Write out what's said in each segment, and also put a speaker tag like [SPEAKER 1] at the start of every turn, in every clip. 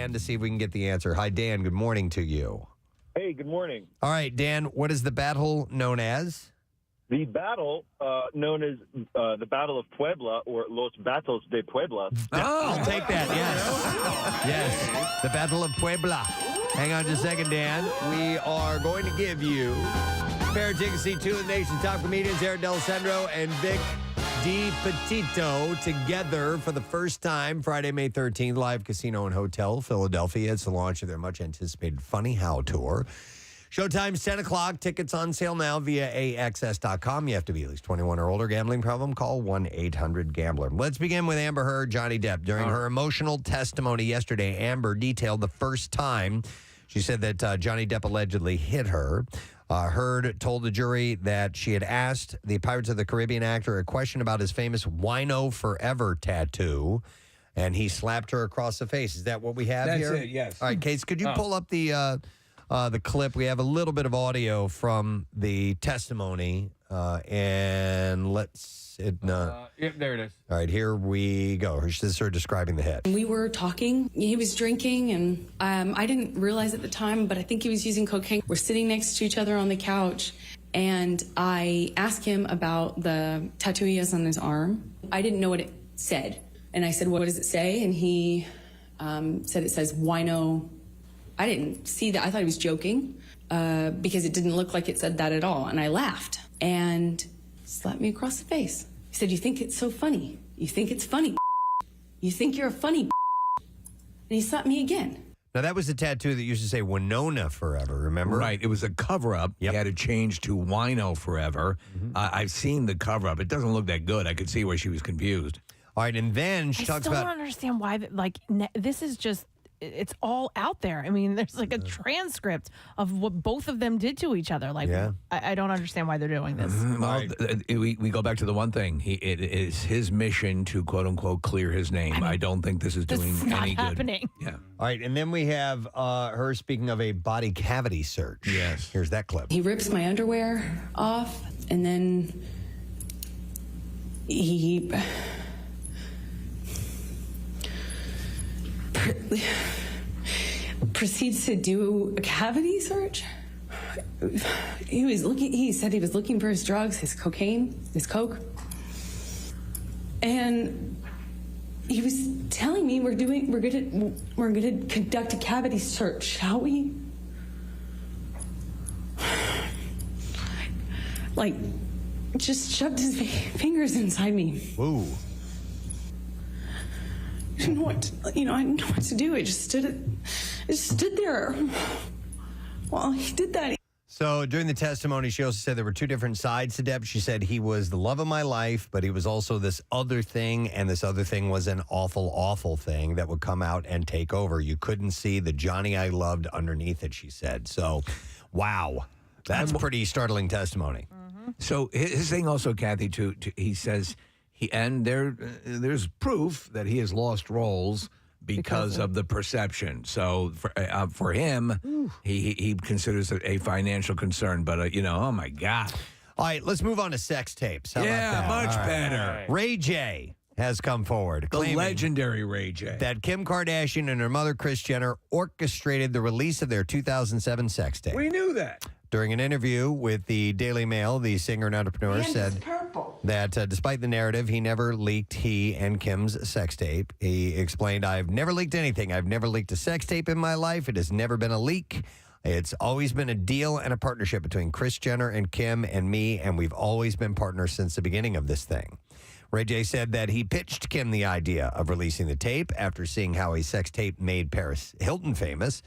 [SPEAKER 1] Dan to see if we can get the answer. Hi, Dan. Good morning to you.
[SPEAKER 2] Hey, good morning.
[SPEAKER 1] All right, Dan, what is the battle known as?
[SPEAKER 2] The battle known as the Battle of Puebla, or Los Battles de Puebla.
[SPEAKER 1] I'll take that, yes. Yes, the Battle of Puebla. Hang on just a second, Dan. We are going to give you a pair of tickets to see two of the nation's top comedians, Eric D'Alessandro and Vic DiPetito, together for the first time Friday, May 13th, live casino and hotel, Philadelphia. It's the launch of their much-anticipated Funny How Tour. Showtime's 10 o'clock. Tickets on sale now via AXS.com. You have to be at least 21 or older. Gambling problem? Call 1-800-GAMBLER. Let's begin with Amber Heard, Johnny Depp. During her emotional testimony yesterday, Amber detailed the first time she said that Johnny Depp allegedly hit her. Heard told the jury that she had asked the Pirates of the Caribbean actor a question about his famous Wino Forever tattoo, and he slapped her across the face. Is that what we have here?
[SPEAKER 3] That's it, yes.
[SPEAKER 1] All right, Case, could you pull up the clip? We have a little bit of audio from the testimony, and let's...
[SPEAKER 3] there it is.
[SPEAKER 1] All right, here we go. This is her describing the hit.
[SPEAKER 4] We were talking. He was drinking, and I didn't realize at the time, but I think he was using cocaine. We're sitting next to each other on the couch, and I asked him about the tattoo he has on his arm. I didn't know what it said, and I said, "What does it say?" And he said it says Wino. I didn't see that. I thought he was joking because it didn't look like it said that at all, and I laughed and slapped me across the face. He said, "You think it's so funny? You think it's funny? You think you're a funny?" And he slapped me again.
[SPEAKER 1] Now, that was a tattoo that used to say Winona Forever, remember?
[SPEAKER 3] Right. It was a cover-up.
[SPEAKER 1] Yep.
[SPEAKER 3] He had to change to Wino Forever. I've seen the cover-up. It doesn't look that good. I could see where she was confused.
[SPEAKER 1] All right, and then she talks about...
[SPEAKER 5] I still don't understand why, this is just... It's all out there. I mean, there's like a transcript of what both of them did to each other. I don't understand why they're doing this.
[SPEAKER 3] Well, we go back to the one thing. It is his mission to, quote unquote, clear his name. I don't think this is doing any good.
[SPEAKER 5] Happening.
[SPEAKER 3] Yeah.
[SPEAKER 1] All right, and then we have her speaking of a body cavity search.
[SPEAKER 3] Yes.
[SPEAKER 1] Here's that clip.
[SPEAKER 4] He rips my underwear off, and then he proceeds to do a cavity search. He said he was looking for his drugs, his cocaine, his coke. And he was telling me we're gonna conduct a cavity search, shall we? Like, just shoved his fingers inside me.
[SPEAKER 1] Ooh.
[SPEAKER 4] I didn't know what to do. I just stood there while he did that.
[SPEAKER 1] So during the testimony, she also said there were two different sides to Depp. She said he was the love of my life, but he was also this other thing, and this other thing was an awful, awful thing that would come out and take over. You couldn't see the Johnny I loved underneath it, she said. So, wow. That's pretty startling testimony.
[SPEAKER 3] So his thing also, Kathy, too, he says... there's proof that he has lost roles because of the perception. So for him, he considers it a financial concern. But oh my God!
[SPEAKER 1] All right, let's move on to sex tapes. How about that?
[SPEAKER 3] Much
[SPEAKER 1] All
[SPEAKER 3] better.
[SPEAKER 1] Right. Ray J has come forward,
[SPEAKER 3] The
[SPEAKER 1] claiming
[SPEAKER 3] legendary Ray J.
[SPEAKER 1] that Kim Kardashian and her mother Kris Jenner orchestrated the release of their 2007 sex tape.
[SPEAKER 3] We knew that.
[SPEAKER 1] During an interview with the Daily Mail, the singer and entrepreneur said that despite the narrative, he never leaked he and Kim's sex tape. He explained, "I've never leaked anything. I've never leaked a sex tape in my life. It has never been a leak. It's always been a deal and a partnership between Kris Jenner and Kim and me, and we've always been partners since the beginning of this thing." Ray J said that he pitched Kim the idea of releasing the tape after seeing how a sex tape made Paris Hilton famous.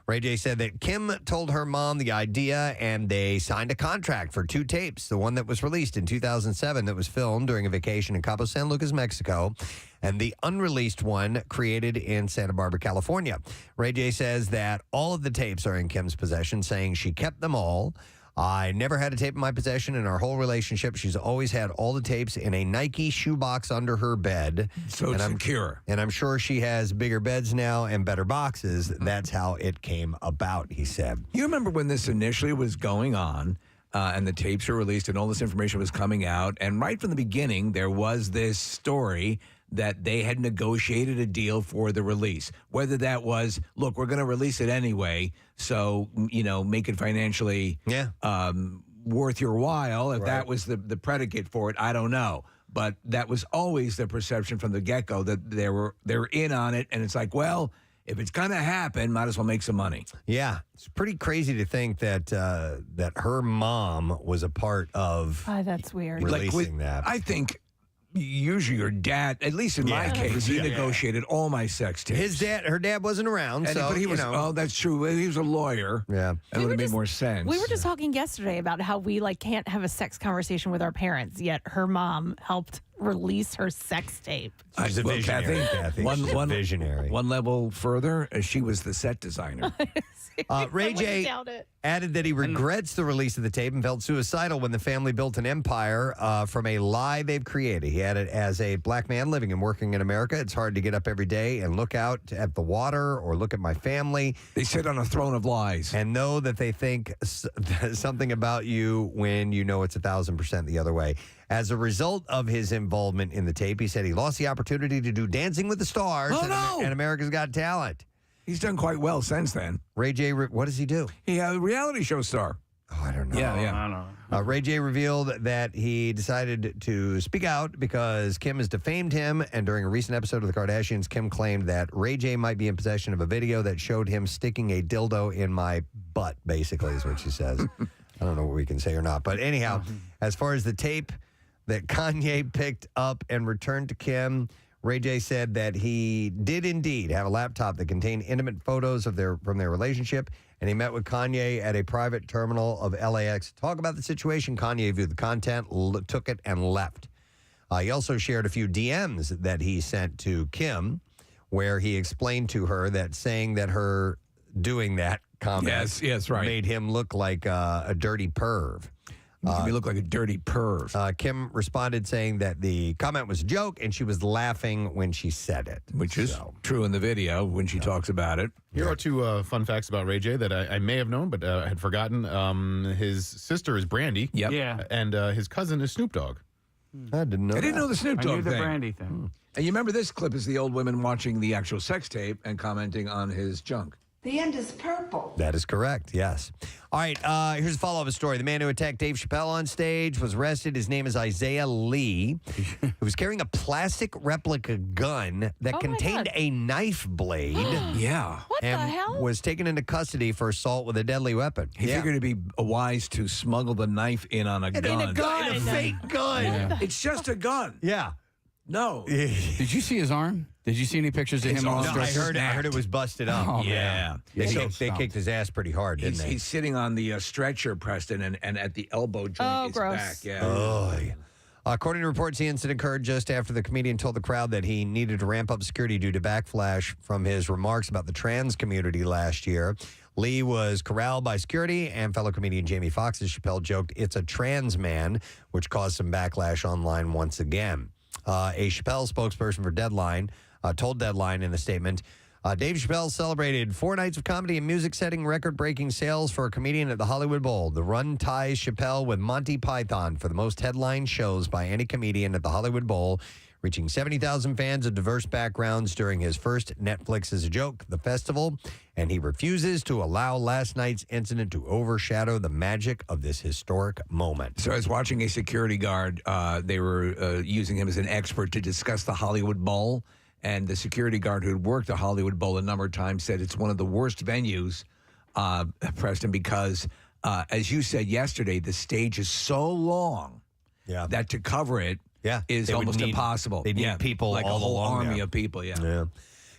[SPEAKER 1] Ray J said that Kim told her mom the idea, and they signed a contract for two tapes. The one that was released in 2007 that was filmed during a vacation in Cabo San Lucas, Mexico, and the unreleased one created in Santa Barbara, California. Ray J says that all of the tapes are in Kim's possession, saying she kept them all. "I never had a tape in my possession in our whole relationship. She's always had all the tapes in a Nike shoebox under her bed.
[SPEAKER 3] So
[SPEAKER 1] and
[SPEAKER 3] secure.
[SPEAKER 1] And I'm sure she has bigger beds now and better boxes. That's how it came about," he said.
[SPEAKER 3] You remember when this initially was going on and the tapes were released and all this information was coming out, and right from the beginning there was this story that they had negotiated a deal for the release. Whether that was, look, we're going to release it anyway, so, make it financially worth your while. If that was the predicate for it, I don't know. But that was always the perception from the get-go that they're in on it, and it's like, well, if it's going to happen, might as well make some money.
[SPEAKER 1] Yeah, it's pretty crazy to think that that her mom was a part of
[SPEAKER 5] that's weird.
[SPEAKER 1] releasing that.
[SPEAKER 3] I think usually your dad, at least in my case, he negotiated all my sex tapes.
[SPEAKER 1] Her dad wasn't around,
[SPEAKER 3] but he was. Oh, that's true. He was a lawyer.
[SPEAKER 1] Yeah,
[SPEAKER 3] that would have made more sense.
[SPEAKER 5] We were just talking yesterday about how we can't have a sex conversation with our parents, yet her mom helped release her sex tape.
[SPEAKER 1] She's a visionary, Kathy. She's a visionary.
[SPEAKER 3] One level further, she was the set designer.
[SPEAKER 1] Ray J added that he regrets the release of the tape and felt suicidal when the family built an empire from a lie they've created. He added, as a black man living and working in America, it's hard to get up every day and look out at the water or look at my family.
[SPEAKER 3] They sit on a throne of lies.
[SPEAKER 1] And know that they think something about you when you know it's 1,000% the other way. As a result of his involvement in the tape, he said he lost the opportunity to do Dancing with the Stars and America's Got Talent.
[SPEAKER 3] He's done quite well since then.
[SPEAKER 1] Ray J, what does he do?
[SPEAKER 3] He a reality show star.
[SPEAKER 1] Oh, I don't know.
[SPEAKER 3] Yeah.
[SPEAKER 2] I don't know.
[SPEAKER 1] Ray J revealed that he decided to speak out because Kim has defamed him. And during a recent episode of The Kardashians, Kim claimed that Ray J might be in possession of a video that showed him sticking a dildo in my butt, basically, is what she says. I don't know what we can say or not. But anyhow, as far as the tape that Kanye picked up and returned to Kim, Ray J said that he did indeed have a laptop that contained intimate photos of from their relationship, and he met with Kanye at a private terminal of LAX to talk about the situation. Kanye viewed the content, took it, and left. He also shared a few DMs that he sent to Kim, where he explained to her that saying that her doing that comment made him look like a dirty perv.
[SPEAKER 3] Made me look like a dirty perv.
[SPEAKER 1] Kim responded saying that the comment was a joke and she was laughing when she said it.
[SPEAKER 3] Which is true in the video when she talks about it.
[SPEAKER 6] Here are two fun facts about Ray J that I may have known but had forgotten. His sister is Brandy.
[SPEAKER 3] Yep.
[SPEAKER 7] Yeah.
[SPEAKER 6] And his cousin is Snoop Dogg.
[SPEAKER 1] I didn't know
[SPEAKER 3] I didn't know the Snoop
[SPEAKER 7] I
[SPEAKER 3] Dogg
[SPEAKER 7] knew the
[SPEAKER 3] thing.
[SPEAKER 7] Brandy thing.
[SPEAKER 3] And you remember this clip is the old women watching the actual sex tape and commenting on his junk.
[SPEAKER 8] The end is purple.
[SPEAKER 1] That is correct, yes. All right, here's a follow-up story. The man who attacked Dave Chappelle on stage was arrested. His name is Isaiah Lee. He was carrying a plastic replica gun that contained a knife blade.
[SPEAKER 3] Yeah.
[SPEAKER 5] What the hell?
[SPEAKER 1] Was taken into custody for assault with a deadly weapon.
[SPEAKER 3] He figured it'd be wise to smuggle the knife in on a gun.
[SPEAKER 1] In a fake gun.
[SPEAKER 7] Yeah.
[SPEAKER 3] It's just a gun.
[SPEAKER 1] Yeah.
[SPEAKER 3] No.
[SPEAKER 7] Did you see his arm? Did you see any pictures of him on the
[SPEAKER 1] No, I
[SPEAKER 7] stretcher?
[SPEAKER 1] heard it was busted up.
[SPEAKER 7] Oh,
[SPEAKER 3] Yeah.
[SPEAKER 7] man.
[SPEAKER 1] They kicked his ass pretty hard, didn't they?
[SPEAKER 3] He's sitting on the stretcher, Preston, and at the elbow joint
[SPEAKER 5] Oh,
[SPEAKER 3] is
[SPEAKER 5] gross.
[SPEAKER 3] back. Yeah.
[SPEAKER 1] Oh, yeah. According to reports, the incident occurred just after the comedian told the crowd that he needed to ramp up security due to backlash from his remarks about the trans community last year. Lee was corralled by security, and fellow comedian Jamie Foxx, as Chappelle joked, "It's a trans man," which caused some backlash online once again. A Chappelle spokesperson for Deadline told Deadline in a statement, Dave Chappelle celebrated 4 nights of comedy and music, setting record-breaking sales for a comedian at the Hollywood Bowl. The run ties Chappelle with Monty Python for the most headline shows by any comedian at the Hollywood Bowl, reaching 70,000 fans of diverse backgrounds during his first Netflix is a Joke, the festival, and he refuses to allow last night's incident to overshadow the magic of this historic moment.
[SPEAKER 3] So I was watching a security guard. They were using him as an expert to discuss the Hollywood Bowl. And the security guard who had worked the Hollywood Bowl a number of times said it's one of the worst venues, Preston, because, as you said yesterday, the stage is so long that to cover it is almost impossible.
[SPEAKER 1] They need people
[SPEAKER 3] like
[SPEAKER 1] all
[SPEAKER 3] a whole
[SPEAKER 1] along
[SPEAKER 3] army
[SPEAKER 1] there.
[SPEAKER 3] of people,
[SPEAKER 1] Yeah.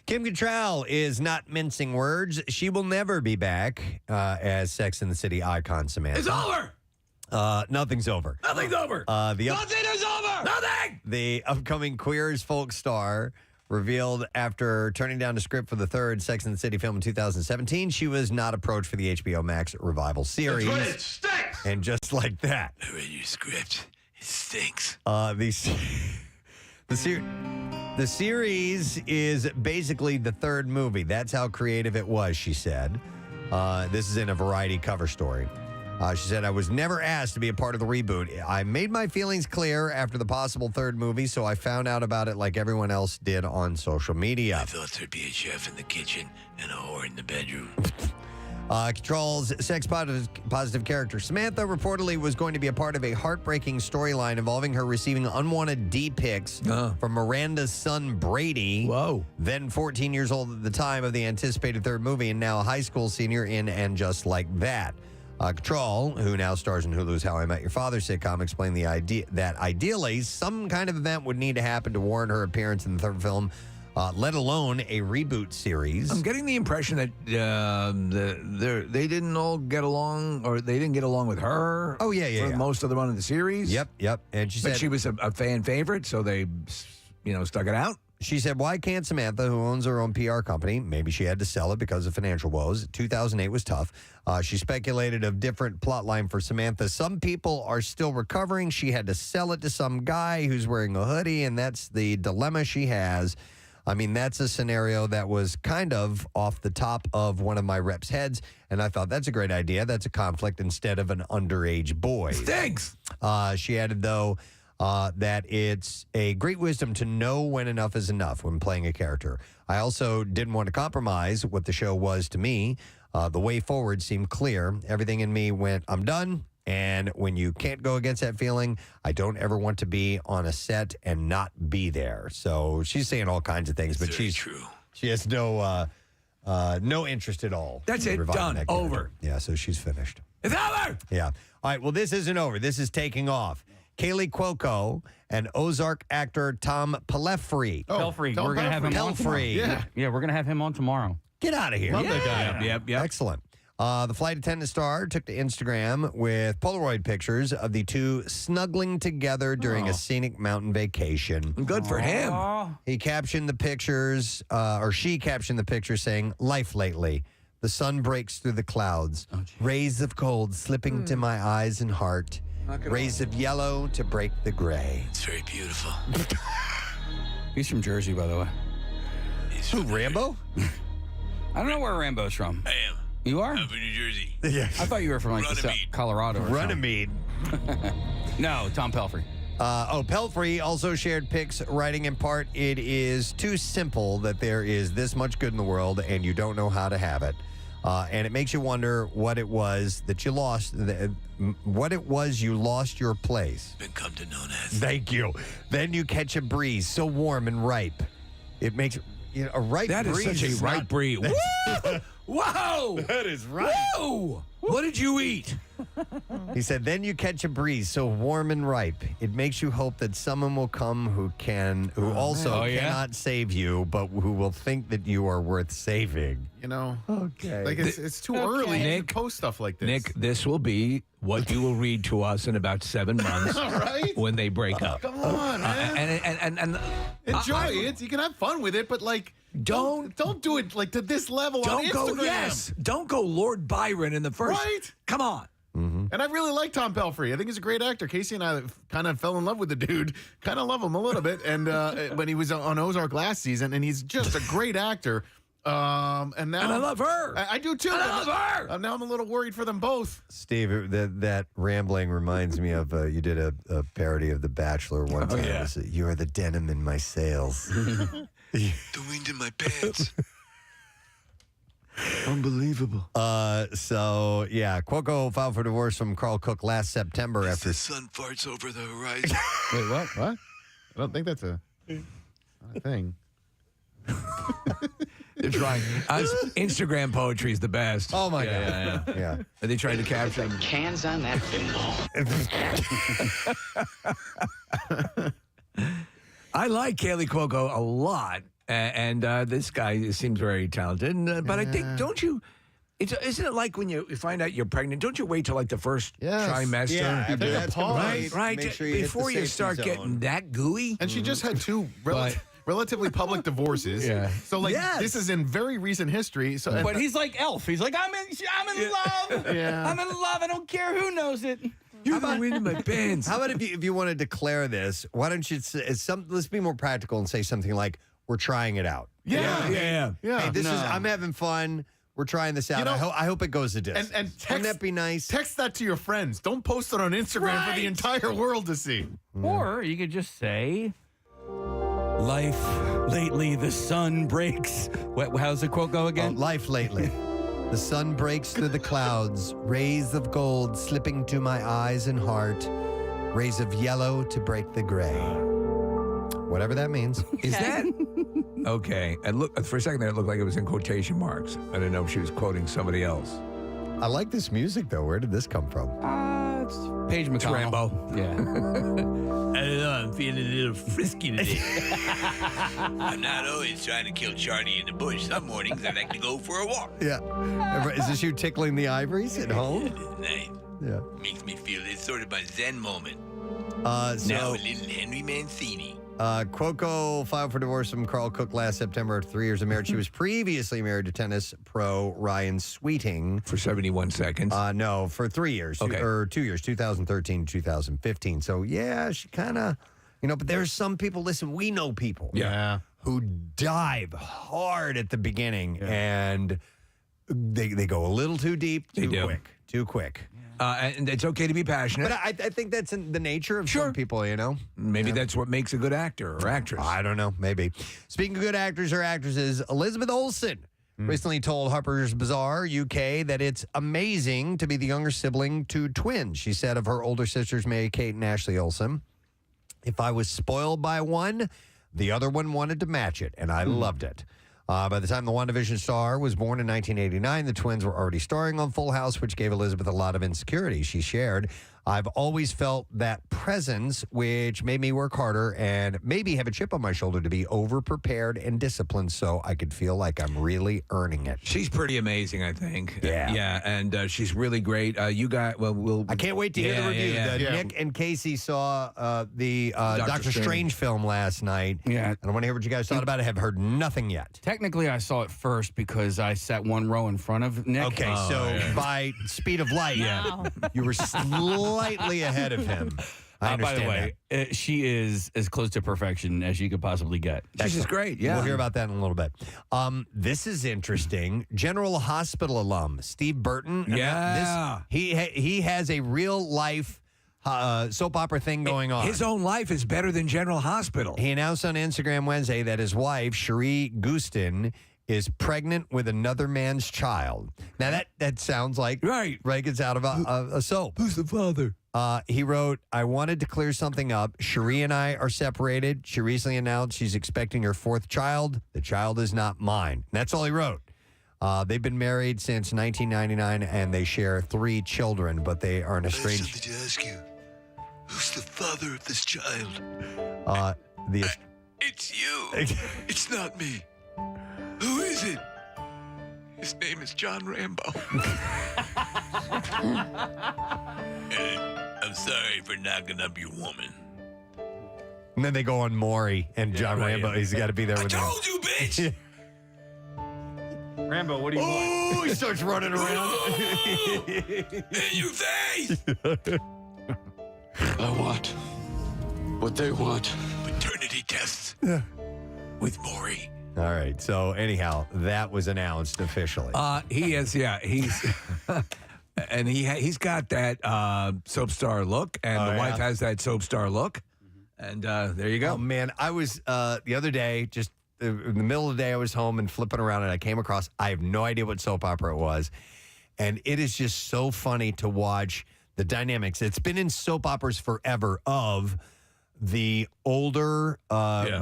[SPEAKER 1] Kim Cattrall is not mincing words. She will never be back as Sex and the City icon Samantha.
[SPEAKER 3] It's over!
[SPEAKER 1] Nothing's over.
[SPEAKER 3] Nothing's over!
[SPEAKER 1] Nothing
[SPEAKER 3] is over! Nothing!
[SPEAKER 1] The upcoming Queer as Folk star revealed after turning down the script for the third Sex and the City film in 2017, she was not approached for the HBO Max revival series.
[SPEAKER 3] That's right, it stinks!
[SPEAKER 1] And just like that,
[SPEAKER 3] I read your script. It stinks.
[SPEAKER 1] The series is basically the third movie. That's how creative it was, she said. This is in a Variety cover story. She said, I was never asked to be a part of the reboot. I made my feelings clear after the possible third movie, so I found out about it like everyone else did on social media.
[SPEAKER 3] I thought there'd be a chef in the kitchen and a whore in the bedroom.
[SPEAKER 1] Cattrall's sex-positive character, Samantha, reportedly was going to be a part of a heartbreaking storyline involving her receiving unwanted D-pics from Miranda's son, Brady.
[SPEAKER 3] Whoa.
[SPEAKER 1] Then 14 years old at the time of the anticipated third movie and now a high school senior in And Just Like That. Cattrall, who now stars in Hulu's How I Met Your Father sitcom, explained the idea that ideally some kind of event would need to happen to warrant her appearance in the third film, let alone a reboot series.
[SPEAKER 3] I'm getting the impression that they didn't all get along, or they didn't get along with her.
[SPEAKER 1] Oh, yeah.
[SPEAKER 3] For most of the run of the series.
[SPEAKER 1] Yep. And she
[SPEAKER 3] But
[SPEAKER 1] said
[SPEAKER 3] she was a fan favorite, so they, stuck it out.
[SPEAKER 1] She said, why can't Samantha, who owns her own PR company, maybe she had to sell it because of financial woes. 2008 was tough. She speculated of different plotline for Samantha. Some people are still recovering. She had to sell it to some guy who's wearing a hoodie, and that's the dilemma she has. I mean, that's a scenario that was kind of off the top of one of my reps' heads, and I thought that's a great idea. That's a conflict instead of an underage boy.
[SPEAKER 3] Thanks.
[SPEAKER 1] She added, though, that it's a great wisdom to know when enough is enough when playing a character. I also didn't want to compromise what the show was to me. The way forward seemed clear. Everything in me went, I'm done. And when you can't go against that feeling, I don't ever want to be on a set and not be there. So she's saying all kinds of things, but she's true. She has no interest at all.
[SPEAKER 3] That's
[SPEAKER 1] in
[SPEAKER 3] it.
[SPEAKER 1] reviving
[SPEAKER 3] Done.
[SPEAKER 1] that character.
[SPEAKER 3] Over.
[SPEAKER 1] Yeah, so she's finished.
[SPEAKER 3] It's over.
[SPEAKER 1] Yeah. All right. Well, this isn't over. This is taking off. Kaley Cuoco and Ozark actor Tom Pelphrey.
[SPEAKER 7] Pelphrey. We're going to have him on tomorrow.
[SPEAKER 1] Pelphrey.
[SPEAKER 7] Yeah, we're going to have him on tomorrow.
[SPEAKER 1] Get out of here.
[SPEAKER 6] Love that guy.
[SPEAKER 3] Yep.
[SPEAKER 1] Excellent. The flight attendant star took to Instagram with Polaroid pictures of the two snuggling together during a scenic mountain vacation.
[SPEAKER 3] Good for him.
[SPEAKER 1] He captioned the pictures, or she captioned the picture saying, life lately. The sun breaks through the clouds. Rays of cold slipping to my eyes and heart. Rays of yellow to break the gray.
[SPEAKER 3] It's very beautiful.
[SPEAKER 7] He's from Jersey, by the way.
[SPEAKER 1] Who, Rambo?
[SPEAKER 7] I don't know where Rambo's from.
[SPEAKER 3] I am.
[SPEAKER 7] You are?
[SPEAKER 3] I'm in New Jersey.
[SPEAKER 1] Yeah.
[SPEAKER 7] I thought you were from like Colorado or something.
[SPEAKER 1] Runnymede.
[SPEAKER 7] No, Tom Pelphrey.
[SPEAKER 1] Pelphrey also shared pics, writing in part, it is too simple that there is this much good in the world and you don't know how to have it. And it makes you wonder what it was that you lost, what it was you lost your place.
[SPEAKER 3] Been come to known as.
[SPEAKER 1] Thank you. Then you catch a breeze so warm and ripe. It makes a ripe
[SPEAKER 3] That
[SPEAKER 1] breeze.
[SPEAKER 3] is such a ripe breeze. Woo! Whoa!
[SPEAKER 1] That is right.
[SPEAKER 3] Whoa! What did you eat?
[SPEAKER 1] He said, then you catch a breeze so warm and ripe. It makes you hope that someone will come who also cannot save you, but who will think that you are worth saving.
[SPEAKER 6] Okay. Like it's too early
[SPEAKER 3] Nick,
[SPEAKER 6] to post stuff like this.
[SPEAKER 3] Nick, this will be what you will read to us in about 7 months
[SPEAKER 6] right?
[SPEAKER 3] when they break up.
[SPEAKER 6] Come on, man.
[SPEAKER 3] And
[SPEAKER 6] Enjoy it. You can have fun with it, but don't do it to this level on Instagram.
[SPEAKER 3] Don't go Lord Byron in the first.
[SPEAKER 6] Right?
[SPEAKER 3] Come on.
[SPEAKER 1] Mm-hmm.
[SPEAKER 6] And I really like Tom Pelphrey. I think he's a great actor. Casey and I kind of fell in love with the dude. Kind of love him a little bit. And when he was on Ozark last season, and he's just a great actor. And now
[SPEAKER 3] I love her.
[SPEAKER 6] I do too.
[SPEAKER 3] I love her.
[SPEAKER 6] Now I'm a little worried for them both.
[SPEAKER 1] Steve, that rambling reminds me of you did a parody of The Bachelor one time.
[SPEAKER 3] Yeah.
[SPEAKER 1] You are the denim in my sails.
[SPEAKER 3] The wind in my pants. Unbelievable.
[SPEAKER 1] So yeah, Cuoco filed for divorce from Carl Cook last September after
[SPEAKER 3] the sun farts over the horizon.
[SPEAKER 6] Wait, what? What? I don't think that's a thing.
[SPEAKER 3] They're trying. Instagram poetry is the best.
[SPEAKER 1] Oh my God. Yeah.
[SPEAKER 3] Are they trying to capture them?
[SPEAKER 8] Cans on that bimbo.
[SPEAKER 3] I like Kaley Cuoco a lot, and this guy seems very talented. But I think, don't you? Isn't it like when you find out you're pregnant? Don't you wait till like the first trimester?
[SPEAKER 1] Yeah, after that's
[SPEAKER 6] Pause.
[SPEAKER 3] Right.
[SPEAKER 1] Make sure you
[SPEAKER 3] Before
[SPEAKER 1] hit the
[SPEAKER 3] you start
[SPEAKER 1] safety
[SPEAKER 3] getting
[SPEAKER 1] zone.
[SPEAKER 3] that gooey.
[SPEAKER 6] And she just had two relatively public divorces.
[SPEAKER 3] Yeah.
[SPEAKER 6] So this is in very recent history. So,
[SPEAKER 7] But he's like Elf. He's like, I'm in love.
[SPEAKER 6] Yeah.
[SPEAKER 7] I'm in love. I don't care who knows it.
[SPEAKER 3] You're the wind in my pants.
[SPEAKER 1] How about if you want to declare this? Why don't you say let's be more practical and say something like, "We're trying it out."
[SPEAKER 6] Yeah.
[SPEAKER 1] Hey, I'm having fun. We're trying this out. I hope it goes the distance.
[SPEAKER 6] And text,
[SPEAKER 1] wouldn't that be nice?
[SPEAKER 6] Text that to your friends. Don't post it on Instagram for the entire world to see.
[SPEAKER 7] Or you could just say, life lately, the sun breaks. How's the quote go again?
[SPEAKER 1] Life lately. The sun breaks through the clouds, rays of gold slipping to my eyes and heart, rays of yellow to break the gray. Whatever that means.
[SPEAKER 3] Is that okay? And look, for a second there, it looked like it was in quotation marks. I didn't know if she was quoting somebody else.
[SPEAKER 1] I like this music, though. Where did this come from?
[SPEAKER 7] It's Paige McConnell.
[SPEAKER 3] Rambo.
[SPEAKER 7] Yeah.
[SPEAKER 9] I don't know. I'm feeling a little frisky today. I'm not always trying to kill Charlie in the bush. Some mornings I like to go for a walk.
[SPEAKER 1] Yeah. Is this you tickling the ivories at home?
[SPEAKER 9] Nice.
[SPEAKER 1] Yeah.
[SPEAKER 9] Makes me feel it's sort of my Zen moment.
[SPEAKER 1] Now
[SPEAKER 9] a little Henry Mancini.
[SPEAKER 1] Cuoco filed for divorce from Carl Cook last September after 3 years of marriage. She was previously married to tennis pro Ryan Sweeting.
[SPEAKER 3] For 71 seconds?
[SPEAKER 1] No, for 3 years.
[SPEAKER 3] Okay.
[SPEAKER 1] Or 2 years, 2013, 2015. So, yeah, she kind of, but there's some people, listen, we know people.
[SPEAKER 6] Yeah.
[SPEAKER 1] Who dive hard at the beginning and they go a little too deep, too quick.
[SPEAKER 3] And it's okay to be passionate.
[SPEAKER 1] But I think that's in the nature of some people,
[SPEAKER 3] Maybe that's what makes a good actor or actress.
[SPEAKER 1] I don't know, maybe. Speaking of good actors or actresses, Elizabeth Olsen recently told Harper's Bazaar UK that it's amazing to be the younger sibling to twins. She said of her older sisters, Mary-Kate and Ashley Olsen, if I was spoiled by one, the other one wanted to match it, and I loved it. By the time the WandaVision star was born in 1989, the twins were already starring on Full House, which gave Elizabeth a lot of insecurity. She shared, I've always felt that presence, which made me work harder and maybe have a chip on my shoulder to be over-prepared and disciplined so I could feel like I'm really earning it.
[SPEAKER 3] She's pretty amazing, I think.
[SPEAKER 1] Yeah.
[SPEAKER 3] Yeah, and she's really great. You got,
[SPEAKER 1] I can't wait to hear the review. Nick and Casey saw the Doctor Strange film last night.
[SPEAKER 7] Yeah.
[SPEAKER 1] And I want to hear what you guys thought about it. Have heard nothing yet.
[SPEAKER 7] Technically, I saw it first because I sat one row in front of Nick.
[SPEAKER 1] Okay, by speed of light, you were slightly ahead of him. I
[SPEAKER 7] by
[SPEAKER 1] understand
[SPEAKER 7] the way, she is as close to perfection as you could possibly get.
[SPEAKER 3] She's just great. Yeah.
[SPEAKER 1] We'll hear about that in a little bit. This is interesting. General Hospital alum Steve Burton.
[SPEAKER 3] Yeah.
[SPEAKER 1] He has a real life soap opera thing going on.
[SPEAKER 3] His own life is better than General Hospital.
[SPEAKER 1] He announced on Instagram Wednesday that his wife, Cherie Gustin, is pregnant with another man's child. Now, that sounds like
[SPEAKER 3] right
[SPEAKER 1] it's out of a soap.
[SPEAKER 3] Who's the father?
[SPEAKER 1] He wrote, I wanted to clear something up. Cherie and I are separated. She recently announced she's expecting her 4th child. The child is not mine. That's all he wrote. They've been married since 1999, and they share 3 children, but they are an estranged...
[SPEAKER 9] I have something to ask you. Who's the father of this child? It's you. It's not me. Who is it? His name is John Rambo. I'm sorry for knocking up your woman.
[SPEAKER 1] And then they go on Maury and John Rambo. He's got to be there with him.
[SPEAKER 9] I told you, bitch.
[SPEAKER 2] Rambo, what do you want?
[SPEAKER 1] Oh, he starts running around.
[SPEAKER 9] In your face. I want what they want. Paternity tests with Maury.
[SPEAKER 1] All right. So anyhow, that was announced officially.
[SPEAKER 3] He is, he's and he's got that soap star look, and the wife has that soap star look, and there you go.
[SPEAKER 1] Oh man, I was the other day, just in the middle of the day, I was home and flipping around, and I came across. I have no idea what soap opera it was, and it is just so funny to watch the dynamics. It's been in soap operas forever of the older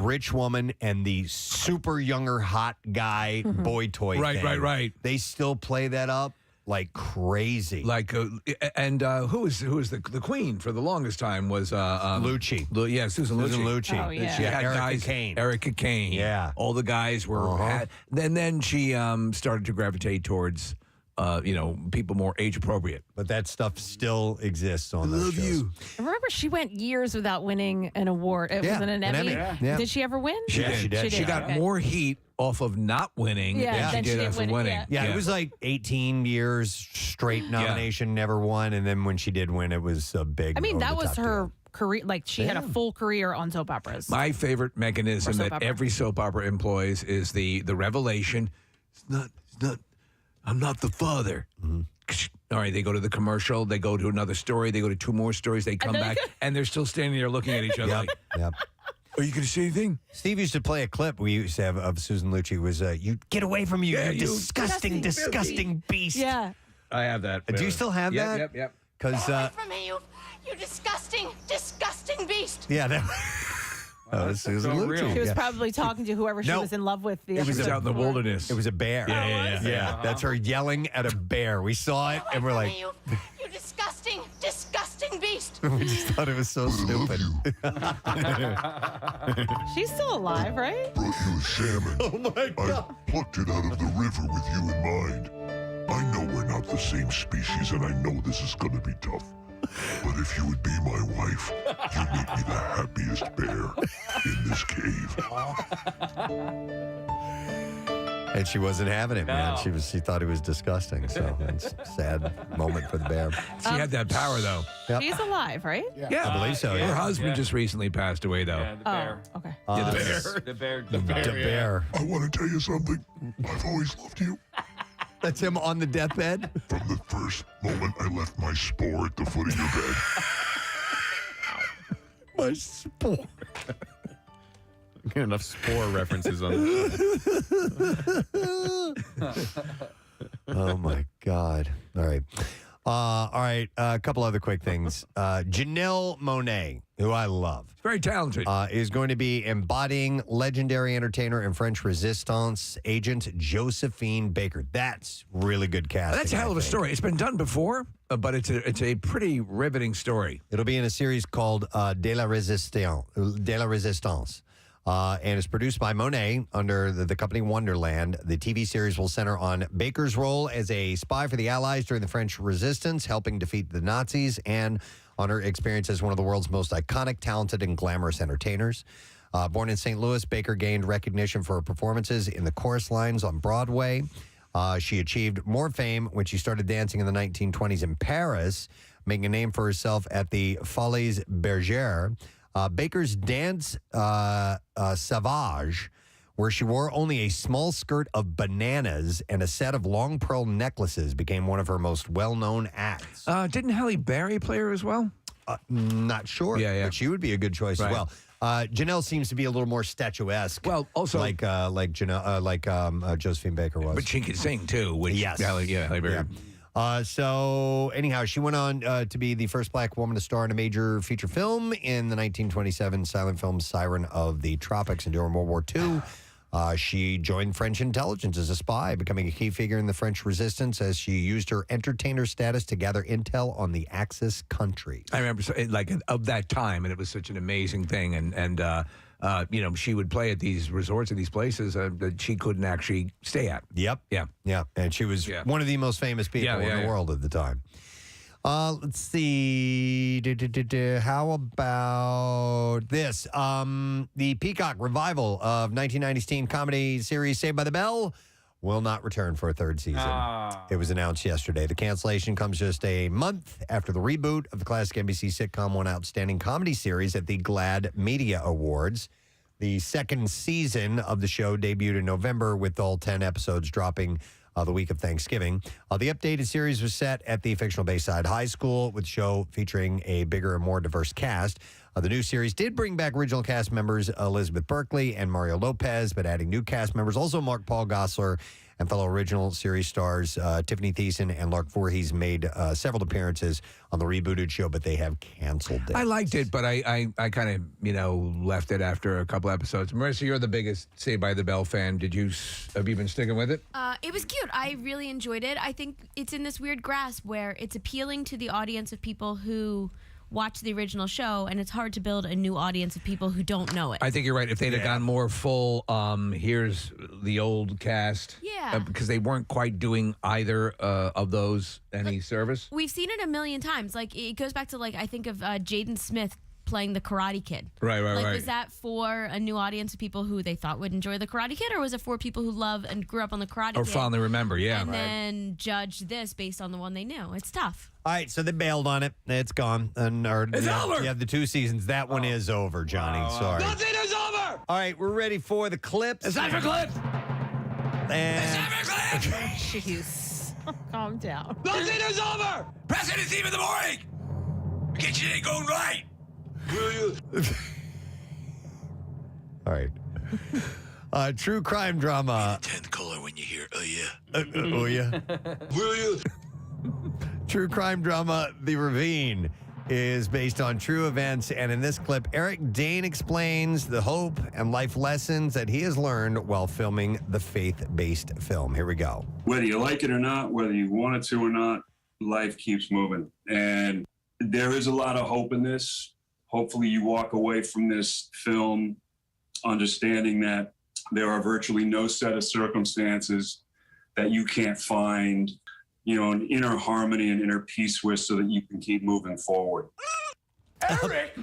[SPEAKER 1] rich woman and the super younger hot guy boy toy thing.
[SPEAKER 3] Right.
[SPEAKER 1] They still play that up like crazy.
[SPEAKER 3] Like and who was the queen for the longest time was
[SPEAKER 1] Lucci.
[SPEAKER 3] Susan Lucci.
[SPEAKER 5] Oh, yeah.
[SPEAKER 3] She had
[SPEAKER 1] Erica
[SPEAKER 3] guys,
[SPEAKER 1] Kane.
[SPEAKER 3] Erica Kane.
[SPEAKER 1] Yeah.
[SPEAKER 3] All the guys were then she started to gravitate towards people more age appropriate.
[SPEAKER 1] But that stuff still exists on those shows.
[SPEAKER 5] I remember she went years without winning an award. It wasn't an Emmy.
[SPEAKER 1] Yeah.
[SPEAKER 5] Did she ever win?
[SPEAKER 1] She did.
[SPEAKER 3] She got more heat off of not winning than she did off of winning.
[SPEAKER 1] Yeah, it was like 18 years straight nomination, never won. And then when she did win, it was a big.
[SPEAKER 5] I mean, that was her career. Like, she had a full career on soap operas.
[SPEAKER 3] My favorite mechanism that every soap opera employs is the revelation. It's not I'm not the father. All right, they go to the commercial. They go to another story. They go to 2 more stories. They come back, and they're still standing there looking at each other like,
[SPEAKER 1] Yep.
[SPEAKER 3] are you going to say anything?
[SPEAKER 1] Steve used to play a clip we used to have of Susan Lucci. Was you get away from you, you disgusting beast.
[SPEAKER 5] Yeah.
[SPEAKER 3] I have that.
[SPEAKER 1] Do you still have that?
[SPEAKER 3] Yep.
[SPEAKER 1] Because
[SPEAKER 10] from me, you disgusting beast.
[SPEAKER 1] yeah, that was Susan Lucci.
[SPEAKER 5] She was
[SPEAKER 1] Yeah.
[SPEAKER 5] probably talking to whoever she was in love with.
[SPEAKER 3] It was out in the wilderness.
[SPEAKER 1] It was a bear.
[SPEAKER 3] Yeah.
[SPEAKER 1] That's her yelling at a bear. We saw it, and we're like,
[SPEAKER 10] You disgusting beast.
[SPEAKER 1] we just thought it was so stupid.
[SPEAKER 5] She's still alive, right?
[SPEAKER 11] Brought you a salmon.
[SPEAKER 1] Oh my God!
[SPEAKER 11] I plucked it out of the river with you in mind. I know we're not the same species, and I know this is going to be tough. But if you would be my wife, you'd make me the happiest bear in this cave.
[SPEAKER 1] And she wasn't having it, man. She thought it was disgusting. So it's a sad moment for the bear.
[SPEAKER 3] She had that power, though.
[SPEAKER 1] Yep.
[SPEAKER 5] She's alive, right?
[SPEAKER 3] Yeah,
[SPEAKER 1] I believe so.
[SPEAKER 3] Her
[SPEAKER 1] Yeah.
[SPEAKER 3] husband just recently passed away, though.
[SPEAKER 7] Yeah, the bear.
[SPEAKER 5] Okay.
[SPEAKER 7] The bear.
[SPEAKER 1] The bear.
[SPEAKER 11] I want to tell you something. I've always loved you.
[SPEAKER 1] That's him on the deathbed.
[SPEAKER 11] From the first moment I left my spore at the foot of your bed.
[SPEAKER 1] My spore.
[SPEAKER 6] Get enough spore references on this.
[SPEAKER 1] Oh my God! All right, a couple other quick things. Janelle Monáe, who I love,
[SPEAKER 3] Very talented.
[SPEAKER 1] is going to be embodying legendary entertainer and French Resistance agent Josephine Baker. That's really good casting.
[SPEAKER 3] That's a hell of a story. It's been done before, but it's a pretty riveting story.
[SPEAKER 1] It'll be in a series called De la Resistance. And it's produced by Monet under the company Wonderland. The TV series will center on Baker's role as a spy for the Allies during the French Resistance, helping defeat the Nazis, and on her experience as one of the world's most iconic, talented, and glamorous entertainers. Born in St. Louis, Baker gained recognition for her performances in the chorus lines on Broadway. She achieved more fame when she started dancing in the 1920s in Paris, making a name for herself at the Folies Bergère. Baker's dance Sauvage, where she wore only a small skirt of bananas and a set of long pearl necklaces, became one of her most well-known acts.
[SPEAKER 3] Didn't Halle Berry play her as well?
[SPEAKER 1] Not sure, but she would be a good choice as well. Janelle seems to be a little more statuesque.
[SPEAKER 3] Well, also
[SPEAKER 1] like Josephine Baker was,
[SPEAKER 3] but she can sing too. Which
[SPEAKER 1] yes,
[SPEAKER 3] Halle Berry.
[SPEAKER 1] Yeah. So anyhow, she went on to be the first black woman to star in a major feature film in the 1927 silent film Siren of the Tropics, and during World War II. She joined French intelligence as a spy, becoming a key figure in the French resistance as she used her entertainer status to gather intel on the Axis countries.
[SPEAKER 3] I remember of that time, and it was such an amazing thing. And she would play at these resorts and these places that she couldn't actually stay at.
[SPEAKER 1] Yep.
[SPEAKER 3] Yeah.
[SPEAKER 1] Yeah. And she was one of the most famous people in the world at the time. Let's see. How about this? The Peacock revival of 1990s teen comedy series Saved by the Bell will not return for a third season. It was announced yesterday. The cancellation comes just a month after the reboot of the classic NBC sitcom won Outstanding Comedy Series at the GLAAD Media Awards. The second season of the show debuted in November, with all 10 episodes dropping the week of Thanksgiving. The updated series was set at the fictional Bayside High School, with the show featuring a bigger and more diverse cast. The new series did bring back original cast members Elizabeth Berkley and Mario Lopez, but adding new cast members, also Mark Paul Gosselaar and fellow original series stars Tiffany Thiessen and Lark Voorhees made several appearances on the rebooted show, but they have canceled it.
[SPEAKER 3] I liked it, but I kind of, left it after a couple episodes. Marissa, you're the biggest Saved by the Bell fan. Have you been sticking with it?
[SPEAKER 12] It was cute. I really enjoyed it. I think it's in this weird grasp where it's appealing to the audience of people who watch the original show, and it's hard to build a new audience of people who don't know it.
[SPEAKER 3] I think you're right. If they'd have gone more full, here's the old cast.
[SPEAKER 12] Yeah.
[SPEAKER 3] Because they weren't quite doing either of those any service.
[SPEAKER 12] We've seen it a million times. It goes back to, I think of Jaden Smith playing the Karate Kid.
[SPEAKER 3] Right.
[SPEAKER 12] Was that for a new audience of people who they thought would enjoy the Karate Kid, or was it for people who love and grew up on the Karate Kid?
[SPEAKER 3] Or fondly remember,
[SPEAKER 12] and then judge this based on the one they knew. It's tough.
[SPEAKER 1] All right, so they bailed on it. It's gone.
[SPEAKER 3] It's over.
[SPEAKER 1] Yeah, the 2 seasons. That one is over, Johnny. Sorry.
[SPEAKER 9] Nothing is over.
[SPEAKER 1] All right, we're ready for the clips.
[SPEAKER 9] It's time for clips.
[SPEAKER 1] And
[SPEAKER 9] It's time for clips.
[SPEAKER 5] Jeez. Calm down.
[SPEAKER 9] The dinner's over! Preston is even in the morning! The kitchen ain't going right! Will you?
[SPEAKER 1] All right. True crime drama.
[SPEAKER 9] 10th color when you hear, oh yeah.
[SPEAKER 1] Oh, yeah.
[SPEAKER 9] Will you?
[SPEAKER 1] True crime drama, The Ravine, is based on true events. And in this clip, Eric Dane explains the hope and life lessons that he has learned while filming the faith-based film. Here we go.
[SPEAKER 13] Whether you like it or not, whether you want it to or not, life keeps moving. And there is a lot of hope in this. Hopefully you walk away from this film understanding that there are virtually no set of circumstances that you can't find, an inner harmony and inner peace with so that you can keep moving forward.
[SPEAKER 9] Eric!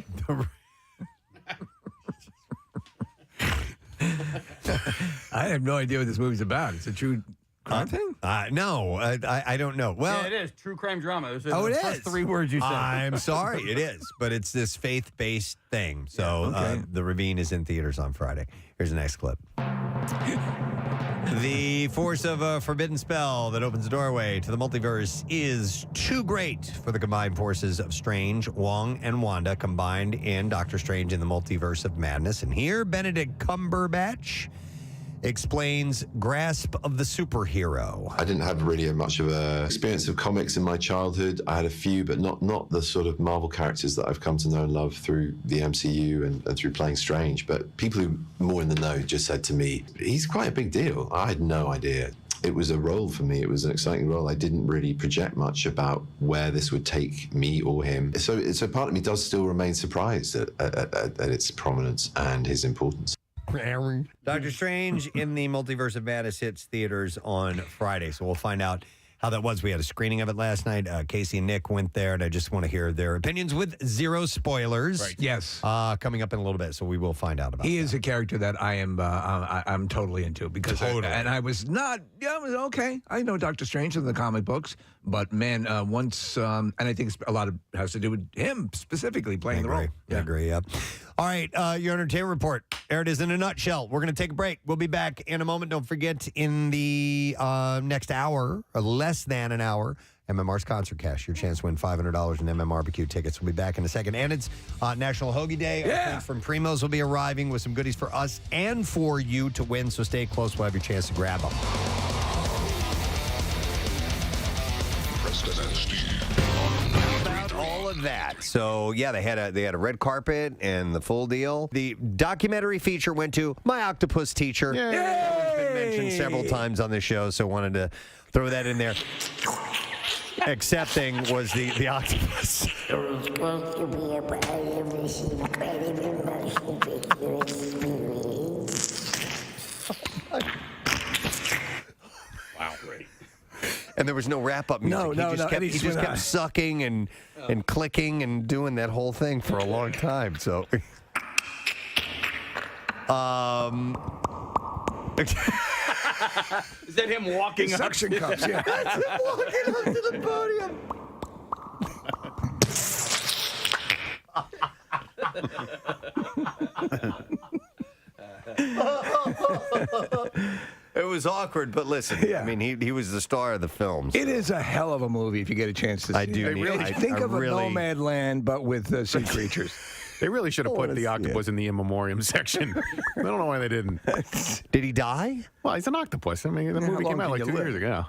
[SPEAKER 3] I have no idea what this movie's about. It's a true crime thing?
[SPEAKER 1] No, I don't know. Well,
[SPEAKER 7] yeah, it is. True crime drama. Those are
[SPEAKER 1] Oh,
[SPEAKER 7] the
[SPEAKER 1] it
[SPEAKER 7] first
[SPEAKER 1] is.
[SPEAKER 7] 3 words you said.
[SPEAKER 1] I'm sorry, it is. But it's this faith-based thing. So The Ravine is in theaters on Friday. Here's the next clip. The force of a forbidden spell that opens the doorway to the multiverse is too great for the combined forces of Strange, Wong, and Wanda combined in Doctor Strange in the Multiverse of Madness. And here, Benedict Cumberbatch explains grasp of the superhero.
[SPEAKER 14] I didn't have really much of a experience of comics in my childhood. I had a few, but not the sort of Marvel characters that I've come to know and love through the MCU and through playing Strange. But people who are more in the know just said to me, he's quite a big deal. I had no idea. It was a role for me. It was an exciting role. I didn't really project much about where this would take me or him. So part of me does still remain surprised at its prominence and his importance.
[SPEAKER 1] Doctor Strange in the Multiverse of Madness hits theaters on Friday, so we'll find out how that was. We had a screening of it last night. Casey and Nick went there, and I just want to hear their opinions with zero spoilers.
[SPEAKER 3] Right. Yes.
[SPEAKER 1] Coming up in a little bit, so we will find out about
[SPEAKER 3] He is a character that I am I'm totally into because I was not. Yeah, I was okay. I know Doctor Strange in the comic books, but man, once and I think a lot of has to do with him specifically playing the role.
[SPEAKER 1] I agree. Yeah. All right, your entertainment report. There it is in a nutshell. We're going to take a break. We'll be back in a moment. Don't forget, in the next hour, or less than an hour, MMR's Concert Cash. Your chance to win $500 in MMRBQ tickets. We'll be back in a second. And it's National Hoagie Day. Our friends from Primo's will be arriving with some goodies for us and for you to win. So stay close. We'll have your chance to grab them.
[SPEAKER 11] Preston and Steve.
[SPEAKER 1] All of that. So yeah, they had a red carpet and the full deal. The documentary feature went to my octopus teacher.
[SPEAKER 6] Yay!
[SPEAKER 1] It's been mentioned several times on the show, so wanted to throw that in there. Accepting was the octopus.
[SPEAKER 7] Wow, great.
[SPEAKER 1] And there was no wrap-up music. He just kept sucking and clicking and doing that whole thing for a long time. So,
[SPEAKER 7] Is that him walking
[SPEAKER 3] Suction
[SPEAKER 7] up?
[SPEAKER 3] cups, yeah.
[SPEAKER 1] That's him walking up to the podium. It was awkward, but listen, I mean, he was the star of the film. So.
[SPEAKER 3] It is a hell of a movie if you get a chance to see it. Think of a Nomad Land, but with sea creatures.
[SPEAKER 6] They really should have put the octopus in the in memoriam section. I don't know why they didn't.
[SPEAKER 1] Did he die?
[SPEAKER 6] Well, he's an octopus. I mean, the movie came out like 2 years ago.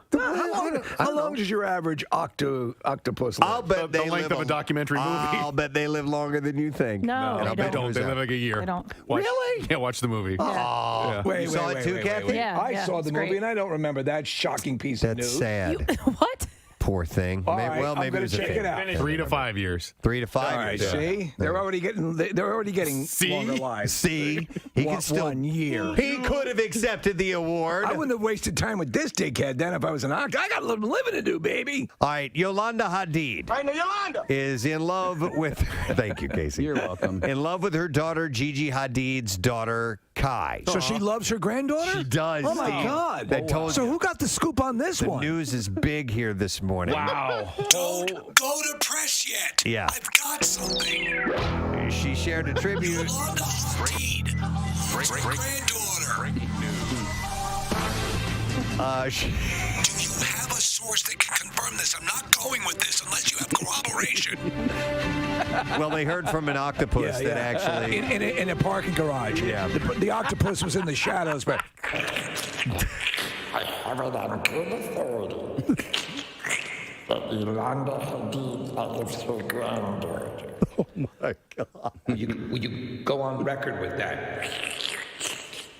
[SPEAKER 3] How long does your average octopus live?
[SPEAKER 1] I'll bet
[SPEAKER 6] the length of a documentary movie.
[SPEAKER 1] I'll bet they live longer than you think.
[SPEAKER 5] No,
[SPEAKER 6] they don't. They live like a year.
[SPEAKER 5] They don't.
[SPEAKER 6] Really? Yeah, watch the movie.
[SPEAKER 1] Oh,
[SPEAKER 3] Wait,
[SPEAKER 1] you saw it too, Kathy?
[SPEAKER 5] Yeah,
[SPEAKER 3] I saw the movie
[SPEAKER 5] great.
[SPEAKER 3] and I don't remember that shocking piece of
[SPEAKER 1] That's
[SPEAKER 3] news.
[SPEAKER 1] sad.
[SPEAKER 5] What?
[SPEAKER 1] Poor thing.
[SPEAKER 3] All right,
[SPEAKER 1] well, maybe
[SPEAKER 3] I'm
[SPEAKER 1] it was a
[SPEAKER 3] check
[SPEAKER 1] thing.
[SPEAKER 3] it out.
[SPEAKER 6] 3 to 5 years.
[SPEAKER 1] 3 to 5
[SPEAKER 3] All right,
[SPEAKER 1] years.
[SPEAKER 3] see, they're already getting longer lives.
[SPEAKER 1] See, he can still
[SPEAKER 3] 1 year.
[SPEAKER 1] He could have accepted the award.
[SPEAKER 3] I wouldn't have wasted time with this dickhead then if I was an octopus. I got a little living to do, baby.
[SPEAKER 1] All right, Yolanda Hadid
[SPEAKER 9] I know Yolanda.
[SPEAKER 1] is in love with. Thank you, Casey.
[SPEAKER 7] You're welcome.
[SPEAKER 1] In love with her daughter Gigi Hadid's daughter Kai.
[SPEAKER 3] So she loves her granddaughter?
[SPEAKER 1] She does.
[SPEAKER 3] Oh, my
[SPEAKER 1] Steve.
[SPEAKER 3] God.
[SPEAKER 1] I told
[SPEAKER 3] So
[SPEAKER 1] you.
[SPEAKER 3] who got the scoop on this
[SPEAKER 1] The
[SPEAKER 3] one?
[SPEAKER 1] news is big here this morning.
[SPEAKER 7] Wow.
[SPEAKER 9] Don't go to press yet.
[SPEAKER 1] Yeah.
[SPEAKER 9] I've got something.
[SPEAKER 1] She shared a tribute.
[SPEAKER 9] Yolanda Hadid, granddaughter. Do you have a source that can confirm this? I'm not going with this unless you have corroboration.
[SPEAKER 1] Well, they heard from an octopus that actually...
[SPEAKER 3] In a parking garage.
[SPEAKER 1] Yeah.
[SPEAKER 3] The octopus was in the shadows, but...
[SPEAKER 15] I have it on good authority that Yolanda Hadid is her granddaughter.
[SPEAKER 1] Oh, my God.
[SPEAKER 3] Will you go on record with that?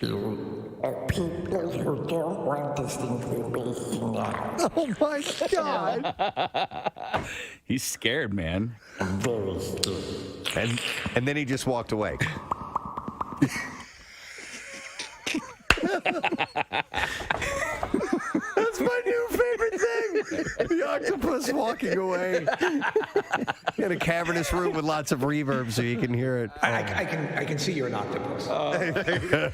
[SPEAKER 15] You are people who don't want this information out.
[SPEAKER 1] Oh, my God.
[SPEAKER 7] He's scared, man.
[SPEAKER 15] I'm very scared.
[SPEAKER 1] And then he just walked away. That's my new favorite thing. The octopus walking away in a cavernous room with lots of reverb so you can hear it.
[SPEAKER 3] I can see you're an octopus.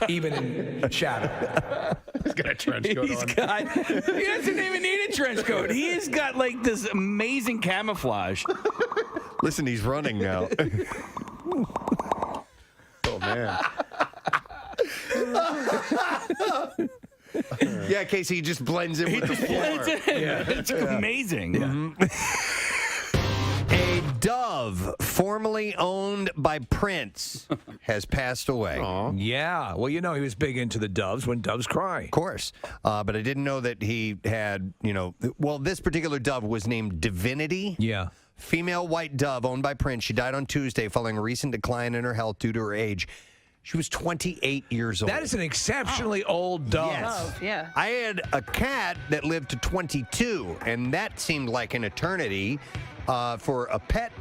[SPEAKER 3] Even in shadow.
[SPEAKER 6] He's got a trench coat on.
[SPEAKER 7] He doesn't even need a trench coat. He's got like this amazing camouflage.
[SPEAKER 1] Listen, he's running now. Oh, man. Yeah, Casey, he just blends in with the floor.
[SPEAKER 7] It's amazing.
[SPEAKER 1] A dove formerly owned by Prince has passed away.
[SPEAKER 3] Yeah. Well, he was big into the doves when doves cry.
[SPEAKER 1] Of course. But I didn't know that he had, this particular dove was named Divinity.
[SPEAKER 3] Yeah.
[SPEAKER 1] Female white dove owned by Prince. She died on Tuesday following a recent decline in her health due to her age. She was 28 years old.
[SPEAKER 3] That is an exceptionally old dove.
[SPEAKER 1] Yes.
[SPEAKER 5] Yeah.
[SPEAKER 1] I had a cat that lived to 22, and that seemed like an eternity for a pet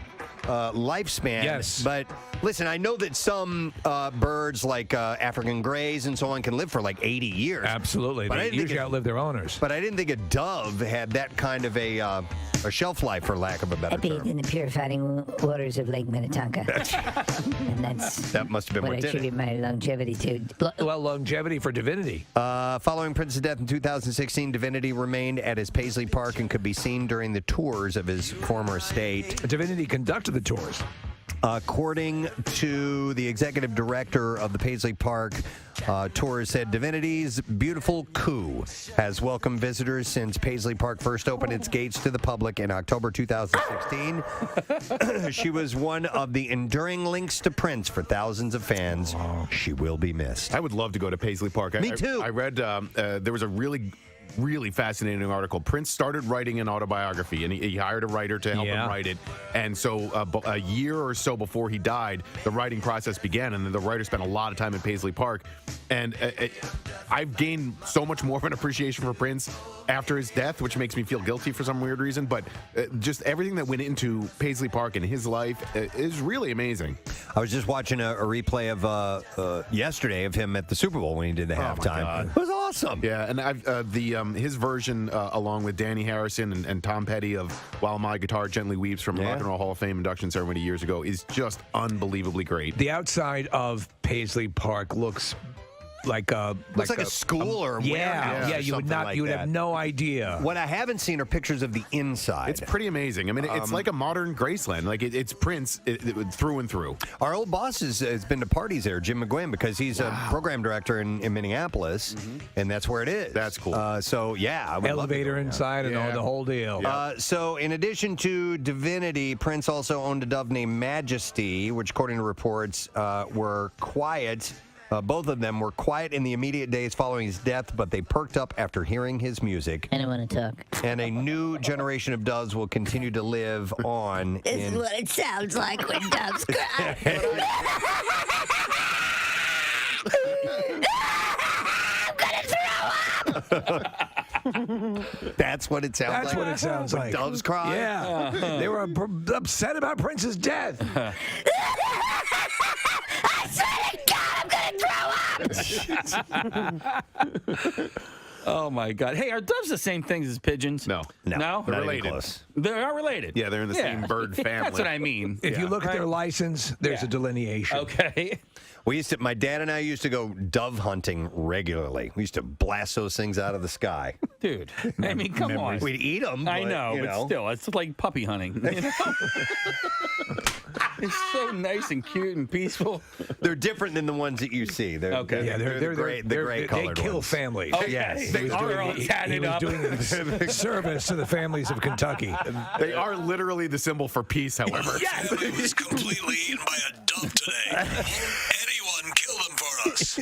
[SPEAKER 1] lifespan.
[SPEAKER 3] Yes.
[SPEAKER 1] But listen, I know that some birds like African greys and so on can live for like 80 years.
[SPEAKER 3] Absolutely.
[SPEAKER 1] But
[SPEAKER 3] They usually outlive their owners.
[SPEAKER 1] But I didn't think a dove had that kind of a shelf life, for lack of a better
[SPEAKER 16] I bathed
[SPEAKER 1] term.
[SPEAKER 16] in the purifying waters of Lake Minnetonka. And
[SPEAKER 1] That must have been
[SPEAKER 16] what
[SPEAKER 1] what
[SPEAKER 16] I
[SPEAKER 1] did
[SPEAKER 16] attribute
[SPEAKER 1] it.
[SPEAKER 16] my longevity to.
[SPEAKER 3] Well, longevity for Divinity.
[SPEAKER 1] Following Prince's death in 2016, Divinity remained at his Paisley Park and could be seen during the tours of his former estate.
[SPEAKER 3] Divinity conducted the tours.
[SPEAKER 1] According to the executive director of the Paisley Park tours, said Divinity's beautiful coo has welcomed visitors since Paisley Park first opened its gates to the public in October 2016. She was one of the enduring links to Prince for thousands of fans. She will be missed.
[SPEAKER 6] I would love to go to Paisley Park.
[SPEAKER 1] Me too.
[SPEAKER 6] I read there was a really fascinating article. Prince started writing an autobiography, and he hired a writer to help him write it. And so a year or so before he died, the writing process began, and the writer spent a lot of time in Paisley Park. And I've gained so much more of an appreciation for Prince after his death, which makes me feel guilty for some weird reason. But just everything that went into Paisley Park and his life is really amazing.
[SPEAKER 1] I was just watching a replay of yesterday of him at the Super Bowl when he did the halftime. It was awesome.
[SPEAKER 6] Yeah, and his version, along with Danny Harrison and Tom Petty of While My Guitar Gently Weeps from the Rock and Roll Hall of Fame induction ceremony years ago, is just unbelievably great.
[SPEAKER 3] The outside of Paisley Park looks like a
[SPEAKER 1] school or a warehouse.
[SPEAKER 3] You would not. You would have no idea.
[SPEAKER 1] What I haven't seen are pictures of the inside.
[SPEAKER 6] It's pretty amazing. I mean, it's like a modern Graceland. Like it's Prince through and through.
[SPEAKER 1] Our old boss has been to parties there, Jim McGuinn, because he's a program director in Minneapolis, and that's where it is.
[SPEAKER 6] That's cool.
[SPEAKER 1] So yeah, I would love to
[SPEAKER 3] Elevator
[SPEAKER 1] go
[SPEAKER 3] inside and all the whole deal.
[SPEAKER 1] So in addition to Divinity, Prince also owned a dove named Majesty, which, according to reports, were quiet. Both of them were quiet in the immediate days following his death, but they perked up after hearing his music.
[SPEAKER 16] I don't want to talk.
[SPEAKER 1] And a new generation of doves will continue to live on.
[SPEAKER 16] This is what it sounds like when doves cry. I'm gonna throw up.
[SPEAKER 1] That's what it sounds like.
[SPEAKER 3] That's what it sounds
[SPEAKER 1] when
[SPEAKER 3] like.
[SPEAKER 1] Doves cry.
[SPEAKER 3] Yeah, they were upset about Prince's death.
[SPEAKER 16] I swear to God, I'm gonna throw up.
[SPEAKER 7] Oh my God! Hey, are doves the same things as pigeons?
[SPEAKER 6] No.
[SPEAKER 7] No.
[SPEAKER 6] They're related.
[SPEAKER 7] They are related.
[SPEAKER 6] Yeah, they're in the same bird family.
[SPEAKER 7] That's what I mean.
[SPEAKER 3] If you look at their license, there's a delineation.
[SPEAKER 7] Okay.
[SPEAKER 1] My dad and I used to go dove hunting regularly. We used to blast those things out of the sky.
[SPEAKER 7] Dude, I mean, come on.
[SPEAKER 1] We'd eat them.
[SPEAKER 7] I know, but still, it's like puppy hunting. You know? It's so nice and cute and peaceful.
[SPEAKER 1] They're different than the ones that you see. They're gray colored
[SPEAKER 3] They kill
[SPEAKER 1] ones.
[SPEAKER 3] families.
[SPEAKER 1] Oh, yes.
[SPEAKER 3] They are all tatted up. Doing service to the families of Kentucky.
[SPEAKER 6] They are literally the symbol for peace, however.
[SPEAKER 9] Yes. I was completely eaten by a dove today. Anyone kill them for us.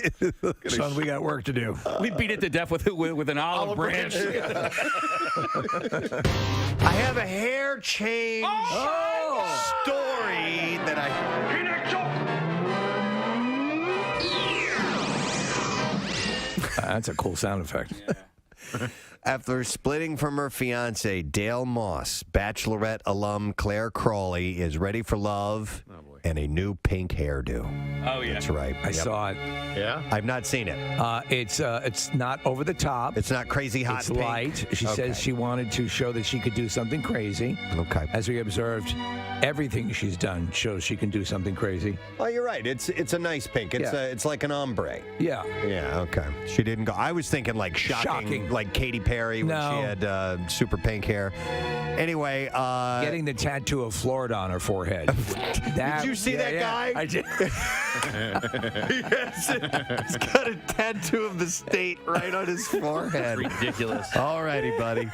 [SPEAKER 3] Son, we got work to do.
[SPEAKER 7] We beat it to death with an olive branch.
[SPEAKER 1] I have a hair change story that
[SPEAKER 3] That's a cool sound effect.
[SPEAKER 1] After splitting from her fiance, Dale Moss, Bachelorette alum Claire Crawley is ready for love and a new pink hairdo.
[SPEAKER 7] Oh, yeah.
[SPEAKER 1] That's right.
[SPEAKER 3] I saw it.
[SPEAKER 6] Yeah?
[SPEAKER 1] I've not seen it.
[SPEAKER 3] It's not over the top.
[SPEAKER 1] It's not crazy hot
[SPEAKER 3] It's
[SPEAKER 1] pink.
[SPEAKER 3] light. She says she wanted to show that she could do something crazy.
[SPEAKER 1] Okay.
[SPEAKER 3] As we observed, everything she's done shows she can do something crazy.
[SPEAKER 1] Oh, you're right. It's a nice pink. It's like an ombre.
[SPEAKER 3] Yeah.
[SPEAKER 1] Yeah, okay. She didn't go. I was thinking like shocking. Like Katy Perry when she had super pink hair. Anyway.
[SPEAKER 3] Getting the tattoo of Florida on her forehead.
[SPEAKER 1] Did you see that guy?
[SPEAKER 3] I did.
[SPEAKER 1] Yes. He's got a tattoo of the state right on his forehead.
[SPEAKER 7] Ridiculous.
[SPEAKER 1] All righty, buddy.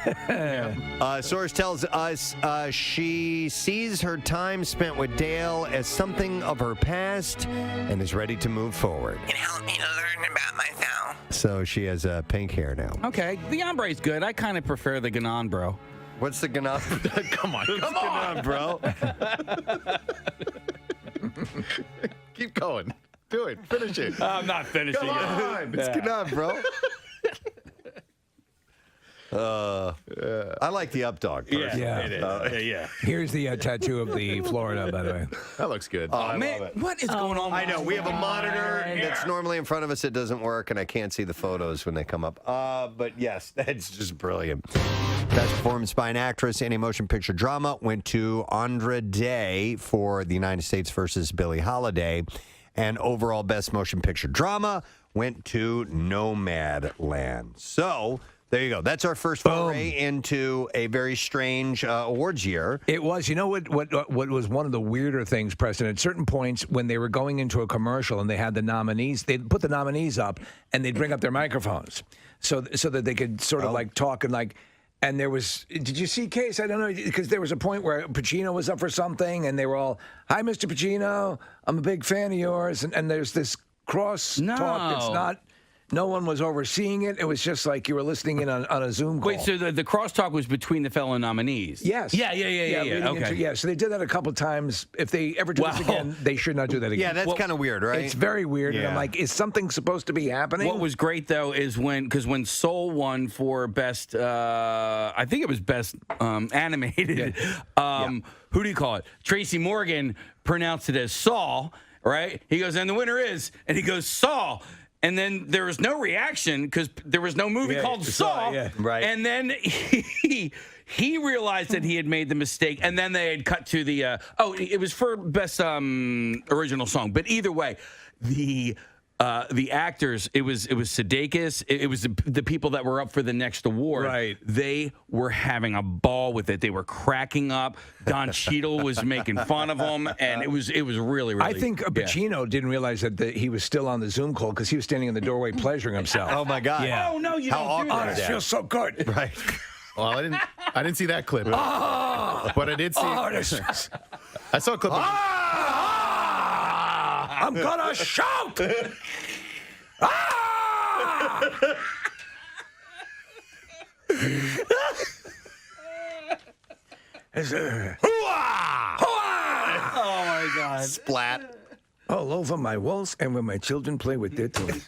[SPEAKER 1] Source tells us she sees her time spent with Dale as something of her past and is ready to move forward.
[SPEAKER 15] It helped me to learn about myself.
[SPEAKER 1] So she has pink hair now.
[SPEAKER 7] Okay, the ombre's good. I kind of prefer the Ganon, bro.
[SPEAKER 1] What's the Ganon?
[SPEAKER 6] Come on.
[SPEAKER 1] Ganon, bro.
[SPEAKER 6] Keep going. Do it. Finish it.
[SPEAKER 7] I'm not finishing
[SPEAKER 6] Come on.
[SPEAKER 1] It's Ganon, bro. I like the up dog. Personally.
[SPEAKER 3] Yeah.
[SPEAKER 7] It is. Yeah.
[SPEAKER 3] Here's the tattoo of the Florida, by the way.
[SPEAKER 6] That looks good.
[SPEAKER 1] Oh,
[SPEAKER 7] Man, what is going on?
[SPEAKER 1] I know. We have a monitor that's normally in front of us. It doesn't work, and I can't see the photos when they come up. But yes, that's just brilliant. Best performance by an actress in a motion picture drama went to Andra Day for The United States versus Billie Holiday. And overall best motion picture drama went to Nomadland. So there you go. That's our first foray into a very strange awards year.
[SPEAKER 3] It was. You know what was one of the weirder things, Preston? At certain points when they were going into a commercial and they had the nominees, they'd put the nominees up and they'd bring up their microphones so that they could sort of like talk and like. And there was, did you see Case? I don't know, because there was a point where Pacino was up for something and they were all, hi, Mr. Pacino, I'm a big fan of yours. And there's this cross talk that's not, no one was overseeing it. It was just like you were listening in on a Zoom call.
[SPEAKER 7] Wait, so the crosstalk was between the fellow nominees?
[SPEAKER 3] Yes.
[SPEAKER 7] Yeah. Okay.
[SPEAKER 3] So they did that a couple times. If they ever do this again, they should not do that again.
[SPEAKER 1] Yeah, that's kind of weird, right?
[SPEAKER 3] It's very weird. And I'm like, is something supposed to be happening?
[SPEAKER 7] What was great, though, is when Soul won for best, I think it was best animated, who do you call it? Tracy Morgan pronounced it as Saul, right? He goes, and the winner is, and he goes, Saul. And then there was no reaction because there was no movie called Saw.
[SPEAKER 1] Right.
[SPEAKER 7] And then he realized that he had made the mistake. And then they had cut to the, it was for best original song. But either way, the actors, it was Sudeikis, it was the people that were up for the next award.
[SPEAKER 3] Right.
[SPEAKER 7] They were having a ball with it. They were cracking up. Don Cheadle was making fun of them, and it was really, really.
[SPEAKER 3] I think Pacino didn't realize that he was still on the Zoom call because he was standing in the doorway pleasuring himself.
[SPEAKER 1] Oh my God!
[SPEAKER 3] Yeah.
[SPEAKER 7] Oh no, you
[SPEAKER 1] How
[SPEAKER 7] don't do
[SPEAKER 1] awkward
[SPEAKER 7] that.
[SPEAKER 1] is
[SPEAKER 3] It feels so good.
[SPEAKER 1] Right.
[SPEAKER 6] Well, I didn't see that clip. But I did see. I saw a clip.
[SPEAKER 3] I'm gonna shout!
[SPEAKER 7] Oh my God!
[SPEAKER 1] Splat.
[SPEAKER 3] All over my walls and when my children play with their toys.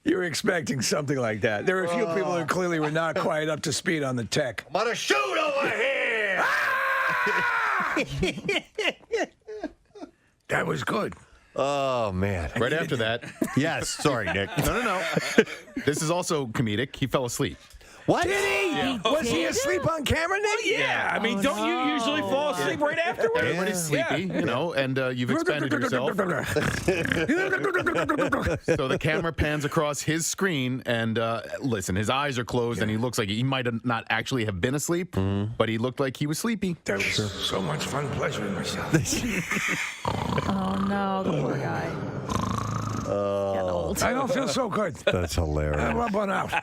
[SPEAKER 3] You were expecting something like that. There were a few people who clearly were not quite up to speed on the tech.
[SPEAKER 1] I'm gonna shoot over here.
[SPEAKER 3] That was good.
[SPEAKER 1] Oh man!
[SPEAKER 6] Right after that.
[SPEAKER 1] Yes. Sorry, Nick.
[SPEAKER 6] No. This is also comedic. He fell asleep.
[SPEAKER 1] What?
[SPEAKER 3] Did he?
[SPEAKER 7] Yeah.
[SPEAKER 3] Was he asleep on camera, Nick?
[SPEAKER 7] Yeah. I mean, don't you usually fall asleep right afterwards?
[SPEAKER 6] Everybody's sleepy, you know, and you've expanded yourself. So the camera pans across his screen, and listen, his eyes are closed, and he looks like he might have not actually have been asleep, but he looked like he was sleepy.
[SPEAKER 9] There was so much fun pleasuring myself.
[SPEAKER 5] Oh no, the poor guy. Getting old.
[SPEAKER 9] I don't feel so good.
[SPEAKER 1] That's hilarious.
[SPEAKER 9] I'm rubbing out.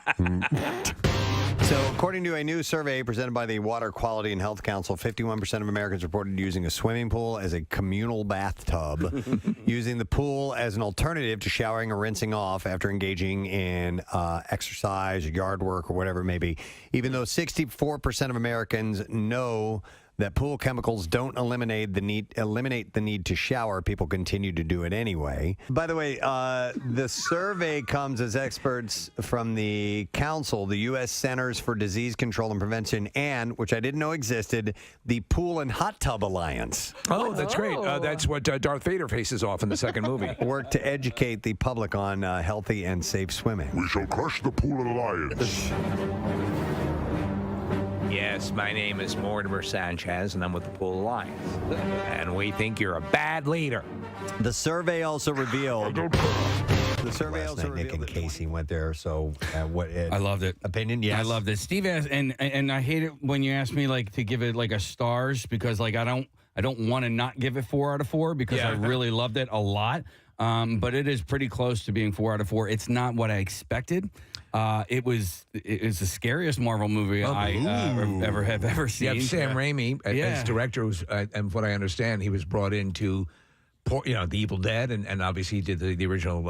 [SPEAKER 1] So, according to a new survey presented by the Water Quality and Health Council, 51% of Americans reported using a swimming pool as a communal bathtub, using the pool as an alternative to showering or rinsing off after engaging in exercise or yard work or whatever it may be. Even though 64% of Americans know that pool chemicals don't eliminate the need to shower, people continue to do it anyway. By the way, the survey comes as experts from the council, the U.S. Centers for Disease Control and Prevention, and, which I didn't know existed, the Pool and Hot Tub Alliance.
[SPEAKER 3] Oh, that's great. That's what Darth Vader faces off in the second movie.
[SPEAKER 1] Work to educate the public on healthy and safe swimming.
[SPEAKER 11] We shall crush the Pool Alliance.
[SPEAKER 3] Yes, my name is Mortimer Sanchez, and I'm with the Pool Alliance. And we think you're a bad leader.
[SPEAKER 1] The survey also revealed. Nick and Casey went there. So,
[SPEAKER 7] I loved it.
[SPEAKER 1] Opinion? Yes,
[SPEAKER 7] I loved it. Steve asked, and I hate it when you ask me like to give it like a stars because like I don't want to not give it 4 out of 4 because I really loved it a lot. But it is pretty close to being 4 out of 4. It's not what I expected. It was the scariest Marvel movie I have ever seen.
[SPEAKER 3] Yeah, Sam Raimi as director was, and what I understand, he was brought in to, The Evil Dead, and obviously he did the original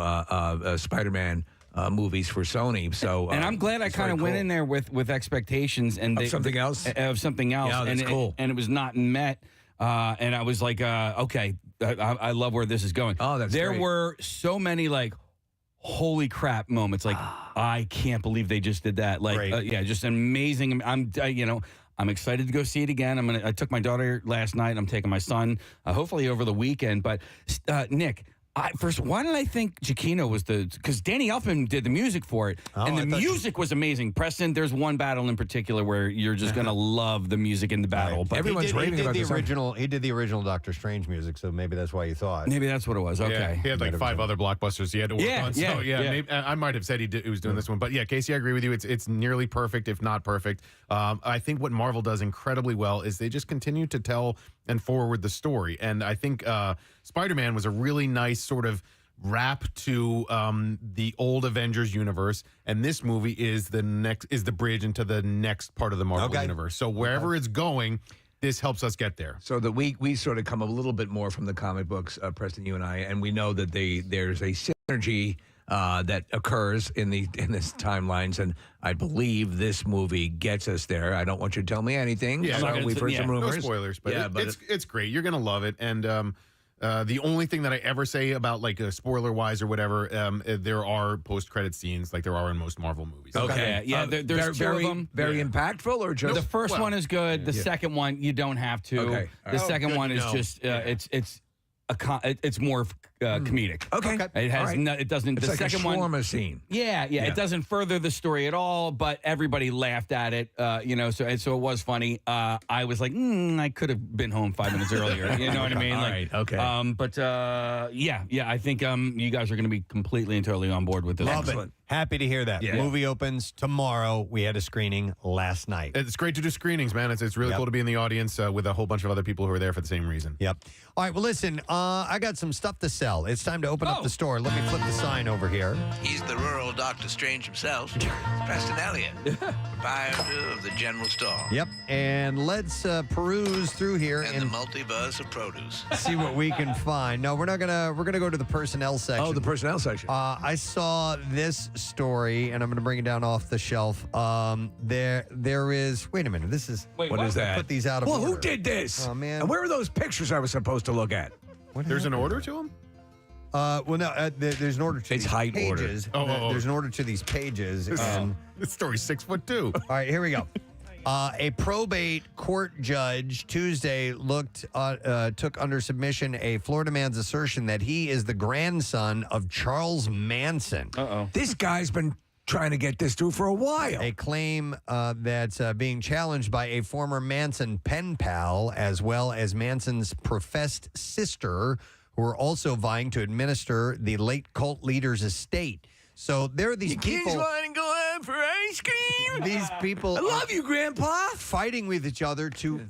[SPEAKER 3] Spider-Man movies for Sony. So,
[SPEAKER 7] and I'm glad I kind of went in there with expectations and
[SPEAKER 3] of something else.
[SPEAKER 7] Yeah,
[SPEAKER 3] that's cool.
[SPEAKER 7] And it was not met. And I was like, okay, I love where this is going.
[SPEAKER 3] Oh, that's
[SPEAKER 7] there
[SPEAKER 3] great.
[SPEAKER 7] were so many like holy crap moments. Like I can't believe they just did that. Like just amazing. I'm excited to go see it again. I took my daughter last night. I'm taking my son hopefully over the weekend. But Nick, first, why did I think Giacchino was because Danny Elfman did the music for it, and the music was amazing. Preston, there's one battle in particular where you're just going to love the music in the battle.
[SPEAKER 1] Right.
[SPEAKER 7] But
[SPEAKER 1] Everyone's raving about the original. He did the original Doctor Strange music, so maybe that's why you thought.
[SPEAKER 7] Maybe that's what it was. Okay.
[SPEAKER 6] Yeah, he had like 5 other blockbusters he had to work on. So, maybe, I might have said he was doing this one. But yeah, Casey, I agree with you. It's nearly perfect, if not perfect. I think what Marvel does incredibly well is they just continue to tell and forward the story. And I think Spider-Man was a really nice sort of wrap to the old Avengers universe, and this movie is the bridge into the next part of the Marvel universe. So wherever it's going, this helps us get there.
[SPEAKER 3] So that we sort of come a little bit more from the comic books, Preston, you and I, and we know that there's a synergy that occurs in this timelines, and I believe this movie gets us there. I don't want you to tell me anything.
[SPEAKER 6] Yeah,
[SPEAKER 3] we've heard some rumors.
[SPEAKER 6] No spoilers, but it's great. You're gonna love it, and the only thing that I ever say about like spoiler wise or whatever, there are post credit scenes like there are in most Marvel movies.
[SPEAKER 3] Okay,
[SPEAKER 7] there's two of them.
[SPEAKER 3] Very impactful, or just
[SPEAKER 7] the first one is good. The second one you don't have to.
[SPEAKER 3] Okay.
[SPEAKER 7] The second one is just it's more comedic.
[SPEAKER 3] Okay.
[SPEAKER 7] It has it doesn't.
[SPEAKER 3] It's
[SPEAKER 7] the
[SPEAKER 3] like
[SPEAKER 7] second
[SPEAKER 3] a shawarma
[SPEAKER 7] one
[SPEAKER 3] scene.
[SPEAKER 7] Yeah. It doesn't further the story at all, but everybody laughed at it. So it was funny. I was like, I could have been home 5 minutes earlier. You know what I mean?
[SPEAKER 3] All right. Okay.
[SPEAKER 7] But I think you guys are going to be completely and totally on board with this.
[SPEAKER 1] Love it. Happy to hear that.
[SPEAKER 3] Yeah.
[SPEAKER 1] Movie opens tomorrow. We had a screening last night.
[SPEAKER 6] It's great to do screenings, man. It's really cool to be in the audience with a whole bunch of other people who are there for the same reason.
[SPEAKER 1] Yep. All right. Well, listen, I got some stuff to sell. It's time to open up the store. Let me flip the sign over here.
[SPEAKER 9] He's the rural Doctor Strange himself, Preston Elliott, proprietor of the general store.
[SPEAKER 1] Yep. And let's peruse through here
[SPEAKER 9] and the multiverse of produce.
[SPEAKER 1] See what we can find. No, we're gonna go to the personnel section.
[SPEAKER 3] Oh, the personnel section.
[SPEAKER 1] I saw this story, and I'm gonna bring it down off the shelf. There is. Wait a minute. This is.
[SPEAKER 3] What is that?
[SPEAKER 1] Put these out of order.
[SPEAKER 3] Who did this?
[SPEAKER 1] Oh man.
[SPEAKER 3] And where are those pictures I was supposed to look at?
[SPEAKER 6] There's an order to them?
[SPEAKER 1] Well, no, there's an order to these
[SPEAKER 3] height
[SPEAKER 1] pages.
[SPEAKER 3] order.
[SPEAKER 1] There's an order to these pages.
[SPEAKER 6] This story's 6'2".
[SPEAKER 1] All right, here we go. A probate court judge Tuesday took under submission a Florida man's assertion that he is the grandson of Charles Manson.
[SPEAKER 3] This guy's been trying to get this through for a while.
[SPEAKER 1] A claim that's being challenged by a former Manson pen pal, as well as Manson's professed sister, who are also vying to administer the late cult leader's estate. So there are these people.
[SPEAKER 3] Kids want to go out for ice cream?
[SPEAKER 1] These people.
[SPEAKER 3] I love you, Grandpa.
[SPEAKER 1] Fighting with each other to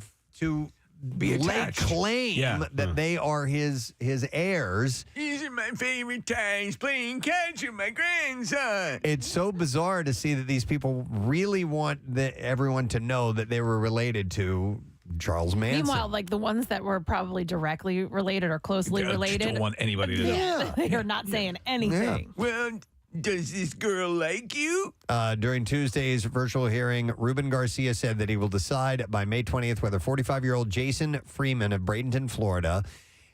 [SPEAKER 3] be
[SPEAKER 1] lay
[SPEAKER 3] attached.
[SPEAKER 1] claim that they are his heirs.
[SPEAKER 3] These are my favorite times playing catch with my grandson.
[SPEAKER 1] It's so bizarre to see that these people really want everyone to know that they were related to Charles Manson.
[SPEAKER 5] Meanwhile, like the ones that were probably directly related or closely related.
[SPEAKER 3] Don't want anybody to know.
[SPEAKER 5] Yeah, they are not saying anything.
[SPEAKER 3] Well, does this girl like you?
[SPEAKER 1] During Tuesday's virtual hearing, Ruben Garcia said that he will decide by May 20th whether 45-year-old Jason Freeman of Bradenton, Florida,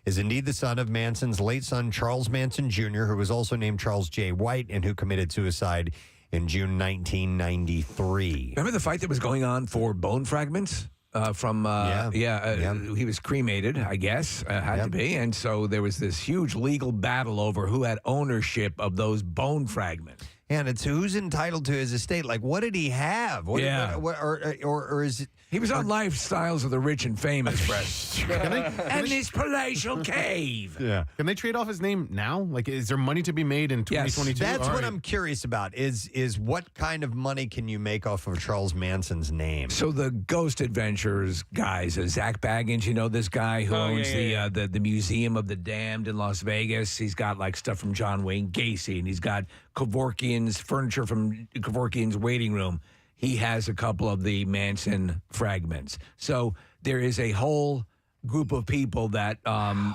[SPEAKER 1] is indeed the son of Manson's late son, Charles Manson Jr., who was also named Charles J. White and who committed suicide in June 1993.
[SPEAKER 3] Remember the fight that was going on for bone fragments? He was cremated, I guess, had to be. And so there was this huge legal battle over who had ownership of those bone fragments.
[SPEAKER 1] And it's who's entitled to his estate. Like, what did he have? Or is it?
[SPEAKER 3] He was on Lifestyles of the Rich and Famous, Brett. And this palatial cave.
[SPEAKER 6] Yeah. Can they trade off his name now? Like, is there money to be made in 2022?
[SPEAKER 1] That's what I'm curious about. Is what kind of money can you make off of Charles Manson's name?
[SPEAKER 3] So the Ghost Adventures guys, Zach Baggins, you know this guy who owns the Museum of the Damned in Las Vegas. He's got like stuff from John Wayne Gacy, and he's got Kevorkian's furniture from Kevorkian's waiting room. He has a couple of the Manson fragments. So there is a whole group of people that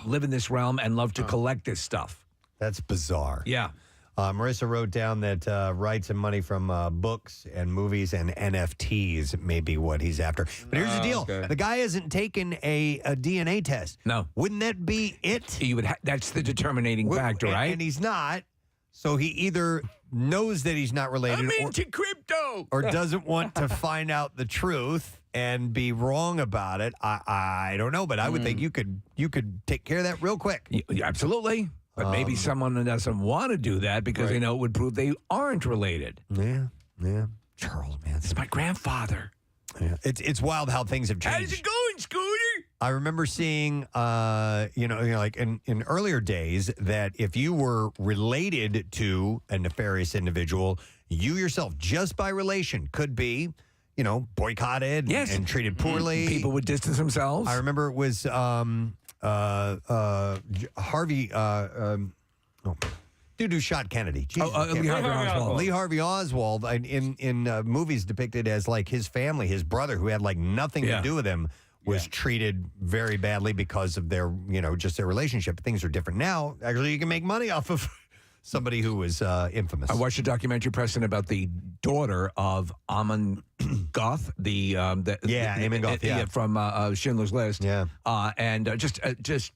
[SPEAKER 3] live in this realm and love to collect this stuff.
[SPEAKER 1] That's bizarre.
[SPEAKER 3] Yeah.
[SPEAKER 1] Marissa wrote down that rights and money from books and movies and NFTs may be what he's after. But here's the deal.
[SPEAKER 7] Okay.
[SPEAKER 1] The guy hasn't taken a DNA test.
[SPEAKER 3] No.
[SPEAKER 1] Wouldn't that be it?
[SPEAKER 3] You would. That's the determining factor, right?
[SPEAKER 1] And he's not. So he either knows that he's not related
[SPEAKER 3] I'm into crypto.
[SPEAKER 1] or doesn't want to find out the truth and be wrong about it. I don't know, but I would think you could take care of that real quick.
[SPEAKER 3] Yeah, absolutely. But maybe someone doesn't want to do that because they know it would prove they aren't related.
[SPEAKER 1] Yeah. Charles Manson.
[SPEAKER 3] It's my grandfather.
[SPEAKER 1] Yeah. It's wild how things have changed.
[SPEAKER 3] How's it going, Scooter?
[SPEAKER 1] I remember seeing, like in earlier days that if you were related to a nefarious individual, you yourself, just by relation, could be, boycotted and treated poorly.
[SPEAKER 3] People would distance themselves.
[SPEAKER 1] I remember it was Harvey. Dude who shot Kennedy. Jesus,
[SPEAKER 3] Lee Harvey Oswald.
[SPEAKER 1] Lee Harvey Oswald in movies depicted as like his family, his brother who had like nothing to do with him was treated very badly because of their, just their relationship. Things are different now. Actually, you can make money off of somebody who was infamous.
[SPEAKER 3] I watched a documentary, Preston, about the daughter of Amon Goth,
[SPEAKER 1] Amon Goth,
[SPEAKER 3] from Schindler's List.
[SPEAKER 1] Yeah.
[SPEAKER 3] And just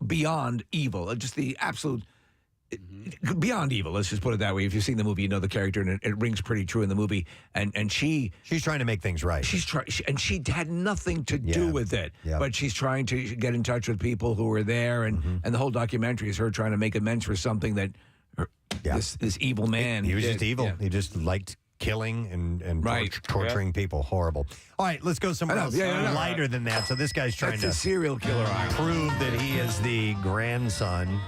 [SPEAKER 3] beyond evil, just the absolute beyond evil. Let's just put it that way. If you've seen the movie, you know the character, and it rings pretty true in the movie. And she's
[SPEAKER 1] trying to make things right.
[SPEAKER 3] And she had nothing to do with it.
[SPEAKER 1] Yeah.
[SPEAKER 3] But she's trying to get in touch with people who were there, and the whole documentary is her trying to make amends for something that this evil man.
[SPEAKER 1] He was
[SPEAKER 3] did.
[SPEAKER 1] just evil.
[SPEAKER 3] Yeah.
[SPEAKER 1] He just liked killing and torturing people. Horrible. All right, let's go somewhere else lighter than that. So this guy's trying
[SPEAKER 3] That's
[SPEAKER 1] to
[SPEAKER 3] a serial killer.
[SPEAKER 1] prove that he is the grandson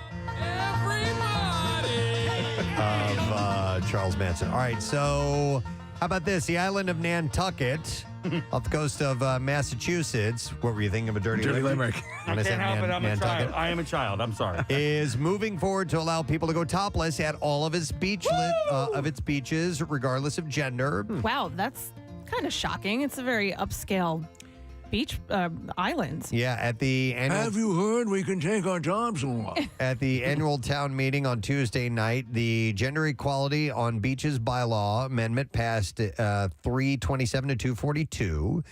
[SPEAKER 1] of Charles Manson. All right, so how about this? The island of Nantucket, off the coast of Massachusetts. What were you thinking of a dirty
[SPEAKER 3] limerick?
[SPEAKER 17] I can't help it. I'm a child. I am a child. I'm sorry.
[SPEAKER 1] Is moving forward to allow people to go topless at all of its beaches, regardless of gender.
[SPEAKER 5] Wow, that's kind of shocking. It's a very upscale beach islands.
[SPEAKER 1] Yeah, at the annual.
[SPEAKER 3] Have you heard we can take our jobs off?
[SPEAKER 1] At the annual town meeting on Tuesday night, the Gender Equality on Beaches bylaw amendment passed 327 to 242.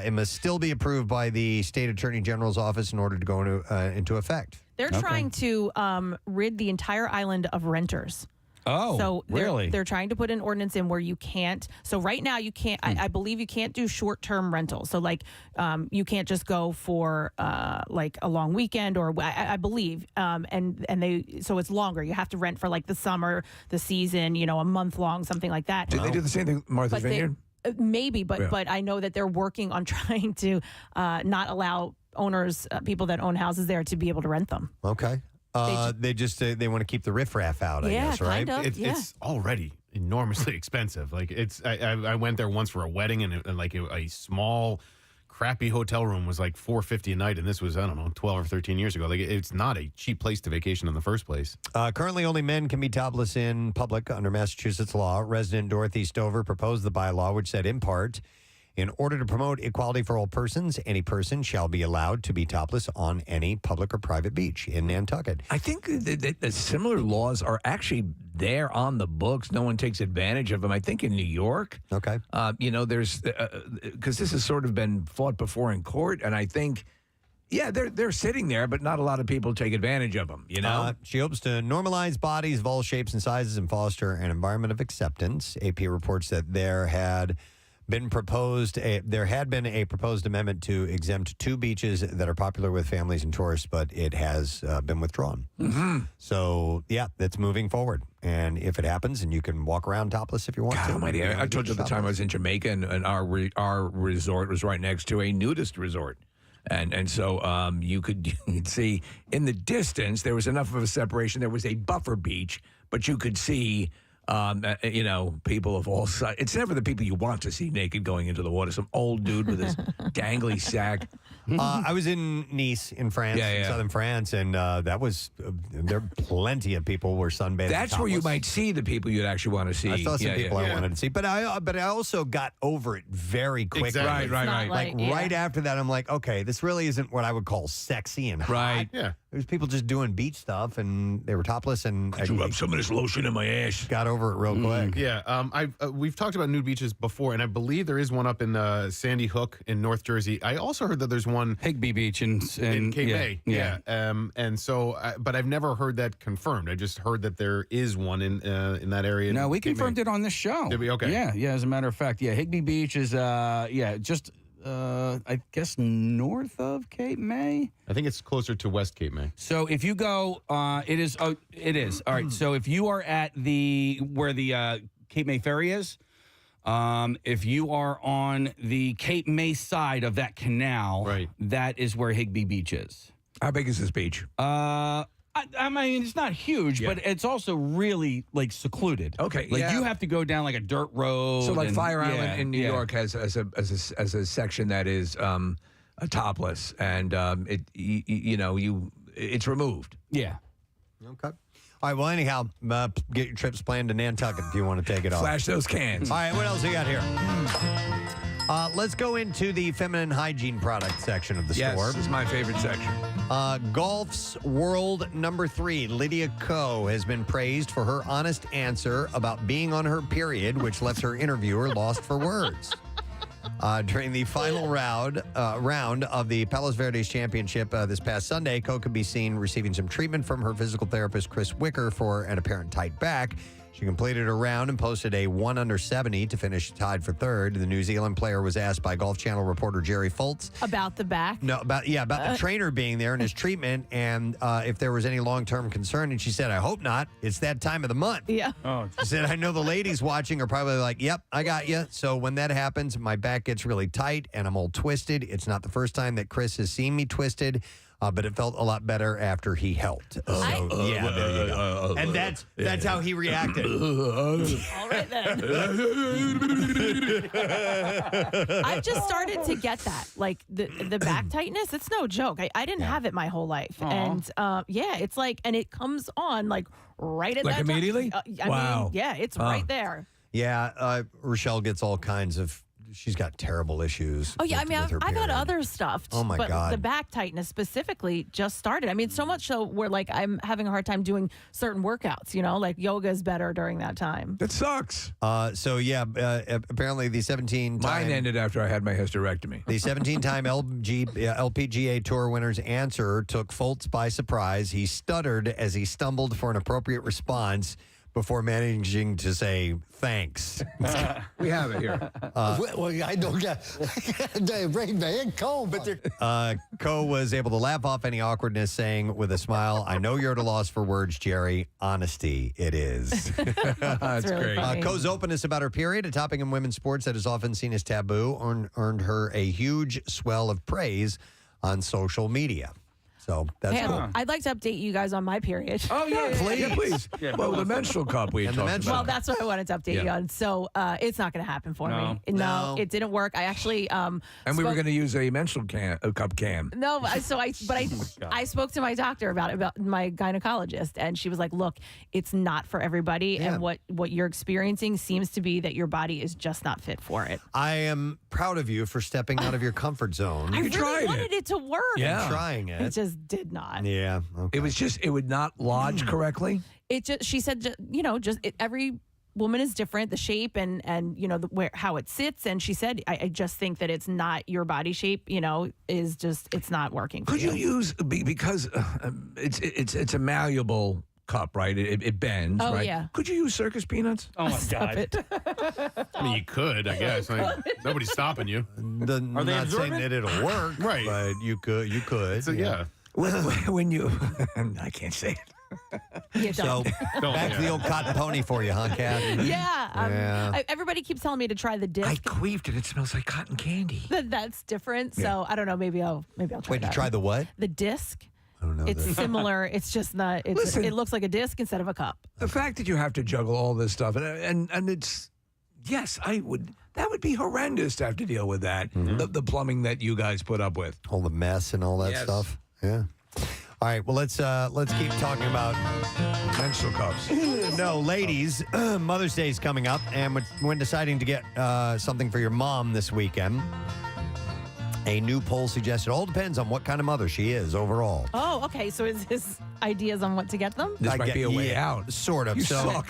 [SPEAKER 1] It must still be approved by the state attorney general's office in order to go into effect.
[SPEAKER 5] They're trying to rid the entire island of renters.
[SPEAKER 7] Oh,
[SPEAKER 5] so
[SPEAKER 7] really?
[SPEAKER 5] They're trying to put an ordinance in where you can't. So right now you can't. I believe you can't do short-term rentals. So like you can't just go for like a long weekend or I believe. And so it's longer. You have to rent for like the summer, the season. A month long, something like that.
[SPEAKER 3] Did they do the same thing, Martha's Vineyard?
[SPEAKER 5] Maybe, but I know that they're working on trying to not allow owners, people that own houses there, to be able to rent them.
[SPEAKER 1] Okay. They want to keep the riffraff out, I guess, right?
[SPEAKER 5] Kind of,
[SPEAKER 6] It's already enormously expensive. Like I went there once for a wedding, and like a small, crappy hotel room was like $450 a night, and this was, I don't know, 12 or 13 years ago. Like it's not a cheap place to vacation in the first place.
[SPEAKER 1] Currently, only men can be topless in public under Massachusetts law. Resident Dorothy Stover proposed the bylaw, which said, in part, in order to promote equality for all persons, any person shall be allowed to be topless on any public or private beach in Nantucket.
[SPEAKER 3] I think that similar laws are actually there on the books. No one takes advantage of them. I think in New York.
[SPEAKER 1] Okay.
[SPEAKER 3] There's because this has sort of been fought before in court, and I think, they're sitting there, but not a lot of people take advantage of them.
[SPEAKER 1] She hopes to normalize bodies of all shapes and sizes and foster an environment of acceptance. AP reports that there had been a proposed amendment to exempt 2 beaches that are popular with families and tourists, but it has been withdrawn.
[SPEAKER 3] Mm-hmm.
[SPEAKER 1] So, that's moving forward. And if it happens, and you can walk around topless if you want to.
[SPEAKER 3] Almighty, I told you the time I was in Jamaica, and our resort was right next to a nudist resort. And so you could see in the distance, there was enough of a separation. There was a buffer beach, but you could see people of all sizes. It's never the people you want to see naked going into the water. Some old dude with his dangly sack.
[SPEAKER 1] I was in Nice in France, in southern France, and that was there are plenty of people were sunbathing.
[SPEAKER 3] That's where you might see the people you'd actually want to see.
[SPEAKER 1] I saw some people I wanted to see, but I also got over it very quickly.
[SPEAKER 3] Exactly. Right.
[SPEAKER 1] Right after that, I'm like, okay, this really isn't what I would call sexy and hot.
[SPEAKER 3] Right.
[SPEAKER 6] Yeah.
[SPEAKER 1] There's people just doing beach stuff, and they were topless, and
[SPEAKER 3] I rub some of this lotion in my ass.
[SPEAKER 1] Got over it real quick.
[SPEAKER 6] Yeah, we've talked about nude beaches before, and I believe there is one up in Sandy Hook in North Jersey. I also heard that there's one
[SPEAKER 7] Higby Beach in
[SPEAKER 6] Cape May. Yeah. And so, but I've never heard that confirmed. I just heard that there is one in that area.
[SPEAKER 7] No, we confirmed it on this show.
[SPEAKER 6] Did we? Okay.
[SPEAKER 7] Yeah. As a matter of fact, Higby Beach is just I guess north of Cape May.
[SPEAKER 6] I think it's closer to West Cape May.
[SPEAKER 7] So if you go, it is. All right. So if you are at where the Cape May ferry is, if you are on the Cape May side of that canal,
[SPEAKER 6] right,
[SPEAKER 7] that is where Higby Beach is.
[SPEAKER 3] How big is this beach?
[SPEAKER 7] I mean, it's not huge, but it's also really like secluded.
[SPEAKER 3] Okay,
[SPEAKER 7] you have to go down like a dirt road.
[SPEAKER 3] So, like Fire Island in New York has a section that is topless, and it's removed.
[SPEAKER 7] Yeah.
[SPEAKER 1] Okay. All right. Well, anyhow, get your trips planned to Nantucket if you want to take it off.
[SPEAKER 3] Flash those cans.
[SPEAKER 1] All right. What else we got here? Let's go into the feminine hygiene product section of the store.
[SPEAKER 3] Yes, this is my favorite section.
[SPEAKER 1] Golf's world number 3, Lydia Ko, has been praised for her honest answer about being on her period, which left her interviewer lost for words. During the final round of the Palos Verdes Championship this past Sunday, Ko could be seen receiving some treatment from her physical therapist, Chris Wicker, for an apparent tight back. She completed her round and posted a 1 under 70 to finish tied for third. The New Zealand player was asked by Golf Channel reporter Jerry Foltz
[SPEAKER 5] about the back.
[SPEAKER 1] No, about the trainer being there and his treatment, and if there was any long-term concern. And she said, "I hope not. It's that time of the month."
[SPEAKER 5] Yeah.
[SPEAKER 1] Oh. She said, "I know the ladies watching are probably like, yep, I got you. So when that happens, my back gets really tight and I'm all twisted. It's not the first time that Chris has seen me twisted." But it felt a lot better after he helped. So, there you go. And that's how he reacted.
[SPEAKER 5] All right, then. I've just started to get that. Like, the back tightness, it's no joke. I didn't have it my whole life.
[SPEAKER 3] Aww.
[SPEAKER 5] And, it's like, and it comes on, like, right at
[SPEAKER 3] like
[SPEAKER 5] that
[SPEAKER 3] immediately?
[SPEAKER 5] time. I mean, it's right there.
[SPEAKER 1] Yeah, Rochelle gets all kinds of... She's got terrible issues.
[SPEAKER 5] Oh, yeah.
[SPEAKER 1] with her
[SPEAKER 5] I've had
[SPEAKER 1] period.
[SPEAKER 5] other stuff.
[SPEAKER 1] Oh, my
[SPEAKER 5] but
[SPEAKER 1] God.
[SPEAKER 5] the back tightness specifically just started. I mean, so much so where, like, I'm having a hard time doing certain workouts, like yoga is better during that time.
[SPEAKER 3] That sucks.
[SPEAKER 1] Apparently the 17-time...
[SPEAKER 3] Mine ended after I had my hysterectomy.
[SPEAKER 1] The 17-time LPGA Tour winner's answer took Foltz by surprise. He stuttered as he stumbled for an appropriate response, before managing to say thanks.
[SPEAKER 3] We have it here.
[SPEAKER 18] Well, I don't get bring the Ko, but
[SPEAKER 1] Ko was able to laugh off any awkwardness, saying with a smile, "I know you're at a loss for words, Jerry. Honesty, it is."
[SPEAKER 3] That's
[SPEAKER 5] really
[SPEAKER 3] great.
[SPEAKER 5] funny.
[SPEAKER 1] Ko's openness about her period, a topic in women's sports that is often seen as taboo, earned her a huge swell of praise on social media. So that's
[SPEAKER 5] Hey,
[SPEAKER 1] cool.
[SPEAKER 5] I'd like to update you guys on my period.
[SPEAKER 7] Oh, yeah.
[SPEAKER 3] Please. Well, the menstrual cup we
[SPEAKER 1] And the
[SPEAKER 3] talked
[SPEAKER 1] menstrual-
[SPEAKER 5] Well,
[SPEAKER 3] about.
[SPEAKER 5] that's what I wanted to update you on. So it's not going to happen for me.
[SPEAKER 1] No.
[SPEAKER 5] It didn't work. I actually
[SPEAKER 3] And we were going to use a menstrual cup cam.
[SPEAKER 5] No, I spoke to my doctor about my gynecologist, and she was like, "Look, it's not for everybody,
[SPEAKER 1] Yeah.
[SPEAKER 5] and what you're experiencing seems to be that your body is just not fit for it."
[SPEAKER 1] I am proud of you for stepping out of your comfort zone.
[SPEAKER 5] I really
[SPEAKER 3] tried
[SPEAKER 5] wanted it to work.
[SPEAKER 3] Yeah.
[SPEAKER 1] Trying it.
[SPEAKER 5] It just did not.
[SPEAKER 1] Yeah. Okay.
[SPEAKER 3] It was just, it would not lodge correctly.
[SPEAKER 5] It just, she said, every woman is different, the shape and how it sits, and she said, I just think that it's not your body shape. Is just it's not working. For
[SPEAKER 3] Could you use, because it's a malleable cup, right? It bends,
[SPEAKER 5] Oh,
[SPEAKER 3] right?
[SPEAKER 5] yeah.
[SPEAKER 3] Could you use circus peanuts?
[SPEAKER 17] Oh, my
[SPEAKER 5] Stop
[SPEAKER 17] God.
[SPEAKER 5] it.
[SPEAKER 6] I mean, you could, I guess. Nobody's stopping you.
[SPEAKER 17] Are they
[SPEAKER 1] not saying
[SPEAKER 17] absorbent?
[SPEAKER 1] that it'll work,
[SPEAKER 6] Right.
[SPEAKER 1] but you could.
[SPEAKER 6] So, yeah.
[SPEAKER 3] When you, I can't say it.
[SPEAKER 5] You
[SPEAKER 1] So
[SPEAKER 5] don't.
[SPEAKER 1] back to the old cotton pony for you, huh, Kat?
[SPEAKER 5] Yeah. Everybody keeps telling me to try the disc.
[SPEAKER 3] I queefed and it smells like cotton candy.
[SPEAKER 5] That's different. So I don't know. Maybe I'll try.
[SPEAKER 1] Wait, to
[SPEAKER 5] that.
[SPEAKER 1] try the what?
[SPEAKER 5] The disc.
[SPEAKER 1] I don't know.
[SPEAKER 5] It's similar. It's just not.
[SPEAKER 3] Listen.
[SPEAKER 5] It looks like a disc instead of a cup.
[SPEAKER 3] The fact that you have to juggle all this stuff and it's, yes, that would be horrendous to have to deal with that. The plumbing that you guys put up with.
[SPEAKER 1] All the mess and all that
[SPEAKER 3] Yes.
[SPEAKER 1] stuff. Yeah. All right. Well, let's keep talking about
[SPEAKER 3] menstrual cups.
[SPEAKER 1] No, ladies, Mother's Day is coming up, and when deciding to get something for your mom this weekend, a new poll suggested all depends on what kind of mother she is overall.
[SPEAKER 5] Oh, okay. So is his ideas on what to get them?
[SPEAKER 3] This might be a way out.
[SPEAKER 1] Sort of.
[SPEAKER 3] You
[SPEAKER 1] so,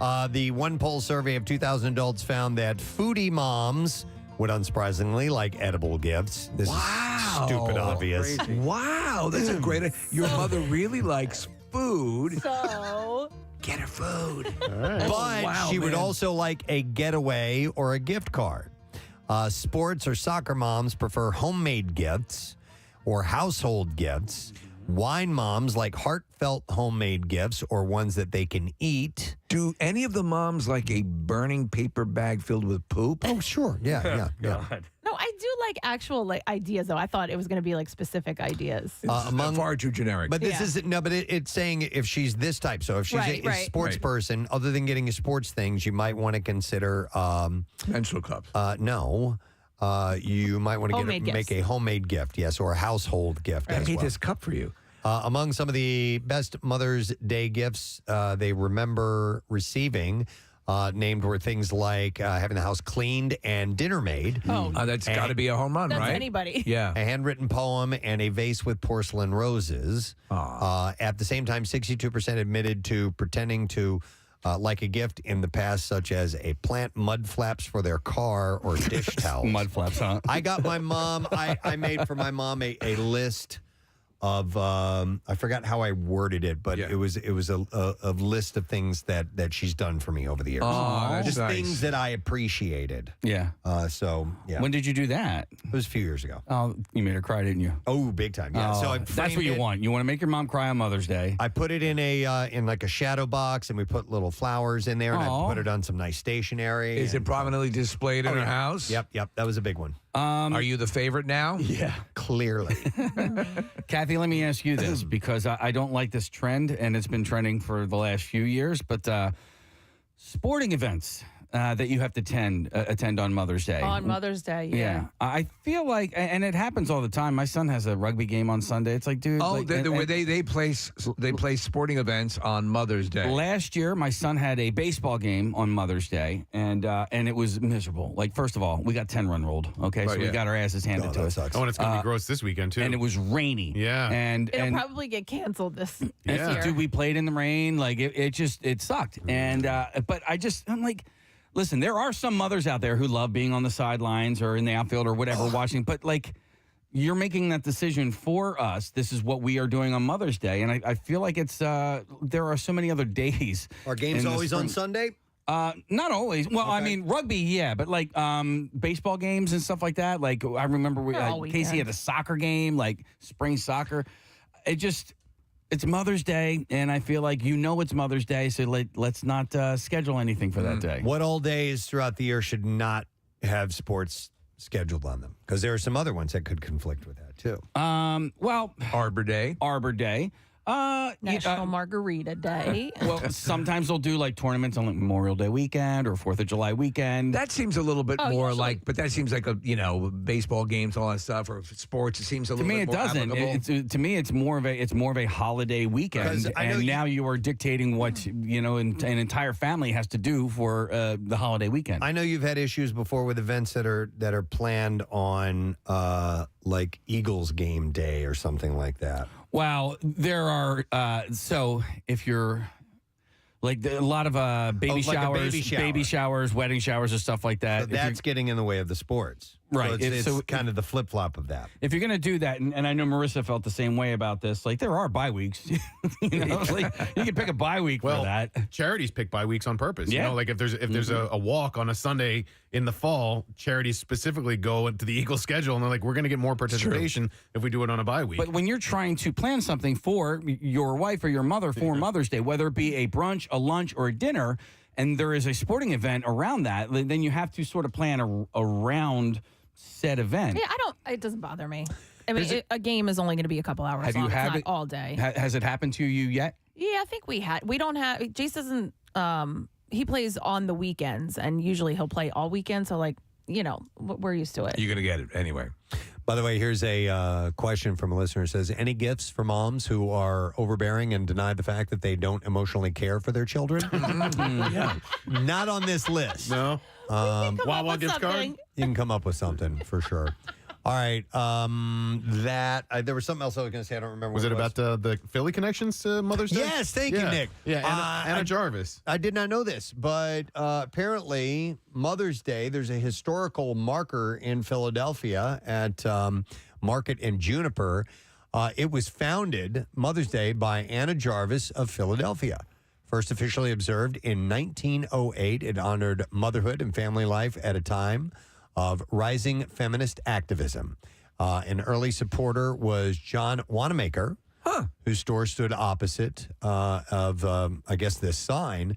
[SPEAKER 3] suck.
[SPEAKER 1] The one poll survey of 2,000 adults found that foodie moms would unsurprisingly like edible gifts. This is stupid obvious.
[SPEAKER 3] Wow, that's a great. Your mother really likes food.
[SPEAKER 5] So
[SPEAKER 3] Get her food.
[SPEAKER 1] But
[SPEAKER 3] wow,
[SPEAKER 1] she would
[SPEAKER 3] man.
[SPEAKER 1] also like a getaway or a gift card. Sports or soccer moms prefer homemade gifts or household gifts. Wine moms like heartfelt homemade gifts or ones that they can eat.
[SPEAKER 3] Do any of the moms like a burning paper bag filled with poop?
[SPEAKER 1] Oh, sure. Yeah.
[SPEAKER 5] no, I do like actual ideas though. I thought it was going to be like specific ideas.
[SPEAKER 3] Among far too generic.
[SPEAKER 1] But this is no. But it's saying if she's this type. So if she's a sports person, other than getting you sports things, you might want to consider
[SPEAKER 3] menstrual cups.
[SPEAKER 1] No. You might want to make a homemade gift, yes, or a household gift.
[SPEAKER 3] I
[SPEAKER 1] as
[SPEAKER 3] made
[SPEAKER 1] well.
[SPEAKER 3] this cup for you.
[SPEAKER 1] Among some of the best Mother's Day gifts they remember receiving, named were things like having the house cleaned and dinner made.
[SPEAKER 5] Oh,
[SPEAKER 3] that's got to be a home run,
[SPEAKER 5] That's
[SPEAKER 3] right?
[SPEAKER 5] anybody.
[SPEAKER 3] Yeah.
[SPEAKER 1] A handwritten poem and a vase with porcelain roses. At the same time, 62% admitted to pretending to like a gift in the past, such as a plant mud flaps for their car or dish towels.
[SPEAKER 7] Mud flaps, huh?
[SPEAKER 1] I got my mom, I made for my mom a list of, I forgot how I worded it, but it was a list of things that she's done for me over the years.
[SPEAKER 3] Oh, that's
[SPEAKER 1] just
[SPEAKER 3] nice.
[SPEAKER 1] things that I appreciated.
[SPEAKER 7] Yeah.
[SPEAKER 1] So, yeah.
[SPEAKER 7] When did you do that?
[SPEAKER 1] It was a few years ago.
[SPEAKER 7] Oh, you made her cry, didn't you?
[SPEAKER 1] Oh, big time. Yeah.
[SPEAKER 7] Oh,
[SPEAKER 1] So I
[SPEAKER 7] that's
[SPEAKER 1] framed
[SPEAKER 7] what you
[SPEAKER 1] it.
[SPEAKER 7] want. You want to make your mom cry on Mother's Day.
[SPEAKER 1] I put it in in like a shadow box, and we put little flowers in there, and
[SPEAKER 7] Aw.
[SPEAKER 1] I put it on some nice stationery.
[SPEAKER 3] Is it prominently displayed in her house?
[SPEAKER 1] Yep. That was a big one.
[SPEAKER 3] Are you the favorite now?
[SPEAKER 1] Yeah, clearly.
[SPEAKER 7] Kathy, let me ask you this, because I don't like this trend, and it's been trending for the last few years, but sporting events that you have to attend on Mother's Day.
[SPEAKER 5] On Mother's Day, yeah.
[SPEAKER 7] I feel like, and it happens all the time. My son has a rugby game on Sunday. It's like, dude.
[SPEAKER 3] Oh,
[SPEAKER 7] like,
[SPEAKER 3] they play sporting events on Mother's Day.
[SPEAKER 7] Last year, my son had a baseball game on Mother's Day, and it was miserable. Like, first of all, we got 10-run ruled. Okay, so we got our asses handed to us.
[SPEAKER 1] Sucks.
[SPEAKER 6] Oh, and it's going to be gross this weekend, too.
[SPEAKER 7] And it was rainy.
[SPEAKER 6] Yeah.
[SPEAKER 5] It'll probably get canceled this
[SPEAKER 7] Yeah.
[SPEAKER 5] year.
[SPEAKER 7] Dude, we played in the rain. Like, it sucked. And, but I'm like, listen, there are some mothers out there who love being on the sidelines or in the outfield or whatever watching, but like, you're making that decision for us. This is what we are doing on Mother's Day. And I feel like it's there are so many other days.
[SPEAKER 1] Are games always on Sunday?
[SPEAKER 7] Not always. Well, I mean, rugby, yeah, but like baseball games and stuff like that. Like I remember Casey had a soccer game, like spring soccer. It's Mother's Day, and I feel like it's Mother's Day, so let's not schedule anything for that day.
[SPEAKER 1] What all days throughout the year should not have sports scheduled on them? Because there are some other ones that could conflict with that, too.
[SPEAKER 7] Well,
[SPEAKER 3] Arbor Day.
[SPEAKER 5] National Margarita Day.
[SPEAKER 7] Well, sometimes they'll do like tournaments on like Memorial Day weekend or 4th of July weekend.
[SPEAKER 3] That seems a little bit more like, but that seems like baseball games, all that stuff, or sports. It seems a little bit more applicable.
[SPEAKER 7] To me, it's more of a holiday weekend, and now you are dictating what an entire family has to do for the holiday weekend.
[SPEAKER 1] I know you've had issues before with events that are planned on like Eagles game day or something like that.
[SPEAKER 7] Well, there are, so if you're, like a lot of baby showers, wedding showers, and stuff like that.
[SPEAKER 1] So that's getting in the way of the sports.
[SPEAKER 7] Right.
[SPEAKER 1] So it's kind of the flip-flop of that.
[SPEAKER 7] If you're going to do that, and I know Marissa felt the same way about this, like there are bye weeks. Like you can pick a bye week for that.
[SPEAKER 6] Charities pick bye weeks on purpose.
[SPEAKER 7] Yeah.
[SPEAKER 6] Like if there's a walk on a Sunday in the fall, charities specifically go into the Eagles schedule, and they're like, we're going to get more participation if we do it on a bye week.
[SPEAKER 7] But when you're trying to plan something for your wife or your mother for Mother's Day, whether it be a brunch, a lunch, or a dinner, and there is a sporting event around that, then you have to sort of plan around said event.
[SPEAKER 5] Yeah, it doesn't bother me. I mean, a game is only going to be a couple hours long. It's not all day.
[SPEAKER 7] Has it happened to you yet?
[SPEAKER 5] Yeah, I think we don't have, Jace doesn't, he plays on the weekends, and usually he'll play all weekend, so we're used to it.
[SPEAKER 3] You're going to get it anyway.
[SPEAKER 1] By the way, here's a question from a listener. It says, any gifts for moms who are overbearing and deny the fact that they don't emotionally care for their children? Yeah. Not on this list.
[SPEAKER 6] No.
[SPEAKER 1] Wawa gift card? You can come up with something for sure. All right. There was something else I was going to say. I don't remember.
[SPEAKER 6] Was it about the Philly connections to Mother's Day?
[SPEAKER 1] Yes, thank you, Nick.
[SPEAKER 6] Yeah, Anna Jarvis.
[SPEAKER 1] I did not know this, but apparently Mother's Day, there's a historical marker in Philadelphia at Market and Juniper. It was founded, Mother's Day, by Anna Jarvis of Philadelphia. First officially observed in 1908, it honored motherhood and family life at a time of rising feminist activism. An early supporter was John Wanamaker, whose store stood opposite of, I guess, this sign.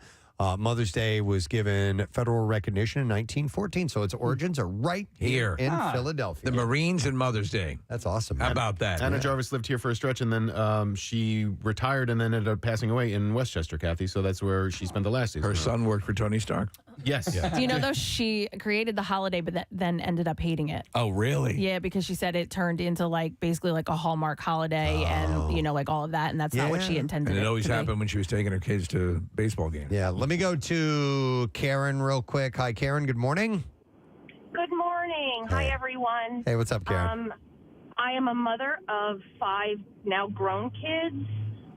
[SPEAKER 1] Mother's Day was given federal recognition in 1914, so its origins are right here in Philadelphia.
[SPEAKER 3] The Marines and Mother's Day.
[SPEAKER 1] That's awesome.
[SPEAKER 3] How about that?
[SPEAKER 6] Anna Jarvis lived here for a stretch, and then she retired and then ended up passing away in Westchester, Kathy, so that's where she spent the last days.
[SPEAKER 3] Her son worked for Tony Stark.
[SPEAKER 6] Yes.
[SPEAKER 5] Do you know, though, she created the holiday, but then ended up hating it?
[SPEAKER 7] Oh, really?
[SPEAKER 5] Yeah, because she said it turned into basically like a Hallmark holiday and, like all of that, and that's not what she intended.
[SPEAKER 3] And it always happened when she was taking her kids to baseball games.
[SPEAKER 1] Yeah, let me go to Karen real quick. Hi, Karen. Good morning.
[SPEAKER 19] Good morning. Hi, everyone.
[SPEAKER 1] Hey, what's up, Karen?
[SPEAKER 19] I am a mother of 5 now grown kids.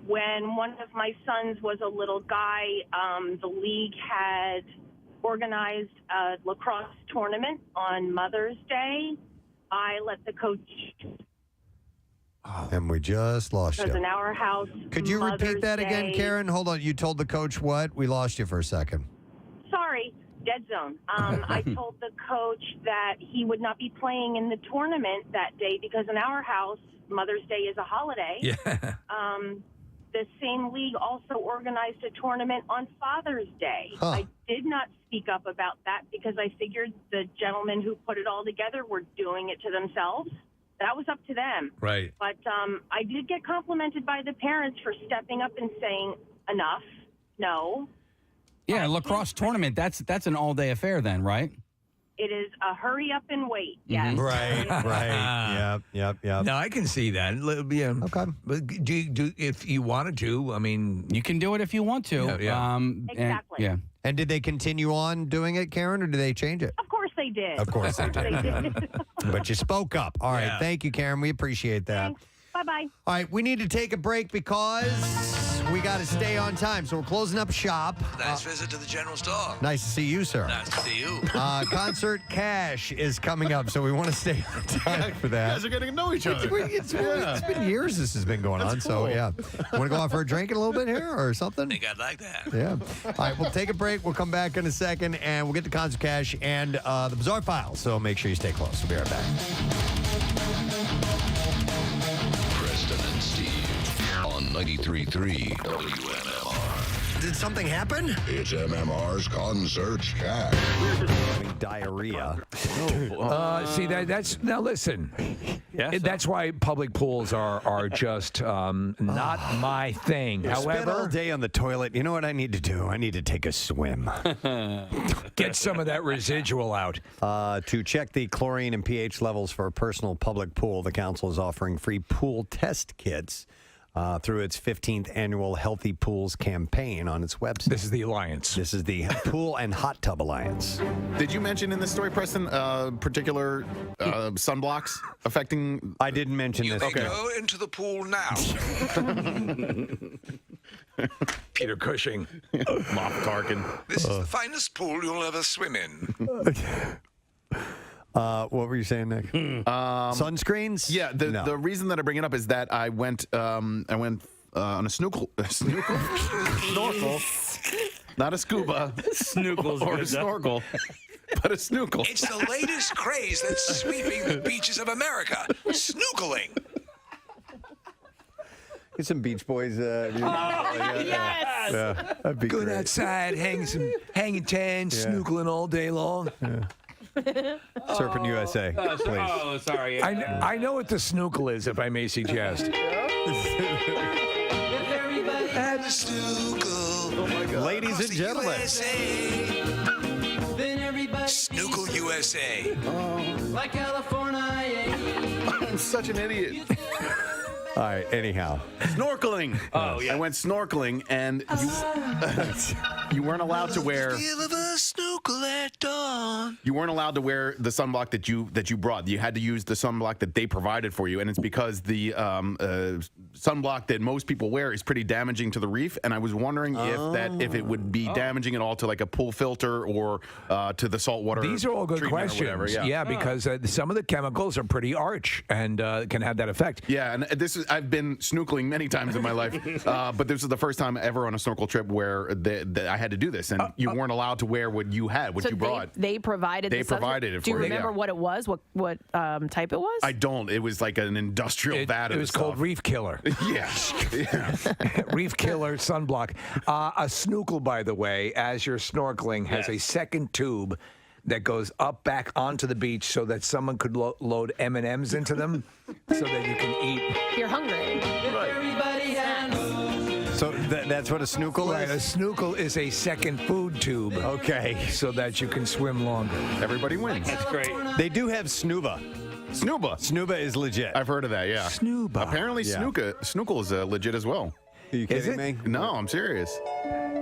[SPEAKER 19] When one of my sons was a little guy, the league had organized a lacrosse tournament on Mother's Day. I let the coach...
[SPEAKER 1] And we just lost you.
[SPEAKER 19] Because in our house,
[SPEAKER 1] Could you repeat that again, Karen? Hold on. You told the coach what? We lost you for a second.
[SPEAKER 19] Sorry, dead zone. I told the coach that he would not be playing in the tournament that day because in our house, Mother's Day is a holiday.
[SPEAKER 3] Yeah.
[SPEAKER 19] The same league also organized a tournament on Father's Day. I did not speak up about that because I figured the gentlemen who put it all together were doing it to themselves. That was up to them.
[SPEAKER 3] Right.
[SPEAKER 19] But I did get complimented by the parents for stepping up and saying, enough, no.
[SPEAKER 7] Yeah, lacrosse tournament, that's an all-day affair then, right?
[SPEAKER 19] It is a hurry up and wait. Yes.
[SPEAKER 1] Right. Yep.
[SPEAKER 3] No, I can see that. Yeah.
[SPEAKER 1] Okay.
[SPEAKER 3] But do if you wanted to, I mean,
[SPEAKER 7] you can do it if you want to.
[SPEAKER 3] Yeah.
[SPEAKER 19] Exactly.
[SPEAKER 1] And did they continue on doing it, Karen, or did they change it?
[SPEAKER 19] Of course they did.
[SPEAKER 1] Of course they did. But you spoke up. All right.
[SPEAKER 3] Yeah.
[SPEAKER 1] Thank you, Karen. We appreciate that.
[SPEAKER 19] Thanks. Bye-bye.
[SPEAKER 1] All right. We need to take a break because we got to stay on time, so we're closing up shop.
[SPEAKER 9] Nice visit to the general store.
[SPEAKER 1] Nice to see you, sir.
[SPEAKER 9] Nice to see you.
[SPEAKER 1] Concert Cash is coming up, so we want to stay on time for that.
[SPEAKER 6] You guys are getting to know each other.
[SPEAKER 1] It's been years this has been going on, so yeah. Want to go out for a drink in a little bit here or something?
[SPEAKER 9] I think I'd like that.
[SPEAKER 1] Yeah. All right, we'll take a break. We'll come back in a second, and we'll get to Concert Cash and the Bizarre Files, so make sure you stay close. We'll be right back.
[SPEAKER 11] Preston and Steve on 93.3 WMMR.
[SPEAKER 1] Did something happen?
[SPEAKER 11] It's MMR's Concert Cash.
[SPEAKER 1] Diarrhea.
[SPEAKER 3] See, that's now listen.
[SPEAKER 7] Yeah,
[SPEAKER 3] that's why public pools are just not my thing.
[SPEAKER 1] Spend all day on the toilet. You know what I need to do? I need to take a swim.
[SPEAKER 3] Get some of that residual out.
[SPEAKER 1] To check the chlorine and pH levels for a personal public pool, the council is offering free pool test kits through its 15th annual Healthy Pools campaign on its website.
[SPEAKER 3] This is the Alliance.
[SPEAKER 1] This is the Pool and Hot Tub Alliance.
[SPEAKER 6] Did you mention in this story, Preston, particular sunblocks affecting?
[SPEAKER 1] I didn't mention this.
[SPEAKER 9] Okay. Go into the pool now.
[SPEAKER 3] Peter Cushing.
[SPEAKER 6] Moff Tarkin.
[SPEAKER 9] This is the finest pool you'll ever swim in.
[SPEAKER 1] What were you saying, Nick? Sunscreens?
[SPEAKER 6] Yeah, the reason that I bring it up is that I went on a snorkel, not a scuba,
[SPEAKER 17] Snookle's
[SPEAKER 6] or a
[SPEAKER 17] good,
[SPEAKER 6] snorkel, but a snorkel.
[SPEAKER 9] It's the latest craze that's sweeping the beaches of America. Snorkeling.
[SPEAKER 1] Get some Beach Boys.
[SPEAKER 5] Yes!
[SPEAKER 1] Yeah, that'd be
[SPEAKER 3] Going
[SPEAKER 1] great.
[SPEAKER 3] outside, hanging tan, snookling all day long.
[SPEAKER 1] Yeah. Serpent USA, please.
[SPEAKER 17] Oh, sorry.
[SPEAKER 3] I know what the snookle is, if I may suggest.
[SPEAKER 9] Have a snookle.
[SPEAKER 1] Oh my God. Ladies and gentlemen.
[SPEAKER 9] Snookle USA.
[SPEAKER 20] Like California.
[SPEAKER 6] I'm such an idiot.
[SPEAKER 1] All right, anyhow.
[SPEAKER 6] Snorkeling.
[SPEAKER 17] Oh, yeah.
[SPEAKER 6] I went snorkeling, and you weren't allowed to wear. You weren't allowed to wear the sunblock that you brought. You had to use the sunblock that they provided for you, and it's because the sunblock that most people wear is pretty damaging to the reef. And I was wondering if it would be damaging at all to like a pool filter or to the saltwater.
[SPEAKER 3] These are all good questions.
[SPEAKER 6] Whatever, yeah,
[SPEAKER 3] because some of the chemicals are pretty arch and can have that effect.
[SPEAKER 6] Yeah, and I've been snorkeling many times in my life, but this is the first time ever on a snorkel trip where I had to do this, and you weren't allowed to wear what you had, what you brought.
[SPEAKER 5] They provided.
[SPEAKER 6] They provided it for you.
[SPEAKER 5] Do you remember what it was? What type it was?
[SPEAKER 6] I don't. It was like an industrial vat.
[SPEAKER 3] It was called Reef Killer.
[SPEAKER 6] Yeah.
[SPEAKER 3] Reef Killer sunblock. A snorkel, by the way, as you're snorkeling, has a second tube that goes up back onto the beach so that someone could load M&Ms into them so that you can eat.
[SPEAKER 5] You're hungry.
[SPEAKER 1] So that's what a snorkel
[SPEAKER 3] is? A snorkel is a second food tube.
[SPEAKER 1] Okay.
[SPEAKER 3] So that you can swim longer.
[SPEAKER 6] Everybody wins.
[SPEAKER 17] That's great.
[SPEAKER 1] They do have snuba. Snuba is legit.
[SPEAKER 6] I've heard of that, yeah.
[SPEAKER 3] Snuba.
[SPEAKER 6] Apparently snorkel is legit as well.
[SPEAKER 1] Are you kidding me?
[SPEAKER 6] No, I'm serious.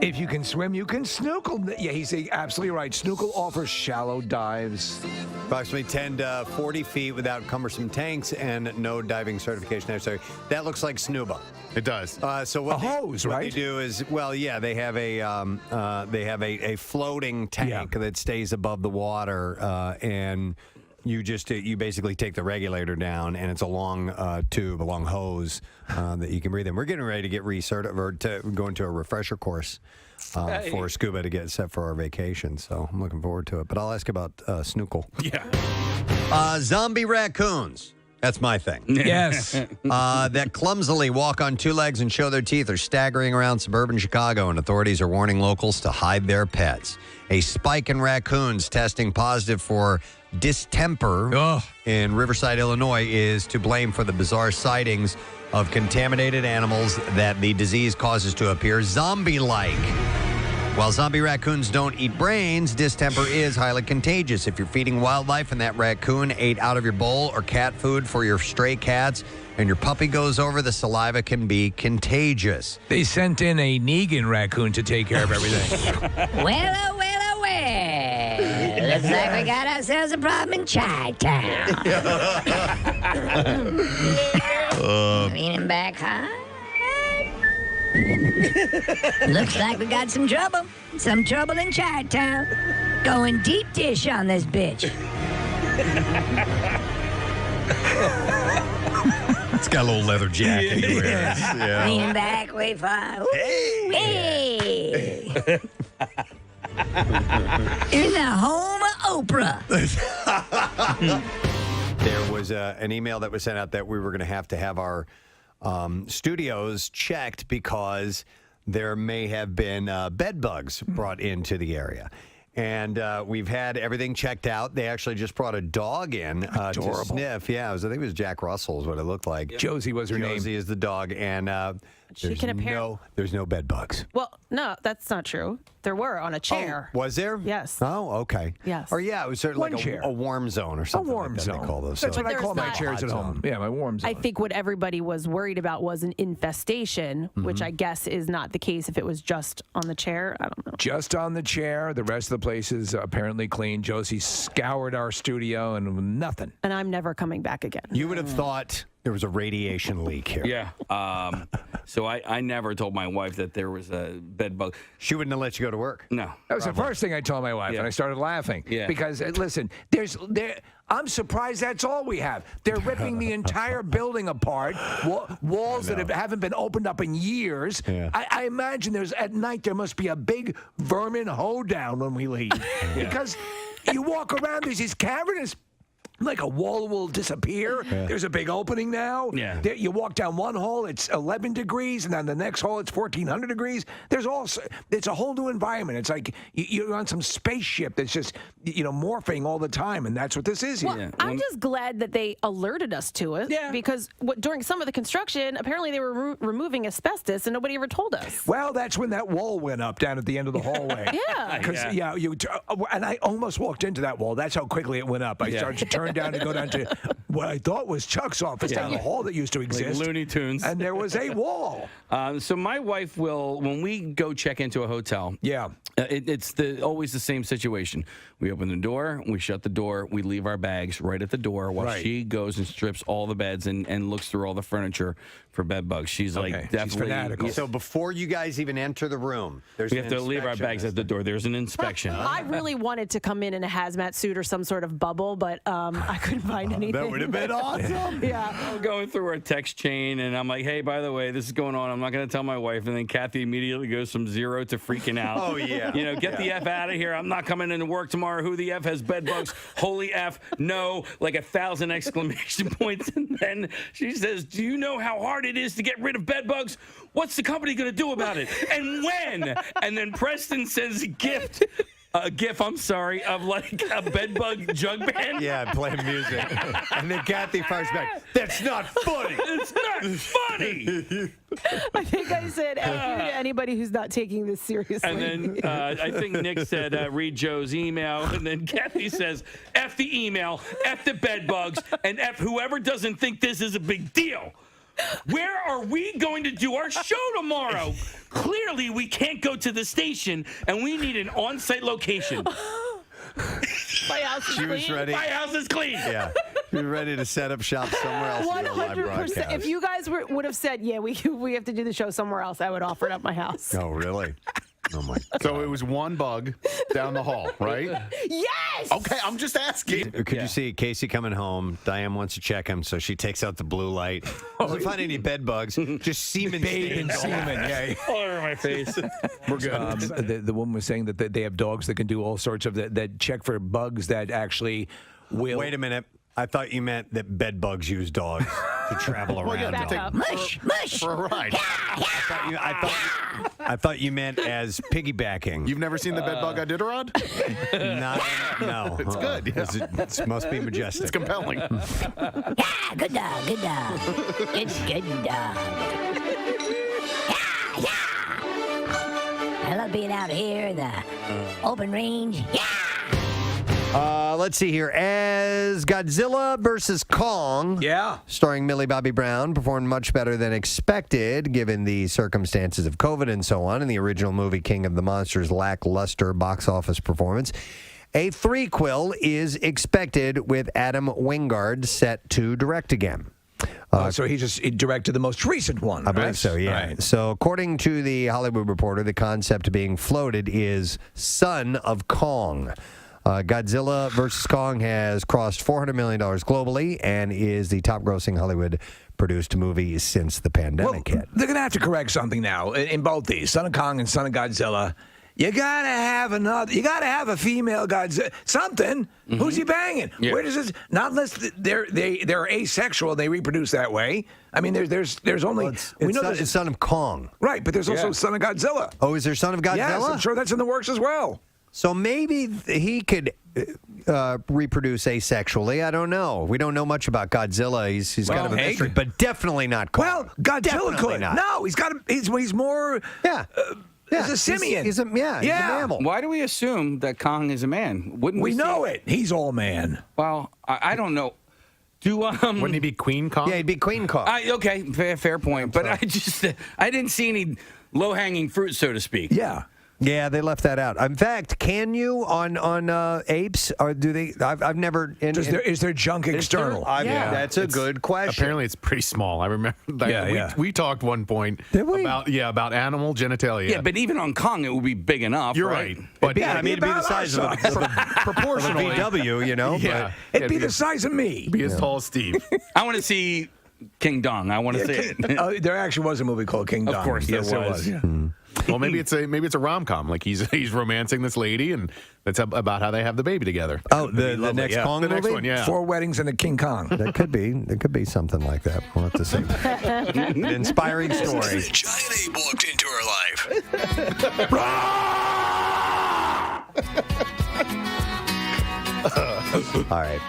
[SPEAKER 3] If you can swim, you can snorkel. Yeah, he's absolutely right. Snorkel offers shallow dives.
[SPEAKER 1] Approximately 10 to 40 feet without cumbersome tanks and no diving certification necessary. That looks like snuba.
[SPEAKER 6] It does.
[SPEAKER 1] So what
[SPEAKER 3] hose,
[SPEAKER 1] what
[SPEAKER 3] right?
[SPEAKER 1] they do is, they have a floating tank that stays above the water, and you basically take the regulator down, and it's a long tube, a long hose that you can breathe in. We're getting ready to get recertified to go into a refresher course for scuba to get set for our vacation. So I'm looking forward to it. But I'll ask about snorkel.
[SPEAKER 6] Yeah.
[SPEAKER 1] Zombie raccoons. That's my thing.
[SPEAKER 3] Yes.
[SPEAKER 1] That clumsily walk on two legs and show their teeth are staggering around suburban Chicago, and authorities are warning locals to hide their pets. A spike in raccoons testing positive for distemper in Riverside, Illinois, is to blame for the bizarre sightings of contaminated animals that the disease causes to appear zombie-like. While zombie raccoons don't eat brains, distemper is highly contagious. If you're feeding wildlife and that raccoon ate out of your bowl or cat food for your stray cats and your puppy goes over, the saliva can be contagious.
[SPEAKER 3] They sent in a Negan raccoon to take care of everything.
[SPEAKER 16] Well. Looks like we got ourselves a problem in Chi-Town. Leaning back high. Looks like we got some trouble. Some trouble in Chinatown. Going deep dish on this bitch.
[SPEAKER 1] It's got a little leather jacket he wears. Yeah.
[SPEAKER 16] Lean back, wait for. Hey! In the home of Oprah.
[SPEAKER 1] There was an email that was sent out that we were going to have our studios checked because there may have been bed bugs brought into the area. And we've had everything checked out. They actually just brought a dog in to sniff. Yeah, I think it was Jack Russell is what it looked like.
[SPEAKER 3] Josie was her name.
[SPEAKER 1] Josie is the dog. And there's no bed bugs.
[SPEAKER 5] Well, no, that's not true. There were on a chair.
[SPEAKER 1] Oh, was there?
[SPEAKER 5] Yes.
[SPEAKER 1] Oh, okay.
[SPEAKER 5] Yes.
[SPEAKER 1] Or yeah, it was sort of like a warm zone or something.
[SPEAKER 3] A warm
[SPEAKER 1] like that
[SPEAKER 3] zone.
[SPEAKER 1] They call those.
[SPEAKER 3] That's
[SPEAKER 1] So-
[SPEAKER 3] what I call my chairs at home. Yeah, my warm zone.
[SPEAKER 5] I think what everybody was worried about was an infestation, which I guess is not the case if it was just on the chair. I don't know.
[SPEAKER 3] Just on the chair. The rest of the place is apparently clean. Josie scoured our studio and nothing.
[SPEAKER 5] And I'm never coming back again.
[SPEAKER 1] You would have thought there was a radiation leak here.
[SPEAKER 7] Yeah. So I never told my wife that there was a bed bug.
[SPEAKER 1] She wouldn't have let you go to work.
[SPEAKER 7] No.
[SPEAKER 3] That was the first thing I told my wife, and I started laughing.
[SPEAKER 7] Yeah.
[SPEAKER 3] Because, listen, I'm surprised that's all we have. They're ripping the entire building apart, walls that haven't been opened up in years.
[SPEAKER 1] Yeah.
[SPEAKER 3] I imagine at night there must be a big vermin hoedown when we leave. Because you walk around, there's these cavernous, like a wall will disappear.
[SPEAKER 1] Yeah.
[SPEAKER 3] There's a big opening now.
[SPEAKER 7] Yeah.
[SPEAKER 3] You walk down one hole, it's 11 degrees, and on the next hole, it's 1,400 degrees. It's a whole new environment. It's like you're on some spaceship that's just, morphing all the time, and that's what this is here.
[SPEAKER 5] Well, I'm just glad that they alerted us to it.
[SPEAKER 3] Yeah.
[SPEAKER 5] Because during some of the construction, apparently they were removing asbestos, and nobody ever told us.
[SPEAKER 3] Well, that's when that wall went up down at the end of the hallway.
[SPEAKER 5] Yeah.
[SPEAKER 3] Because, and I almost walked into that wall. That's how quickly it went up. I started to turn down to go down to what I thought was Chuck's office down the hall that used to exist.
[SPEAKER 7] Like Looney Tunes.
[SPEAKER 3] And there was a wall.
[SPEAKER 7] So my wife will, when we go check into a hotel, it's always the same situation. We open the door, we shut the door, we leave our bags right at the door while she goes and strips all the beds and looks through all the furniture for bed bugs. She's like definitely
[SPEAKER 3] She's fanatical.
[SPEAKER 1] So before you guys even enter the room,
[SPEAKER 7] we have to leave our bags at the door. There's an inspection.
[SPEAKER 5] I really wanted to come in a hazmat suit or some sort of bubble, but I couldn't find anything.
[SPEAKER 1] That would have been awesome.
[SPEAKER 5] Yeah.
[SPEAKER 7] I'm going through our text chain, and I'm like, hey, by the way, this is going on. I'm not going to tell my wife. And then Kathy immediately goes from 0 to freaking out.
[SPEAKER 1] Oh, yeah.
[SPEAKER 7] Get the F out of here. I'm not coming into work tomorrow. Who the F has bed bugs? Holy F, no, like 1,000 exclamation points. And then she says, do you know how hard it is to get rid of bed bugs? What's the company going to do about it? And when? And then Preston sends a gift. A GIF, of like a bedbug jug band.
[SPEAKER 1] Yeah, playing music. And then Kathy fires back, that's not funny.
[SPEAKER 7] It's not funny.
[SPEAKER 5] I think I said F you to anybody who's not taking this seriously.
[SPEAKER 7] And then I think Nick said, read Joe's email. And then Kathy says, F the email, F the bedbugs, and F whoever doesn't think this is a big deal. Where are we going to do our show tomorrow? Clearly, we can't go to the station, and we need an on-site location.
[SPEAKER 5] My house is clean.
[SPEAKER 1] Ready.
[SPEAKER 7] My house is clean.
[SPEAKER 1] Yeah. You're ready to set up shop somewhere else.
[SPEAKER 5] 100%. If you guys would have said, yeah, we have to do the show somewhere else, I would offer it up my house.
[SPEAKER 1] Oh, really? Oh, my God.
[SPEAKER 6] So it was one bug down the hall, right?
[SPEAKER 5] Yes!
[SPEAKER 6] Okay, I'm just asking.
[SPEAKER 1] Could you see Casey coming home? Diane wants to check him, so she takes out the blue light. Doesn't find any bed bugs. Just semen
[SPEAKER 3] Bathed in semen, yeah.
[SPEAKER 7] All over my face. We're good.
[SPEAKER 3] The woman was saying that they have dogs that can do all sorts of that check for bugs that actually will.
[SPEAKER 1] Wait a minute. I thought you meant that bed bugs use dogs to travel around.
[SPEAKER 6] Well, yeah, to take
[SPEAKER 16] Mush!
[SPEAKER 6] for a ride.
[SPEAKER 1] I thought you meant as piggybacking.
[SPEAKER 6] You've never seen the bed bug Iditarod?
[SPEAKER 1] No.
[SPEAKER 6] It's good. Yeah.
[SPEAKER 1] It must be majestic.
[SPEAKER 6] It's compelling.
[SPEAKER 16] Yeah, good dog, good dog. It's good dog. Yeah. I love being out here in the open range. Yeah.
[SPEAKER 1] Let's see here. As Godzilla versus Kong, starring Millie Bobby Brown, performed much better than expected given the circumstances of COVID and so on, and the original movie King of the Monsters' lackluster box office performance. A threequel is expected with Adam Wingard set to direct again.
[SPEAKER 3] So he directed the most recent one.
[SPEAKER 1] I believe so, yeah.
[SPEAKER 3] Right.
[SPEAKER 1] So according to the Hollywood Reporter, the concept being floated is Son of Kong. Godzilla vs. Kong has crossed $400 million globally and is the top-grossing Hollywood-produced movie since the pandemic hit.
[SPEAKER 3] They're going to have to correct something now in both these, Son of Kong and Son of Godzilla. You gotta have a female Godzilla. Something. Who's he banging?
[SPEAKER 7] Yeah.
[SPEAKER 3] Where does this? Not unless they're asexual. They reproduce that way. I mean, there's only
[SPEAKER 1] It's Son of Kong,
[SPEAKER 3] right? But there's also Son of Godzilla.
[SPEAKER 1] Oh, is there Son of Godzilla?
[SPEAKER 3] Yes, I'm sure that's in the works as well.
[SPEAKER 1] So maybe he could reproduce asexually. I don't know. We don't know much about Godzilla. He's kind of a mystery, but definitely not Kong.
[SPEAKER 3] Well, Godzilla
[SPEAKER 1] Definitely
[SPEAKER 3] could.
[SPEAKER 1] not.
[SPEAKER 3] No, he's more.
[SPEAKER 1] Yeah.
[SPEAKER 3] He's a simian.
[SPEAKER 1] He's a mammal.
[SPEAKER 7] Why do we assume that Kong is a man? Wouldn't
[SPEAKER 3] We
[SPEAKER 7] see
[SPEAKER 3] know it. He's all man.
[SPEAKER 7] Well, I don't know.
[SPEAKER 6] Wouldn't he be Queen Kong?
[SPEAKER 1] Yeah, he'd be Queen Kong.
[SPEAKER 7] Okay, fair point. But I didn't see any low-hanging fruit, so to speak.
[SPEAKER 3] Yeah.
[SPEAKER 1] Yeah, they left that out. In fact, can you on apes or do they? I've never.
[SPEAKER 3] Is there junk external?
[SPEAKER 1] That's a good question.
[SPEAKER 6] Apparently, it's pretty small. I remember. We talked one point about animal genitalia.
[SPEAKER 7] Yeah, but even on Kong, it would be big enough.
[SPEAKER 6] You're right. But
[SPEAKER 1] it'd be the size of a
[SPEAKER 6] proportionally
[SPEAKER 1] VW, you know.
[SPEAKER 6] Yeah,
[SPEAKER 3] it'd be the size of me.
[SPEAKER 6] Be as tall as Steve.
[SPEAKER 7] I want to see King Dong. I want to see it.
[SPEAKER 3] There actually was a movie called King Dong.
[SPEAKER 7] Of course,
[SPEAKER 3] yes,
[SPEAKER 7] there
[SPEAKER 3] it
[SPEAKER 7] was.
[SPEAKER 3] Yeah.
[SPEAKER 6] Well, maybe it's a rom-com. Like he's romancing this lady, and that's about how they have the baby together.
[SPEAKER 1] Oh, the next Kong
[SPEAKER 6] the
[SPEAKER 1] movie?
[SPEAKER 6] next one, yeah.
[SPEAKER 3] 4 Weddings and a King Kong.
[SPEAKER 1] That could be. It could be something like that. We'll have to see. An inspiring story.
[SPEAKER 9] Giant ape walked into her life.
[SPEAKER 1] All right.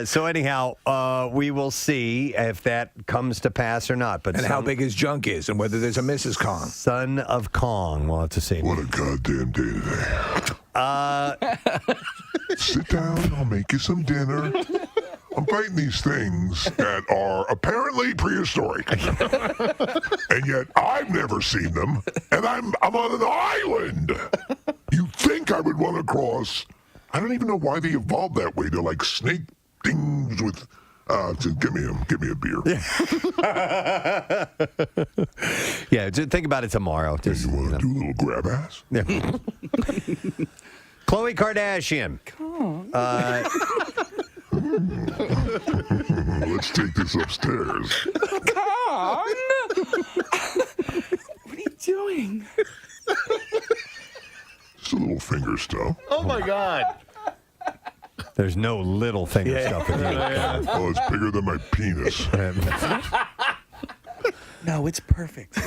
[SPEAKER 1] So anyhow, we will see if that comes to pass or not. But
[SPEAKER 3] how big his junk is and whether there's a Mrs. Kong.
[SPEAKER 1] Son of Kong. We'll have to see.
[SPEAKER 11] What a goddamn day today. Sit down. I'll make you some dinner. I'm fighting these things that are apparently prehistoric. And yet I've never seen them. And I'm on an island. You'd think I would want to cross. I don't even know why they evolved that way. They're like snake things with. Just give me a beer.
[SPEAKER 1] Yeah, just think about it tomorrow. Just,
[SPEAKER 11] you want to do a little grab ass?
[SPEAKER 1] Yeah. Khloe Kardashian.
[SPEAKER 11] Let's take this upstairs.
[SPEAKER 7] Kong! What are you doing?
[SPEAKER 11] Just a little finger stuff.
[SPEAKER 6] Oh my God.
[SPEAKER 1] There's no little finger stuff in here.
[SPEAKER 11] Oh, it's bigger than my penis.
[SPEAKER 7] No, it's perfect.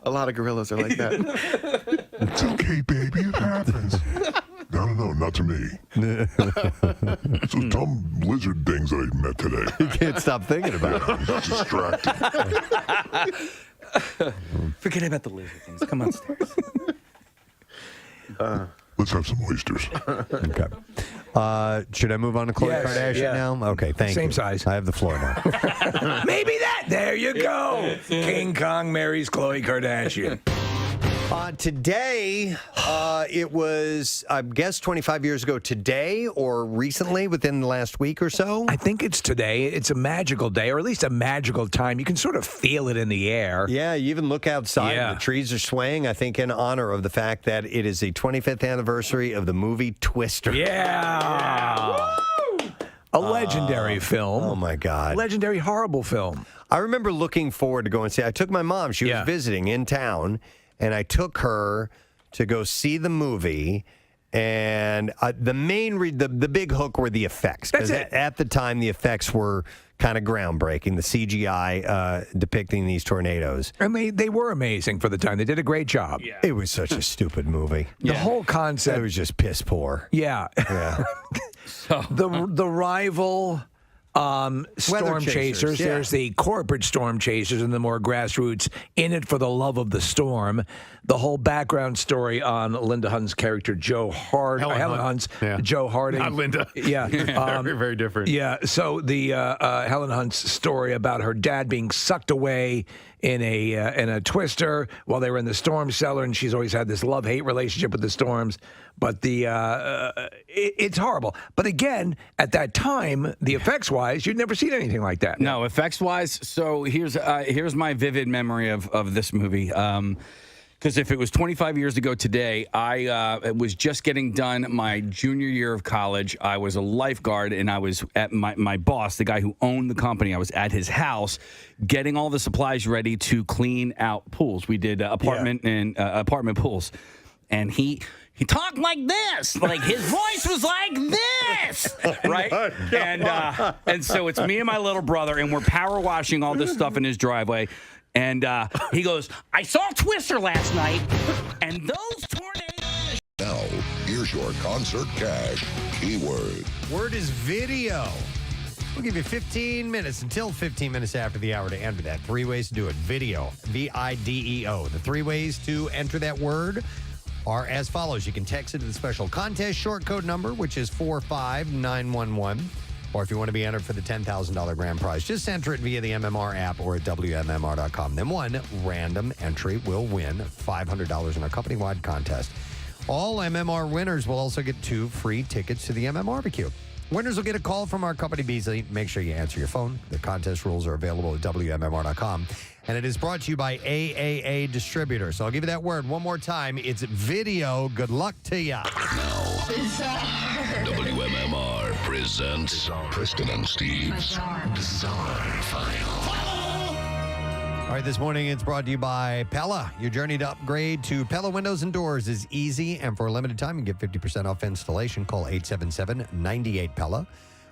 [SPEAKER 6] A lot of gorillas are like that.
[SPEAKER 11] It's okay, baby. It happens. No, not to me. Those dumb lizard things that I met today.
[SPEAKER 1] You can't stop thinking about it.
[SPEAKER 11] It's distracting.
[SPEAKER 7] Forget about the lizard things. Come upstairs.
[SPEAKER 11] Let's have some oysters.
[SPEAKER 1] Okay. Should I move on to Khloe Kardashian now? Okay, thank you.
[SPEAKER 3] Same size.
[SPEAKER 1] I have the floor now.
[SPEAKER 3] Maybe that. There you go. King Kong marries Khloe Kardashian.
[SPEAKER 1] Today, it was, I guess, 25 years ago today or recently within the last week or so?
[SPEAKER 3] I think it's today. It's a magical day, or at least a magical time. You can sort of feel it in the air.
[SPEAKER 1] Yeah, you even look outside and the trees are swaying, I think, in honor of the fact that it is the 25th anniversary of the movie Twister.
[SPEAKER 3] Yeah. A legendary film.
[SPEAKER 1] Oh, my God.
[SPEAKER 3] Legendary, horrible film.
[SPEAKER 1] I remember looking forward to going and see I took my mom. She was visiting in town, and I took her to go see the movie. And the big hook were the effects. Because at the time, the effects were kind of groundbreaking. The CGI depicting these tornadoes.
[SPEAKER 3] And they were amazing for the time. They did a great job.
[SPEAKER 1] Yeah. It was such a stupid movie.
[SPEAKER 3] The whole concept.
[SPEAKER 1] It was just piss poor.
[SPEAKER 3] Yeah. The rival storm chasers.
[SPEAKER 1] Yeah.
[SPEAKER 3] There's the corporate storm chasers and the more grassroots in it for the love of the storm. The whole background story on Linda Hunt's character, Helen Hunt's Joe Harding.
[SPEAKER 6] Not Linda.
[SPEAKER 3] Yeah.
[SPEAKER 6] Very, very different.
[SPEAKER 3] Yeah. So the Helen Hunt's story about her dad being sucked away in a twister while they were in the storm cellar, and she's always had this love-hate relationship with the storms. But it's horrible. But again, at that time, the effects-wise, wise, you'd never seen anything like that.
[SPEAKER 7] No, effects wise. So here's my vivid memory of this movie. Because if it was 25 years ago today, I was just getting done my junior year of college. I was a lifeguard, and I was at my boss, the guy who owned the company. I was at his house getting all the supplies ready to clean out pools. We did apartment pools. And he talked like this, like his voice was like this, right? And so it's me and my little brother, and we're power washing all this stuff in his driveway. And he goes, I saw Twister last night, and those tornadoes.
[SPEAKER 11] Now, here's your concert cash keyword.
[SPEAKER 1] Word is video. We'll give you 15 minutes until 15 minutes after the hour to enter that. 3 ways to do it. Video. VIDEO. The 3 ways to enter that word are as follows. You can text it to the special contest short code number, which is 45911. Or if you want to be entered for the $10,000 grand prize, just enter it via the MMR app or at WMMR.com. Then one random entry will win $500 in a company-wide contest. All MMR winners will also get 2 free tickets to the MM Barbecue. Winners will get a call from our company, Beasley. Make sure you answer your phone. The contest rules are available at WMMR.com. And it is brought to you by AAA Distributor. So I'll give you that word one more time. It's video. Good luck to ya.
[SPEAKER 11] WMMR presents Preston and Steve's Bizarre File.
[SPEAKER 1] All right, this morning it's brought to you by Pella. Your journey to upgrade to Pella Windows and Doors is easy, and for a limited time, you can get 50% off installation. Call 877-98-PELLA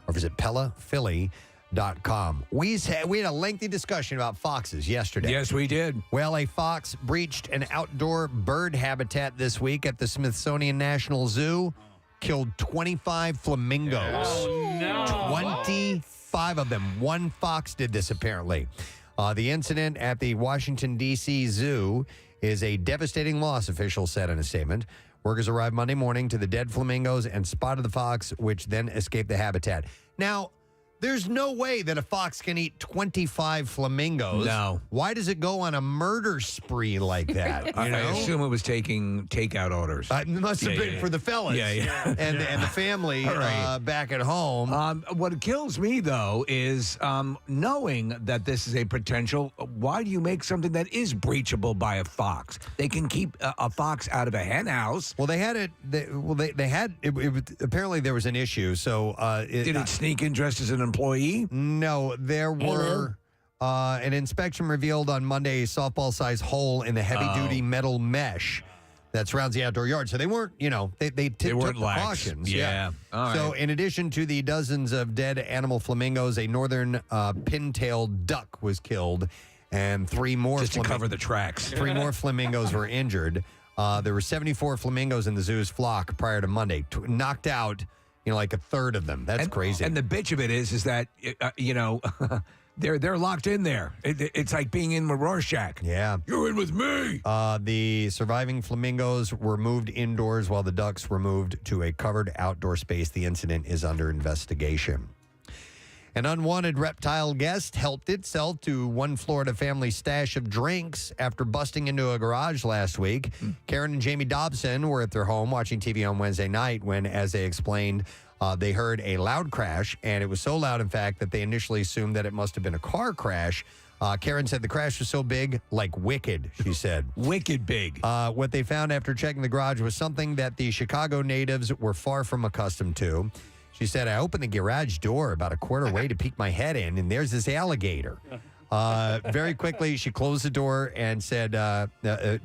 [SPEAKER 1] or visit PellaPhilly.com. We had a lengthy discussion about foxes yesterday.
[SPEAKER 3] Yes, we did.
[SPEAKER 1] Well, a fox breached an outdoor bird habitat this week at the Smithsonian National Zoo, killed 25 flamingos.
[SPEAKER 17] Oh, no.
[SPEAKER 1] 25 of them. One fox did this, apparently. The incident at the Washington, D.C. Zoo is a devastating loss, officials said in a statement. Workers arrived Monday morning to the dead flamingos and spotted the fox, which then escaped the habitat. Now, there's no way that a fox can eat 25 flamingos.
[SPEAKER 3] No.
[SPEAKER 1] Why does it go on a murder spree like that? You know?
[SPEAKER 3] I assume it was taking takeout orders.
[SPEAKER 1] It must have been for the fellas and the family back at home.
[SPEAKER 3] What kills me, though, is knowing that this is a potential. Why do you make something that is breachable by a fox? They can keep a fox out of a hen house.
[SPEAKER 1] Well, they had it. They had it. Apparently, there was an issue. So,
[SPEAKER 3] did it sneak in dressed as an employee?
[SPEAKER 1] No, there were. An inspection revealed on Monday a softball-sized hole in the heavy-duty metal mesh that surrounds the outdoor yard. So they weren't, they took precautions.
[SPEAKER 3] Yeah. All right.
[SPEAKER 1] So in addition to the dozens of dead animal flamingos, a northern pin-tailed duck was killed, and 3 more
[SPEAKER 3] just to cover the tracks.
[SPEAKER 1] 3 more flamingos were injured. There were 74 flamingos in the zoo's flock prior to Monday, knocked out. Like a third of them. That's crazy.
[SPEAKER 3] And the bitch of it is that they're locked in there. It's like being in with Rorschach.
[SPEAKER 1] Yeah,
[SPEAKER 3] you're in with me.
[SPEAKER 1] The surviving flamingos were moved indoors while the ducks were moved to a covered outdoor space. The incident is under investigation. An unwanted reptile guest helped itself to one Florida family's stash of drinks after busting into a garage last week. Karen and Jamie Dobson were at their home watching TV on Wednesday night when, as they explained, they heard a loud crash, and it was so loud, in fact, that they initially assumed that it must have been a car crash. Karen said the crash was so big, like wicked, she said.
[SPEAKER 3] Wicked big.
[SPEAKER 1] What they found after checking the garage was something that the Chicago natives were far from accustomed to. She said, I opened the garage door about a quarter way to peek my head in, and there's this alligator. Very quickly, she closed the door and said,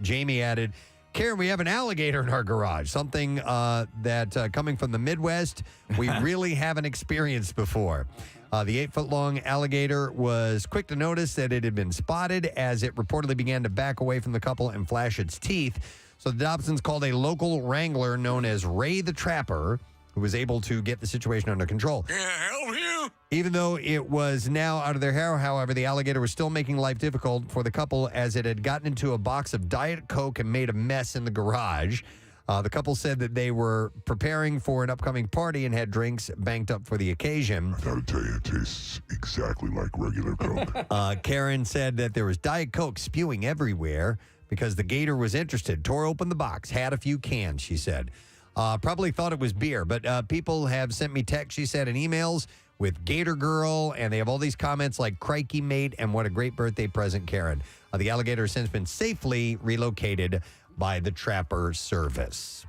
[SPEAKER 1] Jamie added, Karen, we have an alligator in our garage, something that coming from the Midwest, we really haven't experienced before. The 8-foot-long alligator was quick to notice that it had been spotted as it reportedly began to back away from the couple and flash its teeth. So the Dobsons called a local wrangler known as Ray the Trapper, who was able to get the situation under control.
[SPEAKER 11] Can I help you?
[SPEAKER 1] Even though it was now out of their hair, however, the alligator was still making life difficult for the couple as it had gotten into a box of Diet Coke and made a mess in the garage. The couple said that they were preparing for an upcoming party and had drinks banked up for the occasion.
[SPEAKER 11] I gotta tell you, it tastes exactly like regular Coke.
[SPEAKER 1] Karen said that there was Diet Coke spewing everywhere because the gator was interested, tore open the box, had a few cans, she said. Probably thought it was beer, but people have sent me texts, she said, and emails with Gator Girl, and they have all these comments like "Crikey, mate," and "What a great birthday present, Karen." The alligator has since been safely relocated by the Trapper Service.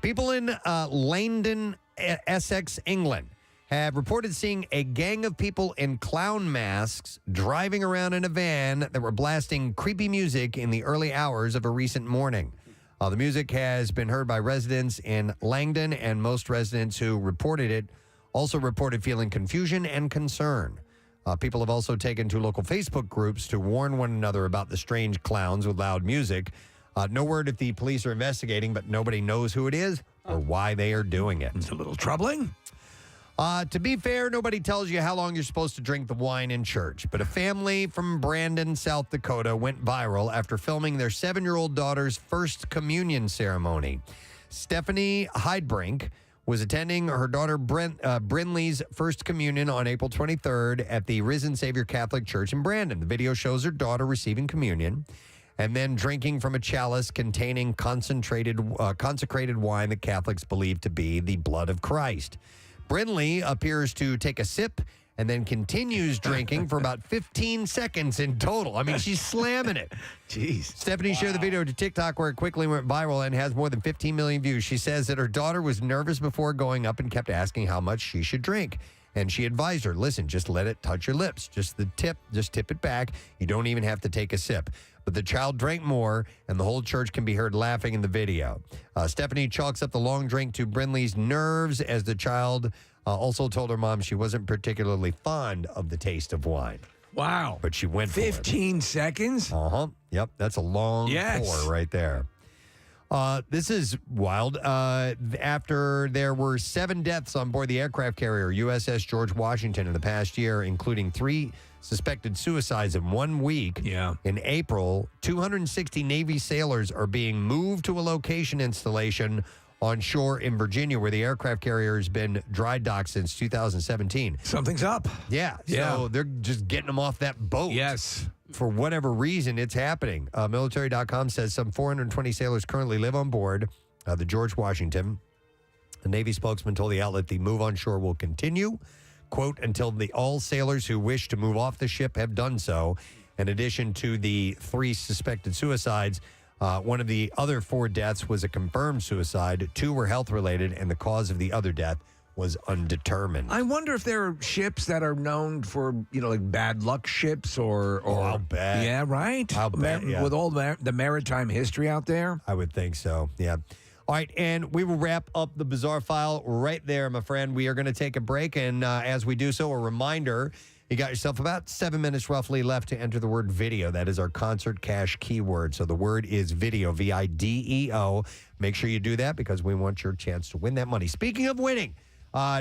[SPEAKER 1] People in Langdon, Essex, England, have reported seeing a gang of people in clown masks driving around in a van that were blasting creepy music in the early hours of a recent morning. The music has been heard by residents in Langdon, and most residents who reported it also reported feeling confusion and concern. People have also taken to local Facebook groups to warn one another about the strange clowns with loud music. No word if the police are investigating, but nobody knows who it is or why they are doing it.
[SPEAKER 3] It's a little troubling.
[SPEAKER 1] To be fair, nobody tells you how long you're supposed to drink the wine in church, but a family from Brandon, South Dakota went viral after filming their 7-year-old daughter's first communion ceremony. Stephanie Heidbrink was attending her daughter Brinley's first communion on April 23rd at the Risen Savior Catholic Church in Brandon. The video shows her daughter receiving communion and then drinking from a chalice containing consecrated wine that Catholics believe to be the blood of Christ. Brinley appears to take a sip and then continues drinking for about 15 seconds in total. I mean, she's slamming it.
[SPEAKER 3] Jeez.
[SPEAKER 1] Stephanie shared the video to TikTok where it quickly went viral and has more than 15 million views. She says that her daughter was nervous before going up and kept asking how much she should drink. And she advised her, listen, just let it touch your lips. Just tip it back. You don't even have to take a sip. But the child drank more, and the whole church can be heard laughing in the video. Stephanie chalks up the long drink to Brinley's nerves, as the child also told her mom she wasn't particularly fond of the taste of wine.
[SPEAKER 3] Wow.
[SPEAKER 1] But she went for
[SPEAKER 3] 15 seconds?
[SPEAKER 1] Uh-huh. Yep, that's a long pour right there. This is wild. After there were 7 deaths on board the aircraft carrier USS George Washington in the past year, including 3 suspected suicides in 1 week.
[SPEAKER 3] Yeah.
[SPEAKER 1] In April, 260 Navy sailors are being moved to a location installation on shore in Virginia, where the aircraft carrier has been dry docked since 2017.
[SPEAKER 3] Something's up.
[SPEAKER 1] Yeah. So they're just getting them off that boat.
[SPEAKER 3] Yes.
[SPEAKER 1] For whatever reason, it's happening. Military.com says some 420 sailors currently live on board the George Washington. A Navy spokesman told the outlet the move on shore will continue, quote, until all sailors who wish to move off the ship have done so. In addition to the 3 suspected suicides, one of the other 4 deaths was a confirmed suicide. 2 were health-related, and the cause of the other death was undetermined.
[SPEAKER 3] I wonder if there are ships that are known for, like bad luck ships or
[SPEAKER 1] I'll bet.
[SPEAKER 3] Yeah, right?
[SPEAKER 1] I'll bet, yeah.
[SPEAKER 3] With all the maritime history out there?
[SPEAKER 1] I would think so, yeah. All right, and we will wrap up the Bizarre File right there, my friend. We are going to take a break, and as we do so, a reminder, you got yourself about 7 minutes roughly left to enter the word video. That is our concert cash keyword. So the word is video, V-I-D-E-O. Make sure you do that because we want your chance to win that money. Speaking of winning,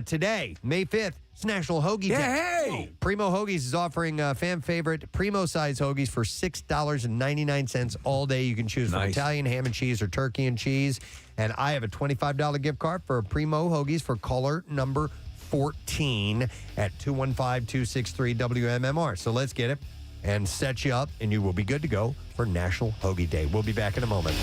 [SPEAKER 1] today, May 5th, it's National Hoagie Day.
[SPEAKER 3] Hey!
[SPEAKER 1] Primo Hoagies is offering fan favorite Primo size hoagies for $6.99 all day. You can choose from Italian ham and cheese or turkey and cheese. And I have a $25 gift card for Primo Hoagies for caller number 14 at 215-263-WMMR. So let's get it and set you up, and you will be good to go for National Hoagie Day. We'll be back in a moment.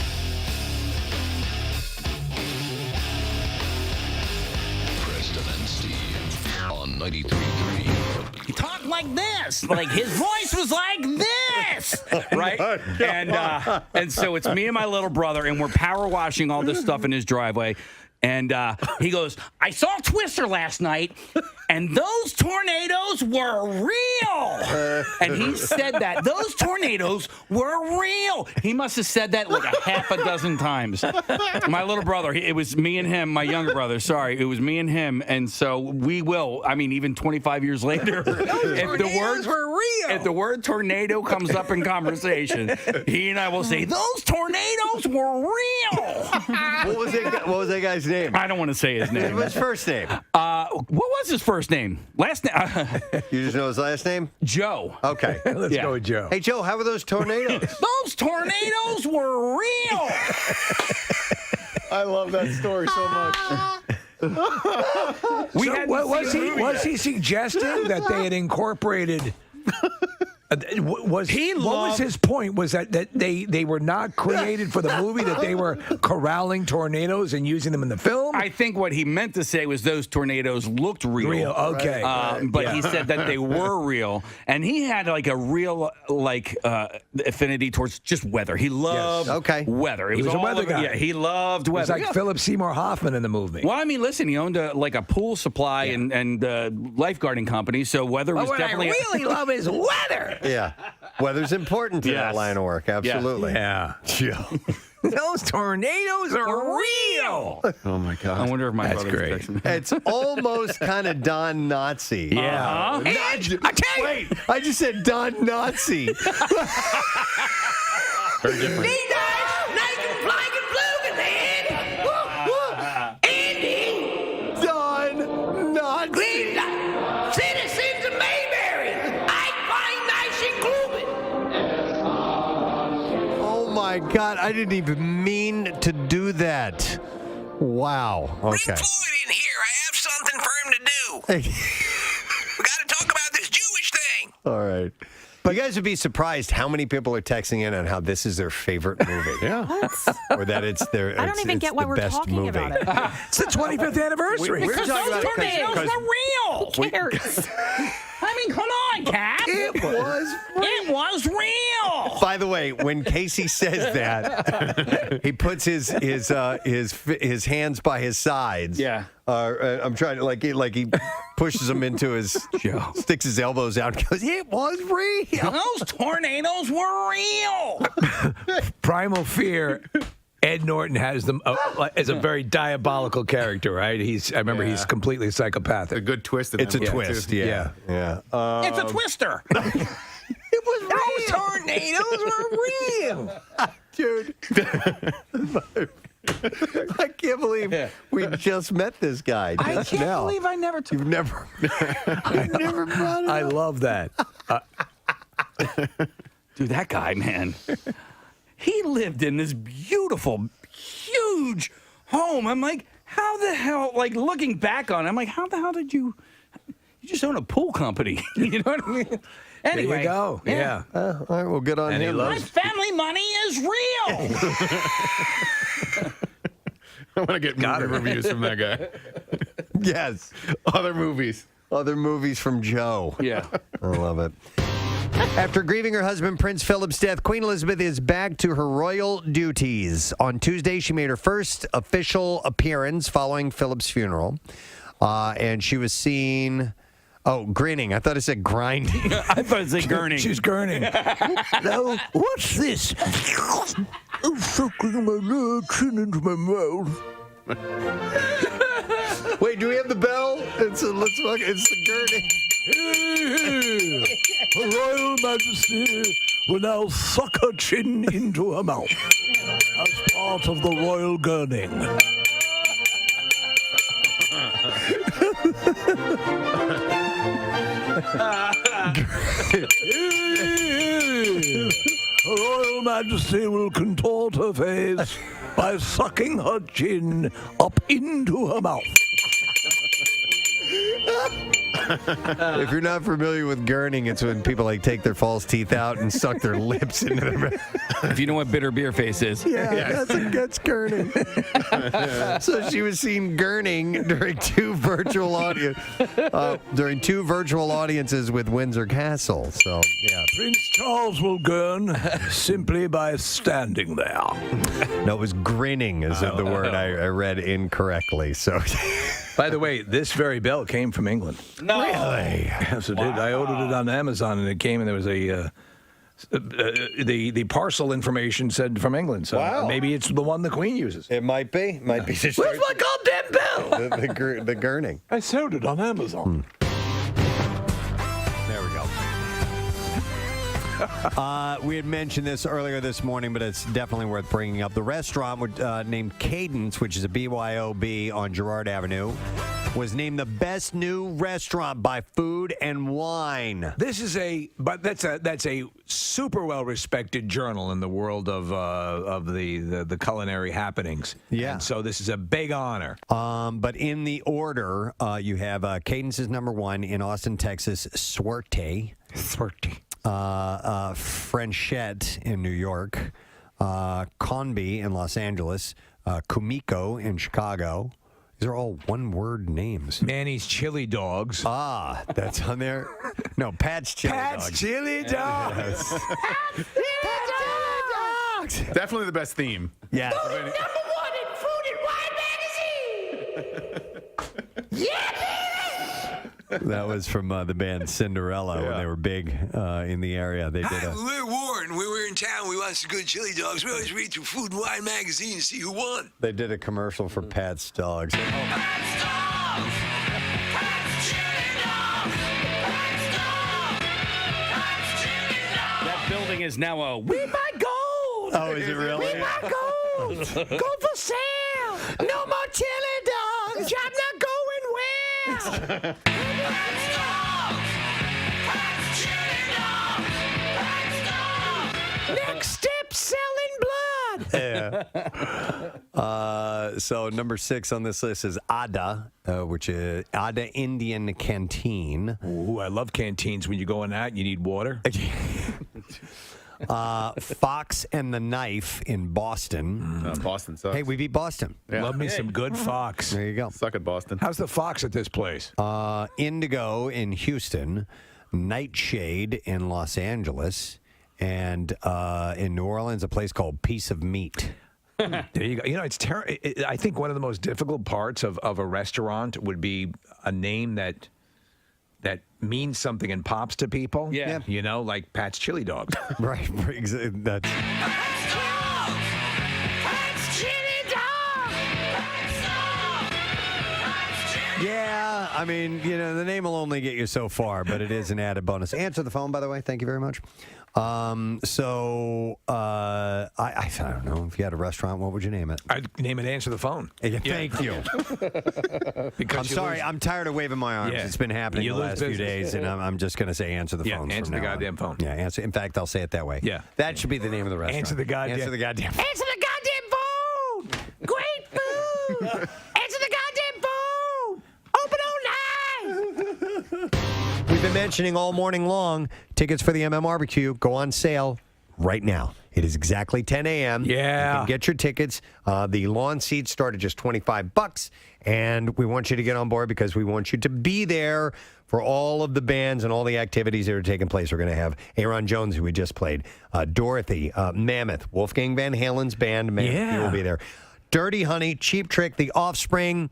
[SPEAKER 21] Preston and Steve on 93.3.
[SPEAKER 7] He talked like this. Like his voice was like this. Right? And so it's me and my little brother, and we're power washing all this stuff in his driveway. And he goes, I saw Twister last night, and those tornadoes were real. And he said that. Those tornadoes were real. He must have said that like a half a dozen times. My little brother, it was me and him, my younger brother, sorry. It was me and him. And so we will, even 25 years later, if the word tornado comes up in conversation, he and I will say, those tornadoes were real.
[SPEAKER 1] What was that guy's name?
[SPEAKER 7] I don't want to say his name.
[SPEAKER 1] What's his first name?
[SPEAKER 7] What was his first name? Last name?
[SPEAKER 1] You just know his last name?
[SPEAKER 7] Joe.
[SPEAKER 1] Okay.
[SPEAKER 3] Let's go with Joe.
[SPEAKER 1] Hey, Joe, how were those tornadoes?
[SPEAKER 7] Those tornadoes were real.
[SPEAKER 6] I love that story so much.
[SPEAKER 3] Was he suggesting that they had incorporated What was his point? Was that they were not created for the movie, that they were corralling tornadoes and using them in the film?
[SPEAKER 7] I think what he meant to say was those tornadoes looked real.
[SPEAKER 3] Okay.
[SPEAKER 7] But he said that they were real. And he had like a real affinity towards just weather. He loved weather.
[SPEAKER 3] He was a weather guy.
[SPEAKER 7] Yeah, he loved weather.
[SPEAKER 3] It was like Philip Seymour Hoffman in the movie.
[SPEAKER 7] Well, I mean, listen, he owned a pool supply and lifeguarding company, so weather was definitely...
[SPEAKER 3] What I really love is weather.
[SPEAKER 1] Yeah. Weather's important to that line of work. Absolutely.
[SPEAKER 3] Yeah. Those tornadoes are real.
[SPEAKER 6] Oh, my God.
[SPEAKER 7] I wonder if my brother's
[SPEAKER 3] great.
[SPEAKER 7] texting me.
[SPEAKER 1] It's almost kind of Don Nazi.
[SPEAKER 3] Yeah.
[SPEAKER 1] And I tell you, wait, I just said Don Nazi.
[SPEAKER 6] Very different.
[SPEAKER 1] Don Nazi.
[SPEAKER 20] Citizens of Mayberry, I find nice and gloomy.
[SPEAKER 1] Oh my God, I didn't even mean to do that. Wow. Okay.
[SPEAKER 20] In here, I have something for him to do. We got to talk about this Jewish thing.
[SPEAKER 1] All right. But you guys would be surprised how many people are texting in on how this is their favorite movie.
[SPEAKER 5] What?
[SPEAKER 1] Or that it's their
[SPEAKER 5] I don't even get why
[SPEAKER 1] the
[SPEAKER 5] we're
[SPEAKER 1] best
[SPEAKER 5] talking
[SPEAKER 1] movie.
[SPEAKER 5] about it.
[SPEAKER 3] It's the 25th anniversary.
[SPEAKER 1] We're
[SPEAKER 5] Because
[SPEAKER 1] talking
[SPEAKER 5] those
[SPEAKER 1] about it
[SPEAKER 5] tornadoes
[SPEAKER 1] because
[SPEAKER 5] were real. Who cares?
[SPEAKER 7] I mean, come on, Cap.
[SPEAKER 1] it
[SPEAKER 7] was real.
[SPEAKER 1] By the way, when Casey says that, he puts his hands by his sides.
[SPEAKER 7] Yeah.
[SPEAKER 1] I'm trying to like he pushes them into his sticks his elbows out and goes, "It was real.
[SPEAKER 7] Those tornadoes were real."
[SPEAKER 3] Primal Fear. Ed Norton has them as a very diabolical character, right? I remember he's completely psychopathic.
[SPEAKER 6] A good twist. In
[SPEAKER 1] It's a
[SPEAKER 6] that movie,
[SPEAKER 1] twist.
[SPEAKER 6] too.
[SPEAKER 1] Yeah.
[SPEAKER 7] It's a twister.
[SPEAKER 1] It was real.
[SPEAKER 3] Those tornadoes were real.
[SPEAKER 1] Dude. I can't believe we just met this guy.
[SPEAKER 7] I can't believe I never took.
[SPEAKER 1] You've never brought it
[SPEAKER 3] I
[SPEAKER 1] up.
[SPEAKER 3] love that.
[SPEAKER 7] Dude, that guy, man. He lived in this beautiful, huge home. I'm like, how the hell, like looking back on it, I'm like, how the hell did you just own a pool company? You know what I mean? Anyway.
[SPEAKER 3] There you go. Yeah.
[SPEAKER 1] All right, well, good on
[SPEAKER 3] And he
[SPEAKER 1] him.
[SPEAKER 3] loves-
[SPEAKER 7] My family money is real.
[SPEAKER 6] I want to get movie reviews from that guy.
[SPEAKER 1] Yes.
[SPEAKER 6] Other movies.
[SPEAKER 1] Other movies from Joe.
[SPEAKER 7] Yeah.
[SPEAKER 1] I love it. After grieving her husband Prince Philip's death, Queen Elizabeth is back to her royal duties. On Tuesday, she made her first official appearance following Philip's funeral. And she was seen... Oh, grinning. I thought it said grinding.
[SPEAKER 7] I thought it said gurning.
[SPEAKER 3] She's gurning. Now, what's this? I'm sucking my chin into my mouth.
[SPEAKER 1] Wait, do we have the bell? It's the gurning.
[SPEAKER 3] Her Royal Majesty will now suck her chin into her mouth as part of the royal gurning. Her Royal Majesty will contort her face by sucking her chin up into her mouth.
[SPEAKER 1] If you're not familiar with gurning, it's when people like take their false teeth out and suck their lips into their mouth.
[SPEAKER 7] If you know what bitter beer face is.
[SPEAKER 1] Yeah, that's gurning. So she was seen gurning during two virtual audiences with Windsor Castle. So yeah,
[SPEAKER 3] Prince Charles will gurn simply by standing there.
[SPEAKER 1] No, it was grinning is the word I read incorrectly. So.
[SPEAKER 3] By the way, this very bell came from England.
[SPEAKER 7] No.
[SPEAKER 3] Really? Yes, it did. I ordered it on Amazon, and it came, and there was the parcel information said from England. So maybe it's the one the Queen uses.
[SPEAKER 1] It might be. Might be.
[SPEAKER 3] Where's my goddamn bell?
[SPEAKER 1] the gurning.
[SPEAKER 3] I sold it on Amazon.
[SPEAKER 1] There we go. We had mentioned this earlier this morning, but it's definitely worth bringing up. The restaurant named Cadence, which is a BYOB on Girard Avenue, was named the best new restaurant by Food and Wine.
[SPEAKER 3] That's a super well respected journal in the world of the culinary happenings.
[SPEAKER 1] Yeah.
[SPEAKER 3] And so this is a big honor.
[SPEAKER 1] But in the order, you have Cadence is number one in Austin, Texas. Suerte. Frenchette in New York, Conby in Los Angeles, Kumiko in Chicago. These are all one-word names.
[SPEAKER 3] Manny's Chili Dogs.
[SPEAKER 1] Ah, that's on there. No, Pat's Chili Dogs.
[SPEAKER 3] Pat's Chili Dogs.
[SPEAKER 1] Yes.
[SPEAKER 6] Definitely the best theme.
[SPEAKER 1] Yeah.
[SPEAKER 15] Voted #1 in Food and Wine magazine. Yeah, baby.
[SPEAKER 1] That was from the band Cinderella when they were big in the area. They did
[SPEAKER 9] Hi,
[SPEAKER 1] a.
[SPEAKER 9] we're Warren. We were in town. We want some good chili dogs. We always read through Food and Wine magazine to see who won.
[SPEAKER 1] They did a commercial for Pat's Dogs.
[SPEAKER 7] That building is now a We Buy Gold.
[SPEAKER 1] Oh, is it really?
[SPEAKER 15] We buy gold. Gold for sale. No more chili dogs. I'm not going west. Next step, selling blood.
[SPEAKER 1] Yeah. So number 6 on this list is Ada, which is Ada Indian Canteen.
[SPEAKER 3] Ooh, I love canteens. When you go in that, you need water.
[SPEAKER 1] Fox and the Knife in Boston.
[SPEAKER 6] Boston sucks.
[SPEAKER 1] Hey, we beat Boston.
[SPEAKER 6] Yeah.
[SPEAKER 3] Love me some good Fox.
[SPEAKER 1] There you go.
[SPEAKER 6] Suck at Boston.
[SPEAKER 3] How's the Fox at this place?
[SPEAKER 1] Indigo in Houston, Nightshade in Los Angeles, and in New Orleans, a place called Piece of Meat.
[SPEAKER 3] There you go. You know, it's I think one of the most difficult parts of a restaurant would be a name that means something and pops to people.
[SPEAKER 7] Yeah.
[SPEAKER 3] You know, like Pat's Chili Dogs.
[SPEAKER 1] Right. That's. Yeah, I mean, you know, the name will only get you so far, but it is an added bonus. Answer the phone, by the way. Thank you very much. I don't know. If you had a restaurant, what would you name it?
[SPEAKER 3] I'd name it Answer the Phone.
[SPEAKER 1] Yeah, thank you.
[SPEAKER 3] Because
[SPEAKER 1] I'm sorry. I'm tired of waving my arms.
[SPEAKER 3] Yeah.
[SPEAKER 1] It's been happening
[SPEAKER 3] You
[SPEAKER 1] the
[SPEAKER 3] lose
[SPEAKER 1] last few
[SPEAKER 3] business.
[SPEAKER 1] days, and I'm just going to say answer the phone.
[SPEAKER 3] Answer the goddamn phone.
[SPEAKER 1] Yeah, answer. In fact, I'll say it that way.
[SPEAKER 3] Yeah.
[SPEAKER 1] That should be the name of the restaurant.
[SPEAKER 3] Answer the goddamn.
[SPEAKER 1] Answer the goddamn.
[SPEAKER 15] Answer the goddamn phone. Great food. Answer the goddamn phone. Open all night.
[SPEAKER 1] We've been mentioning all morning long, tickets for the MMBarbecue go on sale right now. It is exactly 10 a.m.
[SPEAKER 3] Yeah.
[SPEAKER 1] You can get your tickets. The lawn seats start at just $25, and we want you to get on board because we want you to be there for all of the bands and all the activities that are taking place. We're going to have Aaron Jones, who we just played, Dorothy, Mammoth, Wolfgang Van Halen's band, Mammoth, he will be there. Dirty Honey, Cheap Trick, The Offspring,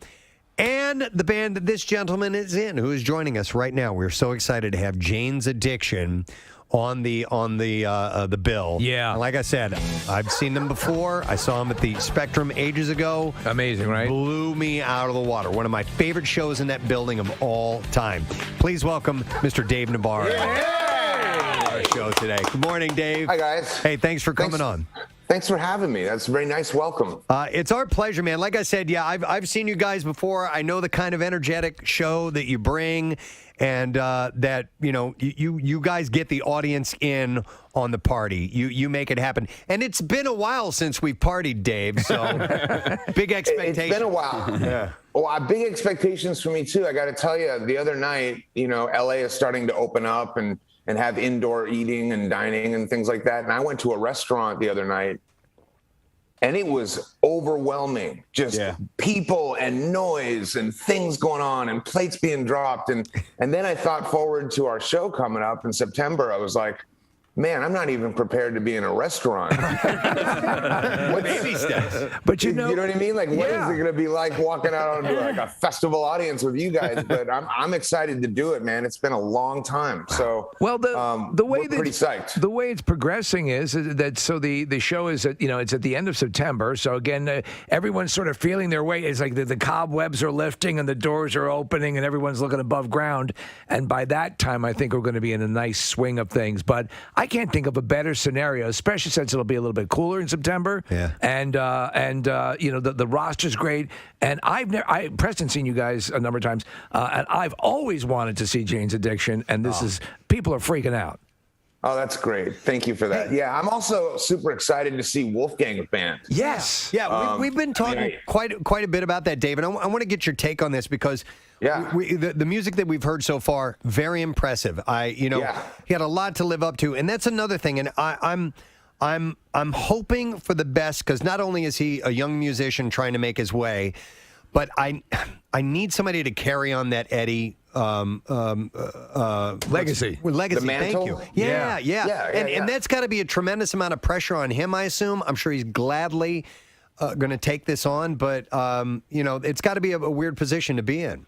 [SPEAKER 1] and the band that this gentleman is in, who is joining us right now. We're so excited to have Jane's Addiction on the bill.
[SPEAKER 3] Yeah.
[SPEAKER 1] And like I said, I've seen them before. I saw them at the Spectrum ages ago.
[SPEAKER 3] Amazing, right?
[SPEAKER 1] Blew me out of the water. One of my favorite shows in that building of all time. Please welcome Mr. Dave Navarro. Our show today. Good morning, Dave.
[SPEAKER 4] Hi, guys.
[SPEAKER 1] Hey, thanks for coming on.
[SPEAKER 4] Thanks for having me. That's a very nice welcome.
[SPEAKER 1] It's our pleasure, man. Like I said, yeah, I've seen you guys before. I know the kind of energetic show that you bring, and that you guys get the audience in on the party. You make it happen, and it's been a while since we've partied, Dave. So big expectations.
[SPEAKER 4] It's been a while.
[SPEAKER 1] Yeah.
[SPEAKER 4] Well, big expectations for me too. I got to tell you, the other night, LA is starting to open up and have indoor eating and dining and things like that. And I went to a restaurant the other night, and it was overwhelming. Just people and noise and things going on and plates being dropped. And then I thought forward to our show coming up in September. I was like, man, I'm not even prepared to be in a restaurant.
[SPEAKER 1] Baby steps.
[SPEAKER 3] But
[SPEAKER 4] you know what I mean? Like, what is it going to be like walking out onto like a festival audience with you guys? But I'm excited to do it, man. It's been a long time. So,
[SPEAKER 3] well, the way
[SPEAKER 4] we're pretty psyched.
[SPEAKER 3] The way it's progressing is that the show is it's at the end of September. So again, everyone's sort of feeling their way. It's like the cobwebs are lifting and the doors are opening and everyone's looking above ground. And by that time, I think we're going to be in a nice swing of things. But I can't think of a better scenario, especially since it'll be a little bit cooler in September.
[SPEAKER 1] Yeah.
[SPEAKER 3] And the roster's great. And Preston's seen you guys a number of times, and I've always wanted to see Jane's Addiction, and people are freaking out.
[SPEAKER 4] Oh, that's great. Thank you for that. Yeah, I'm also super excited to see Wolfgang Band.
[SPEAKER 3] Yes.
[SPEAKER 1] Yeah, we've been talking quite a bit about that, David. I want to get your take on this because
[SPEAKER 4] Yeah.
[SPEAKER 1] The music that we've heard so far, very impressive. He had a lot to live up to, and that's another thing. And I'm hoping for the best because not only is he a young musician trying to make his way, but I need somebody to carry on that Eddie
[SPEAKER 3] legacy.
[SPEAKER 1] Legacy.
[SPEAKER 4] The mantle?
[SPEAKER 1] Thank you. Yeah. And that's got to be a tremendous amount of pressure on him. I assume. I'm sure he's gladly going to take this on, but it's got to be a weird position to be in.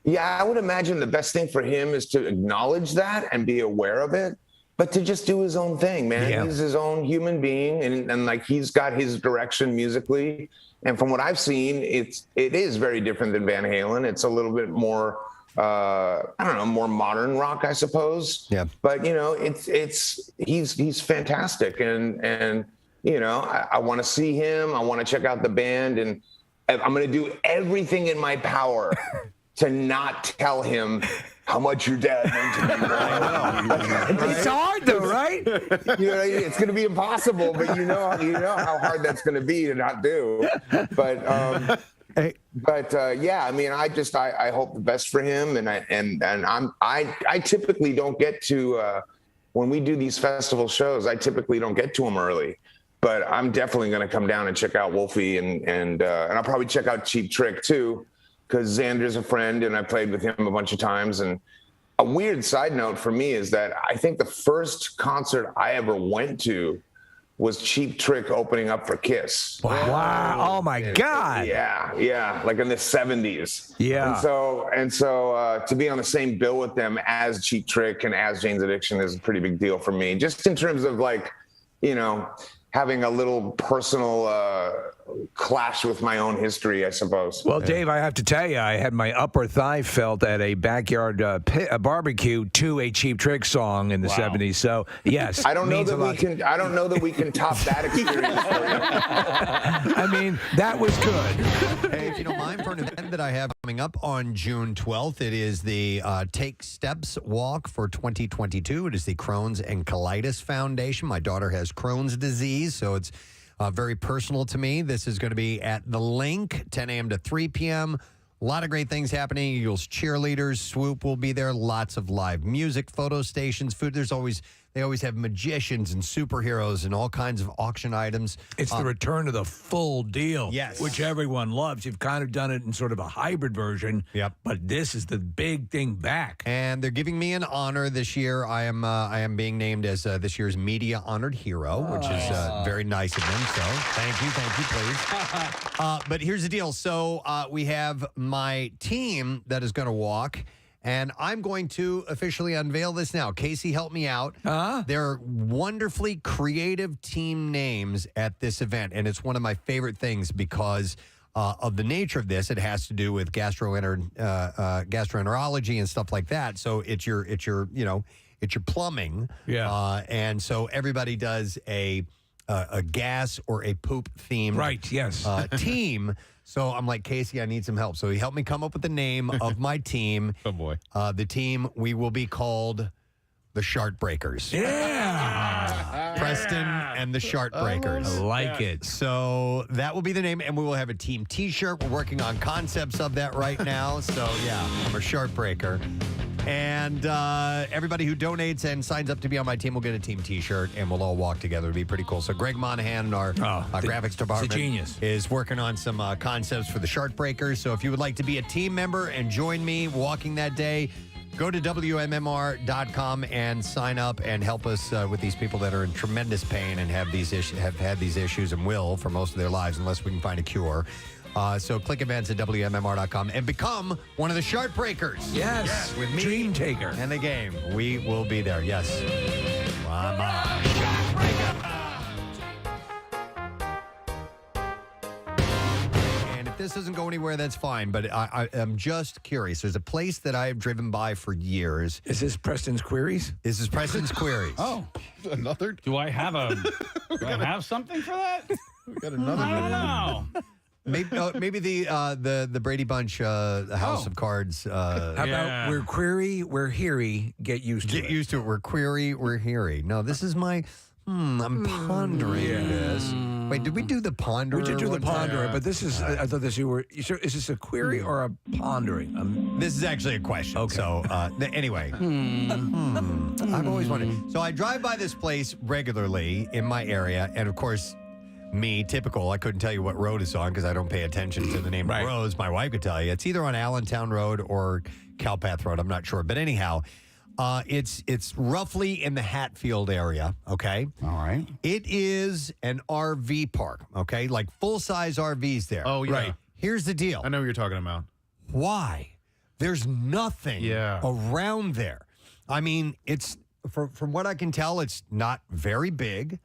[SPEAKER 4] Yeah, I would imagine the best thing for him is to acknowledge that and be aware of it, but to just do his own thing, man.
[SPEAKER 3] Yeah.
[SPEAKER 4] He's his own human being, and like he's got his direction musically. And from what I've seen, it is very different than Van Halen. It's a little bit more, more modern rock, I suppose.
[SPEAKER 1] Yeah.
[SPEAKER 4] But he's fantastic, and I want to see him. I want to check out the band, and I'm going to do everything in my power to not tell him how much your dad meant to me.
[SPEAKER 3] It's hard though, right?
[SPEAKER 4] It's going to be impossible, but you know how hard that's going to be to not do. But yeah, I mean, I hope the best for him, and I typically don't get to when we do these festival shows. I typically don't get to them early, but I'm definitely going to come down and check out Wolfie, and I'll probably check out Cheap Trick too, because Xander's a friend and I played with him a bunch of times. And a weird side note for me is that I think the first concert I ever went to was Cheap Trick opening up for Kiss.
[SPEAKER 3] Wow. Oh my God.
[SPEAKER 4] Yeah. Like in the 70s.
[SPEAKER 3] Yeah.
[SPEAKER 4] And so to be on the same bill with them as Cheap Trick and as Jane's Addiction is a pretty big deal for me. Just in terms of having a little personal clash with my own history, I suppose.
[SPEAKER 3] Well, Dave, I have to tell you, I had my upper thigh felt at a backyard barbecue to a Cheap Trick song in the 70s. So, yes.
[SPEAKER 4] I don't know that we can top that experience for you.
[SPEAKER 3] I mean, that was good.
[SPEAKER 1] Hey, if you don't mind, for an event that I have coming up on June 12th, it is the Take Steps Walk for 2022. It is the Crohn's and Colitis Foundation. My daughter has Crohn's disease, so it's very personal to me. This is going to be at the Link, 10 a.m. to 3 p.m. A lot of great things happening. Eagles cheerleaders, Swoop will be there. Lots of live music, photo stations, food. They always have magicians and superheroes and all kinds of auction items.
[SPEAKER 3] It's the return of the full deal,
[SPEAKER 1] yes,
[SPEAKER 3] which everyone loves. You've kind of done it in sort of a hybrid version.
[SPEAKER 1] Yep.
[SPEAKER 3] But this is the big thing back.
[SPEAKER 1] And they're giving me an honor this year. I am being named as this year's Media Honored Hero, which is very nice of them. So thank you, please. But here's the deal. So we have my team that is going to walk. And I'm going to officially unveil this now. Casey, help me out. There are wonderfully creative team names at this event, and it's one of my favorite things because of the nature of this. It has to do with gastroenterology and stuff like that. So it's your plumbing.
[SPEAKER 3] Yeah.
[SPEAKER 1] And so everybody does a gas or a poop themed team. So I'm like, Casey, I need some help. So he helped me come up with the name of my team.
[SPEAKER 6] Oh, boy.
[SPEAKER 1] The team, we will be called the Shart Breakers.
[SPEAKER 3] Yeah.
[SPEAKER 1] Preston and the Shart Breakers.
[SPEAKER 3] I like it.
[SPEAKER 1] So that will be the name, and we will have a team T-shirt. We're working on concepts of that right now. So, yeah, I'm a Shart Breaker. And everybody who donates and signs up to be on my team will get a team T-shirt, and we'll all walk together. It'll be pretty cool. So Greg Monahan, our graphics department,
[SPEAKER 3] genius,
[SPEAKER 1] is working on some concepts for the Shart Breakers. So if you would like to be a team member and join me walking that day, go to WMMR.com and sign up and help us with these people that are in tremendous pain and have had these issues and will for most of their lives unless we can find a cure. So click events at WMMR.com and become one of the Shart Breakers.
[SPEAKER 3] Yes.
[SPEAKER 1] With me.
[SPEAKER 3] Dream Taker.
[SPEAKER 1] And the game. We will be there. Yes. I'm a Shart Breaker. And if this doesn't go anywhere, that's fine. But I'm just curious. There's a place that I've driven by for years.
[SPEAKER 3] Is this Preston's Queries?
[SPEAKER 1] This is Preston's Queries.
[SPEAKER 17] Oh.
[SPEAKER 6] Another?
[SPEAKER 17] Do I have something for that?
[SPEAKER 6] We got another.
[SPEAKER 17] I don't know.
[SPEAKER 1] Maybe the Brady Bunch House of Cards.
[SPEAKER 3] How about we're query, we're heary, get used to it.
[SPEAKER 1] Get used to it. We're query, we're heary. No, this is my. I'm pondering this. Wait, did we do the ponderer?
[SPEAKER 3] We did do the
[SPEAKER 1] one time?
[SPEAKER 3] ponderer, but this is, I thought this, is this a query or a pondering?
[SPEAKER 1] This is actually a question. Okay. So, anyway. I've always wondered. So I drive by this place regularly in my area, and of course, me, typical, I couldn't tell you what road it's on because I don't pay attention to the name of roads. My wife could tell you. It's either on Allentown Road or Cowpath Road. I'm not sure. But anyhow, it's roughly in the Hatfield area, okay?
[SPEAKER 7] All right.
[SPEAKER 1] It is an RV park, okay? Like full-size RVs there.
[SPEAKER 6] Oh, yeah.
[SPEAKER 1] Right. Here's the deal.
[SPEAKER 6] I know what you're talking about.
[SPEAKER 1] Why? There's nothing around there. I mean, it's from what I can tell, it's not very big.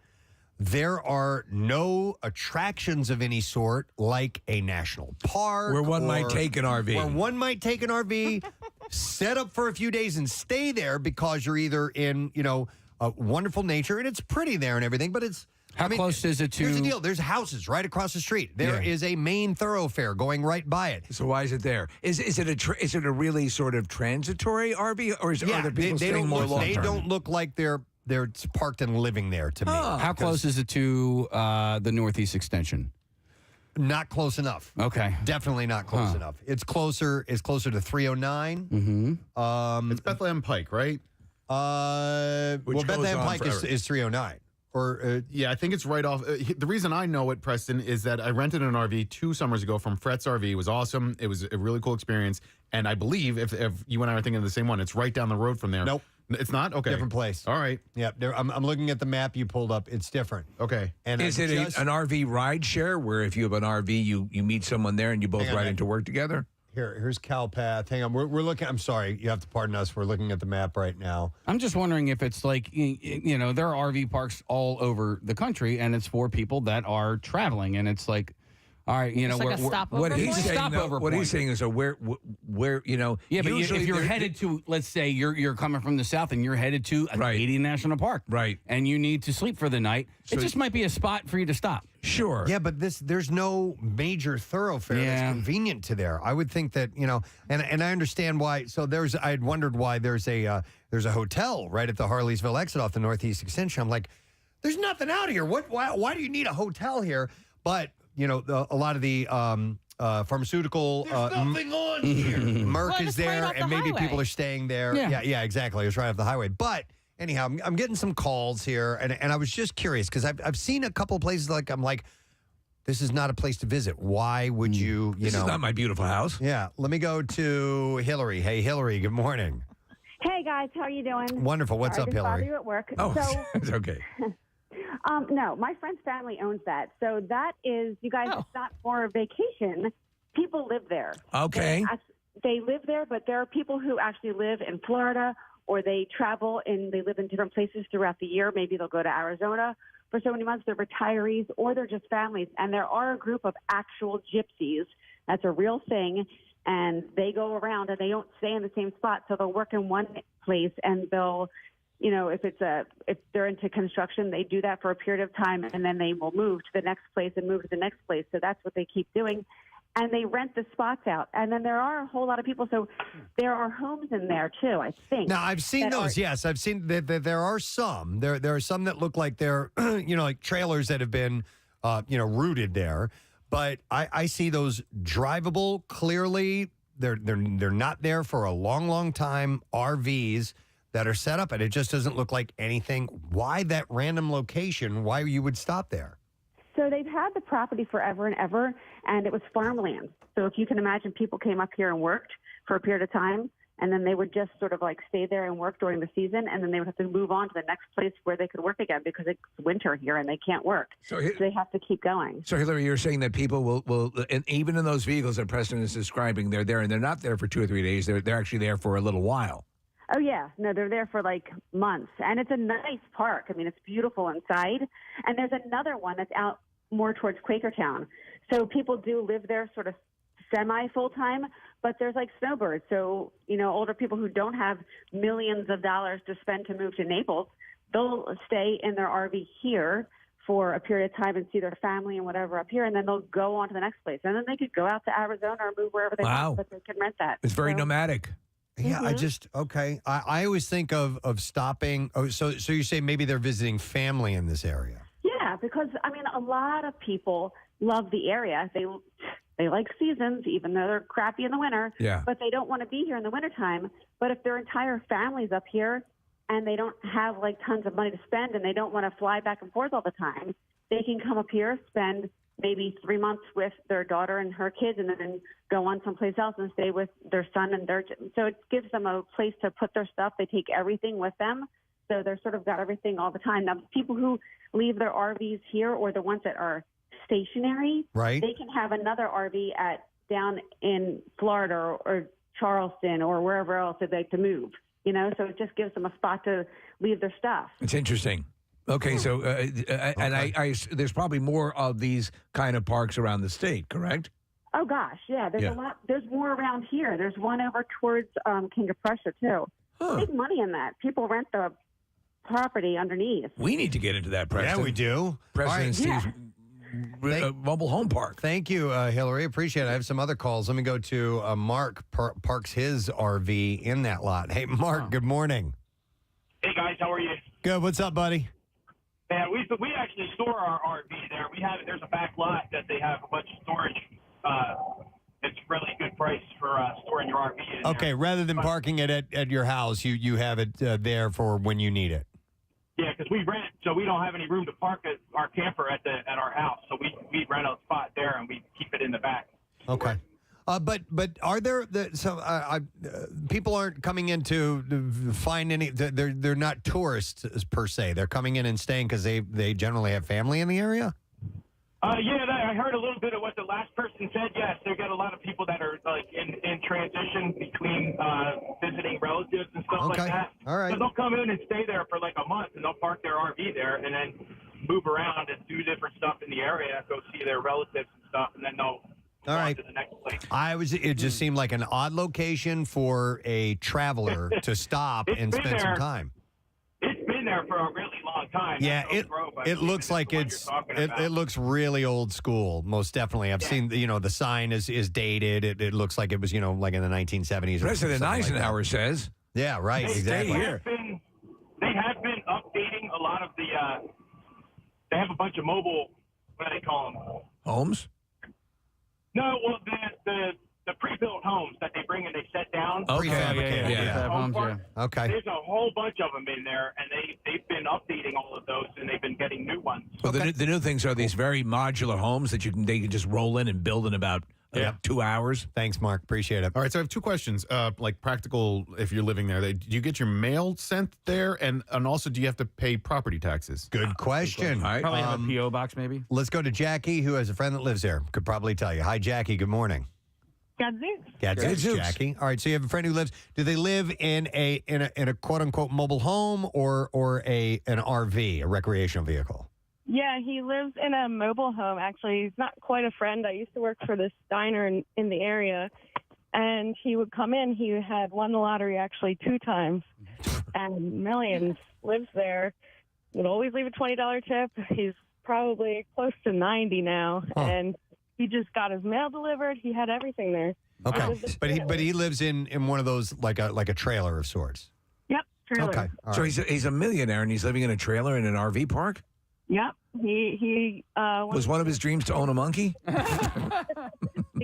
[SPEAKER 1] There are no attractions of any sort, like a national park.
[SPEAKER 3] Where one might take an RV.
[SPEAKER 1] Where one might take an RV, set up for a few days and stay there because you're either in, wonderful nature, and it's pretty there and everything, but it's...
[SPEAKER 7] How close is it to...
[SPEAKER 1] Here's the deal. There's houses right across the street. There is a main thoroughfare going right by it.
[SPEAKER 3] So why is it there? Is it a really sort of transitory RV, or are there people staying more long-term?
[SPEAKER 1] They don't look like they're parked and living there to me.
[SPEAKER 7] How close is it to the Northeast Extension?
[SPEAKER 1] Not close enough.
[SPEAKER 7] Okay.
[SPEAKER 1] Definitely not close enough. It's closer to 309.
[SPEAKER 7] Mm-hmm.
[SPEAKER 6] It's Bethlehem Pike, right?
[SPEAKER 1] Bethlehem Pike is 309.
[SPEAKER 6] Yeah, I think it's right off. The reason I know it, Preston, is that I rented an RV 2 summers ago from Fret's RV. It was awesome. It was a really cool experience. And I believe if you and I are thinking of the same one, it's right down the road from there.
[SPEAKER 1] Nope.
[SPEAKER 6] It's not? Okay.
[SPEAKER 1] Different place.
[SPEAKER 6] All right.
[SPEAKER 1] Yeah, I'm looking at the map you pulled up. It's different.
[SPEAKER 6] Okay.
[SPEAKER 1] And
[SPEAKER 3] is it an RV ride share where if you have an RV, you meet someone there and you both ride into work together?
[SPEAKER 1] Here's Cowpath. Hang on. We're looking. I'm sorry. You have to pardon us. We're looking at the map right now.
[SPEAKER 7] I'm just wondering if it's like, there are RV parks all over the country, and it's for people that are traveling, and it's like, all right,
[SPEAKER 3] what he's saying is where
[SPEAKER 7] Yeah, but if you're headed to, let's say you're coming from the south and you're headed to a Canadian National Park,
[SPEAKER 3] right,
[SPEAKER 7] and you need to sleep for the night, it just might be a spot for you to stop.
[SPEAKER 3] Sure.
[SPEAKER 1] Yeah, but there's no major thoroughfare that's convenient to there. I would think that, and I understand why. So I had wondered why there's a hotel right at the Harleysville exit off the Northeast Extension. I'm like, there's nothing out here. Why do you need a hotel here? But a lot of the pharmaceutical
[SPEAKER 15] nothing on here.
[SPEAKER 1] Merck
[SPEAKER 5] Well,
[SPEAKER 1] is
[SPEAKER 5] it's right
[SPEAKER 1] there,
[SPEAKER 5] off the
[SPEAKER 1] and maybe
[SPEAKER 5] highway.
[SPEAKER 1] people are staying there. Yeah, exactly. It's right off the highway. But anyhow, I'm getting some calls here, and I was just curious because I've seen a couple of places I'm like, this is not a place to visit. Why would you?
[SPEAKER 3] This is not my beautiful house.
[SPEAKER 1] Yeah. Let me go to Hillary. Hey, Hillary. Good morning.
[SPEAKER 8] Hey guys, how are you doing?
[SPEAKER 1] Wonderful. What's
[SPEAKER 8] Sorry
[SPEAKER 1] up,
[SPEAKER 8] to bother
[SPEAKER 1] Hillary?
[SPEAKER 8] you at work.
[SPEAKER 1] Oh,
[SPEAKER 8] So,
[SPEAKER 1] it's okay.
[SPEAKER 8] no, my friend's family owns that. So that is, you guys, it's not for a vacation. People live there.
[SPEAKER 3] Okay.
[SPEAKER 8] They live there, but there are people who actually live in Florida, or they travel and they live in different places throughout the year. Maybe they'll go to Arizona for so many months. They're retirees, or they're just families. And there are a group of actual gypsies. That's a real thing. And they go around and they don't stay in the same spot. So they'll work in one place and they'll, if they're into construction, they do that for a period of time, and then they will move to the next place and move to the next place. So that's what they keep doing. And they rent the spots out. And then there are a whole lot of people. So there are homes in there, too, I think.
[SPEAKER 1] Now, I've seen those, yes. I've seen that there are some. There are some that look like they're, like trailers that have been, rooted there. But I see those drivable, clearly. They're not there for a long, long time, RVs that are set up, and it just doesn't look like anything. Why that random location? Why you would stop there?
[SPEAKER 8] So they've had the property forever and ever, and it was farmland. So if you can imagine, people came up here and worked for a period of time, and then they would just sort of like stay there and work during the season, and then they would have to move on to the next place where they could work again because it's winter here and they can't work. So they have to keep going.
[SPEAKER 3] So, Hillary, you're saying that people will, and even in those vehicles that Preston is describing, they're there, and they're not there for 2 or 3 days. They're actually there for a little while.
[SPEAKER 8] Oh, yeah. No, they're there for like months. And it's a nice park. I mean, it's beautiful inside. And there's another one that's out more towards Quakertown. So people do live there sort of semi-full-time, but there's like snowbirds. So, older people who don't have millions of dollars to spend to move to Naples, they'll stay in their RV here for a period of time and see their family and whatever up here, and then they'll go on to the next place. And then they could go out to Arizona or move wherever they want, but they can rent that.
[SPEAKER 3] It's very nomadic.
[SPEAKER 1] Yeah, I always think of stopping. Oh, so you say maybe they're visiting family in this area.
[SPEAKER 8] Yeah, because I mean, a lot of people love the area. They like seasons, even though they're crappy in the winter.
[SPEAKER 3] Yeah.
[SPEAKER 8] But they don't want to be here in the wintertime. But if their entire family's up here and they don't have like tons of money to spend and they don't want to fly back and forth all the time, they can come up here, spend maybe 3 months with their daughter and her kids, and then go on someplace else and stay with their son and their. So it gives them a place to put their stuff. They take everything with them. So they're sort of got everything all the time. Now, people who leave their RVs here, or the ones that are stationary,
[SPEAKER 1] right?
[SPEAKER 8] They can have another RV down in Florida or Charleston or wherever else they'd like to move. You know, so it just gives them a spot to leave their stuff.
[SPEAKER 3] It's interesting. Okay, so and I there's probably more of these kind of parks around the state, correct?
[SPEAKER 8] Oh gosh, yeah. There's a lot. There's more around here. There's one over towards King of Prussia too. Big money in that. People rent the property underneath.
[SPEAKER 3] We need to get into that, Preston.
[SPEAKER 1] Yeah, we do.
[SPEAKER 3] Preston and Steve's mobile home park.
[SPEAKER 1] Thank you, Hillary. Appreciate it. I have some other calls. Let me go to Mark. Parks his RV in that lot. Hey, Mark. Good morning.
[SPEAKER 2] Hey guys, how are you?
[SPEAKER 1] Good. What's up, buddy?
[SPEAKER 2] Man, we actually store our RV there. There's a back lot that they have a bunch of storage. It's really good price for storing your RV in
[SPEAKER 1] Okay,
[SPEAKER 2] there.
[SPEAKER 1] rather than parking it at your house, you have it there for when you need it.
[SPEAKER 2] Yeah, because we rent, so we don't have any room to park our camper at our house. So we rent a spot there and we keep it in the back.
[SPEAKER 1] Okay. But are there people aren't coming in to find any? They're not tourists per se. They're coming in and staying because they generally have family in the area.
[SPEAKER 2] I heard a little bit of what the last person said. Yes, they've got a lot of people that are like in transition between visiting relatives and stuff like that.
[SPEAKER 1] All right.
[SPEAKER 2] So they'll come in and stay there for like a month, and they'll park their RV there, and then move around and do different stuff in the area, go see their relatives and stuff, and then they'll.
[SPEAKER 1] All right.
[SPEAKER 2] To the next place.
[SPEAKER 1] It just seemed like an odd location for a traveler to stop and spend some time.
[SPEAKER 2] It's been there for a really long time.
[SPEAKER 1] Yeah, it looks like it looks really old school. Most definitely, I've seen the sign is dated. It looks like it was like in the 1970s.
[SPEAKER 3] President Eisenhower says.
[SPEAKER 1] Yeah, right. Exactly.
[SPEAKER 2] They have been updating a lot of the. They have a bunch of mobile. What do they call them?
[SPEAKER 3] Homes.
[SPEAKER 2] No, well, the pre-built homes that they bring and they set down.
[SPEAKER 1] Prefabricated.
[SPEAKER 2] Yeah.
[SPEAKER 1] Okay.
[SPEAKER 2] There's a whole bunch of them in there, and they've been updating all of those, and they've been getting new ones.
[SPEAKER 3] Well, the new things are these very modular homes that they can just roll in and build in about 2 hours.
[SPEAKER 1] Thanks, Mark. Appreciate it.
[SPEAKER 6] All right, so I have two questions. Like practical, if you're living there, do you get your mail sent there, and also do you have to pay property taxes?
[SPEAKER 1] Good question.
[SPEAKER 17] Probably have a P.O. box, maybe.
[SPEAKER 1] Let's go to Jackie, who has a friend that lives there. Could probably tell you. Hi, Jackie. Good morning.
[SPEAKER 22] Gadzooks.
[SPEAKER 1] Jackie. All right, so you have a friend who lives. Do they live in a quote unquote mobile home or an RV, a recreational vehicle?
[SPEAKER 22] Yeah, he lives in a mobile home. Actually, he's not quite a friend. I used to work for this diner in the area, and he would come in. He had won the lottery actually 2 times, and millions. Lives there. Would always leave a $20 tip. He's probably close to 90 now, and he just got his mail delivered. He had everything there.
[SPEAKER 1] Okay, but he lives in one of those like a trailer of sorts.
[SPEAKER 22] Yep, trailer.
[SPEAKER 1] Okay, all
[SPEAKER 3] So
[SPEAKER 1] right.
[SPEAKER 3] he's a millionaire and he's living in a trailer in an RV park.
[SPEAKER 22] Yep. He
[SPEAKER 3] Was one of his dreams to own a monkey?
[SPEAKER 22] He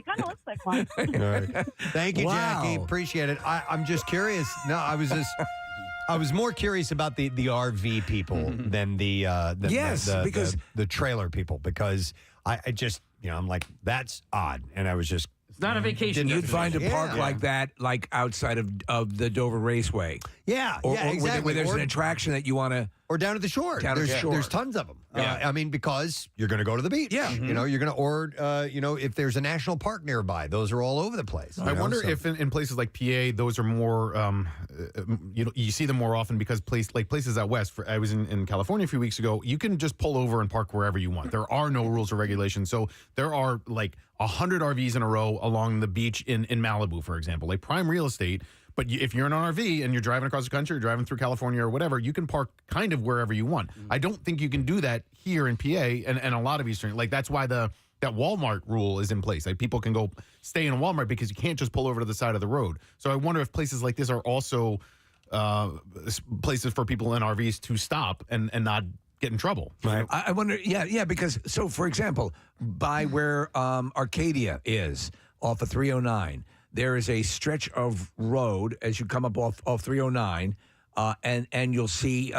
[SPEAKER 22] kind of looks like one.
[SPEAKER 1] All right. Thank you,
[SPEAKER 3] Wow.
[SPEAKER 1] Jackie. Appreciate it. I'm just curious. No, I was more curious about the RV people than
[SPEAKER 3] because
[SPEAKER 1] the trailer people, because I just I'm like, that's odd, and I was just.
[SPEAKER 17] It's not a vacation.
[SPEAKER 3] You'd find a park
[SPEAKER 1] Yeah.
[SPEAKER 3] like that, like outside of the Dover Raceway.
[SPEAKER 1] Yeah,
[SPEAKER 3] Or
[SPEAKER 1] exactly.
[SPEAKER 3] where there's
[SPEAKER 1] Or-
[SPEAKER 3] an attraction that you want to.
[SPEAKER 1] Or down at the shore. There's tons of them. I mean, because you're going to go to the beach.
[SPEAKER 3] Yeah.
[SPEAKER 1] You're going to, or if there's a national park nearby, those are all over the place.
[SPEAKER 6] I wonder if in places like PA, those are more, you see them more often because places out west. I was in California a few weeks ago. You can just pull over and park wherever you want. There are no rules or regulations. So there are like 100 RVs in a row along the beach in Malibu, for example, like prime real estate. But if you're in an RV and you're driving across the country, or driving through California or whatever, you can park kind of wherever you want. I don't think you can do that here in PA and a lot of Eastern. Like that's why that Walmart rule is in place. Like people can go stay in a Walmart because you can't just pull over to the side of the road. So I wonder if places like this are also places for people in RVs to stop and not get in trouble.
[SPEAKER 1] Right.
[SPEAKER 3] I wonder, because, so for example, by where Arcadia is, off of 309, there is a stretch of road as you come up off 309, and you'll see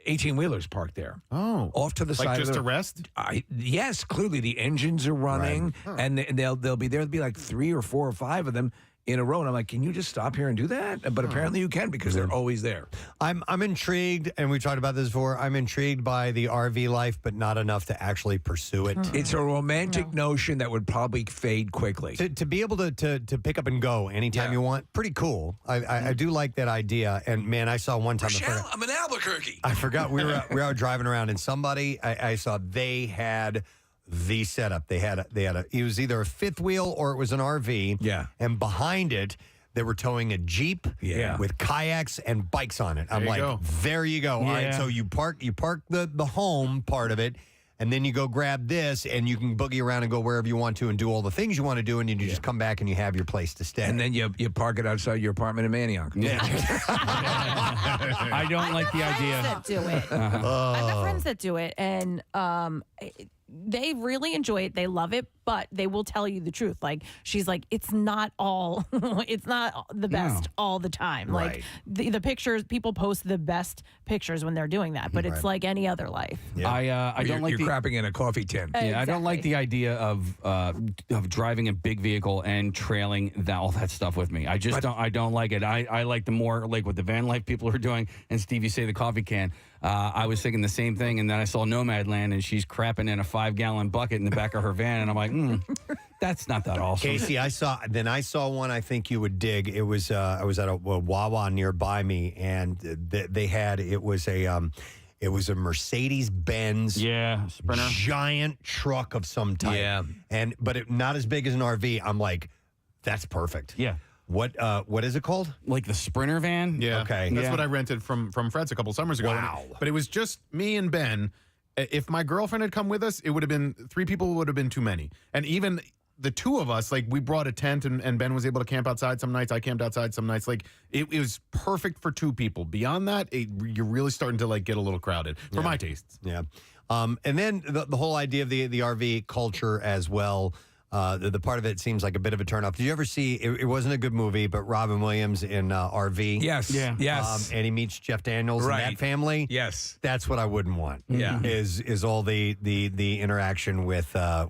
[SPEAKER 3] 18-wheelers parked there.
[SPEAKER 6] Oh.
[SPEAKER 3] Off to the
[SPEAKER 6] Like
[SPEAKER 3] side.
[SPEAKER 6] just
[SPEAKER 3] of
[SPEAKER 6] to rest?
[SPEAKER 3] Yes, clearly the engines are running, and they'll be there. There'll be like 3 or 4 or 5 of them in a row, and I'm like, can you just stop here and do that? But apparently you can, because they're always there.
[SPEAKER 1] I'm intrigued, and we talked about this before. I'm intrigued by the RV life, but not enough to actually pursue it.
[SPEAKER 3] It's a romantic notion that would probably fade quickly.
[SPEAKER 1] To be able to pick up and go anytime you want, pretty cool. I do like that idea. And man, I saw one time.
[SPEAKER 3] Michelle, I'm in Albuquerque.
[SPEAKER 1] I forgot we were out driving around, and somebody I saw, they had the setup. They had it was either a fifth wheel or it was an RV.
[SPEAKER 3] Yeah.
[SPEAKER 1] And behind it, they were towing a Jeep with kayaks and bikes on it. I'm
[SPEAKER 6] There you
[SPEAKER 1] like,
[SPEAKER 6] go.
[SPEAKER 1] there you go. All right. So you park the home part of it, and then you go grab this, and you can boogie around and go wherever you want to and do all the things you want to do, and then you just come back and you have your place to stay.
[SPEAKER 3] And then you park it outside your apartment in Manioc.
[SPEAKER 1] Yeah.
[SPEAKER 7] I don't like the idea.
[SPEAKER 5] That do it. I've got friends that do it, and they really enjoy it. They love it, but they will tell you the truth. Like, she's like, it's not the best all the time.
[SPEAKER 1] Right.
[SPEAKER 5] Like the pictures, people post the best pictures when they're doing that, but it's like any other life.
[SPEAKER 1] Yeah.
[SPEAKER 7] I don't like
[SPEAKER 3] you're
[SPEAKER 7] the
[SPEAKER 3] crapping in a coffee tin.
[SPEAKER 7] Yeah, I don't like the idea of driving a big vehicle and trailing all that stuff with me. I don't like it. I like the more like what the van life people are doing. And Steve, you say the coffee can. I was thinking the same thing, and then I saw Nomadland, and she's crapping in a 5-gallon bucket in the back of her van, and I'm like, that's not that awesome.
[SPEAKER 1] Casey, I saw one I think you would dig. It was I was at a Wawa nearby me, and it was a Mercedes-Benz
[SPEAKER 7] Sprinter,
[SPEAKER 1] giant truck of some type.
[SPEAKER 3] Yeah.
[SPEAKER 1] But not as big as an RV. I'm like, that's perfect.
[SPEAKER 7] Yeah.
[SPEAKER 1] What is it called?
[SPEAKER 7] Like the Sprinter van?
[SPEAKER 6] Yeah.
[SPEAKER 1] Okay.
[SPEAKER 6] That's what I rented from Fred's a couple summers ago.
[SPEAKER 1] Wow.
[SPEAKER 6] But it was just me and Ben. If my girlfriend had come with us, it would have been 3 people would have been too many. And even the 2 of us, like, we brought a tent and Ben was able to camp outside some nights. I camped outside some nights. Like, it was perfect for 2 people. Beyond that, you're really starting to like get a little crowded for my tastes.
[SPEAKER 1] Yeah. And then the whole idea of the RV culture as well. The part of it seems like a bit of a turnoff. Did you ever see? It wasn't a good movie, but Robin Williams in RV.
[SPEAKER 3] Yes. Yeah. Yes.
[SPEAKER 1] And he meets Jeff Daniels and that family.
[SPEAKER 3] Yes.
[SPEAKER 1] That's what I wouldn't want.
[SPEAKER 3] Yeah.
[SPEAKER 1] Is all the interaction with a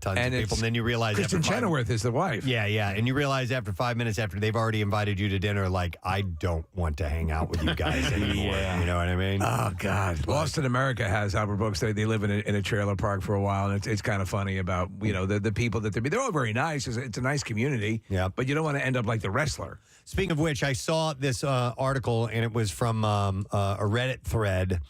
[SPEAKER 1] ton of people, and then you realize
[SPEAKER 3] Kristen Chenoweth is the wife.
[SPEAKER 1] Yeah, and you realize after 5 minutes after they've already invited you to dinner, like, I don't want to hang out with you guys anymore. You know what I mean?
[SPEAKER 3] Oh God. Lost in America has Albert Brooks. They live in a trailer park for a while, and it's kind of funny about the people that they're all very nice. It's a nice community.
[SPEAKER 1] Yeah.
[SPEAKER 3] But you don't want to end up like The Wrestler.
[SPEAKER 1] Speaking of which, I saw this article, and it was from a Reddit thread,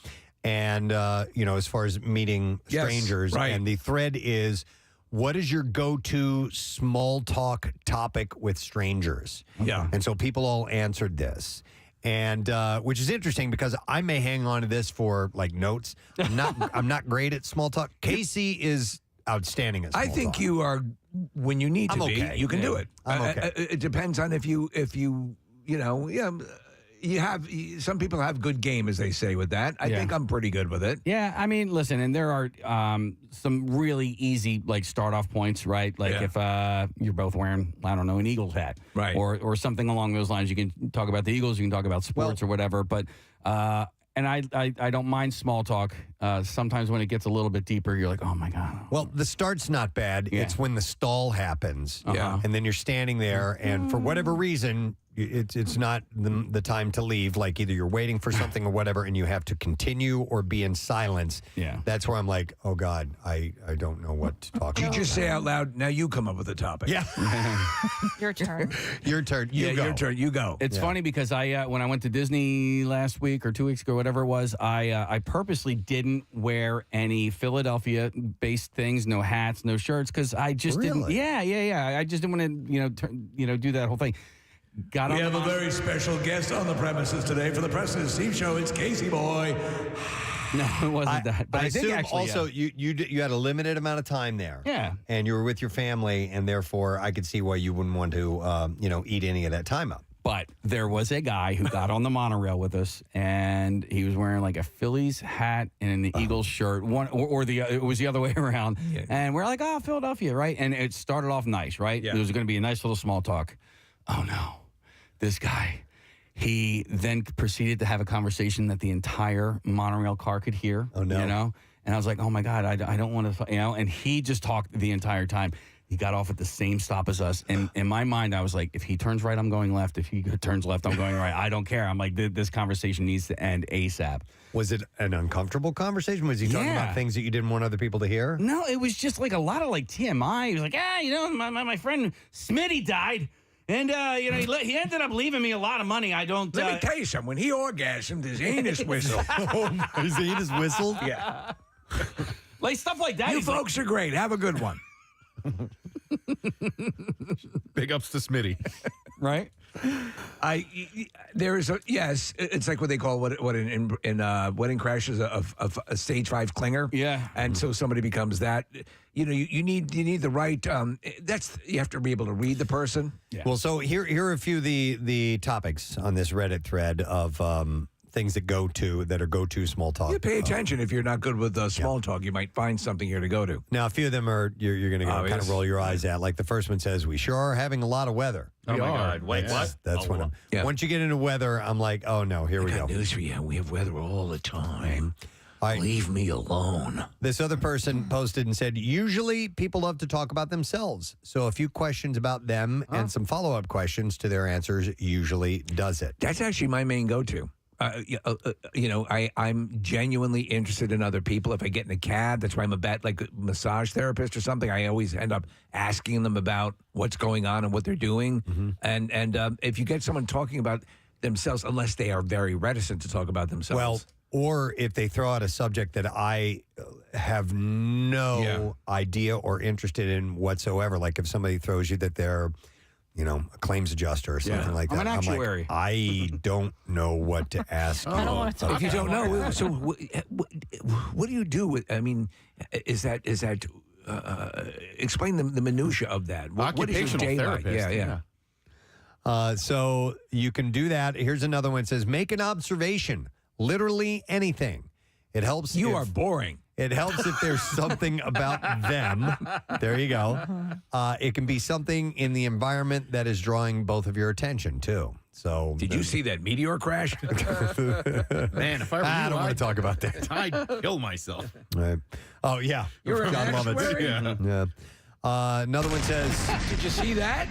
[SPEAKER 1] and as far as meeting strangers,
[SPEAKER 3] right.
[SPEAKER 1] And the thread is, what is your go-to small talk topic with strangers?
[SPEAKER 3] Yeah.
[SPEAKER 1] And so people all answered this. And which is interesting because I may hang on to this for like notes. I'm not great at small talk. Casey is outstanding at small talk.
[SPEAKER 3] I think you are, when you need to be,
[SPEAKER 1] okay.
[SPEAKER 3] you can do it.
[SPEAKER 1] I'm okay.
[SPEAKER 3] It depends on if you have some people have good game, as they say, with that. I think I'm pretty good with it.
[SPEAKER 7] Yeah, I mean, listen, and there are some really easy like start off points, right? Like if you're both wearing, I don't know, an Eagles hat,
[SPEAKER 3] right,
[SPEAKER 7] or something along those lines. You can talk about the Eagles, you can talk about sports or whatever. But and I don't mind small talk. Sometimes when it gets a little bit deeper, you're like, oh my God.
[SPEAKER 1] Well, the start's not bad. Yeah. It's when the stall happens.
[SPEAKER 3] Yeah.
[SPEAKER 1] And then you're standing there, and for whatever reason, it's not the time to leave. Like either you're waiting for something or whatever, and you have to continue or be in silence.
[SPEAKER 7] Yeah.
[SPEAKER 1] That's where I'm like, oh God, I don't know what to talk about.
[SPEAKER 3] You just say out loud, now you come up with a topic.
[SPEAKER 1] Yeah.
[SPEAKER 5] Your turn.
[SPEAKER 1] Your turn. You go.
[SPEAKER 3] Your turn. You go.
[SPEAKER 7] It's funny because I when I went to Disney last week or 2 weeks ago, whatever it was, I purposely didn't wear any Philadelphia-based things, no hats, no shirts, because I just didn't. Yeah. I just didn't want to, do that whole thing.
[SPEAKER 3] We have a very special guest on the premises today for the Preston and Steve Show. It's Casey Boy.
[SPEAKER 7] No, it wasn't that. But I think
[SPEAKER 1] assume
[SPEAKER 7] actually,
[SPEAKER 1] also you had a limited amount of time there.
[SPEAKER 7] Yeah.
[SPEAKER 1] And you were with your family, and therefore I could see why you wouldn't want to eat any of that time up.
[SPEAKER 7] But there was a guy who got on the monorail with us, and he was wearing like a Phillies hat and an Eagles shirt. It was the other way around. Yeah. And we're like, oh, Philadelphia, right? And it started off nice, right? Yeah. There was going to be a nice little small talk. Oh, no. This guy. He then proceeded to have a conversation that the entire monorail car could hear. Oh, no. You know? And I was like, oh, my God, I don't want to, you know? And he just talked the entire time. He got off at the same stop as us. And in my mind, I was like, if he turns right, I'm going left. If he turns left, I'm going right. I don't care. I'm like, this conversation needs to end ASAP.
[SPEAKER 1] Was it an uncomfortable conversation? Was he talking about things that you didn't want other people to hear?
[SPEAKER 7] No, it was just like a lot of like TMI. He was like, my friend Smitty died. And, he ended up leaving me a lot of money. I don't...
[SPEAKER 3] Let me tell you something. When he orgasmed, his anus whistled.
[SPEAKER 1] His anus whistled?
[SPEAKER 3] Yeah.
[SPEAKER 7] Like stuff like that.
[SPEAKER 3] You folks are great. Have a good one.
[SPEAKER 6] Big ups to Smitty.
[SPEAKER 7] Right?
[SPEAKER 3] Yes, it's like what they call in Wedding Crashers a stage 5 clinger.
[SPEAKER 7] Yeah.
[SPEAKER 3] And so somebody becomes that. You know, you need the right you have to be able to read the person.
[SPEAKER 1] Yeah. Well, so here are a few of the topics on this Reddit thread of things that are go-to small talk.
[SPEAKER 3] You pay attention. If you're not good with small talk, you might find something here to go to.
[SPEAKER 1] Now, a few of them are you're going to kind of roll your eyes at. Like the first one says, "We sure are having a lot of weather."
[SPEAKER 6] Oh my God! Wait, what?
[SPEAKER 1] That's when once you get into weather, I'm like, oh no, here we go.
[SPEAKER 3] News for you. We have weather all the time. Leave me alone.
[SPEAKER 1] This other person posted and said, usually people love to talk about themselves. So a few questions about them and some follow-up questions to their answers usually does it.
[SPEAKER 3] That's actually my main go-to. I'm genuinely interested in other people. If I get in a cab, that's why I'm like a massage therapist or something. I always end up asking them about what's going on and what they're doing. Mm-hmm. And if you get someone talking about themselves, unless they are very reticent to talk about themselves.
[SPEAKER 1] Well, or if they throw out a subject that I have no idea or interested in whatsoever, like if somebody throws you that they're, a claims adjuster or something like that.
[SPEAKER 7] I'm an actuary.
[SPEAKER 1] I don't know what to ask.
[SPEAKER 5] I don't want to talk.
[SPEAKER 3] If you don't know, so what do you do with? I mean, is that explain the minutia of that? What is your day like?
[SPEAKER 1] Yeah. So you can do that. Here's another one. It says, make an observation. Literally anything. It helps.
[SPEAKER 3] You are boring.
[SPEAKER 1] It helps if there's something about them. There you go. It can be something in the environment that is drawing both of your attention, too. So,
[SPEAKER 3] did you see that meteor crash?
[SPEAKER 6] Man, if I
[SPEAKER 1] don't want to talk about that.
[SPEAKER 6] I'd kill myself.
[SPEAKER 1] Right. Oh, yeah.
[SPEAKER 3] You're an
[SPEAKER 1] actuary? Yeah. Another one says...
[SPEAKER 3] Did you see that?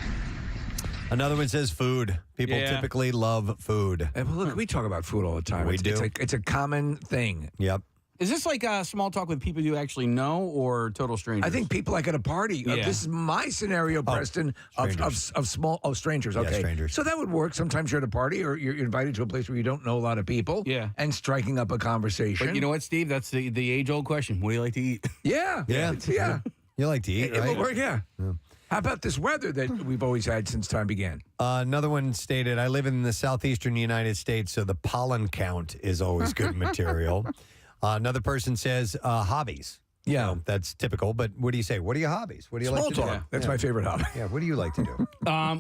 [SPEAKER 1] Another one says food. People typically love food.
[SPEAKER 3] Well, look, we talk about food all the time.
[SPEAKER 1] We do.
[SPEAKER 3] It's a common thing.
[SPEAKER 1] Yep.
[SPEAKER 7] Is this like small talk with people you actually know or total strangers?
[SPEAKER 3] I think people like at a party. This is my scenario, Preston, of strangers. Okay,
[SPEAKER 1] yeah, strangers.
[SPEAKER 3] So that would work. Sometimes you're at a party or you're invited to a place where you don't know a lot of people.
[SPEAKER 7] Yeah.
[SPEAKER 3] And striking up a conversation.
[SPEAKER 7] But you know what, Steve? That's the age-old question. What do you like to eat?
[SPEAKER 3] Yeah.
[SPEAKER 1] You like to eat, right?
[SPEAKER 3] It will work, yeah. How about this weather that we've always had since time began?
[SPEAKER 1] Another one stated, I live in the southeastern United States, so the pollen count is always good material. Another person says hobbies. Yeah. That's typical, but what do you say? What are your hobbies? What do you like to do?
[SPEAKER 3] Small talk. That's my favorite hobby.
[SPEAKER 1] Yeah, what do you like to do?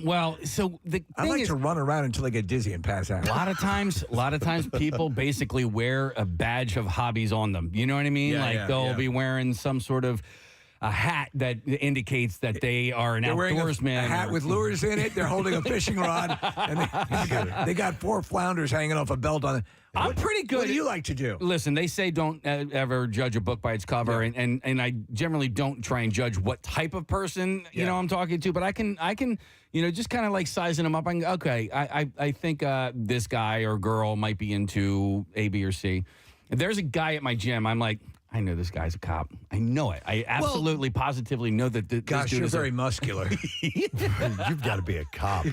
[SPEAKER 7] Well, so the thing
[SPEAKER 3] I like to run around until I get dizzy and pass out.
[SPEAKER 7] A lot of times people basically wear a badge of hobbies on them. You know what I mean? They'll be wearing some sort of a hat that indicates that they are an outdoorsman.
[SPEAKER 3] A hat with lures in it. They're holding a fishing rod, and they got 4 flounders hanging off a belt on it.
[SPEAKER 7] I'm pretty good.
[SPEAKER 3] What do you like to do?
[SPEAKER 7] Listen, they say don't ever judge a book by its cover, and I generally don't try and judge what type of person I'm talking to. But I can just kind of like sizing them up. I think this guy or girl might be into A, B, or C. If there's a guy at my gym, I'm like, I know this guy's a cop. I know it. I absolutely, positively know that this
[SPEAKER 3] gosh,
[SPEAKER 7] dude
[SPEAKER 3] you're
[SPEAKER 7] is
[SPEAKER 3] very muscular.
[SPEAKER 1] You've got to be a cop.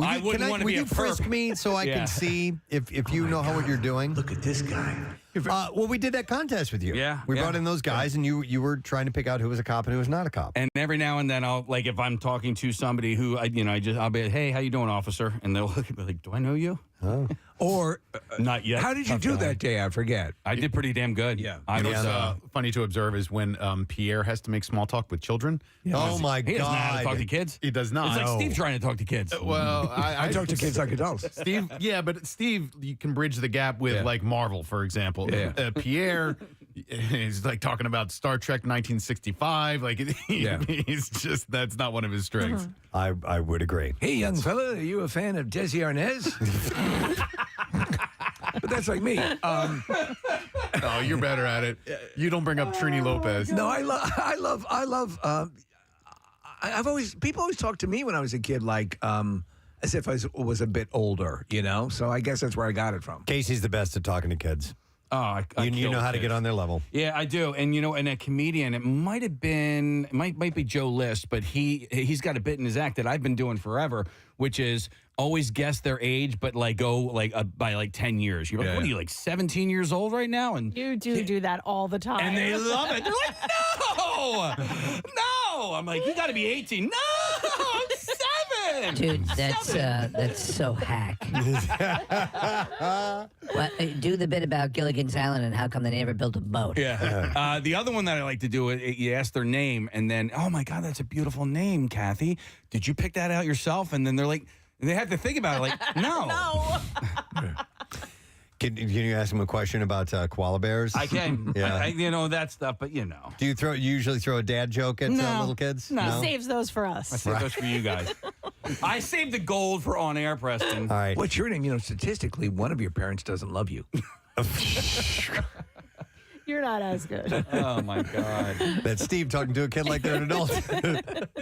[SPEAKER 7] I wouldn't want to be a
[SPEAKER 1] frisk me so I can see if you know what you're doing?
[SPEAKER 3] Look at this guy.
[SPEAKER 1] Well, we did that contest with you.
[SPEAKER 7] Yeah,
[SPEAKER 1] we
[SPEAKER 7] yeah.
[SPEAKER 1] brought in those guys, and you were trying to pick out who was a cop and who was not a cop.
[SPEAKER 7] And every now and then, I'll if I'm talking to somebody who I'll be like, hey, how you doing, officer? And they'll look at me like, do I know you?
[SPEAKER 1] Oh.
[SPEAKER 3] Or
[SPEAKER 7] not yet.
[SPEAKER 3] How did you do that day? I forget.
[SPEAKER 7] I did pretty damn good.
[SPEAKER 3] Yeah.
[SPEAKER 6] You know what's funny to observe is when Pierre has to make small talk with children.
[SPEAKER 1] Oh my
[SPEAKER 7] He doesn't know how to
[SPEAKER 1] God.
[SPEAKER 7] talk to kids.
[SPEAKER 6] He does not.
[SPEAKER 7] It's like Steve trying to talk to kids.
[SPEAKER 6] Well,
[SPEAKER 3] I talk to kids like adults.
[SPEAKER 6] Steve, yeah, but Steve, you can bridge the gap with like Marvel, for example.
[SPEAKER 3] Yeah.
[SPEAKER 6] Pierre is like talking about Star Trek 1965. Like he's just that's not one of his strengths.
[SPEAKER 1] I would agree.
[SPEAKER 3] Hey, young fella, are you a fan of Desi Arnaz? But that's like me.
[SPEAKER 6] Oh, you're better at it. You don't bring up Trini Lopez.
[SPEAKER 3] No, people always talk to me when I was a kid like as if I was a bit older, So I guess that's where I got it from.
[SPEAKER 1] Casey's the best at talking to kids.
[SPEAKER 7] Oh,
[SPEAKER 1] you know how to get on their level.
[SPEAKER 7] Yeah, I do. And and a comedian, it might be Joe List, but he's got a bit in his act that I've been doing forever, which is always guess their age, but go by 10 years. You're like, what are you, 17 years old right now? And
[SPEAKER 5] You do that all the time.
[SPEAKER 7] and they love it. They're like, no, no. I'm like, you got to be 18. No, I'm 7.
[SPEAKER 16] Dude, that's so hack. Do the bit about Gilligan's Island and how come they never built a boat.
[SPEAKER 7] Yeah. The other one that I like to do, you ask their name, and then, oh my God, that's a beautiful name, Kathy. Did you pick that out yourself? And then they're like, they have to think about it, like, no.
[SPEAKER 5] No.
[SPEAKER 1] Can you ask him a question about koala bears?
[SPEAKER 7] I can.
[SPEAKER 1] Yeah.
[SPEAKER 7] That stuff, but
[SPEAKER 1] Do you usually throw a dad joke at little kids?
[SPEAKER 5] No, he saves those for us.
[SPEAKER 7] I save those for you guys. I saved the gold for on air, Preston.
[SPEAKER 1] All right.
[SPEAKER 3] What's your name? Statistically, one of your parents doesn't love you.
[SPEAKER 5] You're not as good.
[SPEAKER 7] Oh, my God.
[SPEAKER 1] That's Steve talking to a kid like they're an adult.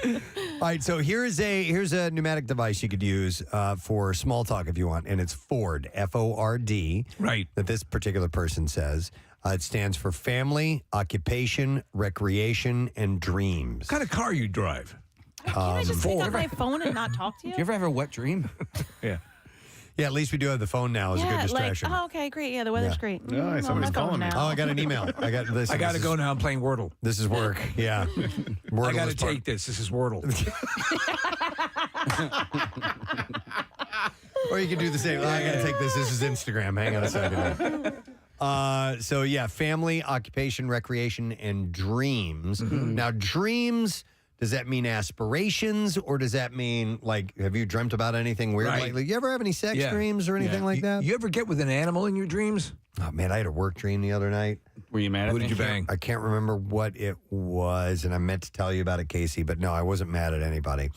[SPEAKER 1] All right, so here's a pneumatic device you could use for small talk if you want, and it's Ford, F-O-R-D.
[SPEAKER 3] Right.
[SPEAKER 1] That this particular person says. It stands for family, occupation, recreation, and dreams.
[SPEAKER 3] What kind of car you drive?
[SPEAKER 5] Can I just pick up my phone and not talk to you?
[SPEAKER 7] Do you ever have a wet dream?
[SPEAKER 3] Yeah.
[SPEAKER 1] Yeah, at least we do have the phone now as a good distraction.
[SPEAKER 5] Okay, great. Yeah, the weather's great.
[SPEAKER 6] Yeah, somebody's calling me.
[SPEAKER 1] Oh, I got an email. I got this.
[SPEAKER 3] I got to go now. I'm playing Wordle.
[SPEAKER 1] This is work. Yeah. Wordle
[SPEAKER 3] I got to
[SPEAKER 1] is part-
[SPEAKER 3] take this. This is Wordle.
[SPEAKER 1] Or you can do the same. I got to take this. This is Instagram. Hang on a second. So, yeah, family, occupation, recreation, and dreams. Now, dreams, does that mean aspirations, or does that mean, have you dreamt about anything weird lately? You ever have any sex dreams or anything like that?
[SPEAKER 3] You ever get with an animal in your dreams?
[SPEAKER 1] Oh, man, I had a work dream the other night.
[SPEAKER 7] Were you mad at me?
[SPEAKER 3] Who did you bang?
[SPEAKER 1] I can't remember what it was, and I meant to tell you about it, Casey, but no, I wasn't mad at anybody.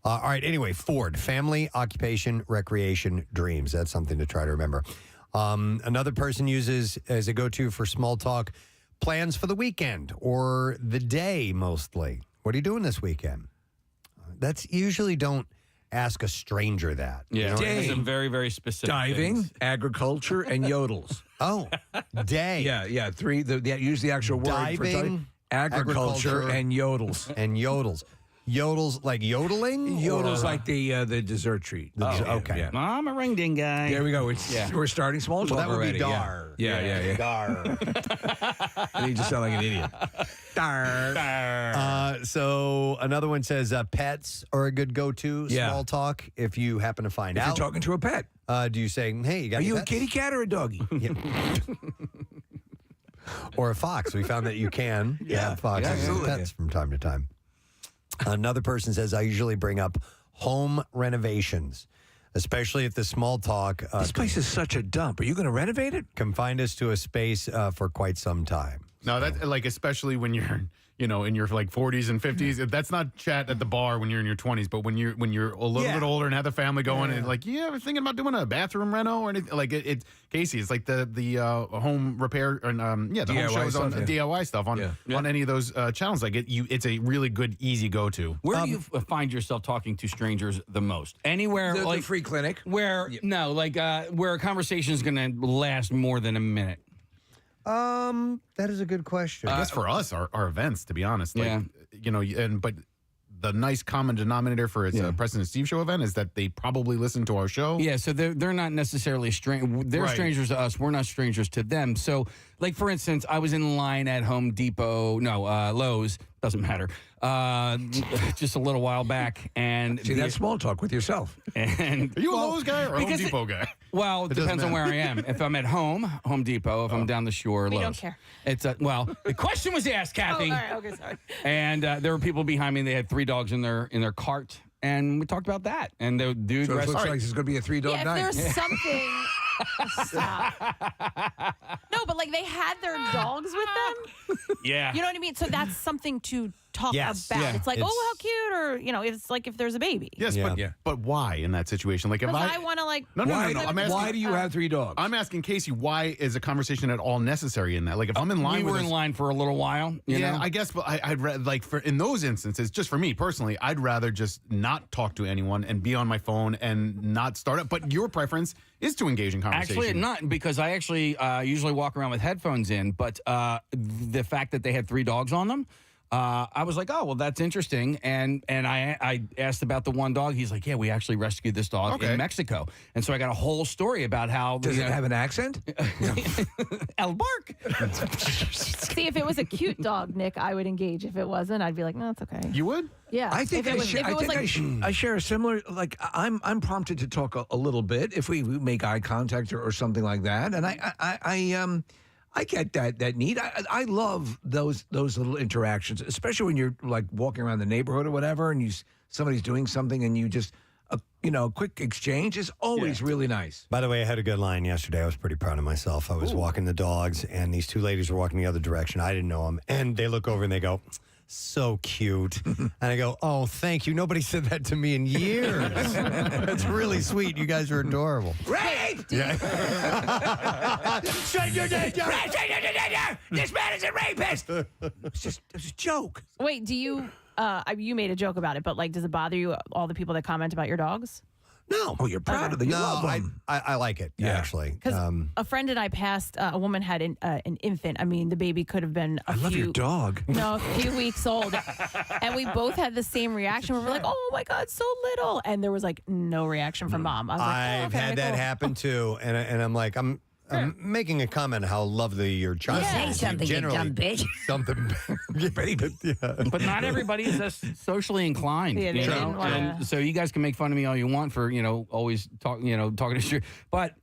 [SPEAKER 1] All right, anyway, Ford, family, occupation, recreation, dreams. That's something to try to remember. Another person uses as a go-to for small talk, plans for the weekend or the day mostly. What are you doing this weekend? That's usually don't ask a stranger that.
[SPEAKER 7] Yeah,
[SPEAKER 3] Day.
[SPEAKER 7] some very, very specific
[SPEAKER 3] Diving,
[SPEAKER 7] things.
[SPEAKER 3] agriculture, and yodels.
[SPEAKER 1] Oh, day.
[SPEAKER 3] Yeah. Three. Use the actual word for
[SPEAKER 1] Diving,
[SPEAKER 3] agriculture, and yodels.
[SPEAKER 1] And yodels. Yodels like yodeling?
[SPEAKER 3] Yodels
[SPEAKER 1] Or-
[SPEAKER 3] like the dessert treat.
[SPEAKER 1] okay.
[SPEAKER 3] Yeah.
[SPEAKER 7] I'm a ring ding guy.
[SPEAKER 3] There we go. We're starting small talk
[SPEAKER 1] Well, that would
[SPEAKER 3] already.
[SPEAKER 1] be dar.
[SPEAKER 3] Yeah.
[SPEAKER 1] Dar.
[SPEAKER 3] And you just sound like an idiot. Dar.
[SPEAKER 1] So another one says pets are a good go-to small talk if you happen to find
[SPEAKER 3] If
[SPEAKER 1] out.
[SPEAKER 3] you're talking to a pet.
[SPEAKER 1] Do you say, hey, you got
[SPEAKER 3] Are
[SPEAKER 1] any
[SPEAKER 3] you a
[SPEAKER 1] pets?
[SPEAKER 3] kitty cat or a doggy?
[SPEAKER 1] Or a fox. We found that you can have foxes as pets from time to time. Another person says, I usually bring up home renovations, especially if the small talk.
[SPEAKER 3] This place is such a dump. Are you going to renovate it?
[SPEAKER 1] Confined us to a space for quite some time.
[SPEAKER 6] No, that's especially when you're, in your 40s and 50s. That's not chat at the bar when you're in your 20s, but when you're a little bit older and have the family going and you ever thinking about doing a bathroom reno or anything? It's Casey. It's like the home repair and the
[SPEAKER 3] DIY
[SPEAKER 6] home shows on
[SPEAKER 3] stuff,
[SPEAKER 6] DIY stuff on any of those channels. It's a really good easy go to.
[SPEAKER 7] Where do you find yourself talking to strangers the most? Anywhere
[SPEAKER 3] The free clinic.
[SPEAKER 7] Where where a conversation is going to last more than a minute.
[SPEAKER 1] That is a good question.
[SPEAKER 6] I guess for us, our events, to be honest, but the nice common denominator for its Preston and Steve show event is that they probably listen to our show.
[SPEAKER 7] Yeah, so they're not necessarily they're strangers to us. We're not strangers to them. So, like for instance, I was in line at Home Depot, Lowe's, doesn't matter, just a little while back, and
[SPEAKER 3] see that's small talk with yourself.
[SPEAKER 7] And
[SPEAKER 6] are you a Lowe's guy or a Home Depot guy?
[SPEAKER 7] Well, it depends on where I am. If I'm at Home Depot. If I'm down the shore,
[SPEAKER 5] We
[SPEAKER 7] Lowe's.
[SPEAKER 5] don't care.
[SPEAKER 7] It's the question was asked, Kathy.
[SPEAKER 5] Oh, all right. Okay, sorry.
[SPEAKER 7] And there were people behind me. They had 3 dogs in their cart, and we talked about that. And the dude,
[SPEAKER 3] So it looks like it's going to be a 3-dog night.
[SPEAKER 5] If there's something. Stop. No, but like they had their dogs with them.
[SPEAKER 7] Yeah.
[SPEAKER 5] You know what I mean? So that's something to talk
[SPEAKER 6] Yes.
[SPEAKER 5] about.
[SPEAKER 6] Yeah.
[SPEAKER 5] It's like,
[SPEAKER 6] It's-
[SPEAKER 5] oh, how cute, or it's like if there's a baby.
[SPEAKER 6] Yes, but why in that situation? Like if
[SPEAKER 5] Because I want to like.
[SPEAKER 6] No. I'm asking,
[SPEAKER 3] why do you have 3 dogs?
[SPEAKER 6] I'm asking Casey, why is a conversation at all necessary in that? Like if I'm in line,
[SPEAKER 7] we were
[SPEAKER 6] with
[SPEAKER 7] in line for a little while. You know?
[SPEAKER 6] I guess, but I'd rather like in those instances, just for me personally, I'd rather just not talk to anyone and be on my phone and not start up. But your preference is to engage in conversation.
[SPEAKER 7] Actually, not because I actually usually walk around with headphones in, but the fact that they had 3 dogs on them, I was like, oh, well, that's interesting. And I asked about the one dog. He's like, yeah, we actually rescued this dog in Mexico. And so I got a whole story about how.
[SPEAKER 3] Does it have an accent?
[SPEAKER 7] El Bark.
[SPEAKER 5] See, if it was a cute dog, Nick, I would engage. If it wasn't, I'd be like, no, it's okay.
[SPEAKER 6] You would?
[SPEAKER 5] Yeah.
[SPEAKER 3] I think I share a similar. Like I'm prompted to talk a little bit if we make eye contact or something like that, and I get that need. I love those little interactions, especially when you're like walking around the neighborhood or whatever, and somebody's doing something, and you just a quick exchange is always really nice.
[SPEAKER 1] By the way, I had a good line yesterday. I was pretty proud of myself. I was walking the dogs, and these 2 ladies were walking the other direction. I didn't know them, and they look over and they go, so cute. And I go, oh, thank you. Nobody said that to me in years. That's really sweet. You guys are adorable.
[SPEAKER 15] Rape!
[SPEAKER 3] Stranger danger! Stranger danger! This man is a rapist! It's just a joke.
[SPEAKER 5] Wait, do you? You made a joke about it, but like, does it bother you all the people that comment about your dogs?
[SPEAKER 1] No.
[SPEAKER 3] Oh, you're proud of them. You love them.
[SPEAKER 1] I like it, actually.
[SPEAKER 5] Because a friend and I passed, a woman had an infant. I mean, the baby could have been
[SPEAKER 3] I love your dog.
[SPEAKER 5] No, a few weeks old. And we both had the same reaction. We were like, oh my God, so little. And there was like no reaction from mom. I was like,
[SPEAKER 1] I've had that happen too. And I'm like, I'm making a comment how lovely your child is.
[SPEAKER 16] Say something, you dumb bitch.
[SPEAKER 1] Something.
[SPEAKER 7] But not everybody is as socially inclined.
[SPEAKER 5] Yeah, they
[SPEAKER 7] you know?
[SPEAKER 5] didn't wanna-
[SPEAKER 7] And so you guys can make fun of me all you want for always talking to shit. But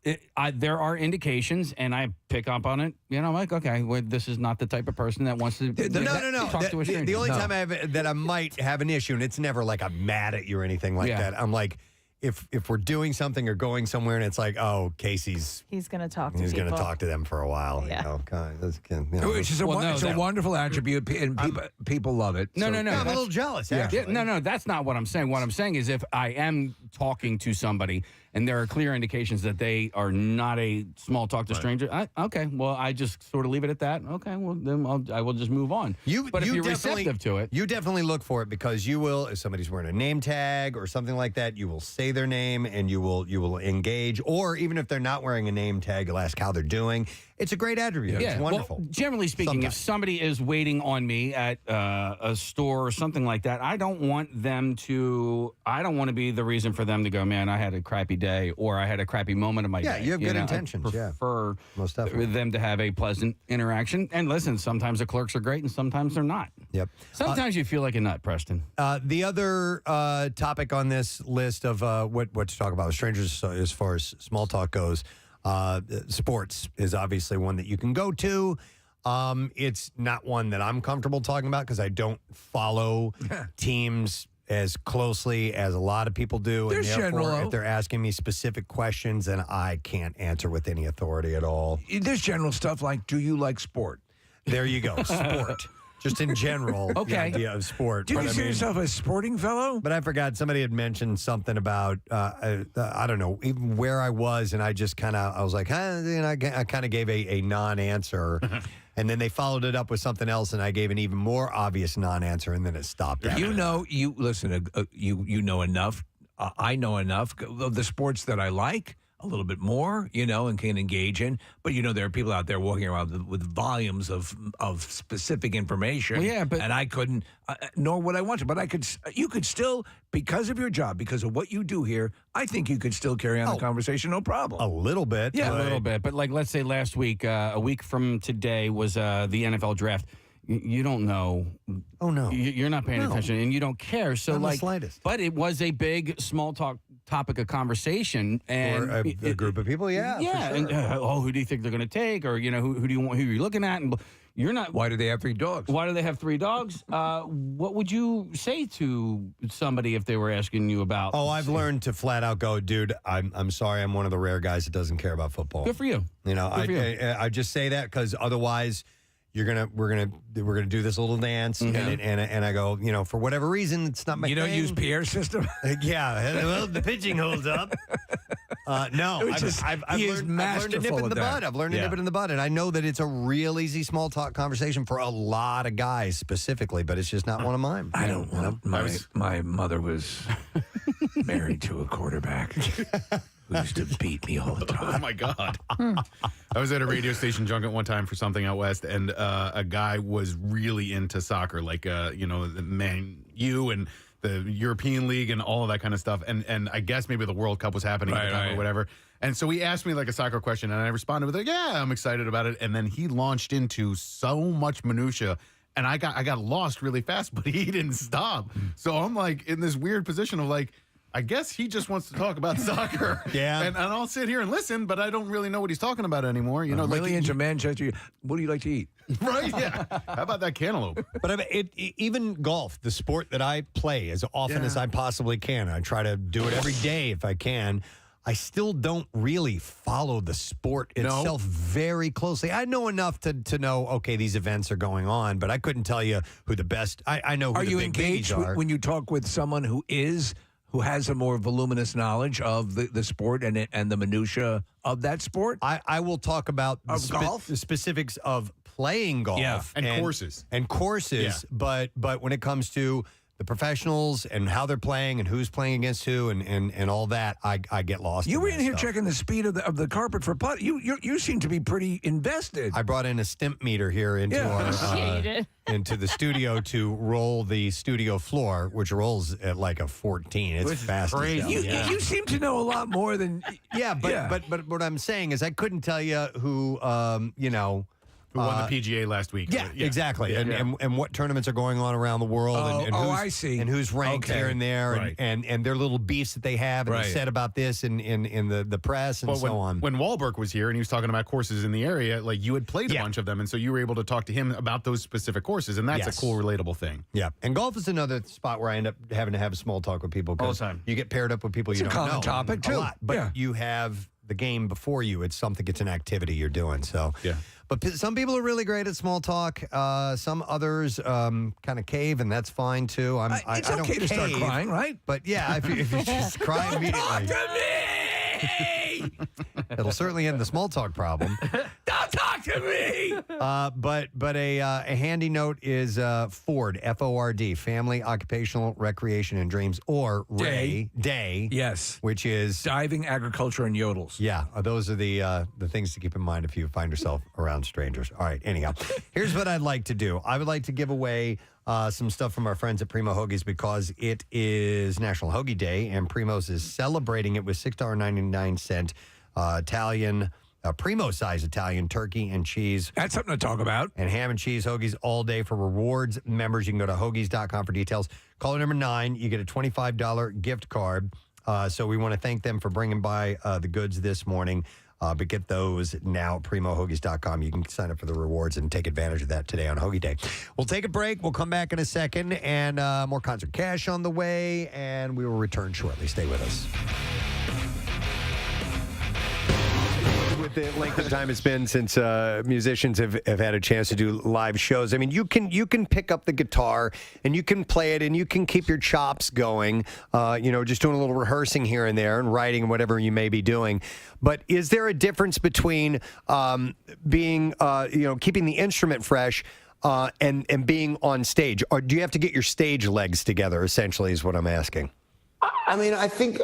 [SPEAKER 7] there are indications, and I pick up on it. I'm like, okay, well, this is not the type of person that wants to
[SPEAKER 1] No.
[SPEAKER 7] talk to a stranger.
[SPEAKER 1] The only time that I might have an issue, and it's never like I'm mad at you or anything like that. I'm like, if we're doing something or going somewhere and it's like, oh, Casey's
[SPEAKER 5] he's going to talk to
[SPEAKER 1] he's
[SPEAKER 5] people.
[SPEAKER 1] going to talk to them for a while.
[SPEAKER 5] Yeah.
[SPEAKER 3] Which is it's a wonderful attribute, and people love it.
[SPEAKER 7] No.
[SPEAKER 1] I'm a little jealous, actually.
[SPEAKER 7] No, that's not what I'm saying. What I'm saying is if I am talking to somebody and there are clear indications that they are not a small talk to stranger, okay, well, I just sort of leave it at that. Okay, well, then I will just move on. But if you're receptive to it.
[SPEAKER 1] You definitely look for it because you will, if somebody's wearing a name tag or something like that, you will say their name and you will engage. Or even if they're not wearing a name tag, you'll ask how they're doing. It's a great attribute. It's wonderful.
[SPEAKER 7] Well, generally speaking, if somebody is waiting on me at a store or something like that, I don't want to be the reason for them to go, man, I had a crappy day or I had a crappy moment of my day.
[SPEAKER 1] Yeah, you have good intentions.
[SPEAKER 7] I prefer
[SPEAKER 1] most definitely
[SPEAKER 7] them to have a pleasant interaction. And listen, sometimes the clerks are great and sometimes they're not.
[SPEAKER 1] Yep.
[SPEAKER 7] Sometimes you feel like a nut, Preston.
[SPEAKER 1] The other topic on this list of what to talk about with strangers as far as small talk goes, sports is obviously one that you can go to. It's not one that I'm comfortable talking about because I don't follow teams as closely as a lot of people do.
[SPEAKER 3] There's
[SPEAKER 1] and therefore,
[SPEAKER 3] general.
[SPEAKER 1] if they're asking me specific questions, then I can't answer with any authority at all.
[SPEAKER 3] There's general stuff like, do you like sport?
[SPEAKER 1] There you go, sport. Just in general, the idea of sport.
[SPEAKER 3] Do you consider yourself a sporting fellow?
[SPEAKER 1] But I forgot, somebody had mentioned something about, I don't know, even where I was, and I just I was like, I kind of gave a non-answer. And then they followed it up with something else, and I gave an even more obvious non-answer, and then it stopped.
[SPEAKER 3] You know enough. I know enough of the sports that I like. a little bit more, and can engage in. But there are people out there walking around with volumes of specific information.
[SPEAKER 7] Well, yeah, but
[SPEAKER 3] and I couldn't, nor would I want to. But you could still, because of your job, because of what you do here, I think you could still carry on the conversation, no problem.
[SPEAKER 1] A little bit,
[SPEAKER 7] a little bit. But like, let's say last week, a week from today was the NFL draft. You don't know.
[SPEAKER 1] Oh no,
[SPEAKER 7] you're not paying attention, and you don't care. So
[SPEAKER 1] Not the slightest.
[SPEAKER 7] But it was a big small talk topic of conversation, and
[SPEAKER 1] For a group of people, yeah,
[SPEAKER 7] yeah.
[SPEAKER 1] for sure.
[SPEAKER 7] And who do you think they're going to take, or who do you want? Who are you looking at? And you're not.
[SPEAKER 3] Why do they have 3 dogs?
[SPEAKER 7] Why do they have 3 dogs? What would you say to somebody if they were asking you about?
[SPEAKER 1] Oh, I've learned to flat out go, dude. I'm sorry. I'm one of the rare guys that doesn't care about football.
[SPEAKER 7] Good for you.
[SPEAKER 1] I just say that because otherwise. We're gonna do this little dance, and I go, for whatever reason, it's not my.
[SPEAKER 3] You don't
[SPEAKER 1] thing.
[SPEAKER 3] use Pierre's system?
[SPEAKER 1] Yeah, well, the pitching holds up. No, I've learned to nip it in the bud. I've learned to nip it in the bud, and I know that it's a real easy small talk conversation for a lot of guys specifically, but it's just not one of mine.
[SPEAKER 3] I don't want. My mother was married to a quarterback who used to beat me all the time.
[SPEAKER 6] Oh my God. I was at a radio station junket one time for something out west, and a guy was really into soccer, like the Man U and the European League and all of that kind of stuff. And I guess maybe the World Cup was happening at the time or whatever. And so he asked me like a soccer question, and I responded with like, yeah, I'm excited about it. And then he launched into so much minutia. And I got lost really fast, but he didn't stop. So I'm like in this weird position of like, I guess he just wants to talk about soccer.
[SPEAKER 1] Yeah.
[SPEAKER 6] And I'll sit here and listen, but I don't really know what he's talking about anymore.
[SPEAKER 3] Really into Manchester. What do you like to eat?
[SPEAKER 6] Right, yeah. How about that cantaloupe?
[SPEAKER 1] But even golf, the sport that I play as often as I possibly can, I try to do it every day if I can. I still don't really follow the sport itself very closely. I know enough to know, okay, these events are going on, but I couldn't tell you who the best. I know who the big biggies are.
[SPEAKER 3] When you talk with someone who has a more voluminous knowledge of the sport and the minutia of that sport?
[SPEAKER 1] I will talk about
[SPEAKER 3] golf?
[SPEAKER 1] the specifics of playing golf
[SPEAKER 6] and courses.
[SPEAKER 1] Yeah. But when it comes to the professionals and how they're playing and who's playing against who and all that, I get lost.
[SPEAKER 3] You were in here checking the speed of the carpet for putt. You seem to be pretty invested.
[SPEAKER 1] I brought in a stimp meter here into our into the studio to roll the studio floor, which rolls at like a 14. It's fast.
[SPEAKER 3] Crazy. You seem to know a lot more than
[SPEAKER 1] But what I'm saying is I couldn't tell you who
[SPEAKER 6] who won the PGA last week.
[SPEAKER 1] Yeah, exactly. And what tournaments are going on around the world. And who's,
[SPEAKER 3] I see.
[SPEAKER 1] And who's ranked here and there. And their little beefs that they have and they said about this in the press and so on.
[SPEAKER 6] When Wahlberg was here and he was talking about courses in the area, like you had played a bunch of them. And so you were able to talk to him about those specific courses. And that's a cool, relatable thing.
[SPEAKER 1] Yeah. And golf is another spot where I end up having to have a small talk with people.
[SPEAKER 6] All the time.
[SPEAKER 1] You get paired up with people you don't know.
[SPEAKER 3] It's a common topic, too.
[SPEAKER 1] A lot. But you have the game before you. It's an activity you're doing. So, But some people are really great at small talk. Some others kind of cave, and that's fine too.
[SPEAKER 3] It's
[SPEAKER 1] I don't
[SPEAKER 3] okay to start
[SPEAKER 1] cave,
[SPEAKER 3] crying, right?
[SPEAKER 1] But yeah, if you just cry immediately.
[SPEAKER 3] Talk to me!
[SPEAKER 1] It'll certainly end the small talk problem.
[SPEAKER 3] Don't talk to me!
[SPEAKER 1] But a handy note is FORD, F-O-R-D, Family, Occupational, Recreation, and Dreams, or RAY, Day.
[SPEAKER 3] Yes.
[SPEAKER 1] Which is
[SPEAKER 3] diving, agriculture, and yodels.
[SPEAKER 1] Yeah, those are the things to keep in mind if you find yourself around strangers. All right, anyhow, here's what I'd like to do. I would like to give away some stuff from our friends at Primo Hoagies because it is National Hoagie Day, and Primo's is celebrating it with $6.99 Italian, Primo-size Italian turkey and cheese.
[SPEAKER 3] That's something to talk about.
[SPEAKER 1] And ham and cheese hoagies all day for rewards members. You can go to hoagies.com for details. Caller number 9, you get a $25 gift card. So we want to thank them for bringing by the goods this morning. But get those now at primohoagies.com. You can sign up for the rewards and take advantage of that today on Hoagie Day. We'll take a break. We'll come back in a second, and more concert cash on the way, and we will return shortly. Stay with us. With the length of time it's been since musicians have had a chance to do live shows, I mean, you can pick up the guitar and you can play it and you can keep your chops going, just doing a little rehearsing here and there and writing and whatever you may be doing. But is there a difference between being, keeping the instrument fresh and being on stage? Or do you have to get your stage legs together, essentially, is what I'm asking?
[SPEAKER 4] I mean, I think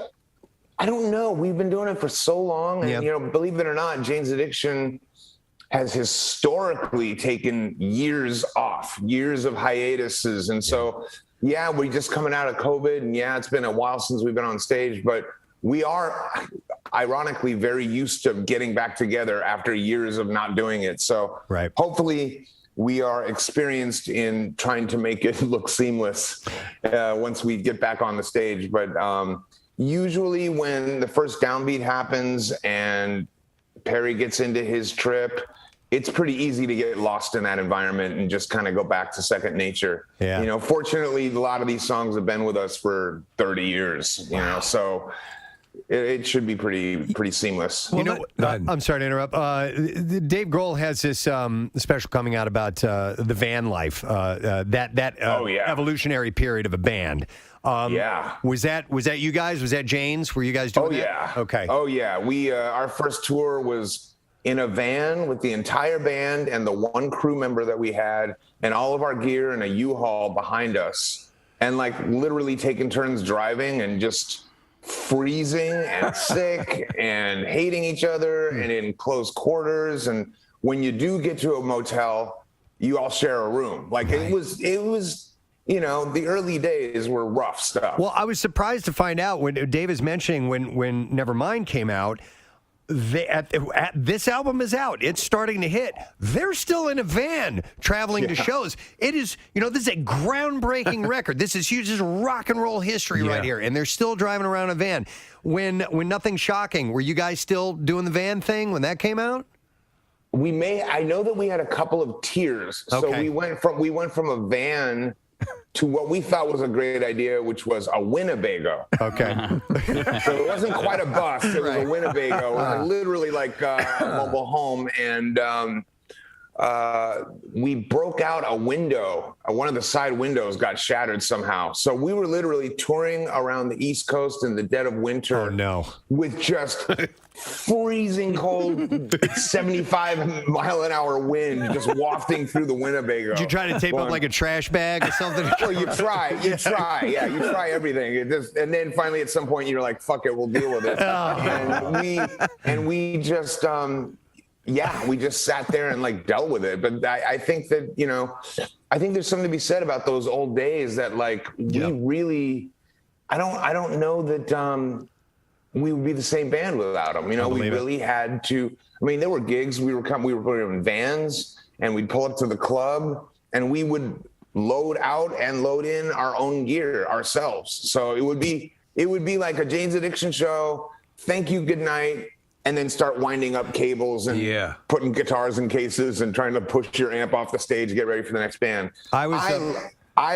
[SPEAKER 4] I don't know. We've been doing it for so long, and believe it or not, Jane's Addiction has historically taken years off, years of hiatuses, and so we're just coming out of COVID, and it's been a while since we've been on stage, but we are ironically very used to getting back together after years of not doing it. So hopefully we are experienced in trying to make it look seamless once we get back on the stage. But usually when the first downbeat happens and Perry gets into his trip, it's pretty easy to get lost in that environment and just kind of go back to second nature. Yeah. Fortunately, a lot of these songs have been with us for 30 years, so it should be pretty seamless.
[SPEAKER 1] Well, I'm sorry to interrupt. Dave Grohl has this special coming out about the van life, that evolutionary period of a band. Was that you guys? Was that Jane's? Were you guys doing that? Okay.
[SPEAKER 4] Oh yeah. We our first tour was in a van with the entire band and the one crew member that we had, and all of our gear in a U-Haul behind us, and like literally taking turns driving and just freezing and sick and hating each other and in close quarters. And when you do get to a motel, you all share a room. Like it was the early days were rough stuff.
[SPEAKER 1] Well, I was surprised to find out when Dave is mentioning when Nevermind came out, this album is out. It's starting to hit. They're still in a van traveling to shows. It is, this is a groundbreaking record. This is huge. This is rock and roll history right here. And they're still driving around a van. When Nothing Shocking, were you guys still doing the van thing when that came out?
[SPEAKER 4] I know that we had a couple of tiers. Okay. So we went from a van to what we thought was a great idea, which was a Winnebago.
[SPEAKER 1] Okay.
[SPEAKER 4] So it wasn't quite a bus. It was a Winnebago. It was literally like a mobile home. And we broke out a window. One of the side windows got shattered somehow. So we were literally touring around the East Coast in the dead of winter.
[SPEAKER 1] Oh, no.
[SPEAKER 4] With just freezing cold 75-mile-an-hour wind just wafting through the Winnebago.
[SPEAKER 1] Did you try to tape up like a trash bag or something?
[SPEAKER 4] Well, you try everything. And then finally at some point you're like, fuck it, we'll deal with it. And we just we just sat there and like dealt with it. But I think that, I think there's something to be said about those old days that like we really, I don't know that we would be the same band without them. We really had to. I mean, there were gigs. We were in vans, and we'd pull up to the club, and we would load out and load in our own gear ourselves. So it would be like a Jane's Addiction show. Thank you, good night, and then start winding up cables and putting guitars in cases and trying to push your amp off the stage to get ready for the next band. I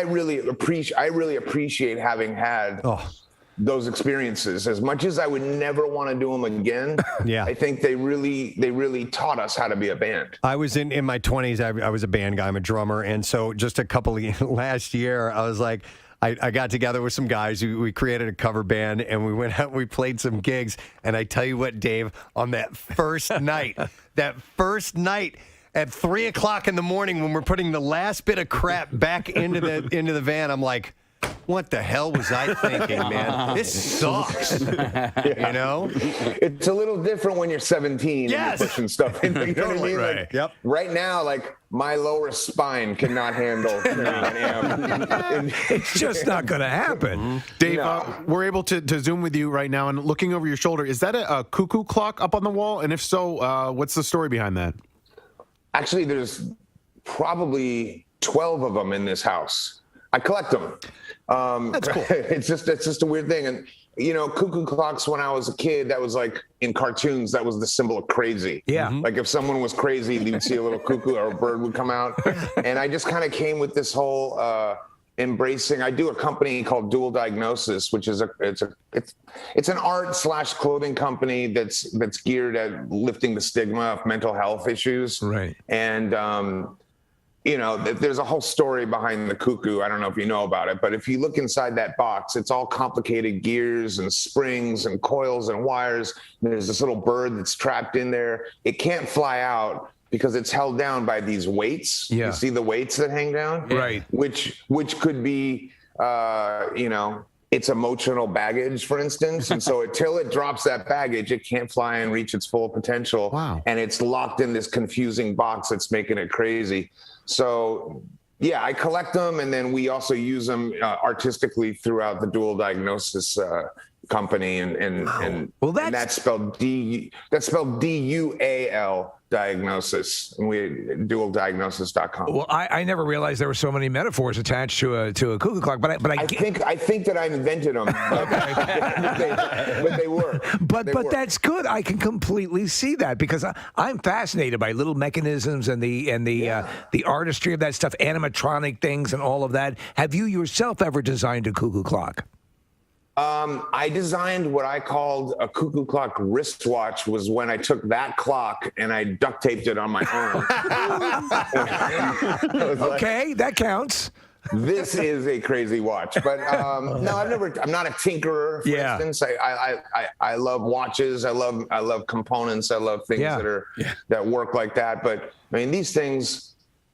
[SPEAKER 4] really appreciate having had. Those experiences. As much as I would never want to do them again, I think they really taught us how to be a band.
[SPEAKER 1] I was in my 20s. I was a band guy. I'm a drummer, and so just last year, I was like, I got together with some guys. We created a cover band, and we went out. We played some gigs, and I tell you what, Dave, on that first night, at 3:00 in the morning, when we're putting the last bit of crap back into the van, I'm like, what the hell was I thinking, man? This sucks.
[SPEAKER 4] It's a little different when you're 17 and you're pushing stuff in. You know what I mean?
[SPEAKER 1] Right.
[SPEAKER 4] Like, right now, like my lower spine cannot handle carrying an amp.
[SPEAKER 3] It's just not going to happen.
[SPEAKER 6] Dave, we're able to Zoom with you right now, and looking over your shoulder, is that a cuckoo clock up on the wall? And if so, what's the story behind that?
[SPEAKER 4] Actually, there's probably 12 of them in this house. I collect them.
[SPEAKER 1] That's cool.
[SPEAKER 4] It's just a weird thing. And, cuckoo clocks, when I was a kid, that was like in cartoons, that was the symbol of crazy.
[SPEAKER 3] Yeah.
[SPEAKER 4] Like if someone was crazy, you'd see a little cuckoo or a bird would come out. And I just kind of came with this whole embracing. I do a company called Dual Diagnosis, which is it's an art/clothing company that's geared at lifting the stigma of mental health issues.
[SPEAKER 3] Right.
[SPEAKER 4] And, there's a whole story behind the cuckoo. I don't know if you know about it, but if you look inside that box, it's all complicated gears and springs and coils and wires. There's this little bird that's trapped in there. It can't fly out because it's held down by these weights.
[SPEAKER 3] Yeah.
[SPEAKER 4] You see the weights that hang down?
[SPEAKER 3] Right.
[SPEAKER 4] Which could be, its emotional baggage, for instance. And so until it drops that baggage, it can't fly and reach its full potential.
[SPEAKER 1] Wow.
[SPEAKER 4] And it's locked in this confusing box that's making it crazy. So yeah, I collect them, and then we also use them artistically throughout the Dual Diagnosis company, and that's spelled DUAL diagnosis, and we dualdiagnosis.com.
[SPEAKER 3] Well, I never realized there were so many metaphors attached to a cuckoo clock, but I
[SPEAKER 4] think that I invented them, but they work.
[SPEAKER 3] But that's good. I can completely see that, because I'm fascinated by little mechanisms and the artistry of that stuff, animatronic things, and all of that. Have you yourself ever designed a cuckoo clock?
[SPEAKER 4] I designed what I called a cuckoo clock wristwatch. Was when I took that clock and I duct taped it on my arm.
[SPEAKER 3] Okay, that counts.
[SPEAKER 4] This is a crazy watch, but no, I'm not a tinkerer. For instance, I love watches. I love components. I love things that work like that. But I mean, these things,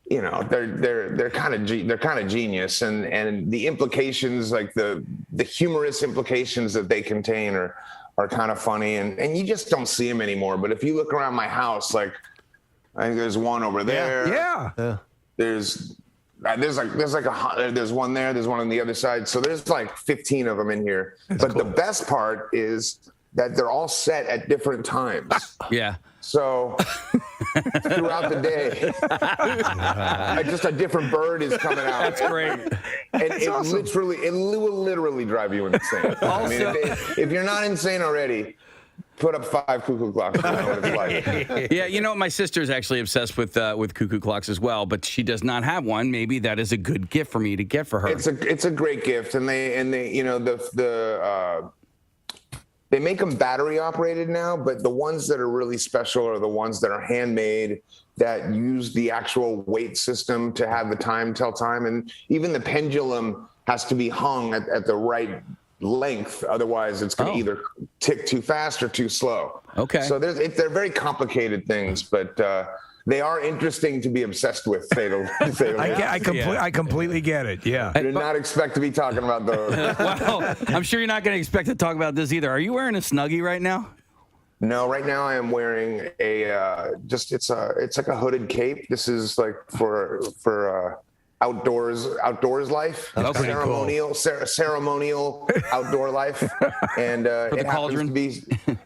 [SPEAKER 4] you know, they're kind of genius, and the implications, like the humorous implications that they contain, are kind of funny, and you just don't see them anymore. But if you look around my house, like I think there's one over there.
[SPEAKER 3] Yeah.
[SPEAKER 4] There's one there. There's one on the other side. So there's like 15 of them in here. But the best part is that they're all set at different times.
[SPEAKER 7] Yeah.
[SPEAKER 4] So throughout the day, just a different bird is coming out.
[SPEAKER 7] That's great.
[SPEAKER 4] And it will literally drive you insane. I mean, if you're not insane already, put up 5 cuckoo clocks. You know what it's like.
[SPEAKER 7] Yeah, you know, my sister's actually obsessed with cuckoo clocks as well, but she does not have one. Maybe that is a good gift for me to get for her.
[SPEAKER 4] It's a great gift, and they you know they make them battery operated now, but the ones that are really special are the ones that are handmade, that use the actual weight system to have the time tell time. And even the pendulum has to be hung at the right length. Otherwise, it's going to either tick too fast or too slow.
[SPEAKER 7] Okay.
[SPEAKER 4] So they're very complicated things, but they are interesting to be obsessed with.
[SPEAKER 3] I completely get it. Yeah.
[SPEAKER 4] I did not expect to be talking about those.
[SPEAKER 7] Well, I'm sure you're not going to expect to talk about this either. Are you wearing a Snuggie right now?
[SPEAKER 4] No, right now I am wearing it's like a hooded cape. This is like for outdoors life.
[SPEAKER 7] That's pretty
[SPEAKER 4] ceremonial outdoor life, and it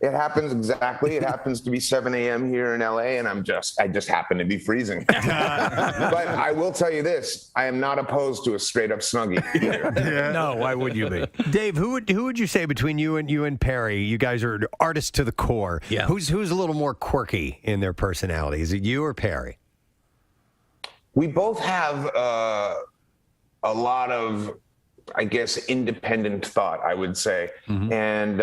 [SPEAKER 4] happens exactly. It happens to be 7 a.m. here in LA, and I just happen to be freezing. But I will tell you this: I am not opposed to a straight up Snuggie either.
[SPEAKER 3] No, why would you be?
[SPEAKER 1] Dave, who would you say between you and Perry? You guys are artists to the core.
[SPEAKER 3] Yeah.
[SPEAKER 1] Who's a little more quirky in their personality? Is it you or Perry?
[SPEAKER 4] We both have a lot of, I guess, independent thought, I would say.
[SPEAKER 1] Mm-hmm.
[SPEAKER 4] And,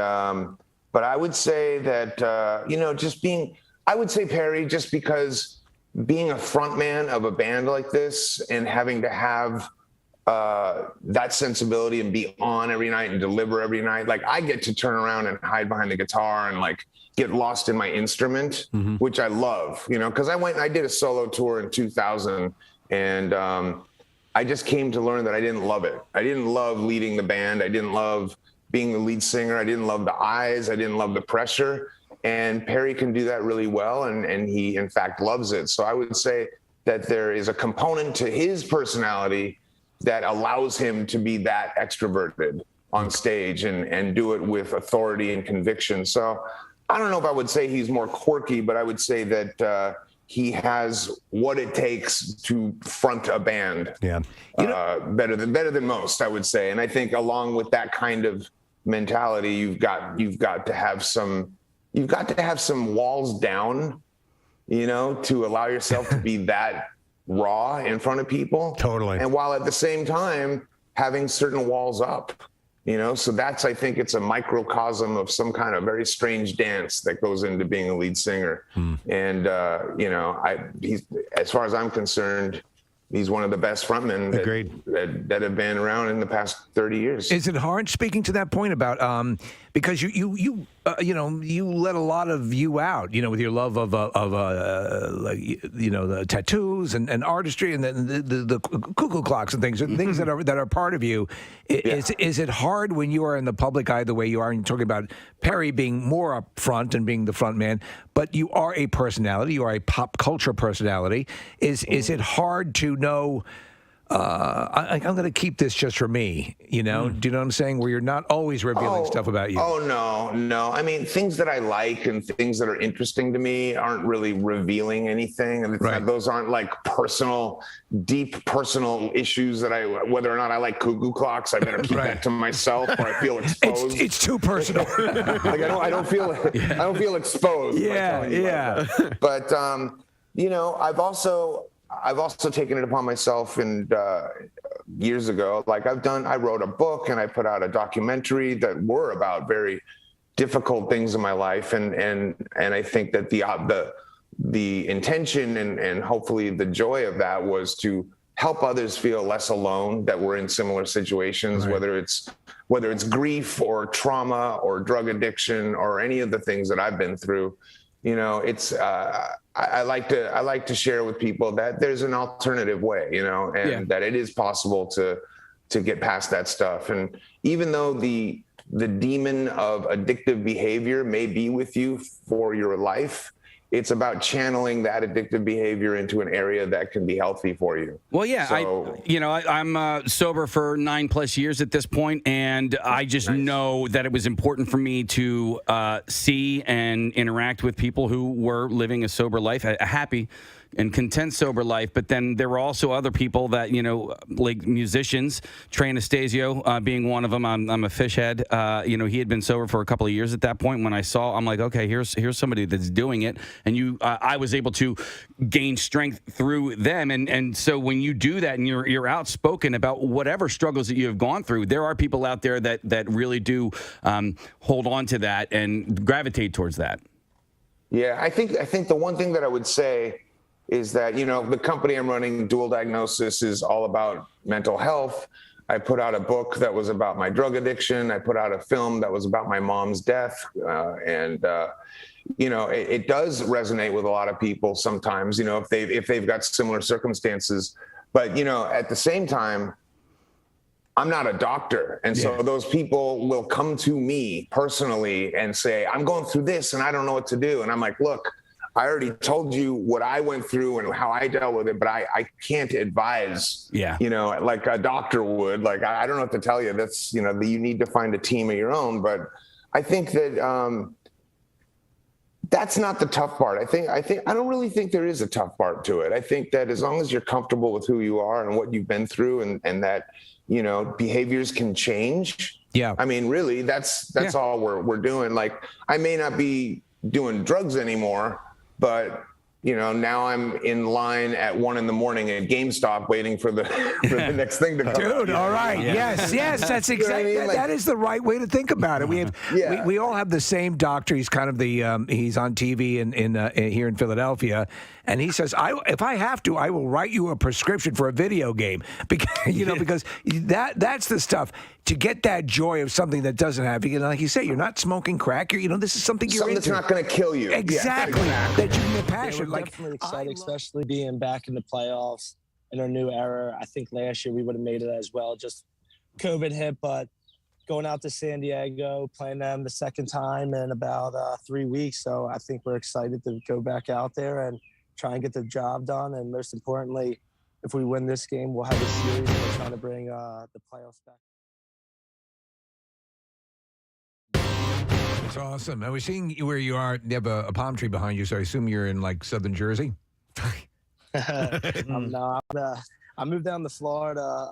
[SPEAKER 4] but I would say that, I would say Perry, just because being a frontman of a band like this and having to have that sensibility and be on every night and deliver every night, like I get to turn around and hide behind the guitar and like get lost in my instrument, which I love, because I did a solo tour in 2000, and I just came to learn that I didn't love it. I didn't love leading the band. I didn't love being the lead singer. I didn't love the eyes. I didn't love the pressure. And Perry can do that really well, and he, in fact, loves it. So I would say that there is a component to his personality that allows him to be that extroverted on stage and do it with authority and conviction. So I don't know if I would say he's more quirky, but I would say that he has what it takes to front a band.
[SPEAKER 1] Yeah,
[SPEAKER 4] better than most, I would say. And I think along with that kind of mentality, you've got to have some walls down, to allow yourself to be that raw in front of people.
[SPEAKER 1] Totally.
[SPEAKER 4] And while at the same time having certain walls up. So I think it's a microcosm of some kind of very strange dance that goes into being a lead singer. And, he's, as far as I'm concerned, he's one of the best frontmen that have been around in the past 30 years.
[SPEAKER 3] Is it hard, speaking to that point about because you let a lot of you out, with your love of the tattoos and artistry and the cuckoo clocks and things that are part of you. Is it hard when you are in the public eye the way you are? And you're talking about Perry being more up front and being the front man, but you are a personality. You are a pop culture personality. Is it hard to know? I'm going to keep this just for me, Do you know what I'm saying? Where you're not always revealing stuff about you.
[SPEAKER 4] Oh, no. I mean, things that I like and things that are interesting to me aren't really revealing anything. And those aren't like deep personal issues that whether or not I like cuckoo clocks, I better keep that to myself or I feel exposed.
[SPEAKER 3] It's too personal.
[SPEAKER 4] Like I don't feel exposed.
[SPEAKER 3] Yeah.
[SPEAKER 4] But, I've also taken it upon myself, and years ago, I wrote a book and I put out a documentary that were about very difficult things in my life, and I think that the intention and hopefully the joy of that was to help others feel less alone that were in similar situations, whether it's grief or trauma or drug addiction or any of the things that I've been through. I like to share with people that there's an alternative way, and that it is possible to get past that stuff. And even though the demon of addictive behavior may be with you for your life, it's about channeling that addictive behavior into an area that can be healthy for you.
[SPEAKER 7] Well, yeah,
[SPEAKER 4] So,
[SPEAKER 7] I'm sober for 9+ years at this point, and I just know that it was important for me to see and interact with people who were living a sober life, a happy and content sober life. But then there were also other people that, like musicians, Trey Anastasio being one of them. I'm a fish head. He had been sober for a couple of years at that point. When I saw, I'm like, okay, here's somebody that's doing it. And I was able to gain strength through them. And so when you do that and you're outspoken about whatever struggles that you have gone through, there are people out there that really do hold on to that and gravitate towards that.
[SPEAKER 4] Yeah, I think the one thing that I would say is that, the company I'm running, Dual Diagnosis, is all about mental health. I put out a book that was about my drug addiction. I put out a film that was about my mom's death. It does resonate with a lot of people sometimes, if they've got similar circumstances. But, at the same time, I'm not a doctor. And so those people will come to me personally and say, I'm going through this and I don't know what to do. And I'm like, look, I already told you what I went through and how I dealt with it, but I can't advise, like a doctor would. Like, I don't know what to tell you. That's, you need to find a team of your own. But I think that that's not the tough part. I don't really think there is a tough part to it. I think that as long as you're comfortable with who you are and what you've been through and that, behaviors can change.
[SPEAKER 3] Yeah.
[SPEAKER 4] I mean, really, that's all we're doing. Like, I may not be doing drugs anymore, but now I'm in line at 1 a.m. at GameStop waiting for the next thing to come.
[SPEAKER 3] Dude, all right. Yes, that's exactly. That is the right way to think about it. We all have the same doctor. He's kind of he's on TV in here in Philadelphia, and he says, if I have to, I will write you a prescription for a video game because that's the stuff. To get that joy of something that doesn't have, like you say, you're not smoking crack. This is something you're
[SPEAKER 4] something
[SPEAKER 3] into.
[SPEAKER 4] That's not going to kill you.
[SPEAKER 3] Exactly. That you can get passionate.
[SPEAKER 10] We're definitely excited, especially being back in the playoffs in our new era. I think last year we would have made it as well. Just COVID hit, but going out to San Diego, playing them the second time in about 3 weeks. So I think we're excited to go back out there and try and get the job done. And most importantly, if we win this game, we'll have a series and we're trying to bring the playoffs back.
[SPEAKER 3] That's awesome. I was seeing where you are. You have a palm tree behind you, so I assume you're in like southern Jersey.
[SPEAKER 10] No, I moved down to Florida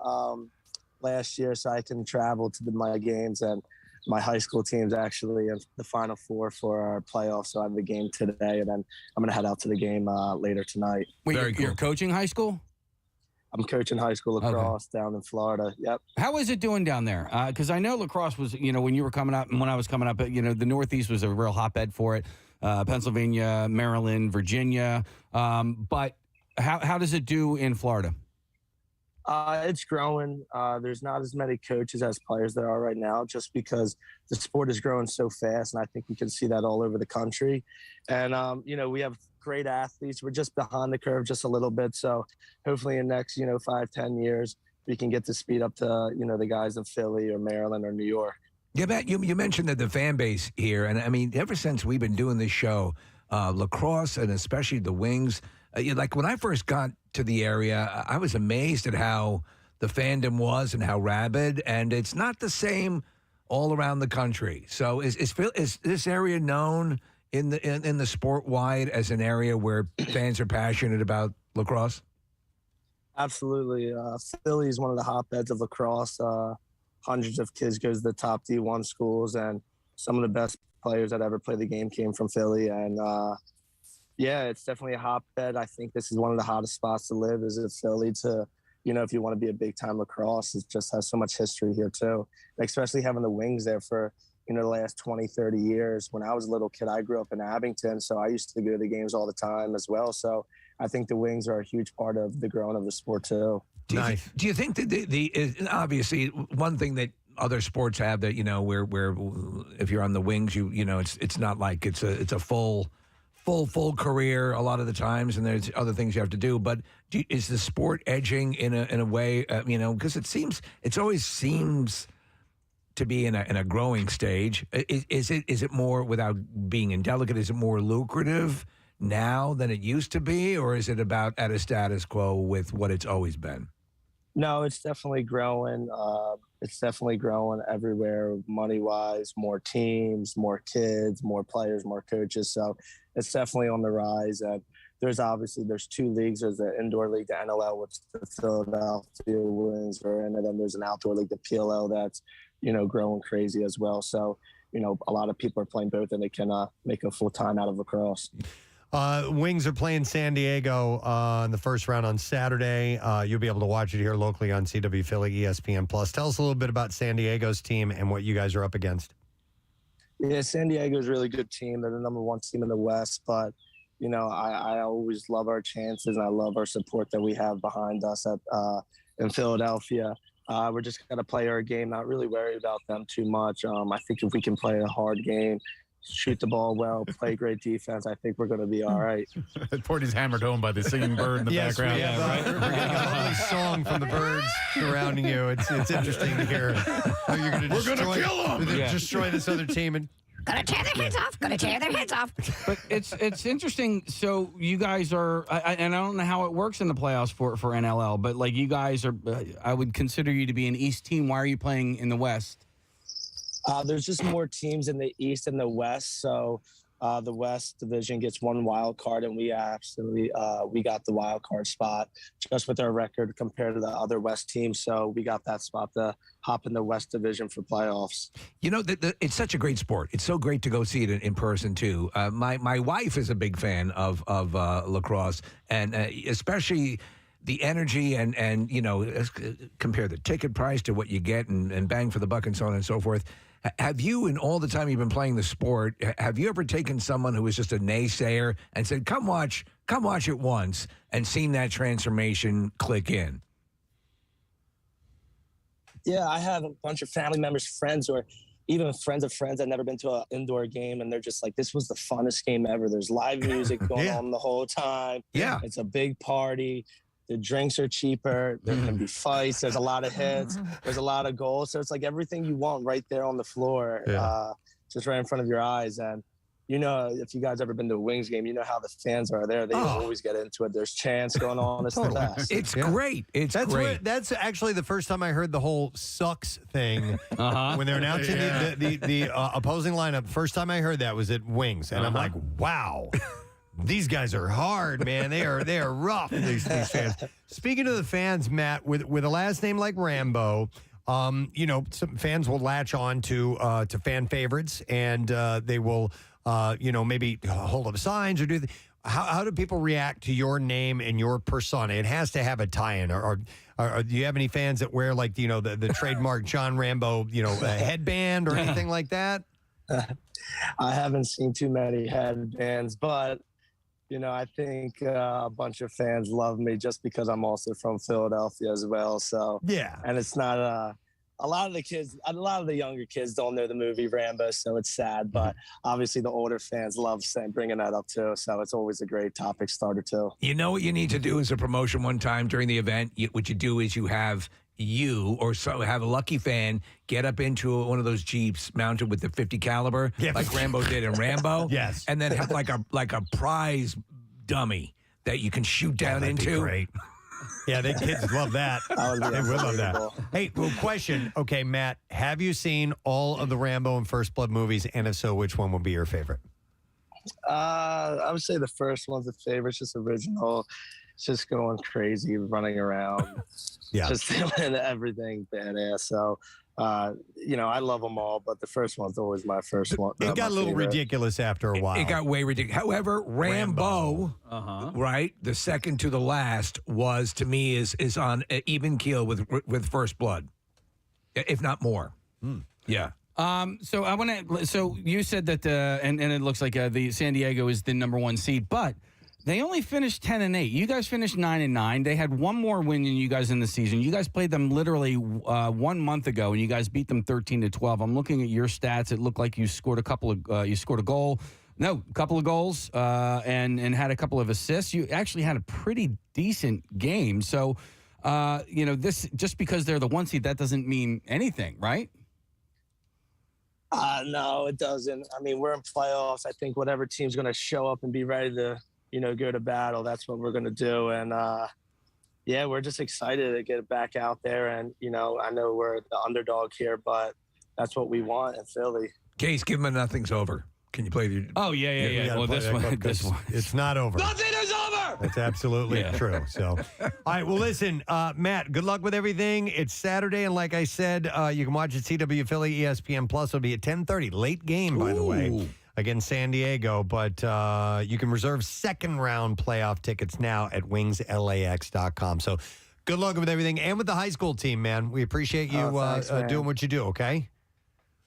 [SPEAKER 10] last year so I can travel to my games, and my high school team's actually in the Final Four for our playoffs. So I have the game today, and then I'm gonna head out to the game later tonight.
[SPEAKER 7] Wait, you're coaching high school?
[SPEAKER 10] I'm coaching high school lacrosse down in Florida. Yep.
[SPEAKER 7] How is it doing down there? Because I know lacrosse was, when you were coming up and when I was coming up, the Northeast was a real hotbed for it. Pennsylvania, Maryland, Virginia. But how does it do in Florida?
[SPEAKER 10] It's growing. There's not as many coaches as players there are right now, just because the sport is growing so fast, and I think we can see that all over the country. And we have great athletes. We're just behind the curve just a little bit. So hopefully in the next 5-10 years we can get to speed up to the guys in Philly or Maryland or New York.
[SPEAKER 3] Yeah, Matt, you mentioned that the fan base here, and I mean, ever since we've been doing this show, lacrosse and especially the Wings, like when I first got to the area, I was amazed at how the fandom was and how rabid, and it's not the same all around the country. So is this area known in the sport wide as an area where fans are passionate about lacrosse?
[SPEAKER 10] Absolutely. Philly is one of the hotbeds of lacrosse. Hundreds of kids go to the top D1 schools, and some of the best players that ever played the game came from Philly. And it's definitely a hotbed. I think this is one of the hottest spots to live is in Philly to, if you want to be a big time lacrosse, it just has so much history here too. Especially having the Wings there for, the last 20, 30 years. When I was a little kid, I grew up in Abington, so I used to go to the games all the time as well. So I think the Wings are a huge part of the growing of the sport too.
[SPEAKER 3] Do you think that the obviously one thing that other sports have that where if you're on the Wings it's not like it's a full career a lot of the times, and there's other things you have to do, but is the sport edging in a way because it always seems to be in a growing stage? Is it more, without being indelicate, is it more lucrative now than it used to be, or is it about at a status quo with what it's always been?
[SPEAKER 10] No, it's definitely growing. It's definitely growing everywhere, money-wise, more teams, more kids, more players, more coaches. So it's definitely on the rise. And there's two leagues. There's the indoor league, the NLL, which the Philadelphia Wings are in, and then there's an outdoor league, the PLL, that's growing crazy as well. So a lot of people are playing both, and they can make a full time out of lacrosse.
[SPEAKER 1] Wings are playing San Diego in the first round on Saturday. You'll be able to watch it here locally on CW Philly, ESPN Plus. Tell us a little bit about San Diego's team and what you guys are up against.
[SPEAKER 10] Yeah, San Diego's a really good team. They're the number one team in the West, but I always love our chances, and I love our support that we have behind us in Philadelphia. We're just going to play our game, not really worry about them too much. I think if we can play a hard game, shoot the ball well, play great defense, I think we're going to be all right.
[SPEAKER 6] Porty's hammered home by the singing bird in the background.
[SPEAKER 1] Yes, we're getting a lovely song from the birds surrounding you. It's interesting to hear how you're going to destroy this other team. And
[SPEAKER 16] Gonna tear their heads off. Gonna tear their heads off.
[SPEAKER 17] But it's interesting. So you guys are, and I don't know how it works in the playoffs for NLL, but like you guys are, I would consider you to be an East team. Why are you playing in the West?
[SPEAKER 10] There's just more teams in the East and the West. So the West division gets one wild card, and we got the wild card spot just with our record compared to the other West teams. So we got that spot to hop in the West division for playoffs.
[SPEAKER 3] It's such a great sport. It's so great to go see it in person too. My wife is a big fan of lacrosse, and especially the energy and compare the ticket price to what you get and bang for the buck and so on and so forth. Have you, in all the time you've been playing the sport, have you ever taken someone who was just a naysayer and said, come watch it once, and seen that transformation click in?
[SPEAKER 10] Yeah, I have a bunch of family members, friends, or even friends of friends that never been to an indoor game, and they're just like, this was the funnest game ever. There's live music going on the whole time.
[SPEAKER 3] Yeah.
[SPEAKER 10] It's a big party. The drinks are cheaper. There can be fights. There's a lot of hits. There's a lot of goals. So it's like everything you want right there on the floor, just right in front of your eyes. And, if you guys ever been to a Wings game, you know how the fans are there. They always get into it. There's chants going on. It's the best.
[SPEAKER 3] It's great. That's great.
[SPEAKER 1] That's actually the first time I heard the whole sucks thing when they're announcing the opposing lineup. First time I heard that was at Wings. And I'm like, wow. These guys are hard, man. They are rough, these fans. Speaking of the fans, Matt, with a last name like Rambo, some fans will latch on to fan favorites, and they will, maybe hold up signs or do. How do people react to your name and your persona? It has to have a tie-in, or do you have any fans that wear the trademark John Rambo, headband or anything like that?
[SPEAKER 10] I haven't seen too many headbands, but I think a bunch of fans love me just because I'm also from Philadelphia as well. So
[SPEAKER 1] yeah,
[SPEAKER 10] and it's not a lot of the younger kids don't know the movie Rambo, so it's sad. But obviously, the older fans love bringing that up too. So it's always a great topic starter too.
[SPEAKER 3] You know what you need to do as a promotion one time during the event? What you do is you have have a lucky fan get up into one of those Jeeps mounted with the 50 caliber, like Rambo did in Rambo.
[SPEAKER 1] Yes.
[SPEAKER 3] And then have like a prize dummy that you can shoot down into.
[SPEAKER 1] Great. Yeah, the kids love that. They would love that. Hey, well, question. Okay, Matt, have you seen all of the Rambo and First Blood movies? And if so, which one would be your favorite?
[SPEAKER 10] I would say the first one's a favorite. It's just original. It's just going crazy, running around. Just doing everything badass. So, I love them all, but the first one's always my first one.
[SPEAKER 1] It got a little ridiculous after a while.
[SPEAKER 3] It got way ridiculous. However, Rambo, right, the second to the last was, to me, is on an even keel with First Blood, if not more. Yeah.
[SPEAKER 17] So I want to. So you said that, and it looks like the San Diego is the number 1 seed, but they only finished 10-8. You guys finished 9-9. They had one more win than you guys in the season. You guys played them literally 1 month ago, and you guys beat them 13-12. I'm looking at your stats. It looked like you scored a couple of. You scored a goal. No, a couple of goals, and had a couple of assists. You actually had a pretty decent game. So, this just because they're the 1 seed, that doesn't mean anything, right?
[SPEAKER 10] No, it doesn't. I mean, we're in playoffs. I think whatever team's going to show up and be ready to, go to battle, that's what we're going to do. And, we're just excited to get back out there. And, I know we're the underdog here, but that's what we want in Philly.
[SPEAKER 3] Case, give them a nothing's over. Can you play the...
[SPEAKER 17] Oh, yeah. Well, this one.
[SPEAKER 1] It's not over.
[SPEAKER 3] Nothing is over!
[SPEAKER 1] That's absolutely true. So, all right. Well, listen, Matt, good luck with everything. It's Saturday, and like I said, you can watch it CW Philly, ESPN Plus. It'll be at 10:30. Late game, by the way, against San Diego. But you can reserve second-round playoff tickets now at wingslax.com. So, good luck with everything, and with the high school team, man. We appreciate you
[SPEAKER 10] thanks,
[SPEAKER 1] doing what you do, okay?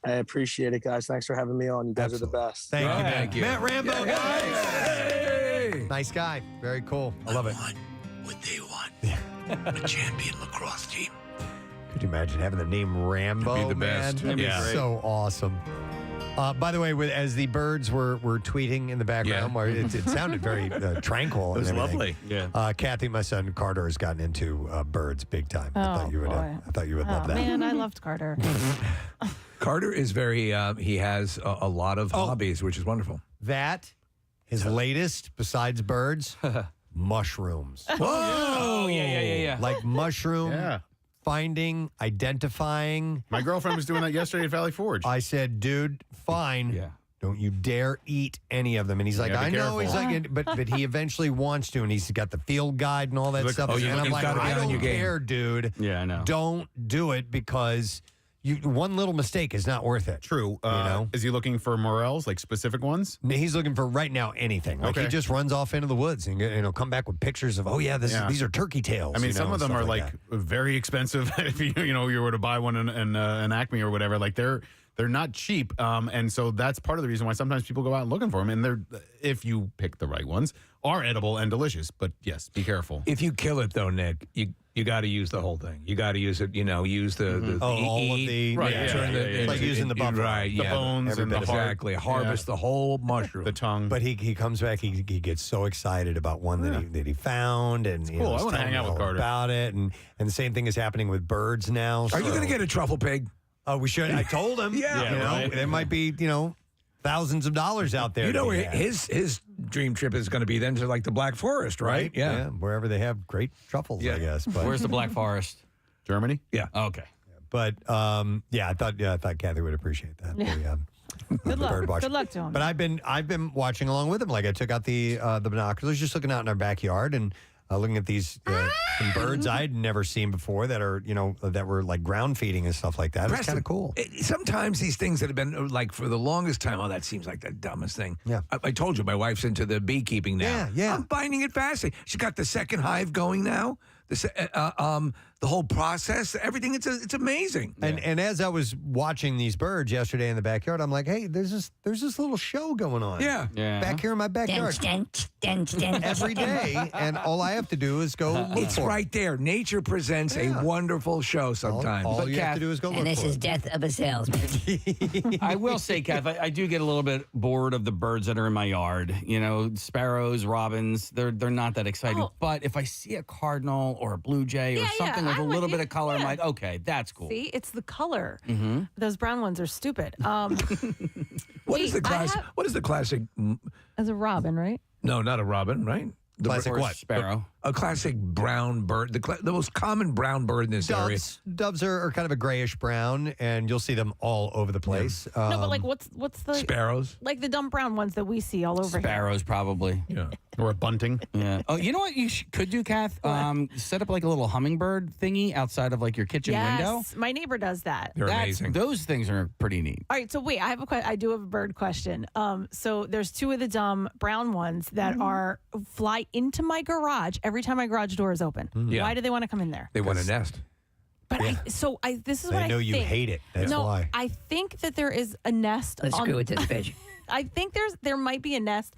[SPEAKER 10] I appreciate it, guys. Thanks for having me on. You guys are the best.
[SPEAKER 1] Thank you. Matt Rambo, guys. Hey. Nice guy. Very cool. I love it.
[SPEAKER 9] What they want. A champion lacrosse team.
[SPEAKER 1] Could you imagine having the name Rambo?
[SPEAKER 3] It'd be the best.
[SPEAKER 1] Man? That'd be so awesome. By the way, as the birds were tweeting in the background, where it sounded very tranquil.
[SPEAKER 3] It was
[SPEAKER 1] and everything.
[SPEAKER 3] lovely. Yeah.
[SPEAKER 1] Kathy, my son Carter, has gotten into birds big time. I thought you would love that.
[SPEAKER 5] Man, I loved Carter.
[SPEAKER 3] Carter is very, he has a lot of hobbies, which is wonderful.
[SPEAKER 1] That, his latest, besides birds, mushrooms.
[SPEAKER 3] Whoa!
[SPEAKER 17] Oh, yeah.
[SPEAKER 1] Like mushroom finding, identifying.
[SPEAKER 6] My girlfriend was doing that yesterday at Valley Forge.
[SPEAKER 1] I said, dude, fine. Don't you dare eat any of them. And he's like, I know. He's like, but he eventually wants to, and he's got the field guide and all that stuff. And I'm like, I don't care, dude.
[SPEAKER 17] Yeah, I know.
[SPEAKER 1] Don't do it because one little mistake is not worth it.
[SPEAKER 6] True. Is he looking for morels, like specific ones?
[SPEAKER 1] He's looking for right now anything. Like he just runs off into the woods and come back with pictures of, these are turkey tails.
[SPEAKER 6] I mean, some of them are like very expensive. If you were to buy one in an Acme or whatever, like they're not cheap. And so that's part of the reason why sometimes people go out looking for them. And they're, if you pick the right ones, are edible and delicious. But yes, be careful.
[SPEAKER 3] If you kill it though, Nick, you got to use the whole thing. You got to use it. Use the
[SPEAKER 1] all of the like using the buffalo,
[SPEAKER 3] right?
[SPEAKER 6] The bones and the heart.
[SPEAKER 3] Harvest the whole mushroom,
[SPEAKER 6] the tongue.
[SPEAKER 1] But he comes back. He gets so excited about one that he found, and
[SPEAKER 6] cool. I want to hang out with Carter
[SPEAKER 1] about it. And the same thing is happening with birds now.
[SPEAKER 3] Are you going to get a truffle pig?
[SPEAKER 1] Oh, we should. I told him. There might be thousands of dollars out there.
[SPEAKER 3] You know where his dream trip is going to be then to like the Black Forest, right?
[SPEAKER 1] Yeah, wherever they have great truffles, I guess. But
[SPEAKER 17] where's the Black Forest?
[SPEAKER 6] Germany.
[SPEAKER 3] Yeah.
[SPEAKER 17] Oh, okay.
[SPEAKER 1] But I thought Kathy would appreciate that.
[SPEAKER 5] Yeah. Good luck. Good luck to him.
[SPEAKER 1] But I've been watching along with him. Like I took out the binoculars, just looking out in our backyard and looking at these some birds I had never seen before that are that were like ground feeding and stuff like that. It's kind of cool.
[SPEAKER 3] Sometimes these things that have been like for the longest time, that seems like the dumbest thing.
[SPEAKER 1] Yeah,
[SPEAKER 3] I told you my wife's into the beekeeping now.
[SPEAKER 1] Yeah.
[SPEAKER 3] I'm finding it fascinating. She got the second hive going now. the whole process, everything. It's amazing.
[SPEAKER 1] And as I was watching these birds yesterday in the backyard, I'm like, hey, there's this little show going on.
[SPEAKER 3] Yeah.
[SPEAKER 1] Back here in my backyard. Every day, and all I have to do is go look
[SPEAKER 3] It's
[SPEAKER 1] for it.
[SPEAKER 3] right there. Nature presents a wonderful show sometimes.
[SPEAKER 1] All you have to do is go look
[SPEAKER 16] And this
[SPEAKER 1] for
[SPEAKER 16] is
[SPEAKER 1] it.
[SPEAKER 16] death of a salesman.
[SPEAKER 17] I will say, Kath, I do get a little bit bored of the birds that are in my yard. You know, sparrows, robins, they're not that exciting.
[SPEAKER 5] Oh.
[SPEAKER 17] But if I see a cardinal or a blue jay or something with a little bit of color, I'm like, okay, that's cool.
[SPEAKER 5] See, it's the color.
[SPEAKER 17] Mm-hmm.
[SPEAKER 5] Those brown ones are stupid.
[SPEAKER 3] What is the class? What is the classic?
[SPEAKER 5] As a robin, right?
[SPEAKER 3] No, not a robin, right? The
[SPEAKER 1] Classic
[SPEAKER 3] bird-
[SPEAKER 1] what?
[SPEAKER 17] Sparrow.
[SPEAKER 3] A classic brown bird. The most common brown bird in this area.
[SPEAKER 1] Doves are kind of a grayish brown, and you'll see them all over the place.
[SPEAKER 5] No, but like, what's the
[SPEAKER 3] sparrows?
[SPEAKER 5] Like the dumb brown ones that we see all over
[SPEAKER 17] Sparrows, probably.
[SPEAKER 3] Yeah.
[SPEAKER 6] Or a bunting.
[SPEAKER 17] Yeah. Oh, you know what you could do, Kath? Set up like a little hummingbird thingy outside of like your kitchen
[SPEAKER 5] yes,
[SPEAKER 17] window.
[SPEAKER 5] my neighbor does that.
[SPEAKER 3] They're amazing.
[SPEAKER 17] Those things are pretty neat.
[SPEAKER 5] All right, so wait, I do have a bird question. So there's two of the dumb brown ones that are fly into my garage every time my garage door is open.
[SPEAKER 3] Yeah.
[SPEAKER 5] Why do they want to come in there?
[SPEAKER 3] They want a nest.
[SPEAKER 5] But this is
[SPEAKER 1] They
[SPEAKER 5] what I
[SPEAKER 1] know
[SPEAKER 5] think.
[SPEAKER 1] you hate it. That's
[SPEAKER 5] no,
[SPEAKER 1] why.
[SPEAKER 5] I think that there is a nest.
[SPEAKER 16] Let's screw with this fish.
[SPEAKER 5] I think there might be a nest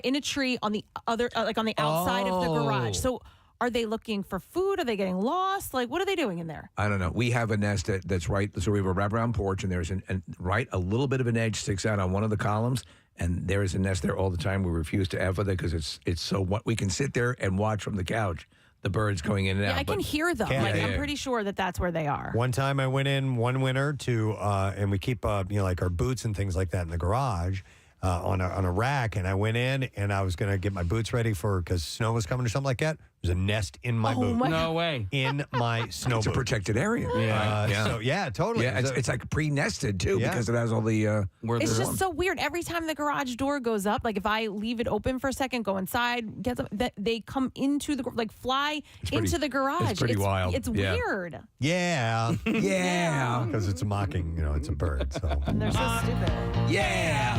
[SPEAKER 5] in a tree on the other, like on the outside of the garage. So are they looking for food? Are they getting lost? Like, what are they doing in there?
[SPEAKER 3] I don't know. We have a nest that's right. So we have a wraparound porch, and there's a little bit of an edge sticks out on one of the columns, and there is a nest there all the time. We refuse to F with it because it's so what we can sit there and watch from the couch the birds going in and out.
[SPEAKER 5] Yeah, I can hear them.
[SPEAKER 1] Yeah,
[SPEAKER 5] like,
[SPEAKER 1] yeah,
[SPEAKER 5] I'm
[SPEAKER 1] yeah.
[SPEAKER 5] pretty sure that that's where they are.
[SPEAKER 1] One time I went in one winter to, and we keep, like our boots and things like that in the garage on a rack. And I went in and I was going to get my boots ready because snow was coming or something like that. There's a nest in my boot.
[SPEAKER 17] No way.
[SPEAKER 1] In my snow
[SPEAKER 3] It's a
[SPEAKER 1] boot.
[SPEAKER 3] protected area.
[SPEAKER 1] Yeah. So, yeah, totally.
[SPEAKER 3] Yeah, it's like pre-nested too because it has all the.
[SPEAKER 5] It's just so weird. Every time the garage door goes up, like if I leave it open for a second, go inside, get them, they come into the fly into the garage.
[SPEAKER 3] It's pretty wild.
[SPEAKER 5] It's
[SPEAKER 3] Yeah.
[SPEAKER 5] weird.
[SPEAKER 1] Yeah.
[SPEAKER 3] Yeah.
[SPEAKER 1] Because it's a mocking, it's a bird. So.
[SPEAKER 5] And they're so stupid.
[SPEAKER 3] Yeah.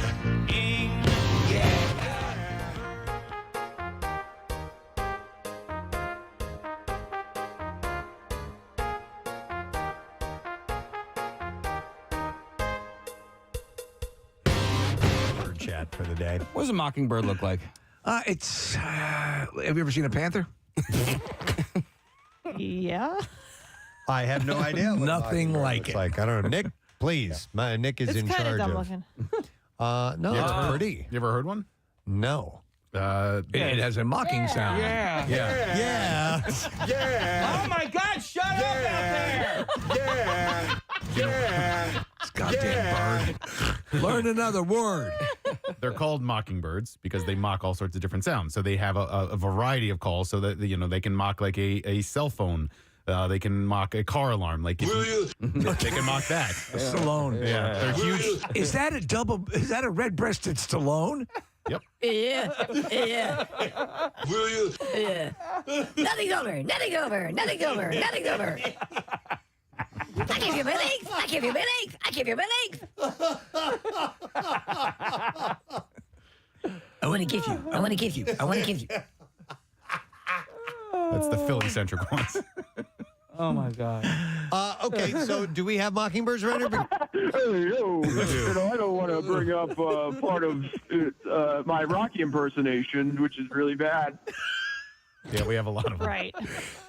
[SPEAKER 1] Bird chat for the day.
[SPEAKER 17] What does a mockingbird look like?
[SPEAKER 3] It's. Have you ever seen a panther?
[SPEAKER 5] Yeah.
[SPEAKER 1] I have no idea. what
[SPEAKER 3] Nothing
[SPEAKER 1] mockingbird
[SPEAKER 3] like
[SPEAKER 1] looks
[SPEAKER 3] it.
[SPEAKER 1] Like I don't know, Nick. Please, Nick is
[SPEAKER 5] It's
[SPEAKER 1] in
[SPEAKER 5] kind of
[SPEAKER 1] charge
[SPEAKER 5] dumb
[SPEAKER 1] of.
[SPEAKER 5] looking.
[SPEAKER 1] No, it's pretty.
[SPEAKER 6] You ever heard one?
[SPEAKER 1] No.
[SPEAKER 3] It has a mocking sound.
[SPEAKER 17] Yeah.
[SPEAKER 1] Yeah.
[SPEAKER 6] Yeah.
[SPEAKER 17] Oh my God! Shut up out there!
[SPEAKER 6] Yeah. Yeah.
[SPEAKER 3] This goddamn bird. Learn another word.
[SPEAKER 6] They're called mockingbirds because they mock all sorts of different sounds. So they have a variety of calls so that they can mock like a cell phone. They can mock a car alarm. Like they can mock that.
[SPEAKER 3] Stallone.
[SPEAKER 6] Yeah, they're huge.
[SPEAKER 3] Is that a red-breasted Stallone?
[SPEAKER 6] Yep.
[SPEAKER 16] Yeah.
[SPEAKER 11] Will you?
[SPEAKER 16] Yeah. Nothing's over. Nothing over. Nothing over. Nothing over. I give you my legs. I give you my legs. I give you my legs. I want to give you. I want to give you. I want to give you.
[SPEAKER 6] That's the Philly-centric ones.
[SPEAKER 17] Oh my God.
[SPEAKER 1] Okay, so do we have mockingbirds ready?
[SPEAKER 2] Hey, yo. I don't want to bring up part of my Rocky impersonation, which is really bad.
[SPEAKER 6] Yeah, we have a lot of them.
[SPEAKER 5] Right.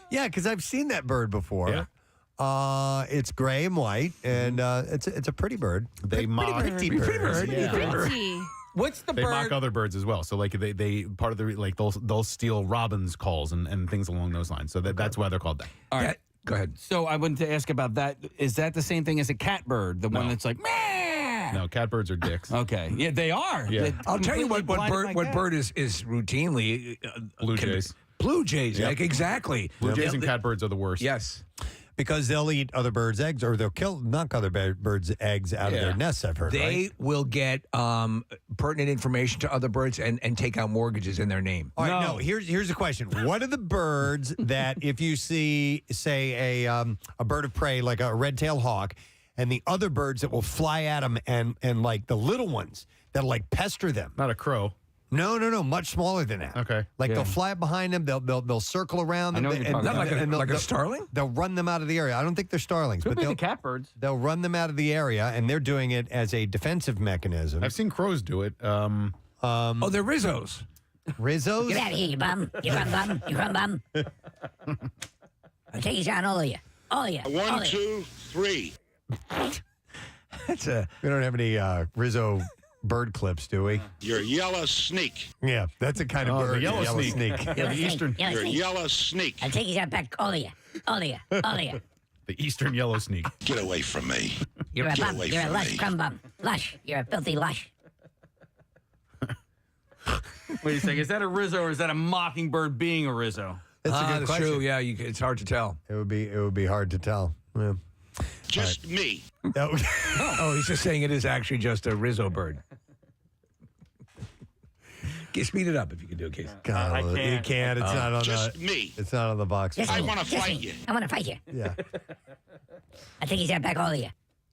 [SPEAKER 1] Yeah, because I've seen that bird before.
[SPEAKER 6] Yeah.
[SPEAKER 1] It's gray and white, and it's a pretty bird.
[SPEAKER 6] They mock
[SPEAKER 1] pretty bird.
[SPEAKER 6] Yeah.
[SPEAKER 5] Pretty.
[SPEAKER 17] What's the
[SPEAKER 6] They
[SPEAKER 17] bird?
[SPEAKER 6] mock other birds as well. So like they part of the like they'll steal robins' calls and things along those lines. So that's why they're called that.
[SPEAKER 17] All right.
[SPEAKER 3] Go ahead.
[SPEAKER 17] So I wanted to ask about that. Is that the same thing as a catbird? The one that's like, meh?
[SPEAKER 6] No, catbirds are dicks.
[SPEAKER 17] Okay. Yeah, they are.
[SPEAKER 6] Yeah.
[SPEAKER 17] They
[SPEAKER 3] I'll tell you what
[SPEAKER 17] completely blinded my cat.
[SPEAKER 3] bird is routinely
[SPEAKER 6] Blue jays.
[SPEAKER 3] Blue jays,
[SPEAKER 6] Yep.
[SPEAKER 3] like exactly.
[SPEAKER 6] Blue jays and catbirds are the worst.
[SPEAKER 3] Yes.
[SPEAKER 1] Because they'll eat other birds' eggs, or they'll knock other birds' eggs out of their nests, I've heard,
[SPEAKER 3] They
[SPEAKER 1] right?
[SPEAKER 3] will get pertinent information to other birds and take out mortgages in their name.
[SPEAKER 1] All right, no, here's a question. What are the birds that if you see, say, a bird of prey, like a red-tailed hawk, and the other birds that will fly at them and like the little ones that'll like pester them?
[SPEAKER 6] Not a crow.
[SPEAKER 1] No, much smaller than that.
[SPEAKER 6] Okay.
[SPEAKER 1] Like they'll fly up behind them, they'll circle around them.
[SPEAKER 3] Like a starling?
[SPEAKER 1] They'll run them out of the area. I don't think they're starlings,
[SPEAKER 17] Could
[SPEAKER 1] but
[SPEAKER 17] be
[SPEAKER 1] they'll
[SPEAKER 17] the catbirds.
[SPEAKER 1] They'll run them out of the area, and they're doing it as a defensive mechanism.
[SPEAKER 6] I've seen crows do it.
[SPEAKER 3] They're rizzos.
[SPEAKER 1] Rizzos?
[SPEAKER 16] Get out of here, you bum. You run bum. You run bum. I'll take you down, all of you. All of you.
[SPEAKER 11] 1, 2, 3.
[SPEAKER 1] We don't have any Rizzo bird clips, do we?
[SPEAKER 11] You're a yellow sneak.
[SPEAKER 1] Yeah, that's a kind of bird.
[SPEAKER 6] The yellow snake.
[SPEAKER 16] Yellow
[SPEAKER 6] The eastern.
[SPEAKER 16] snake.
[SPEAKER 11] You're a yellow sneak.
[SPEAKER 16] I'll take you down back, all of you. All of you. All of you.
[SPEAKER 6] The eastern yellow sneak.
[SPEAKER 11] Get away from me.
[SPEAKER 16] You're a
[SPEAKER 11] Get
[SPEAKER 16] bum.
[SPEAKER 11] away
[SPEAKER 16] You're a
[SPEAKER 11] from
[SPEAKER 16] lush
[SPEAKER 11] me.
[SPEAKER 16] crumb bum. Lush. You're a filthy lush.
[SPEAKER 17] Wait a second. Is that a Rizzo or is that a mockingbird being a Rizzo?
[SPEAKER 1] That's a good question.
[SPEAKER 3] True. Yeah, it's hard to tell.
[SPEAKER 1] It would be hard to tell. Yeah.
[SPEAKER 11] Just me.
[SPEAKER 3] Oh, he's just saying it is actually just a Rizzo bird. Speed it up if you can do it, Casey.
[SPEAKER 1] God, you can't. It's not on
[SPEAKER 11] Just
[SPEAKER 1] the.
[SPEAKER 11] me.
[SPEAKER 1] It's not on the box.
[SPEAKER 16] Just
[SPEAKER 11] I
[SPEAKER 16] me.
[SPEAKER 11] want to
[SPEAKER 16] Just
[SPEAKER 11] fight
[SPEAKER 16] me.
[SPEAKER 11] you.
[SPEAKER 16] I want to fight you.
[SPEAKER 1] Yeah.
[SPEAKER 16] I'll take you down back, all of you.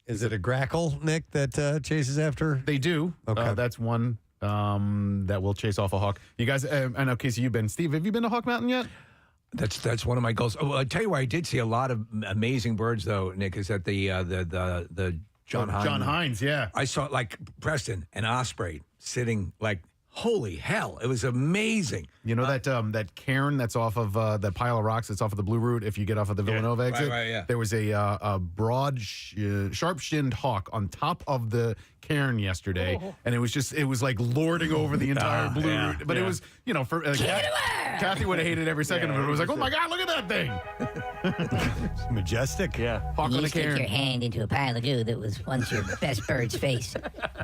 [SPEAKER 1] Is it a grackle, Nick, that chases after?
[SPEAKER 6] They do.
[SPEAKER 1] Okay.
[SPEAKER 6] That's one that will chase off a hawk. You guys, I know, Casey, you've been. Steve, have you been to Hawk Mountain yet?
[SPEAKER 3] That's one of my goals. Oh, I'll tell you where I did see a lot of amazing birds, though, Nick, is at the John Hines.
[SPEAKER 6] John Hines, yeah.
[SPEAKER 3] I saw, like, Preston, an osprey sitting, like, holy hell. It was amazing.
[SPEAKER 6] You know that cairn that's off of that pile of rocks that's off of the Blue Route if you get off of the Villanova exit?
[SPEAKER 3] Right, yeah.
[SPEAKER 6] There was a broad, sharp-shinned hawk on top of the cairn yesterday, and it was like lording over the entire Blue Route. But it was, for Kathy would have hated every second of it. It was like, oh my God, look at that thing.
[SPEAKER 1] It's majestic.
[SPEAKER 6] Yeah. Hawk
[SPEAKER 16] You
[SPEAKER 6] on a
[SPEAKER 16] stick
[SPEAKER 6] cairn.
[SPEAKER 16] your hand into a pile of goo that was once your best bird's face,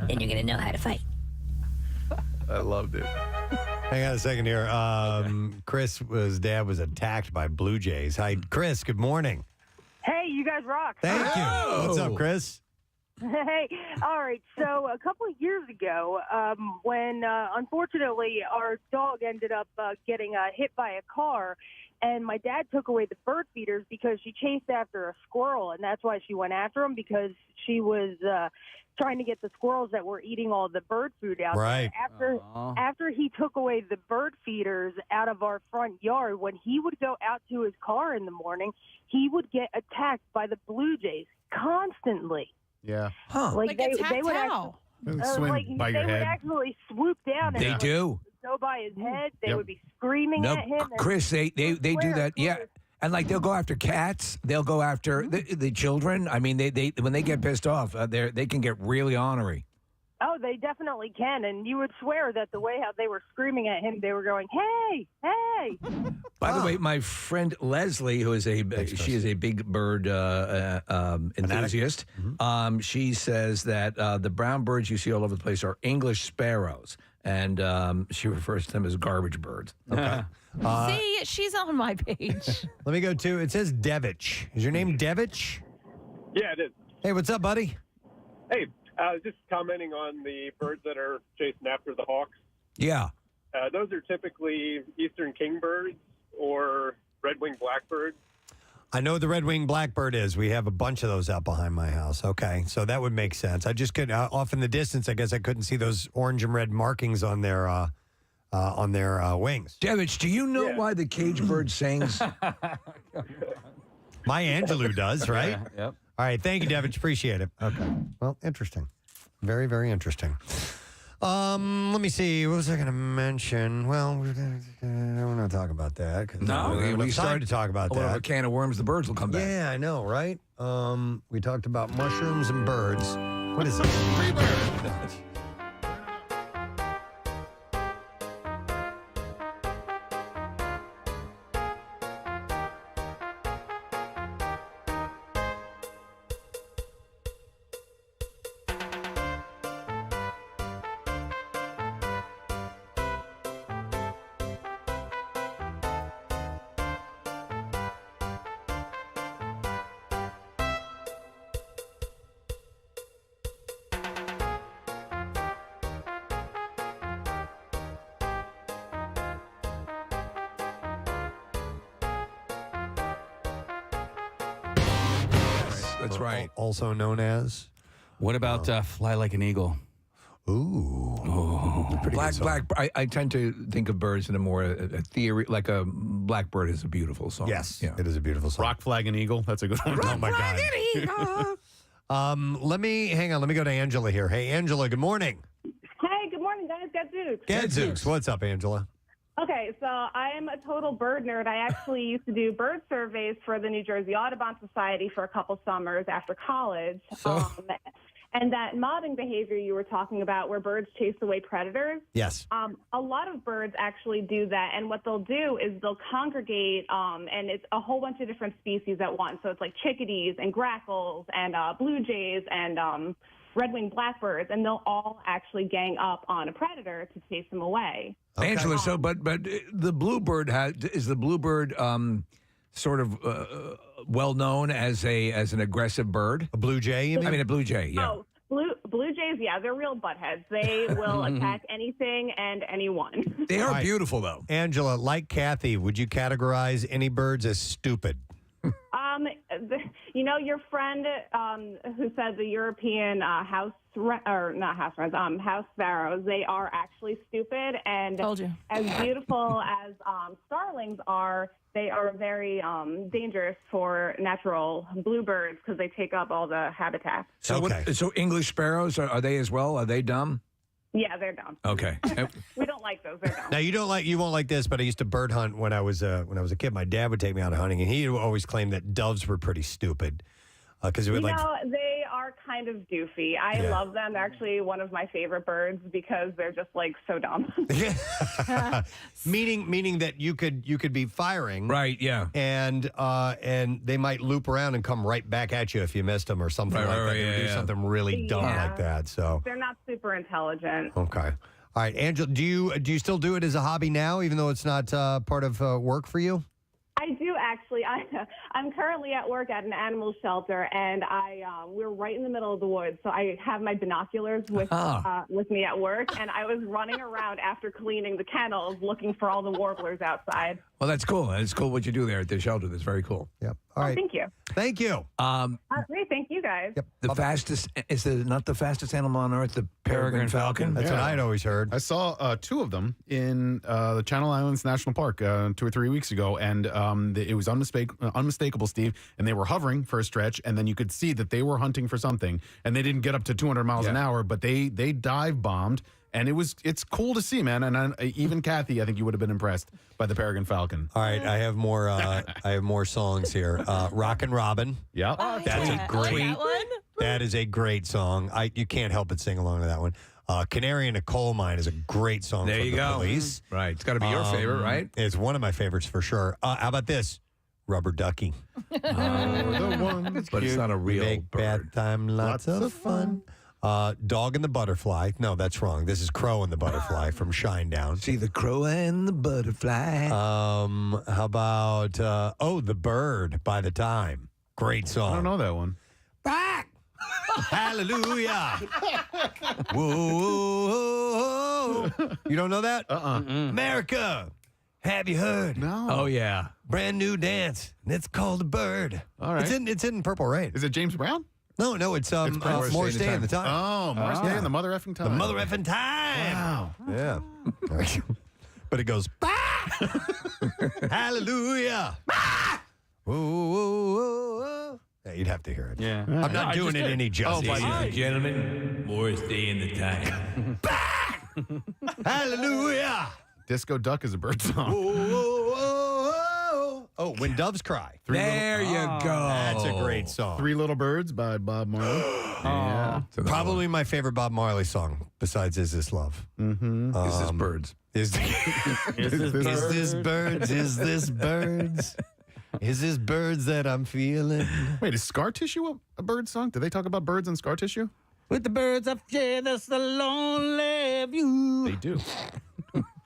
[SPEAKER 16] then you're going to know how to fight.
[SPEAKER 6] I loved it.
[SPEAKER 1] Hang on a second here. Chris' dad was attacked by Blue Jays. Hi, Chris. Good morning.
[SPEAKER 12] Hey, you guys rock.
[SPEAKER 1] Thank you. What's up, Chris?
[SPEAKER 12] Hey, all right. So a couple of years ago, when unfortunately our dog ended up getting hit by a car, and my dad took away the bird feeders because she chased after a squirrel, and that's why she went after him, because she was trying to get the squirrels that were eating all the bird food out
[SPEAKER 1] Right.
[SPEAKER 12] there. After he took away the bird feeders out of our front yard, when he would go out to his car in the morning, he would get attacked by the Blue Jays constantly.
[SPEAKER 6] Yeah.
[SPEAKER 12] Like they would
[SPEAKER 5] how?
[SPEAKER 6] Swim by your
[SPEAKER 12] they would
[SPEAKER 6] head.
[SPEAKER 12] actually swoop down and
[SPEAKER 3] They do.
[SPEAKER 12] go by his head. They
[SPEAKER 6] Yep.
[SPEAKER 12] would be screaming
[SPEAKER 3] No,
[SPEAKER 12] at him. and
[SPEAKER 3] Chris, they do
[SPEAKER 12] swear
[SPEAKER 3] that. Yeah.
[SPEAKER 12] colors.
[SPEAKER 3] And like they'll go after cats, they'll go after the children. I mean, they when they get pissed off, they can get really ornery.
[SPEAKER 12] Oh, they definitely can, and you would swear that the way how they were screaming at him, they were going, "Hey, hey!"
[SPEAKER 3] By the way, my friend Leslie, who is she is a big bird enthusiast. She says that the brown birds you see all over the place are English sparrows, and she refers to them as garbage birds.
[SPEAKER 1] Okay.
[SPEAKER 5] See, she's on my page.
[SPEAKER 1] Let me go to, it says Devich. Is your name Devich?
[SPEAKER 13] Yeah, it is.
[SPEAKER 1] Hey, what's up, buddy?
[SPEAKER 13] Hey, I was just commenting on the birds that are chasing after the hawks.
[SPEAKER 3] Yeah.
[SPEAKER 13] Those are typically eastern kingbirds or red-winged blackbirds.
[SPEAKER 1] I know the red-winged blackbird is. We have a bunch of those out behind my house. Okay, so that would make sense. I just couldn't, off in the distance, I guess I couldn't see those orange and red markings on their wings.
[SPEAKER 3] Devich, do you know why the cage bird sings?
[SPEAKER 1] My Angelou does, right?
[SPEAKER 17] Yeah, yep.
[SPEAKER 1] All right, thank you, Devich. Appreciate it. Okay. Well, interesting. Very, very interesting. Let me see. What was I going to mention? Well, we're not talking about that. We started to talk about that.
[SPEAKER 3] A can of worms, the birds will come back.
[SPEAKER 1] Yeah, I know, right? We talked about mushrooms and birds. What is this? Free bird.
[SPEAKER 3] That's right.
[SPEAKER 1] Also known as.
[SPEAKER 17] What about Fly Like an Eagle?
[SPEAKER 3] Black. I tend to think of birds in a more a theory, like a blackbird is a beautiful song.
[SPEAKER 1] Yes, it is a beautiful song.
[SPEAKER 6] Rock, Flag, and Eagle. That's a good one.
[SPEAKER 1] Oh my God. Let me go to Angela here. Hey, Angela. Good morning.
[SPEAKER 14] Hey, good morning, guys. Gadzooks.
[SPEAKER 1] Gadzooks. What's up, Angela?
[SPEAKER 14] Okay, so I'm a total bird nerd. I actually used to do bird surveys for the New Jersey Audubon Society for a couple summers after college. And that mobbing behavior you were talking about where birds chase away predators.
[SPEAKER 1] Yes.
[SPEAKER 14] A lot of birds actually do that. And what they'll do is they'll congregate, and it's a whole bunch of different species at once. So it's like chickadees and grackles and blue jays and red-winged blackbirds, and they'll all actually gang up on a predator to chase them away.
[SPEAKER 3] Okay. Angela, so but the bluebird is the bluebird sort of well known as an aggressive bird?
[SPEAKER 1] A blue jay, you mean?
[SPEAKER 3] I mean a blue jay, yeah.
[SPEAKER 14] Oh, blue jays, yeah, they're real buttheads. They will attack anything and anyone.
[SPEAKER 3] They are beautiful, though.
[SPEAKER 1] Angela, like Kathy, would you categorize any birds as stupid?
[SPEAKER 14] Your friend who said the European house sparrows, they are actually stupid. And
[SPEAKER 5] Told you.
[SPEAKER 14] As beautiful as starlings are, they are very dangerous for natural bluebirds because they take up all the habitat.
[SPEAKER 3] So, so English sparrows, are they as well? Are they dumb?
[SPEAKER 14] Yeah, they're dumb.
[SPEAKER 3] Okay.
[SPEAKER 14] We don't like those. They're dumb.
[SPEAKER 1] Now you won't like this, but I used to bird hunt when I was a kid. My dad would take me out hunting, and he always claimed that doves were pretty stupid because it would
[SPEAKER 14] they are kind of doofy. I love them. They're actually one of my favorite birds because they're just like so dumb.
[SPEAKER 1] meaning that you could be firing,
[SPEAKER 3] right? Yeah,
[SPEAKER 1] and they might loop around and come right back at you if you missed them or something like that. They would do something really dumb like that. So
[SPEAKER 14] they're not super intelligent.
[SPEAKER 1] Okay. All right, Angela, do you still do it as a hobby now, even though it's not part of work for you?
[SPEAKER 14] I do actually. I'm currently at work at an animal shelter, and we're right in the middle of the woods. So I have my binoculars with me at work, and I was running around after cleaning the kennels, looking for all the warblers outside.
[SPEAKER 3] Well, that's cool. It's cool what you do there at the shelter. That's very cool.
[SPEAKER 1] Yep. All right.
[SPEAKER 14] Thank you.
[SPEAKER 1] Thank you.
[SPEAKER 14] Great. Thank you, guys.
[SPEAKER 1] Yep.
[SPEAKER 3] The fastest is not the fastest animal on earth, the peregrine falcon.
[SPEAKER 1] That's what I'd always heard.
[SPEAKER 6] I saw two of them in the Channel Islands National Park 2 or 3 weeks ago, and it was unmistakable, Steve. And they were hovering for a stretch, and then you could see that they were hunting for something, and they didn't get up to 200 miles an hour, but they dive bombed. And it's cool to see, man. And even Kathy, I think you would have been impressed by the peregrine falcon.
[SPEAKER 1] All right, I have more. I have more songs here. Rockin' Robin.
[SPEAKER 6] Yeah,
[SPEAKER 1] that's a great. That is a great song. You can't help but sing along to that one. Canary in a Coal Mine is a great song.
[SPEAKER 3] There
[SPEAKER 1] from
[SPEAKER 3] you
[SPEAKER 1] the
[SPEAKER 3] go.
[SPEAKER 1] Police.
[SPEAKER 3] Right, it's got to be your favorite, right?
[SPEAKER 1] It's one of my favorites for sure. How about this? Rubber Ducky.
[SPEAKER 3] But it's not a real
[SPEAKER 1] Make
[SPEAKER 3] bird.
[SPEAKER 1] bad time lots of fun. Dog and the Butterfly. No, that's wrong. This is Crow and the Butterfly from Shinedown.
[SPEAKER 3] See the crow and the butterfly.
[SPEAKER 1] How about The Bird by The Time? Great song.
[SPEAKER 6] I don't know that one.
[SPEAKER 1] Back! Hallelujah! Whoa! You don't know that? America! Have you heard?
[SPEAKER 6] No.
[SPEAKER 3] Oh yeah,
[SPEAKER 1] brand new dance. And it's called The Bird.
[SPEAKER 6] All right.
[SPEAKER 1] It's in Purple Rain.
[SPEAKER 6] Is it James Brown?
[SPEAKER 1] No, it's Morris Day and the Time.
[SPEAKER 6] Oh, Morris Day and the Mother Effing Time.
[SPEAKER 1] The Mother Effing Time.
[SPEAKER 6] Wow.
[SPEAKER 1] Yeah. But it goes, bah! Hallelujah. Bah! Whoa. Yeah, you'd have to hear it.
[SPEAKER 6] Yeah.
[SPEAKER 1] I'm not doing it any justice.
[SPEAKER 9] Ladies and gentlemen, Morris Day and the Time.
[SPEAKER 1] Hallelujah.
[SPEAKER 6] Disco Duck is a bird song.
[SPEAKER 1] Oh, When Doves Cry.
[SPEAKER 3] There you go.
[SPEAKER 1] That's a great song.
[SPEAKER 6] Three Little Birds by Bob Marley. Yeah.
[SPEAKER 1] Probably my favorite Bob Marley song besides Is This Love?
[SPEAKER 6] Mm-hmm.
[SPEAKER 3] Is this birds?
[SPEAKER 1] Is this birds? Is this birds? Is this birds that I'm feeling?
[SPEAKER 6] Wait, is Scar Tissue a bird song? Do they talk about birds and Scar Tissue?
[SPEAKER 17] With the birds of jealous, the lonely view.
[SPEAKER 6] They do.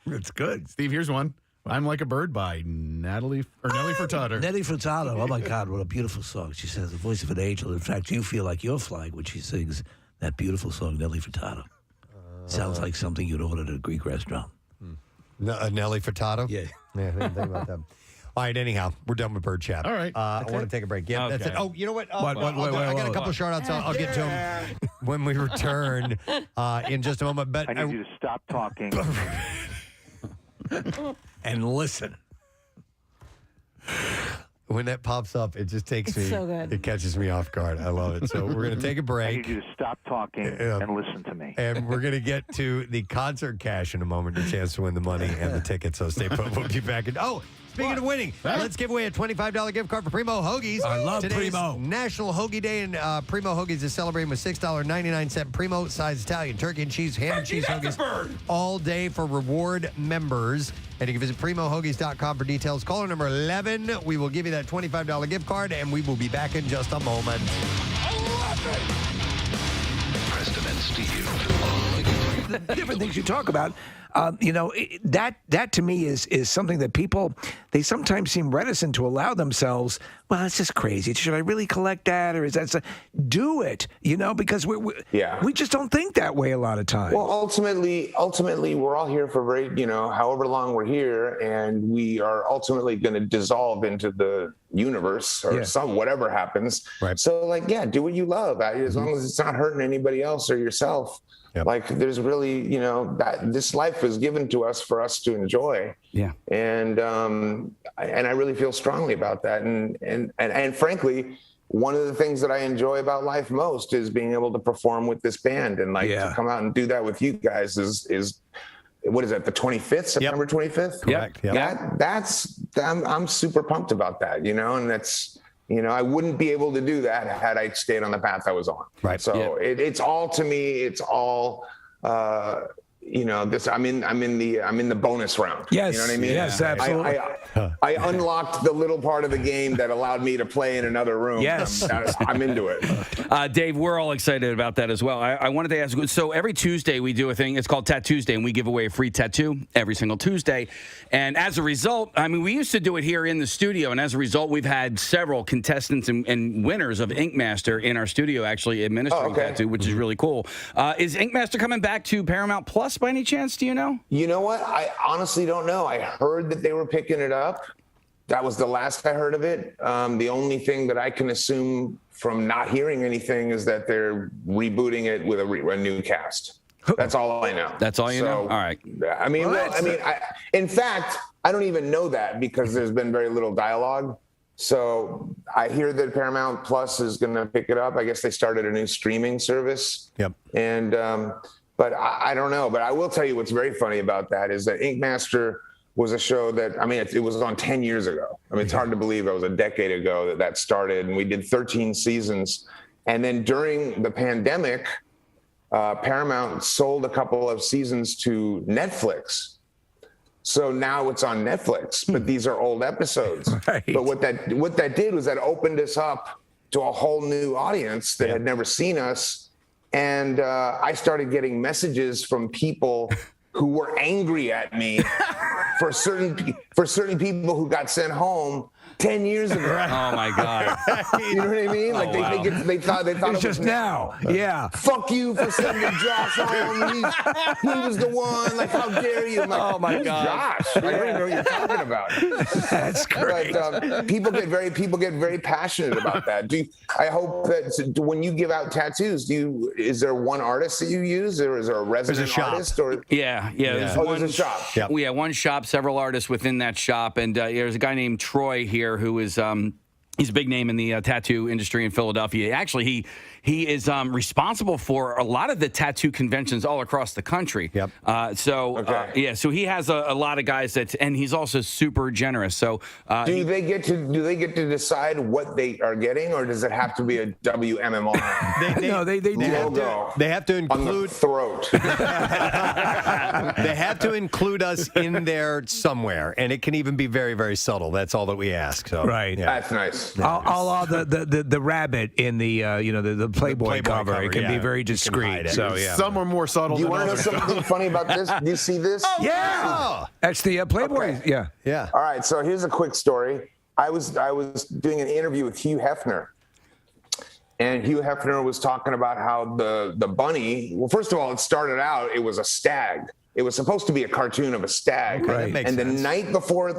[SPEAKER 3] It's good.
[SPEAKER 6] Steve, here's one. I'm Like a Bird by Nelly Furtado.
[SPEAKER 9] Nelly Furtado. Oh, my God, what a beautiful song. She says, the voice of an angel. In fact, you feel like you're flying when she sings that beautiful song, Nelly Furtado. Sounds like something you'd order at a Greek restaurant.
[SPEAKER 1] Nelly Furtado?
[SPEAKER 9] Yeah.
[SPEAKER 1] Yeah, I didn't think about that. All right, anyhow, we're done with bird chat.
[SPEAKER 6] All right.
[SPEAKER 1] I want to take a break. Yeah, that's it. Oh, you know what?
[SPEAKER 3] What?
[SPEAKER 1] I got a couple of shout-outs. I'll get to them when we return in just a moment. But
[SPEAKER 18] I need you to stop talking.
[SPEAKER 3] And listen.
[SPEAKER 1] When that pops up, it just takes me.
[SPEAKER 5] so good.
[SPEAKER 1] It catches me off guard. I love it. So we're going to take a
[SPEAKER 18] I
[SPEAKER 1] break.
[SPEAKER 18] need you to stop talking and listen to me.
[SPEAKER 1] And we're going to get to the concert cash in a moment, your chance to win the money and the tickets. So stay put. We'll be back. Speaking of winning, let's give away a $25 gift card for Primo Hoagies.
[SPEAKER 3] I love
[SPEAKER 1] Today's
[SPEAKER 3] Primo.
[SPEAKER 1] National Hoagie Day, and Primo Hoagies is celebrating with $6.99 Primo size Italian turkey and cheese, ham and cheese hoagies all day for reward members. And you can visit PrimoHoagies.com for details. Caller number 11. We will give you that $25 gift card, and we will be back in just a moment.
[SPEAKER 21] Preston and Steve.
[SPEAKER 3] The different things you talk about, that to me is something that people, they sometimes seem reticent to allow themselves. Well, it's just crazy. Should I really collect that, or is that do it? Because we just don't think that way a lot of times.
[SPEAKER 4] Well, ultimately, we're all here for however long we're here, and we are ultimately going to dissolve into the universe or whatever happens.
[SPEAKER 1] Right.
[SPEAKER 4] So, do what you love, as long as it's not hurting anybody else or yourself. Yep. There's really, that this life was given to us for us to enjoy.
[SPEAKER 17] Yeah.
[SPEAKER 4] And I really feel strongly about that. And frankly, one of the things that I enjoy about life most is being able to perform with this band, and to come out and do that with you guys is what is that? The 25th, September 25th.
[SPEAKER 1] Correct. Yep.
[SPEAKER 4] I'm super pumped about that, and that's. I wouldn't be able to do that had I stayed on the path I was on.
[SPEAKER 1] Right.
[SPEAKER 4] So it's all, to me, it's all, this. I'm in the bonus round.
[SPEAKER 3] Yes.
[SPEAKER 4] You know what I mean?
[SPEAKER 3] Yes, absolutely.
[SPEAKER 4] I unlocked the little part of the game that allowed me to play in another room.
[SPEAKER 3] Yes.
[SPEAKER 4] I'm into it.
[SPEAKER 7] Dave, we're all excited about that as well. I wanted to ask, so every Tuesday we do a thing, it's called Tattoo Tuesday, and we give away a free tattoo every single Tuesday. And as a result, we used to do it here in the studio, and as a result, we've had several contestants and winners of Ink Master in our studio actually administering tattoo, which is really cool. Is Ink Master coming back to Paramount Plus by any chance? Do you know?
[SPEAKER 4] You know what? I honestly don't know. I heard that they were picking it up. That was the last I heard of it. The only thing that I can assume from not hearing anything is that they're rebooting it with a new cast. That's all I know.
[SPEAKER 7] That's all you know? All right.
[SPEAKER 4] In fact, I don't even know that because there's been very little dialogue. So I hear that Paramount Plus is going to pick it up. I guess they started a new streaming service.
[SPEAKER 1] Yep.
[SPEAKER 4] And, but I don't know. But I will tell you what's very funny about that is that Ink Master was a show that, it was on 10 years ago. It's hard to believe it was a decade ago that started, and we did 13 seasons. And then during the pandemic, Paramount sold a couple of seasons to Netflix. So now it's on Netflix, but these are old episodes.
[SPEAKER 3] Right.
[SPEAKER 4] But what that did was that opened us up to a whole new audience that had never seen us. And I started getting messages from people who were angry at me for certain people who got sent home 10 years ago.
[SPEAKER 7] Oh my God.
[SPEAKER 4] You know what I mean? They thought
[SPEAKER 3] it's
[SPEAKER 4] it
[SPEAKER 3] just
[SPEAKER 4] was
[SPEAKER 3] now. Yeah.
[SPEAKER 4] Fuck you for sending Josh home. He was the one. How dare you? I'm like,
[SPEAKER 7] oh my
[SPEAKER 4] who's
[SPEAKER 7] God.
[SPEAKER 4] Josh? I don't even know what you're talking about.
[SPEAKER 3] That's great.
[SPEAKER 4] But people get very passionate about that. I hope that when you give out tattoos, is there one artist that you use, or is there a resident artist? Or
[SPEAKER 7] yeah.
[SPEAKER 4] There's a shop.
[SPEAKER 1] Yep.
[SPEAKER 7] Yeah, one shop, several artists within that shop, and there's a guy named Troy here who is he's a big name in the tattoo industry in Philadelphia. Actually, he is responsible for a lot of the tattoo conventions all across the country.
[SPEAKER 1] Yep.
[SPEAKER 7] So he has a lot of guys and he's also super generous. So
[SPEAKER 4] do they get to decide what they are getting, or does it have to be a WMMR?
[SPEAKER 1] They have to include
[SPEAKER 4] on the throat.
[SPEAKER 1] They have to include us in there somewhere, and it can even be very, very subtle. That's all that we ask. So
[SPEAKER 3] right.
[SPEAKER 1] Yeah.
[SPEAKER 4] That's nice.
[SPEAKER 3] The rabbit in the Playboy cover. It can be very discreet. So yeah.
[SPEAKER 6] Some are more subtle.
[SPEAKER 4] Do you want to know something funny about this? Do you see this?
[SPEAKER 3] Yeah. That's the Playboy.
[SPEAKER 4] Okay.
[SPEAKER 3] Yeah.
[SPEAKER 4] All right. So here's a quick story. I was doing an interview with Hugh Hefner. And Hugh Hefner was talking about how the bunny, well, first of all, it started out, it was a stag. It was supposed to be a cartoon of a stag.
[SPEAKER 1] Okay, that makes
[SPEAKER 4] and
[SPEAKER 1] sense.
[SPEAKER 4] the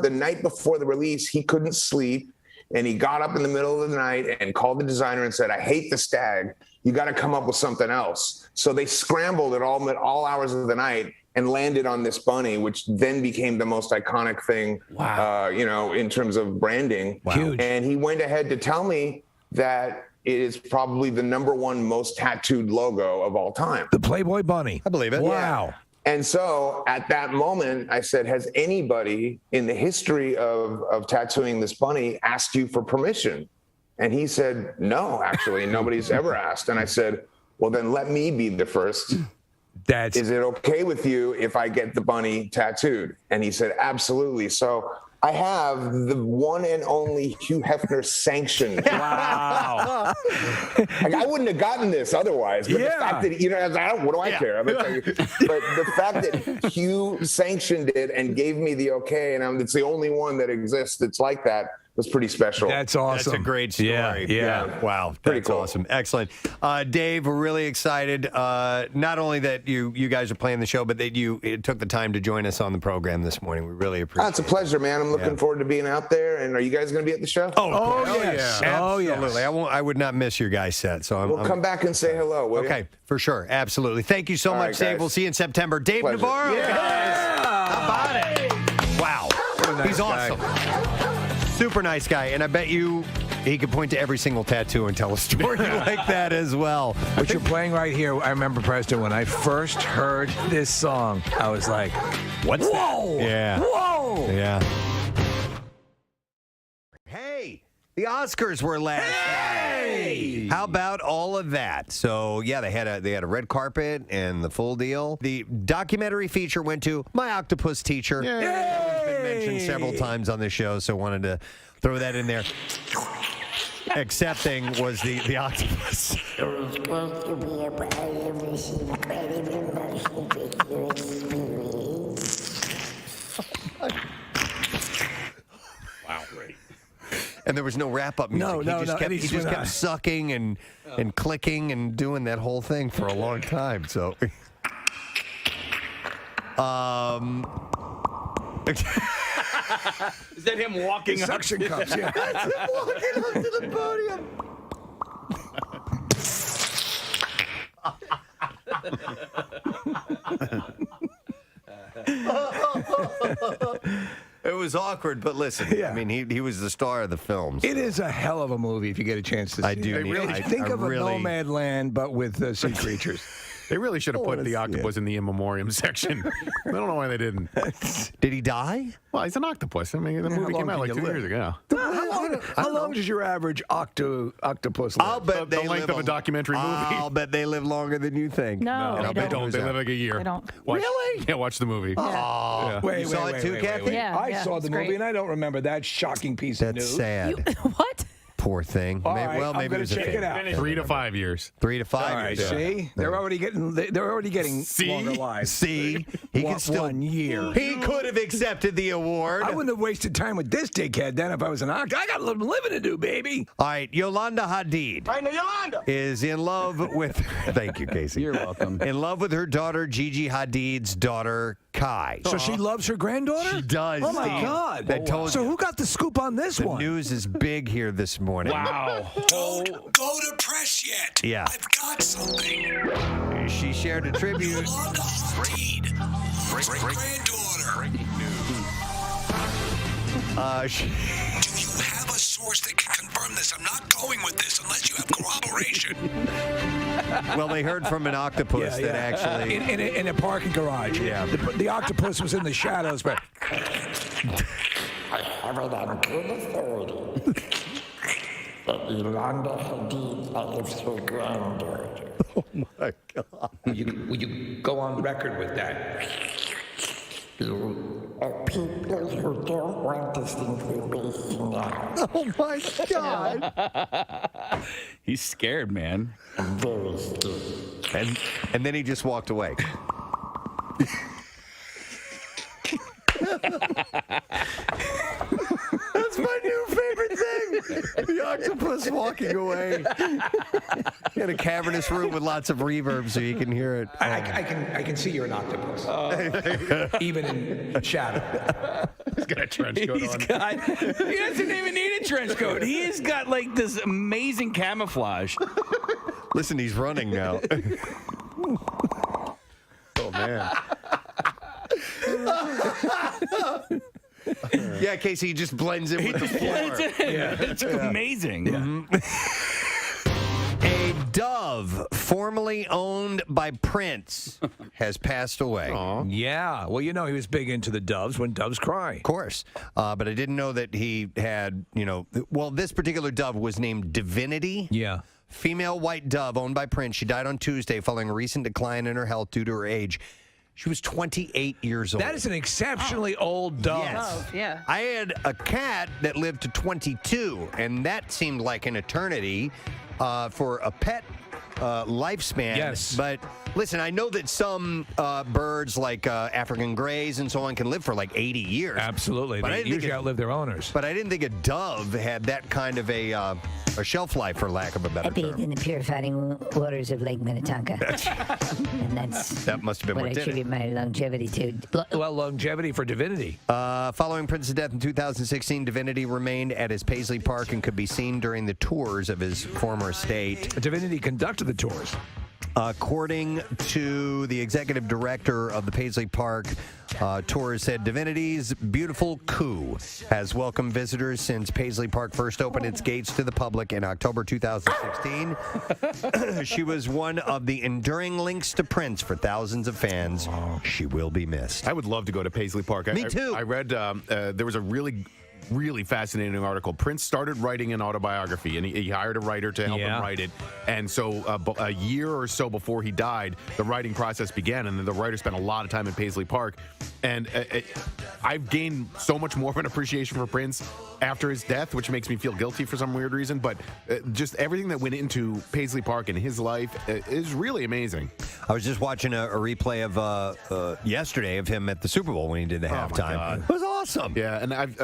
[SPEAKER 4] night before the release, he couldn't sleep. And he got up in the middle of the night and called the designer and said, I hate the stag. You got to come up with something else. So they scrambled at all hours of the night and landed on this bunny, which then became the most iconic thing, in terms of branding.
[SPEAKER 3] Wow. Huge.
[SPEAKER 4] And he went ahead to tell me that it is probably the #1 most tattooed logo of all time.
[SPEAKER 3] The Playboy Bunny.
[SPEAKER 1] I believe it.
[SPEAKER 3] Wow.
[SPEAKER 4] And so at that moment, I said, has anybody in the history of tattooing this bunny asked you for permission? And he said, no, actually, nobody's ever asked. And I said, well, then let me be the first. Is it okay with you if I get the bunny tattooed? And he said, absolutely. So I have the one and only Hugh Hefner sanctioned.
[SPEAKER 3] Wow.
[SPEAKER 4] Like, I wouldn't have gotten this otherwise. But the fact that, what do I care? But the fact that Hugh sanctioned it and gave me the okay, and it's the only one that exists that's like that, was pretty special.
[SPEAKER 3] That's awesome.
[SPEAKER 1] That's a great story.
[SPEAKER 3] Yeah.
[SPEAKER 1] Wow.
[SPEAKER 4] Pretty
[SPEAKER 1] That's
[SPEAKER 4] cool.
[SPEAKER 1] awesome. Excellent. Dave, we're really excited. Not only that you guys are playing the show, but that you took the time to join us on the program this morning. We really appreciate it.
[SPEAKER 4] It's a pleasure, man. I'm looking forward to being out there. And are you guys going to be at the show?
[SPEAKER 1] Oh,
[SPEAKER 3] yes.
[SPEAKER 1] Yeah.
[SPEAKER 3] Oh, yes.
[SPEAKER 1] Absolutely. I would not miss your guys' set. So
[SPEAKER 4] We'll come back and say hello, will you?
[SPEAKER 1] Okay, for sure. Absolutely. Thank you so
[SPEAKER 4] All
[SPEAKER 1] much,
[SPEAKER 4] right,
[SPEAKER 1] Dave.
[SPEAKER 4] guys.
[SPEAKER 1] We'll see you in September. Dave
[SPEAKER 4] Pleasure.
[SPEAKER 1] Navarro,
[SPEAKER 3] Yeah.
[SPEAKER 1] guys. How about it? Wow.
[SPEAKER 3] a nice
[SPEAKER 1] He's
[SPEAKER 3] guy.
[SPEAKER 1] awesome. Super nice guy. And I bet you he could point to every single tattoo and tell a story like that as well.
[SPEAKER 3] What you're playing right here, I remember, Preston, when I first heard this song, I was like,
[SPEAKER 1] What's
[SPEAKER 3] whoa!
[SPEAKER 1] that? Yeah.
[SPEAKER 3] Whoa!
[SPEAKER 1] Yeah. Hey, the Oscars were last night. How about all of that? So yeah, they had a red carpet and the full deal. The documentary feature went to My Octopus Teacher.
[SPEAKER 3] Yay!
[SPEAKER 1] It's been mentioned several times on the show, so wanted to throw that in there. Accepting was the octopus.
[SPEAKER 16] It was going to be a privacy, incredible motion picture experience.
[SPEAKER 6] Wow, great.
[SPEAKER 1] And there was no wrap-up music.
[SPEAKER 3] No,
[SPEAKER 1] He just kept sucking and clicking and doing that whole thing for a long time. So,
[SPEAKER 7] Is that him walking
[SPEAKER 3] Suction
[SPEAKER 7] up?
[SPEAKER 3] cups, yeah.
[SPEAKER 1] That's him walking up to the podium. It was awkward, but listen,
[SPEAKER 3] Yeah.
[SPEAKER 1] I mean, he was the star of the film.
[SPEAKER 3] It is a hell of a movie if you get a chance to see
[SPEAKER 1] I do
[SPEAKER 3] it.
[SPEAKER 1] need- I-
[SPEAKER 3] Think
[SPEAKER 1] I
[SPEAKER 3] of
[SPEAKER 1] really-
[SPEAKER 3] a nomad land, but with sea creatures.
[SPEAKER 6] They really should have put the octopus in the in memoriam section. I don't know why they didn't.
[SPEAKER 1] Did he die?
[SPEAKER 6] Well, he's an octopus. I mean, the movie came out like 2 years ago.
[SPEAKER 3] How long does your average octopus live?
[SPEAKER 1] I'll bet
[SPEAKER 6] The
[SPEAKER 1] they
[SPEAKER 6] length
[SPEAKER 1] live
[SPEAKER 6] of a documentary movie.
[SPEAKER 1] I'll bet they live longer than you think.
[SPEAKER 5] No,
[SPEAKER 6] No,
[SPEAKER 5] they
[SPEAKER 6] they don't. They live like a year.
[SPEAKER 5] They don't.
[SPEAKER 6] Watch,
[SPEAKER 1] Really?
[SPEAKER 6] Yeah, watch the movie.
[SPEAKER 1] Oh,
[SPEAKER 6] Yeah.
[SPEAKER 3] Wait,
[SPEAKER 1] you saw it too, Kathy?
[SPEAKER 5] Yeah,
[SPEAKER 3] I
[SPEAKER 5] yeah,
[SPEAKER 3] saw
[SPEAKER 5] it's
[SPEAKER 3] the movie
[SPEAKER 5] great.
[SPEAKER 3] and I don't remember that shocking piece of
[SPEAKER 1] That's
[SPEAKER 3] news.
[SPEAKER 1] sad.
[SPEAKER 5] What?
[SPEAKER 1] Poor thing.
[SPEAKER 3] All
[SPEAKER 1] Maybe,
[SPEAKER 3] right,
[SPEAKER 1] well,
[SPEAKER 3] I'm
[SPEAKER 1] maybe
[SPEAKER 3] gonna
[SPEAKER 1] it was a
[SPEAKER 3] check
[SPEAKER 1] thing.
[SPEAKER 3] it out.
[SPEAKER 6] 3 to 5 years.
[SPEAKER 1] 3 to 5
[SPEAKER 3] All right,
[SPEAKER 1] years.
[SPEAKER 3] see, they're already getting
[SPEAKER 6] See?
[SPEAKER 3] longer lives.
[SPEAKER 1] See, he could still
[SPEAKER 3] 1 year.
[SPEAKER 1] He could have accepted the award.
[SPEAKER 3] I wouldn't have wasted time with this dickhead then if I was an actor. I got a little living to do, baby.
[SPEAKER 1] All right, Yolanda Hadid is in love with. Thank you, Casey.
[SPEAKER 17] You're welcome.
[SPEAKER 1] In love with her daughter Gigi Hadid's daughter Kai.
[SPEAKER 3] So she loves her granddaughter?
[SPEAKER 1] She does.
[SPEAKER 3] Oh, my
[SPEAKER 1] Steve.
[SPEAKER 3] God.
[SPEAKER 1] That told
[SPEAKER 3] So
[SPEAKER 1] you.
[SPEAKER 3] who got the scoop on this
[SPEAKER 1] The
[SPEAKER 3] one?
[SPEAKER 1] news is big here this morning.
[SPEAKER 7] Wow.
[SPEAKER 9] Don't go to press yet.
[SPEAKER 1] Yeah.
[SPEAKER 9] I've got something.
[SPEAKER 1] She shared a tribute.
[SPEAKER 9] Yolanda Hadid, granddaughter.
[SPEAKER 6] Breaking news.
[SPEAKER 1] She,
[SPEAKER 9] Do you have a source that can confirm this? I'm not going with this unless you have corroboration.
[SPEAKER 1] well, they heard from an octopus that actually.
[SPEAKER 3] in a parking garage.
[SPEAKER 1] Yeah.
[SPEAKER 3] The octopus was in the shadows, but
[SPEAKER 16] I have it on good authority that Yolanda Hadid is her granddaughter.
[SPEAKER 1] Oh my God.
[SPEAKER 19] Would you go on record with that?
[SPEAKER 16] People who don't want this information out.
[SPEAKER 1] Oh my God.
[SPEAKER 7] He's scared, man.
[SPEAKER 16] I'm very scared.
[SPEAKER 1] And then he just walked away. That's my new favorite thing. The octopus walking away in a cavernous room with lots of reverb so you can hear it.
[SPEAKER 3] I can see you're an octopus. Even in shadow.
[SPEAKER 6] He's got a trench coat
[SPEAKER 7] He
[SPEAKER 6] on.
[SPEAKER 7] doesn't even need a trench coat. He's got like this amazing camouflage.
[SPEAKER 1] Listen, he's running now.
[SPEAKER 6] Oh, man.
[SPEAKER 1] Yeah, Casey, he just blends in with the floor.
[SPEAKER 7] It's amazing.
[SPEAKER 1] A dove formerly owned by Prince has passed away.
[SPEAKER 3] Yeah. Well, you know, he was big into the doves when doves cry.
[SPEAKER 1] Of course. But I didn't know that he had, this particular dove was named Divinity.
[SPEAKER 3] Yeah.
[SPEAKER 1] Female white dove owned by Prince. She died on Tuesday following a recent decline in her health due to her age. She was 28 years old.
[SPEAKER 3] That is an exceptionally old dove.
[SPEAKER 1] Yes.
[SPEAKER 5] Yeah.
[SPEAKER 1] I had a cat that lived to 22, and that seemed like an eternity for a pet lifespan.
[SPEAKER 3] Yes.
[SPEAKER 1] But listen, I know that some birds, like African grays and so on, can live for like 80 years.
[SPEAKER 3] Absolutely.
[SPEAKER 1] But
[SPEAKER 3] They usually outlive their owners.
[SPEAKER 1] But I didn't think a dove had that kind of a shelf life, for lack of a better
[SPEAKER 16] I bathed
[SPEAKER 1] term.
[SPEAKER 16] in the purifying waters of Lake Minnetonka. And
[SPEAKER 1] That must have been
[SPEAKER 16] what
[SPEAKER 1] what
[SPEAKER 16] I
[SPEAKER 1] did
[SPEAKER 16] attribute
[SPEAKER 1] it.
[SPEAKER 16] my longevity to.
[SPEAKER 3] Well, longevity for divinity.
[SPEAKER 1] Following Prince's death in 2016, Divinity remained at his Paisley Park and could be seen during the tours of his former estate.
[SPEAKER 3] Divinity conducted the tours.
[SPEAKER 1] According to the executive director of the Paisley Park tours, said Divinity's beautiful coo has welcomed visitors since Paisley Park first opened its gates to the public in October 2016. She was one of the enduring links to Prince for thousands of fans. She will be missed.
[SPEAKER 6] I would love to go to Paisley Park.
[SPEAKER 1] Me too.
[SPEAKER 6] I read there was a really fascinating article. Prince started writing an autobiography, and he hired a writer to help him write it. And so a year or so before he died, the writing process began, and the writer spent a lot of time in Paisley Park. And I've gained so much more of an appreciation for Prince after his death, which makes me feel guilty for some weird reason. But just everything that went into Paisley Park and his life is really amazing.
[SPEAKER 1] I was just watching a replay of yesterday of him at the Super Bowl when he did the halftime. It was awesome.
[SPEAKER 6] Yeah, and I've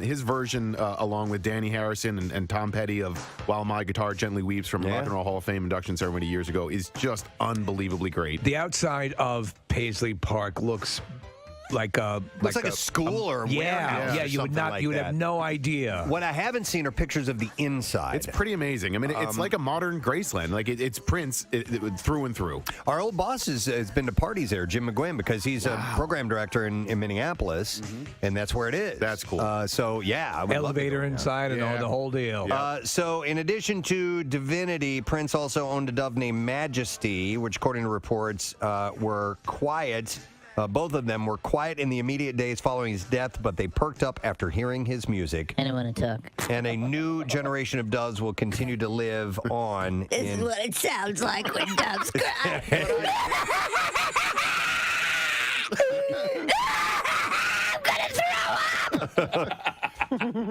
[SPEAKER 6] his version along with Danny Harrison and Tom Petty of "While My Guitar Gently Weeps" from Rock and Roll Hall of Fame induction ceremony years ago is just unbelievably great.
[SPEAKER 3] The outside of Paisley Park looks like a
[SPEAKER 1] Looks like a school or a warehouse or
[SPEAKER 3] you would
[SPEAKER 1] something
[SPEAKER 3] not
[SPEAKER 1] like
[SPEAKER 3] you would
[SPEAKER 1] that.
[SPEAKER 3] have no idea.
[SPEAKER 1] What I haven't seen are pictures of the inside.
[SPEAKER 6] It's pretty amazing. I mean, it's like a modern Graceland. Like it's Prince through and through.
[SPEAKER 1] Our old boss has been to parties there, Jim McGuinn, because he's a program director in Minneapolis, and that's where it is.
[SPEAKER 6] That's cool.
[SPEAKER 1] So yeah, I would love to
[SPEAKER 3] Elevator
[SPEAKER 1] go.
[SPEAKER 3] inside and all the whole deal.
[SPEAKER 1] So in addition to Divinity, Prince also owned a dove named Majesty, which according to reports were quiet. Both of them were quiet in the immediate days following his death, but they perked up after hearing his music.
[SPEAKER 16] I don't want to talk.
[SPEAKER 1] And a new generation of doves will continue to live on.
[SPEAKER 16] This is what it sounds like when doves cry. I'm gonna throw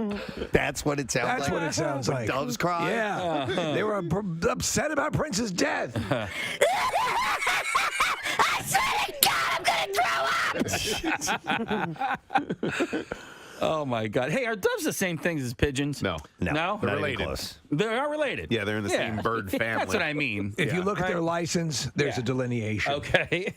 [SPEAKER 16] up.
[SPEAKER 1] That's what it sounds like.
[SPEAKER 3] That's what it sounds
[SPEAKER 1] when
[SPEAKER 3] like.
[SPEAKER 1] Doves cry.
[SPEAKER 3] Yeah, they were upset about Prince's death.
[SPEAKER 16] I swear to God, I'm gonna throw up.
[SPEAKER 7] Oh my God! Hey, are doves the same things as pigeons?
[SPEAKER 6] No,
[SPEAKER 7] no,
[SPEAKER 1] not
[SPEAKER 6] they're
[SPEAKER 1] even
[SPEAKER 6] related.
[SPEAKER 1] close.
[SPEAKER 7] They are related.
[SPEAKER 6] Yeah, they're in the same bird family.
[SPEAKER 7] That's what I mean.
[SPEAKER 3] If you look at their license, there's a delineation.
[SPEAKER 7] Okay.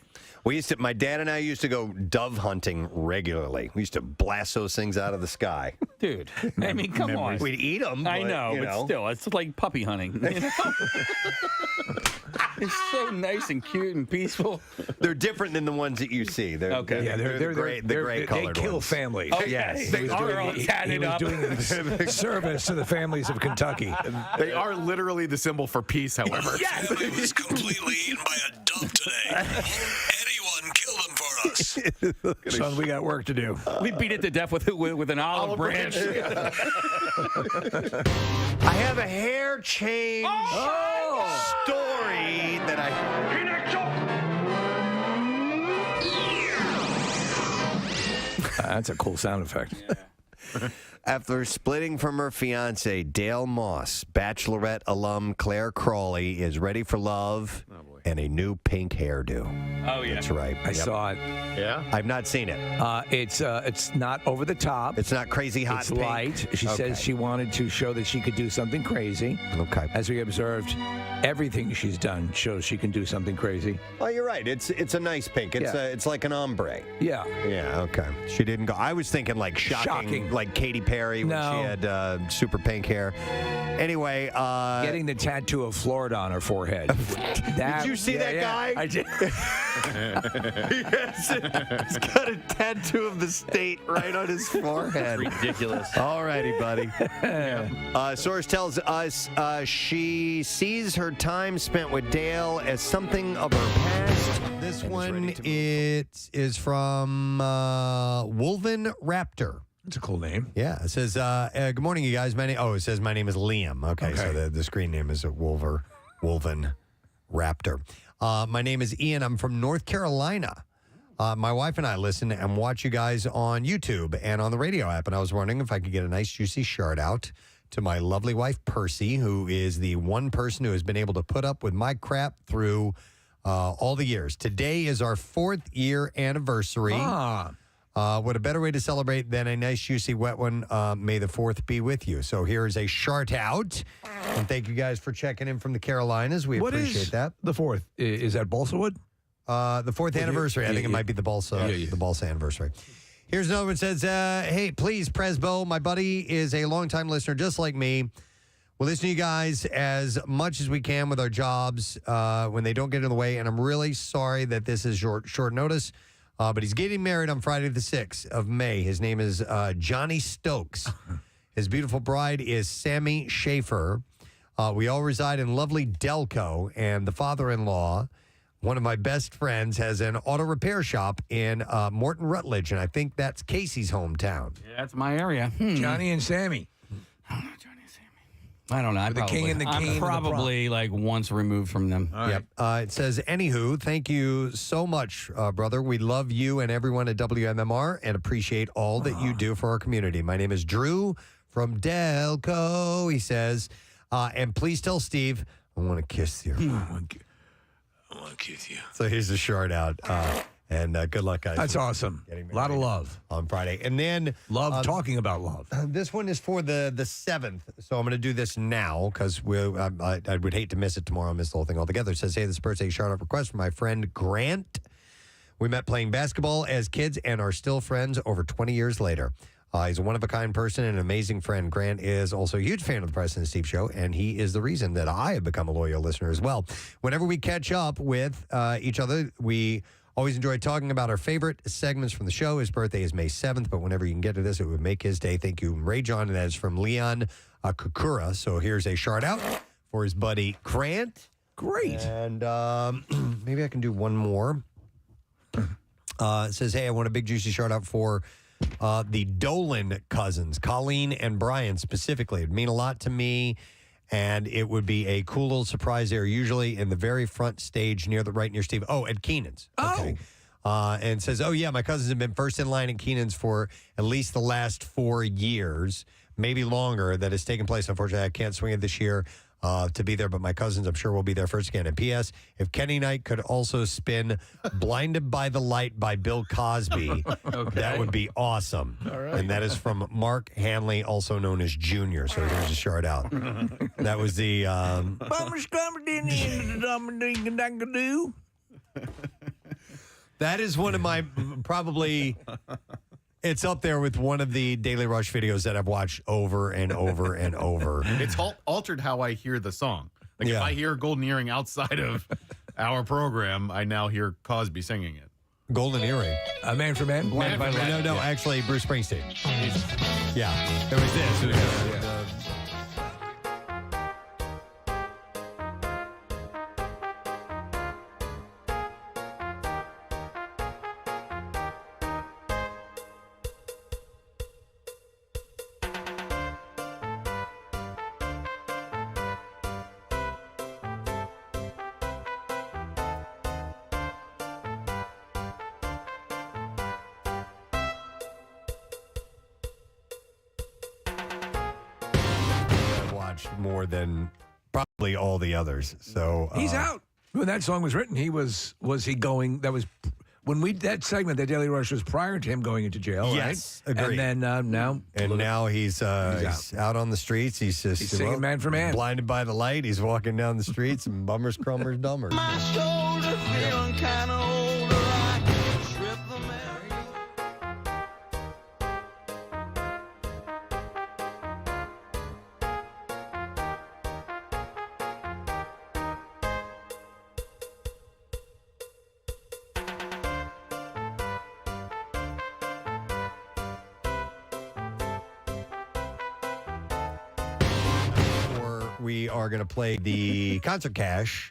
[SPEAKER 1] My dad and I used to go dove hunting regularly. We used to blast those things out of the sky.
[SPEAKER 7] Dude, I mean, come on.
[SPEAKER 1] We'd eat them.
[SPEAKER 7] I know, but still, it's like puppy hunting. You know? It's so nice and cute and peaceful.
[SPEAKER 1] They're different than the ones that you see. They're,
[SPEAKER 7] Okay.
[SPEAKER 1] they're, they're the gray
[SPEAKER 3] they
[SPEAKER 1] colored
[SPEAKER 3] kill
[SPEAKER 1] ones.
[SPEAKER 3] families.
[SPEAKER 7] Okay.
[SPEAKER 1] Yes.
[SPEAKER 7] They are all
[SPEAKER 3] He
[SPEAKER 7] tatted
[SPEAKER 3] was
[SPEAKER 7] up.
[SPEAKER 3] doing service to the families of Kentucky.
[SPEAKER 6] They are literally the symbol for peace, however.
[SPEAKER 11] Yes! I was completely eaten by a dove today. Anyone kill them for us.
[SPEAKER 3] Son, we got work to do.
[SPEAKER 7] We beat it to death with an olive branch.
[SPEAKER 1] I have a hair change story that
[SPEAKER 3] That's a cool sound effect.
[SPEAKER 1] After splitting from her fiance, Dale Moss, Bachelorette alum Claire Crawley is ready for love and a new pink hairdo.
[SPEAKER 7] Oh, yeah.
[SPEAKER 1] That's right.
[SPEAKER 3] I saw it.
[SPEAKER 6] Yeah?
[SPEAKER 1] I've not seen it.
[SPEAKER 3] It's not over the top.
[SPEAKER 1] It's not crazy hot
[SPEAKER 3] It's
[SPEAKER 1] pink.
[SPEAKER 3] light. She says she wanted to show that she could do something crazy.
[SPEAKER 1] Okay.
[SPEAKER 3] As we observed, everything she's done shows she can do something crazy.
[SPEAKER 1] Oh, you're right. It's a nice pink. It's like an ombre.
[SPEAKER 3] Yeah.
[SPEAKER 1] Yeah, okay. She didn't go. I was thinking like shocking. Like Katy Perry when she had super pink hair. Anyway.
[SPEAKER 3] Getting the tattoo of Florida on her forehead.
[SPEAKER 1] Did you see that guy?
[SPEAKER 3] I did.
[SPEAKER 1] He's got a tattoo of the state right on his forehead.
[SPEAKER 7] Ridiculous.
[SPEAKER 1] All righty, buddy. Source tells us she sees her time spent with Dale as something of her past. This one is from Wolven Raptor.
[SPEAKER 3] It's a cool name.
[SPEAKER 1] Yeah. It says, good morning, you guys. It says my name is Liam. Okay. So the screen name is Wolven Raptor. My name is Ian. I'm from North Carolina. My wife and I listen and watch you guys on YouTube and on the radio app. And I was wondering if I could get a nice, juicy shout out to my lovely wife, Percy, who is the one person who has been able to put up with my crap through all the years. Today is our 4th year anniversary. What a better way to celebrate than a nice, juicy, wet one. May the 4th be with you. So here is a shout out. And thank you guys for checking in from the Carolinas. We appreciate that.
[SPEAKER 3] The 4th. Is that Balsa Wood?
[SPEAKER 1] The 4th anniversary. I think it might be the Balsa anniversary. Here's another one that says, hey, please, Presbo, my buddy is a longtime listener just like me. We'll listen to you guys as much as we can with our jobs when they don't get in the way. And I'm really sorry that this is short notice. But he's getting married on Friday the 6th of May. His name is Johnny Stokes. His beautiful bride is Sammy Schaefer. We all reside in lovely Delco, and the father-in-law, one of my best friends, has an auto repair shop in Morton Rutledge, and I think that's Casey's hometown.
[SPEAKER 17] Yeah, that's my area.
[SPEAKER 3] Johnny and Sammy.
[SPEAKER 17] I don't know.
[SPEAKER 3] The king and the queen.
[SPEAKER 17] I'm probably like once removed from them.
[SPEAKER 1] Yep. It says, anywho, thank you so much, brother. We love you and everyone at WMMR and appreciate all that you do for our community. My name is Drew from Delco, he says. And please tell Steve, I want to kiss you.
[SPEAKER 9] I want to kiss you.
[SPEAKER 1] So here's a shout out. And good luck, guys.
[SPEAKER 3] That's awesome. A lot of love
[SPEAKER 1] on Friday. And then
[SPEAKER 3] talking about love.
[SPEAKER 1] This one is for the 7th. So I'm going to do this now because I would hate to miss it tomorrow. I'll miss the whole thing altogether. It says, hey, this is a birthday shout out request from my friend Grant. We met playing basketball as kids and are still friends over 20 years later. He's a one-of-a-kind person and an amazing friend. Grant is also a huge fan of the Preston and Steve Show, and he is the reason that I have become a loyal listener as well. Whenever we catch up with each other, we always enjoy talking about our favorite segments from the show. His birthday is May 7th, but whenever you can get to this, it would make his day. Thank you, Ray John, and that is from Leon Kukura. So here's a shout out for his buddy Grant.
[SPEAKER 3] Great.
[SPEAKER 1] And maybe I can do one more. It says, hey, I want a big juicy shout out for the Dolan cousins, Colleen and Brian specifically. It'd mean a lot to me, and it would be a cool little surprise there, usually in the very front stage right near Steve. Oh, at Keenan's. Okay. And says, oh, yeah, my cousins have been first in line at Keenan's for at least the last 4 years, maybe longer, that has taken place. Unfortunately, I can't swing it this year to be there, but my cousins, I'm sure, will be there first again. And P.S., if Kenny Knight could also spin Blinded by the Light by Bill Cosby, that would be awesome.
[SPEAKER 6] All right.
[SPEAKER 1] And that is from Mark Hanley, also known as Junior. So here's a shout out. That was the... That is one of my probably... It's up there with one of the Daily Rush videos that I've watched over and over and over.
[SPEAKER 6] It's altered how I hear the song. Like if I hear Golden Earring outside of our program, I now hear Cosby singing it.
[SPEAKER 1] Golden Earring.
[SPEAKER 3] A Man for Man?
[SPEAKER 1] No, actually, Bruce Springsteen. Yeah, it was this. More than probably all the others. So
[SPEAKER 3] he's out. When that song was written, was he going? That was when that segment, that Daily Rush was prior to him going into jail.
[SPEAKER 1] Yes,
[SPEAKER 3] right?
[SPEAKER 1] agreed.
[SPEAKER 3] And then
[SPEAKER 1] now he's out on the streets. He's
[SPEAKER 3] singing Man for Man.
[SPEAKER 1] Blinded by the light. He's walking down the streets and bummers, crummers, dummers.
[SPEAKER 15] My shoulder feeling kind of older. I can strip the memory.
[SPEAKER 1] We are going to play the concert cash.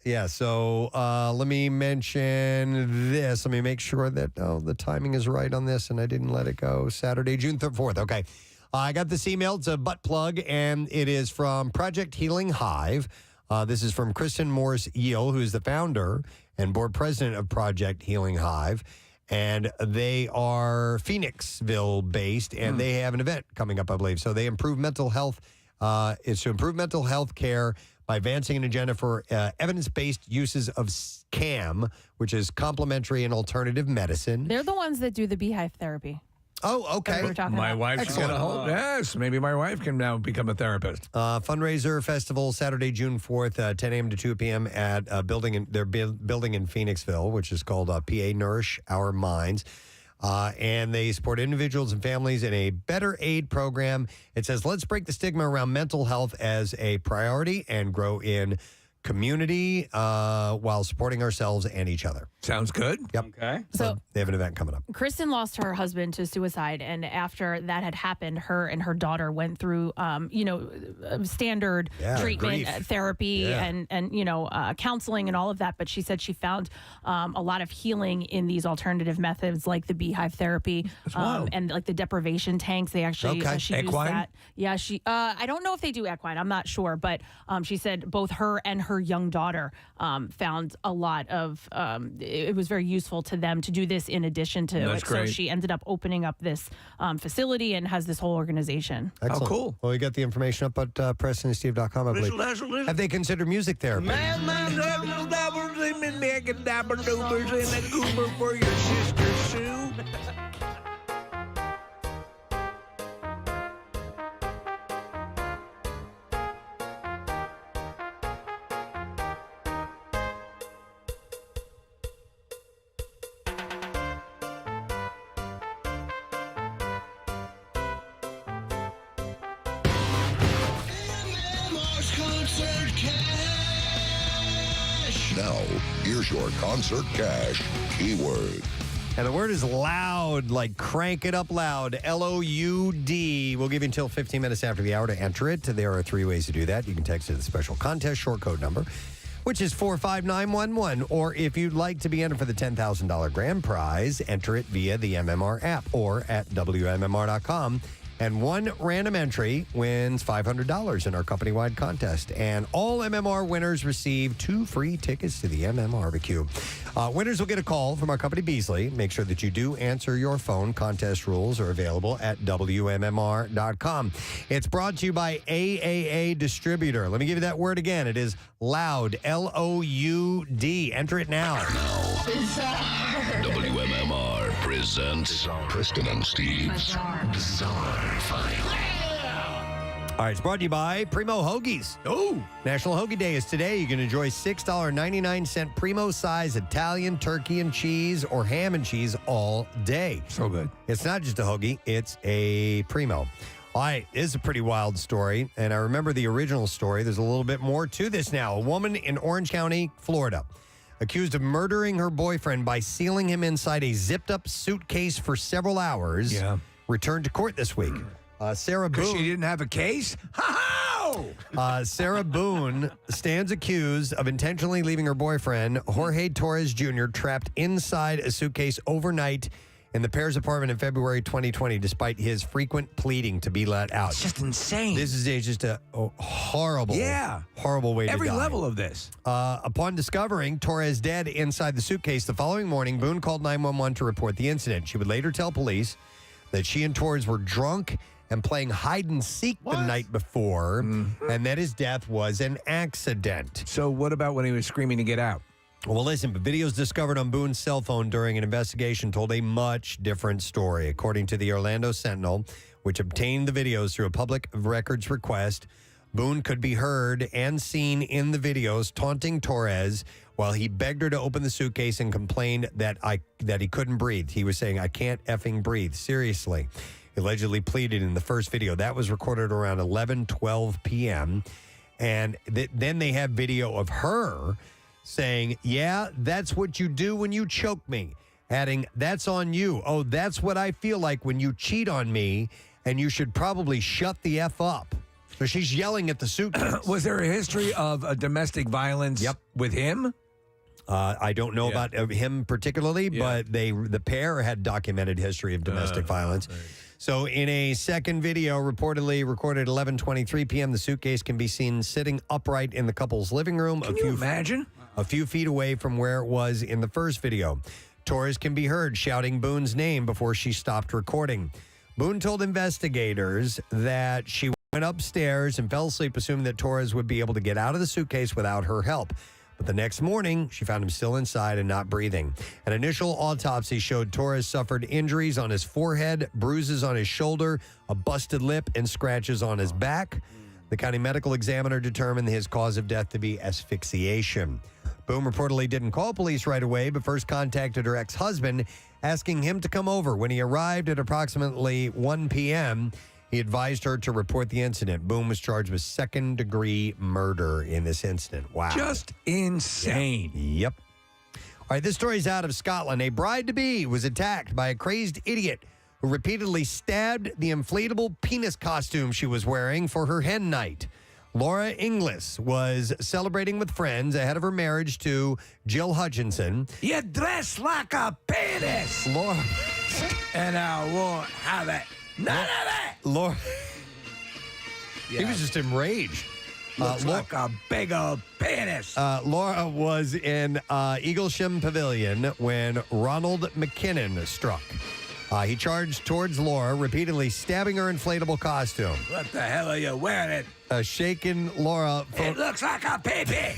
[SPEAKER 1] Yeah, so let me mention this. Let me make sure that the timing is right on this and I didn't let it go. Saturday, June 4th. Okay. I got this email. It's a butt plug, and it is from Project Healing Hive. This is from Kristen Morris-Yeel, who's the founder and board president of Project Healing Hive. And they are Phoenixville based, and they have an event coming up, I believe. So they improve mental health. It's to improve mental health care by advancing an agenda for evidence-based uses of CAM, which is complementary and alternative medicine.
[SPEAKER 5] They're the ones that do the beehive therapy.
[SPEAKER 1] Oh, okay.
[SPEAKER 3] My wife's going to hold. Yes, maybe my wife can now become a therapist.
[SPEAKER 1] Fundraiser festival Saturday, June 4th, 10 a.m. to 2 p.m. at their building in Phoenixville, which is called PA Nourish Our Minds. And they support individuals and families in a Better Aid program. It says, let's break the stigma around mental health as a priority and grow in community while supporting ourselves and each other.
[SPEAKER 3] Sounds good.
[SPEAKER 1] Yep.
[SPEAKER 7] Okay.
[SPEAKER 5] So
[SPEAKER 1] they have an event coming up.
[SPEAKER 5] Kristen lost her husband to suicide, and after that had happened, her and her daughter went through, standard treatment, therapy, and counseling and all of that. But she said she found a lot of healing in these alternative methods, like the beehive therapy, and like the deprivation tanks. They actually she used that. Yeah, I don't know if they do equine. I'm not sure, but she said both her and her young daughter found a lot of. It was very useful to them to do this in addition to
[SPEAKER 1] That's
[SPEAKER 5] it.
[SPEAKER 1] great.
[SPEAKER 5] So she ended up opening up this facility and has this whole organization.
[SPEAKER 1] Excellent. Cool. Well, we got the information up at PrestonandSteve.com, I believe. Have they considered music therapy?
[SPEAKER 3] For your sister Sue.
[SPEAKER 11] Now, here's your concert cash keyword.
[SPEAKER 1] And the word is loud, like crank it up loud, L-O-U-D. We'll give you until 15 minutes after the hour to enter it. There are 3 ways to do that. You can text it to the special contest short code number, which is 45911. Or if you'd like to be entered for the $10,000 grand prize, enter it via the MMR app or at WMMR.com. And one random entry wins $500 in our company-wide contest. And all MMR winners receive 2 free tickets to the MMRBQ. Winners will get a call from our company, Beasley. Make sure that you do answer your phone. Contest rules are available at WMMR.com. It's brought to you by AAA Distributor. Let me give you that word again. It is loud, L-O-U-D. Enter it now.
[SPEAKER 11] WMMR presents Preston and Steve's Bizarre File.
[SPEAKER 1] All right, it's brought to you by Primo Hoagies. Oh, National Hoagie Day is today. You can enjoy $6.99 Primo size Italian turkey and cheese or ham and cheese all day.
[SPEAKER 3] So good.
[SPEAKER 1] It's not just a hoagie, it's a Primo. All right, this is a pretty wild story, and I remember the original story. There's a little bit more to this now. A woman in Orange County, Florida, accused of murdering her boyfriend by sealing him inside a zipped-up suitcase for several hours, returned to court this week. Sarah Boone.
[SPEAKER 3] She didn't have a case?
[SPEAKER 1] Sarah Boone stands accused of intentionally leaving her boyfriend, Jorge Torres Jr., trapped inside a suitcase overnight in the pair's apartment in February 2020, despite his frequent pleading to be let out.
[SPEAKER 3] It's just insane.
[SPEAKER 1] This is just a horrible, horrible way to die.
[SPEAKER 3] Every level of this.
[SPEAKER 1] Upon discovering Torres dead inside the suitcase the following morning, Boone called 911 to report the incident. She would later tell police that she and Torres were drunk and playing hide and seek the night before, and that his death was an accident.
[SPEAKER 3] So what about when he was screaming to get out?
[SPEAKER 1] Well, listen, but videos discovered on Boone's cell phone during an investigation told a much different story. According to the Orlando Sentinel, which obtained the videos through a public records request, Boone could be heard and seen in the videos taunting Torres while he begged her to open the suitcase and complained that he couldn't breathe. He was saying, "I can't effing breathe." Seriously. He allegedly pleaded in the first video. That was recorded around 11:12 p.m. And then they have video of her saying, "Yeah, that's what you do when you choke me." Adding, "That's on you. Oh, that's what I feel like when you cheat on me, and you should probably shut the F up." So she's yelling at the suitcase.
[SPEAKER 3] Was there a history of domestic violence with him?
[SPEAKER 1] I don't know about him particularly, but the pair had documented history of domestic violence. So in a second video reportedly recorded at 11:23 p.m., the suitcase can be seen sitting upright in the couple's living room.
[SPEAKER 3] Can you imagine?
[SPEAKER 1] A few feet away from where it was in the first video. Torres can be heard shouting Boone's name before she stopped recording. Boone told investigators that she went upstairs and fell asleep, assuming that Torres would be able to get out of the suitcase without her help. But the next morning, she found him still inside and not breathing. An initial autopsy showed Torres suffered injuries on his forehead, bruises on his shoulder, a busted lip, and scratches on his back. The county medical examiner determined his cause of death to be asphyxiation. Boone reportedly didn't call police right away, but first contacted her ex-husband, asking him to come over. When he arrived at approximately 1 p.m., he advised her to report the incident. Boone was charged with second-degree murder in this incident. Wow.
[SPEAKER 3] Just insane.
[SPEAKER 1] Yep. All right, this story's out of Scotland. A bride-to-be was attacked by a crazed idiot who repeatedly stabbed the inflatable penis costume she was wearing for her hen night. Laura Inglis was celebrating with friends ahead of her marriage to Jill Hutchinson.
[SPEAKER 3] You dress like a penis.
[SPEAKER 1] Laura.
[SPEAKER 3] And I won't have it. None of that.
[SPEAKER 1] Laura. He was just enraged.
[SPEAKER 3] Looks like a big old penis.
[SPEAKER 1] Laura was in Eaglesham Pavilion when Ronald McKinnon struck. He charged towards Laura, repeatedly stabbing her inflatable costume.
[SPEAKER 3] What the hell are you wearing?
[SPEAKER 1] A shaken Laura.
[SPEAKER 3] It looks like a pee-pee.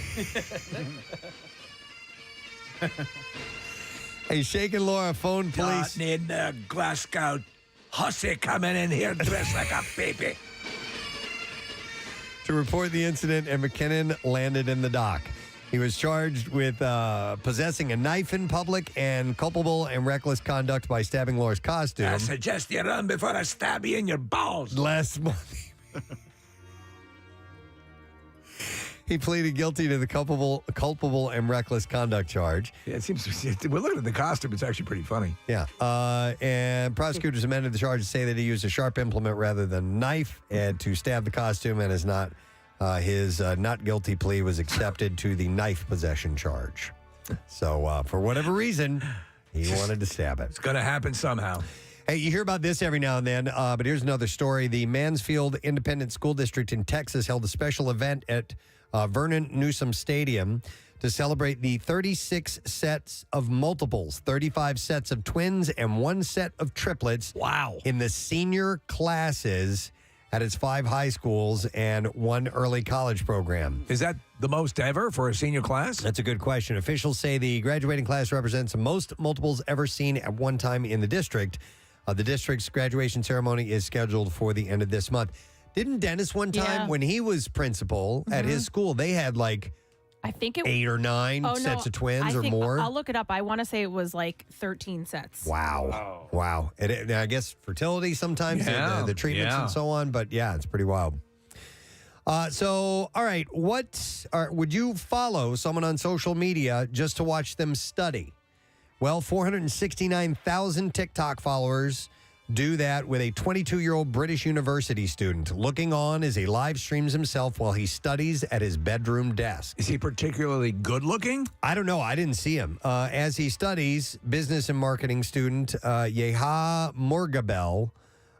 [SPEAKER 1] A shaken Laura phoned police.
[SPEAKER 3] Don't need the Glasgow hussy coming in here dressed like a pee-pee.
[SPEAKER 1] To report the incident, and McKinnon landed in the dock. He was charged with possessing a knife in public and culpable and reckless conduct by stabbing Laura's costume.
[SPEAKER 3] I suggest you run before I stab you in your balls.
[SPEAKER 1] Last month. He pleaded guilty to the culpable and reckless conduct charge.
[SPEAKER 3] Yeah, it seems. We're looking at the costume. It's actually pretty funny.
[SPEAKER 1] Yeah. And prosecutors amended the charge to say that he used a sharp implement rather than a knife and to stab the costume, and is not. His not guilty plea was accepted to the knife possession charge. So, for whatever reason, he wanted to stab it.
[SPEAKER 3] It's going to happen somehow.
[SPEAKER 1] Hey, you hear about this every now and then, but here's another story. The Mansfield Independent School District in Texas held a special event at Vernon Newsom Stadium to celebrate the 36 sets of multiples, 35 sets of twins, and 1 set of triplets.
[SPEAKER 3] Wow.
[SPEAKER 1] In the senior classes at its 5 high schools and 1 early college program.
[SPEAKER 3] Is that the most ever for a senior class?
[SPEAKER 1] That's a good question. Officials say the graduating class represents the most multiples ever seen at one time in the district. The district's graduation ceremony is scheduled for the end of this month. Didn't Dennis one time, when he was principal at his school, they had like
[SPEAKER 5] I think it
[SPEAKER 1] 8 or 9 sets of twins or more?
[SPEAKER 5] I'll look it up. I want to say it was like 13 sets.
[SPEAKER 1] Wow. I guess fertility sometimes, the treatments and so on, but yeah, it's pretty wild. So, all right, would you follow someone on social media just to watch them study? Well, 469,000 TikTok followers do that with a 22-year-old British university student looking on as he live streams himself while he studies at his bedroom desk.
[SPEAKER 3] Is he particularly good looking?
[SPEAKER 1] I don't know. I didn't see him. As he studies, business and marketing student Yeha Morgabel,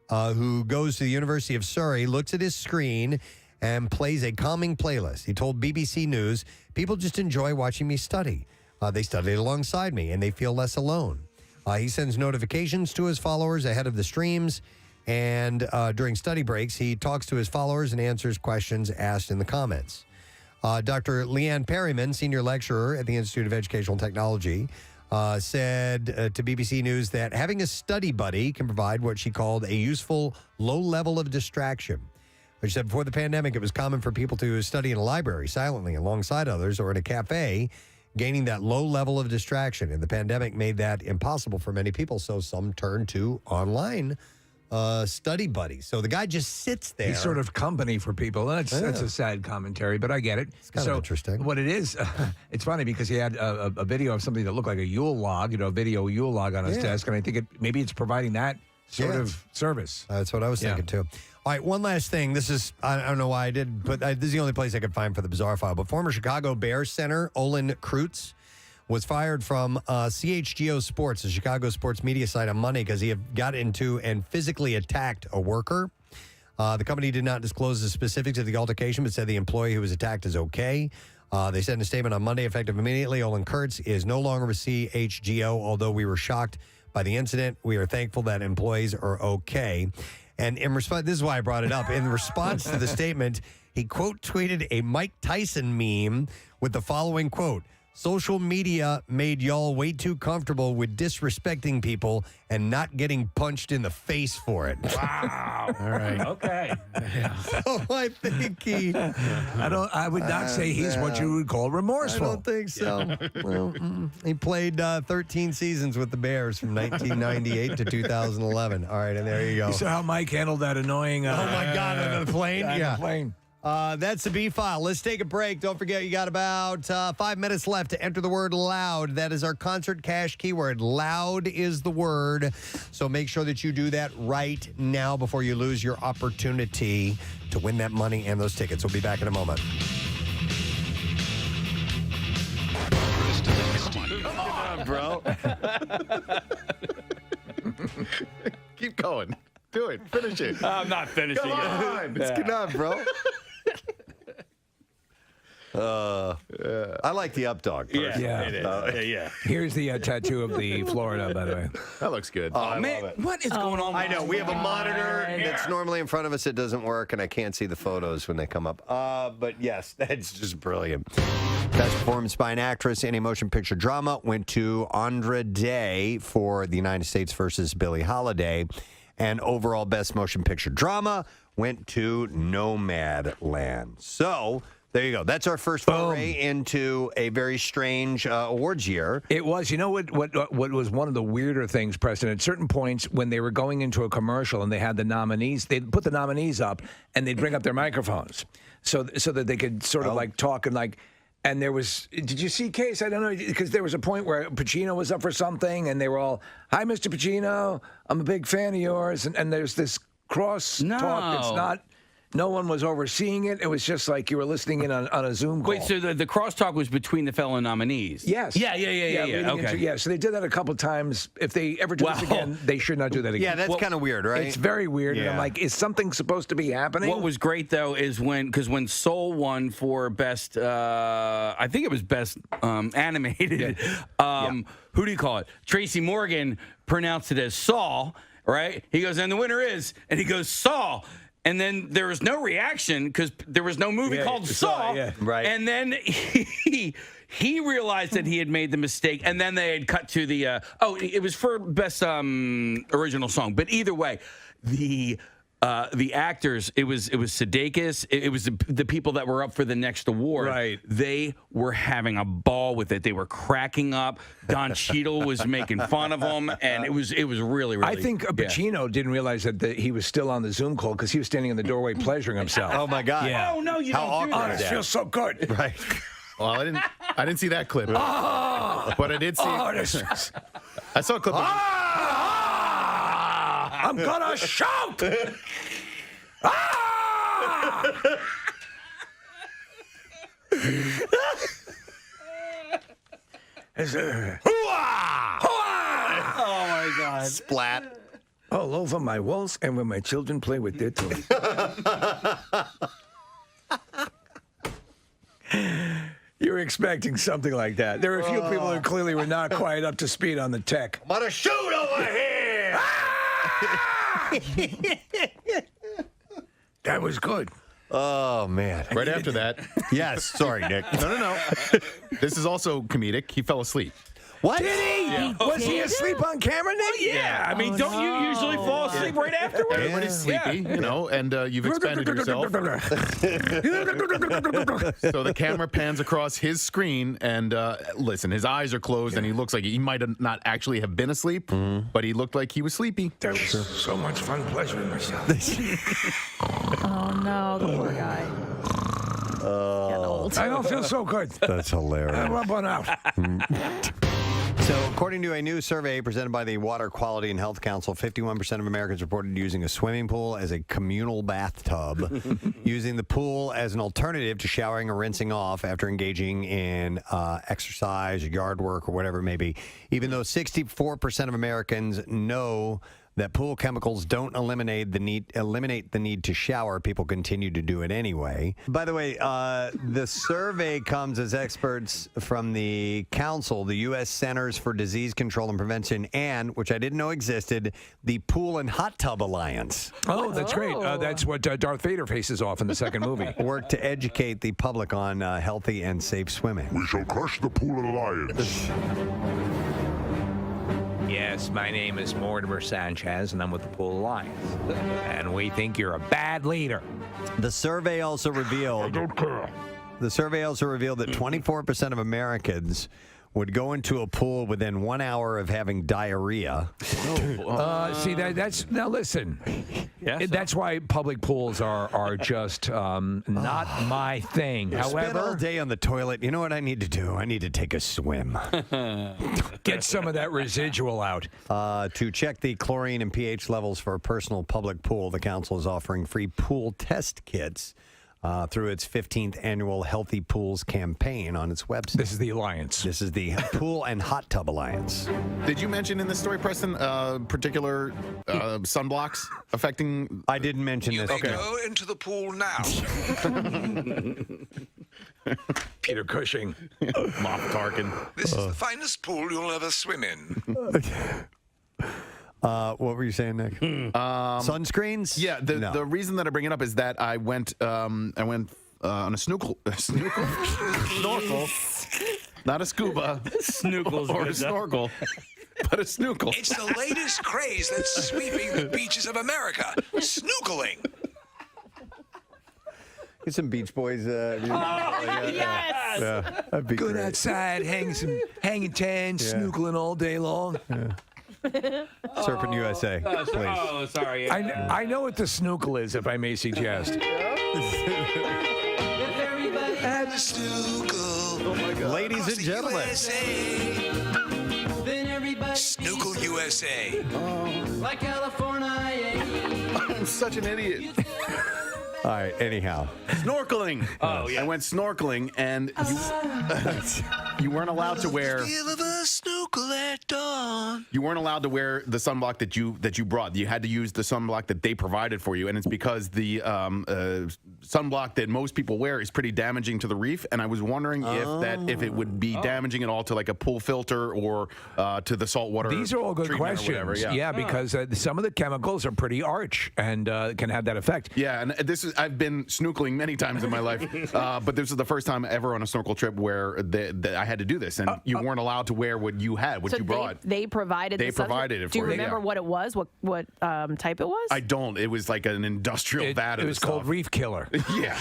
[SPEAKER 1] who goes to the University of Surrey, looks at his screen and plays a calming playlist. He told BBC News, "People just enjoy watching me study. They study alongside me and they feel less alone." He sends notifications to his followers ahead of the streams. And during study breaks, he talks to his followers and answers questions asked in the comments. Dr. Leanne Perryman, senior lecturer at the Institute of Educational Technology, said to BBC News that having a study buddy can provide what she called a useful low level of distraction. She said before the pandemic, it was common for people to study in a library silently alongside others or in a cafe, gaining that low level of distraction. And the pandemic made that impossible for many people, so some turned to online study buddies. So the guy just sits there.
[SPEAKER 3] He's sort of company for people. That's a sad commentary, but I get it.
[SPEAKER 1] It's kind of interesting.
[SPEAKER 3] What it is, it's funny because he had a video of something that looked like a Yule log, a video Yule log on his desk, and I think maybe it's providing that sort of service.
[SPEAKER 1] That's what I was thinking too. All right, one last thing. This is, I don't know why I did, but this is the only place I could find for the bizarre file. But former Chicago Bears center Olin Kreutz was fired from CHGO Sports, the Chicago sports media site, on Monday because he had got into and physically attacked a worker. The company did not disclose the specifics of the altercation, but said the employee who was attacked is okay. They said in a statement on Monday, effective immediately, Olin Kreutz is no longer with CHGO. Although we were shocked by the incident, we are thankful that employees are okay. And in response, this is why I brought it up. In response to the statement, he quote tweeted a Mike Tyson meme with the following quote: "Social media made y'all way too comfortable with disrespecting people and not getting punched in the face for it."
[SPEAKER 3] Wow.
[SPEAKER 1] All right.
[SPEAKER 3] Okay.
[SPEAKER 1] So I think he...
[SPEAKER 3] I would not say he's what you would call remorseful.
[SPEAKER 1] I don't think so. Well, he played 13 seasons with the Bears from 1998 to 2011. All right, and there you go.
[SPEAKER 3] You saw how Mike handled that annoying...
[SPEAKER 1] oh, my God, on the plane?
[SPEAKER 3] Yeah. The plane.
[SPEAKER 1] That's the B-File. Let's take a break. Don't forget, you got about 5 minutes left to enter the word loud. That is our concert cash keyword. Loud is the word. So make sure that you do that right now before you lose your opportunity to win that money and those tickets. We'll be back in a moment.
[SPEAKER 6] Come on, bro. Keep going. Do it. Finish it.
[SPEAKER 7] I'm not finishing
[SPEAKER 6] Come on. It's good on, bro.
[SPEAKER 1] I like the up dog.
[SPEAKER 3] Yeah. Here's the tattoo of the Florida, by the way.
[SPEAKER 6] That looks good.
[SPEAKER 1] Oh,
[SPEAKER 7] Man, what is going on?
[SPEAKER 1] I know. We have a monitor that's normally in front of us. It doesn't work, and I can't see the photos when they come up. But yes, that's just brilliant. Best performance by an actress in a motion picture drama went to Andra Day for The United States versus Billie Holiday. And overall best motion picture drama went to Nomadland. So... there you go. That's our first foray into a very strange awards year.
[SPEAKER 3] It was. You know what was one of the weirder things, Preston? At certain points when they were going into a commercial and they had the nominees, they'd put the nominees up and they'd bring up their microphones so that they could sort of like talk and like. And there was, did you see Case? I don't know, because there was a point where Pacino was up for something and they were all, "Hi, Mr. Pacino, I'm a big fan of yours." And there's this cross talk that's not. No one was overseeing it. It was just like you were listening in on a Zoom call.
[SPEAKER 7] Wait, so the crosstalk was between the fellow nominees?
[SPEAKER 3] Yes.
[SPEAKER 7] Yeah. Okay.
[SPEAKER 3] So they did that a couple times. If they ever do this again, they should not do that again.
[SPEAKER 1] Yeah, that's kind of weird, right?
[SPEAKER 3] It's very weird. And I'm like, is something supposed to be happening?
[SPEAKER 7] What was great, though, is when Soul won for best, I think it was best animated, who do you call it? Tracy Morgan pronounced it as Saul, right? He goes, and the winner is, and he goes, Saul. And then there was no reaction because there was no movie called Saw.
[SPEAKER 1] Right.
[SPEAKER 7] And then he realized that he had made the mistake. And then they had cut to the, it was for best original song. But either way, the actors, it was Sudeikis, it was the people that were up for the next award.
[SPEAKER 3] Right.
[SPEAKER 7] They were having a ball with it. They were cracking up. Don Cheadle was making fun of them, and it was really, really.
[SPEAKER 3] I think Pacino didn't realize that he was still on the Zoom call because he was standing in the doorway pleasuring himself.
[SPEAKER 1] Oh my God!
[SPEAKER 3] Yeah.
[SPEAKER 7] Oh no, you don't do that.
[SPEAKER 3] It feels so good.
[SPEAKER 1] Right.
[SPEAKER 6] Well, I didn't see that clip, but I did see. I saw a clip.
[SPEAKER 3] I'm gonna shout!
[SPEAKER 7] Oh my God!
[SPEAKER 1] Splat.
[SPEAKER 3] All over my walls and when my children play with their toys. You were expecting something like that. There were a few people who clearly were not quite up to speed on the tech.
[SPEAKER 1] I'm gonna shoot over here!
[SPEAKER 3] That was good.
[SPEAKER 1] Oh, man.
[SPEAKER 6] Right after that.
[SPEAKER 1] Yes. Sorry, Nick.
[SPEAKER 6] No. This is also comedic. He fell asleep.
[SPEAKER 1] What?
[SPEAKER 3] Did he?
[SPEAKER 6] Yeah.
[SPEAKER 3] Was he asleep on camera, Nick?
[SPEAKER 7] Yeah. I mean, don't you usually fall asleep right afterwards?
[SPEAKER 6] Everybody's sleepy, and you've expanded yourself. So the camera pans across his screen, and listen, his eyes are closed, and he looks like he might have not actually have been asleep, but he looked like he was sleepy.
[SPEAKER 3] That was so much fun pleasuring myself.
[SPEAKER 5] Oh no, the poor guy. Getting old.
[SPEAKER 3] I don't feel so good.
[SPEAKER 1] That's hilarious.
[SPEAKER 3] I'm up and out.
[SPEAKER 1] So, according to a new survey presented by the Water Quality and Health Council, 51% of Americans reported using a swimming pool as a communal bathtub, using the pool as an alternative to showering or rinsing off after engaging in exercise or yard work or whatever it may be. Even though 64% of Americans know that pool chemicals don't eliminate the need to shower, people continue to do it anyway. By the way, the survey comes as experts from the council, the U.S. Centers for Disease Control and Prevention, and, which I didn't know existed, the Pool and Hot Tub Alliance.
[SPEAKER 3] Oh, that's great. That's what Darth Vader faces off in the second movie.
[SPEAKER 1] Work to educate the public on healthy and safe swimming.
[SPEAKER 11] We shall crush the Pool Alliance.
[SPEAKER 8] Yes, my name is Mortimer Sanchez, and I'm with the Pool Alliance. And we think you're a bad leader.
[SPEAKER 1] The survey also revealed.
[SPEAKER 11] I don't care.
[SPEAKER 1] The survey also revealed that 24% of Americans would go into a pool within 1 hour of having diarrhea.
[SPEAKER 3] See, that's now listen.
[SPEAKER 7] Yes,
[SPEAKER 3] that's why public pools are just not my thing.
[SPEAKER 1] Spend all
[SPEAKER 3] However,
[SPEAKER 1] day on the toilet. You know what I need to do? I need to take a swim.
[SPEAKER 3] get some of that residual out.
[SPEAKER 1] To check the chlorine and pH levels for a personal public pool, the council is offering free pool test kits through its 15th annual Healthy Pools campaign on its website.
[SPEAKER 3] This is the Alliance.
[SPEAKER 1] This is the Pool and Hot Tub Alliance.
[SPEAKER 6] Did you mention in this story, Preston, particular sunblocks affecting?
[SPEAKER 1] I didn't mention this.
[SPEAKER 11] Okay. Go into the pool now.
[SPEAKER 3] Peter Cushing.
[SPEAKER 6] Moff Tarkin.
[SPEAKER 11] This is the finest pool you'll ever swim in.
[SPEAKER 1] What were you saying, Nick? Sunscreens?
[SPEAKER 6] Yeah, the reason that I bring it up is that I went on a snorkel, not a scuba,
[SPEAKER 7] Snookles
[SPEAKER 6] or a snorkel, but a snorkel.
[SPEAKER 11] It's the latest craze that's sweeping the beaches of America. Snorkeling.
[SPEAKER 1] Get some Beach Boys.
[SPEAKER 5] Yes.
[SPEAKER 1] Yeah, that'd be
[SPEAKER 3] Good
[SPEAKER 1] great.
[SPEAKER 3] outside, hanging tan, snookling all day long.
[SPEAKER 1] Surfing USA, please.
[SPEAKER 7] Oh, sorry.
[SPEAKER 3] I know what the snookle is, if I may suggest.
[SPEAKER 11] Have a snorkel.
[SPEAKER 1] Oh my God. Ladies and gentlemen.
[SPEAKER 11] Snorkel USA.
[SPEAKER 15] Like California.
[SPEAKER 6] I'm such an idiot.
[SPEAKER 1] All right, anyhow.
[SPEAKER 6] Snorkeling.
[SPEAKER 7] Oh, yeah.
[SPEAKER 6] I went snorkeling, and you weren't allowed to wear.
[SPEAKER 11] Feel of a snorkel at dawn.
[SPEAKER 6] You weren't allowed to wear the sunblock that you brought. You had to use the sunblock that they provided for you, and it's because the sunblock that most people wear is pretty damaging to the reef. And I was wondering if it would be damaging at all to like a pool filter or to the saltwater.
[SPEAKER 3] These are all good questions.
[SPEAKER 6] Yeah,
[SPEAKER 3] because some of the chemicals are pretty arch and can have that effect.
[SPEAKER 6] Yeah, and I've been snorkeling many times in my life, but this is the first time ever on a snorkel trip where I had to do this, and you weren't allowed to wear what you had, what you brought.
[SPEAKER 5] They provided.
[SPEAKER 6] They provided it for you.
[SPEAKER 5] Do you remember what it was? What type it was?
[SPEAKER 6] I don't. It was like an industrial vat.
[SPEAKER 3] It was called Reef Killer.
[SPEAKER 6] Yeah.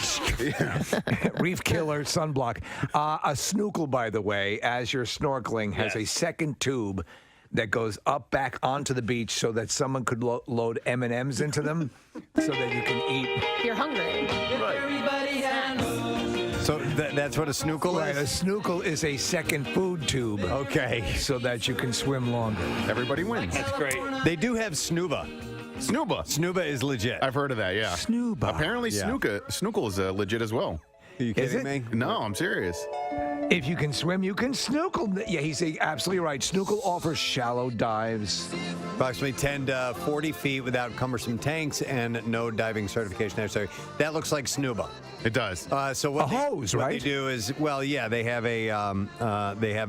[SPEAKER 3] Reef Killer sunblock. A snorkel, by the way, as you're snorkeling, has a second tube that goes up back onto the beach so that someone could load M&Ms into them so that you can eat.
[SPEAKER 5] You're hungry.
[SPEAKER 1] So that's what a snorkel
[SPEAKER 3] Right,
[SPEAKER 1] is?
[SPEAKER 3] a snorkel is a second food tube.
[SPEAKER 1] Okay.
[SPEAKER 3] So that you can swim longer.
[SPEAKER 6] Everybody wins.
[SPEAKER 7] That's great.
[SPEAKER 1] They do have snuba. Snuba is legit.
[SPEAKER 6] I've heard of that, yeah.
[SPEAKER 3] Snuba.
[SPEAKER 6] Apparently snorkel is legit as well.
[SPEAKER 1] Are you kidding me?
[SPEAKER 6] No, I'm serious.
[SPEAKER 3] If you can swim, you can snorkel. Yeah, he's absolutely right. Snorkel offers shallow dives.
[SPEAKER 1] Approximately 10 to 40 feet without cumbersome tanks and no diving certification necessary. That looks like snuba.
[SPEAKER 6] It does.
[SPEAKER 1] So what
[SPEAKER 3] hose,
[SPEAKER 1] what
[SPEAKER 3] right?
[SPEAKER 1] they do is, they have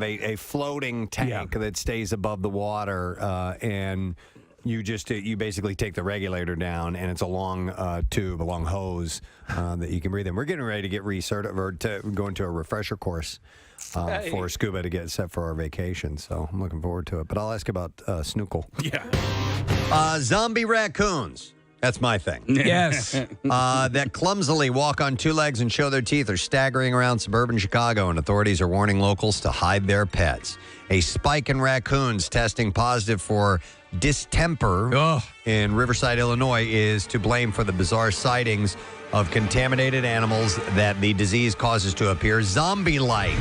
[SPEAKER 1] a floating tank that stays above the water, and you basically take the regulator down, and it's a long tube, a long hose that you can breathe in. We're getting ready to get recertified to go into a refresher course for scuba to get set for our vacation. So I'm looking forward to it. But I'll ask about snookle.
[SPEAKER 7] Yeah.
[SPEAKER 1] Zombie raccoons. That's my thing.
[SPEAKER 3] Yes.
[SPEAKER 1] That clumsily walk on two legs and show their teeth are staggering around suburban Chicago, and authorities are warning locals to hide their pets. A spike in raccoons testing positive for distemper in Riverside, Illinois, is to blame for the bizarre sightings of contaminated animals that the disease causes to appear zombie-like.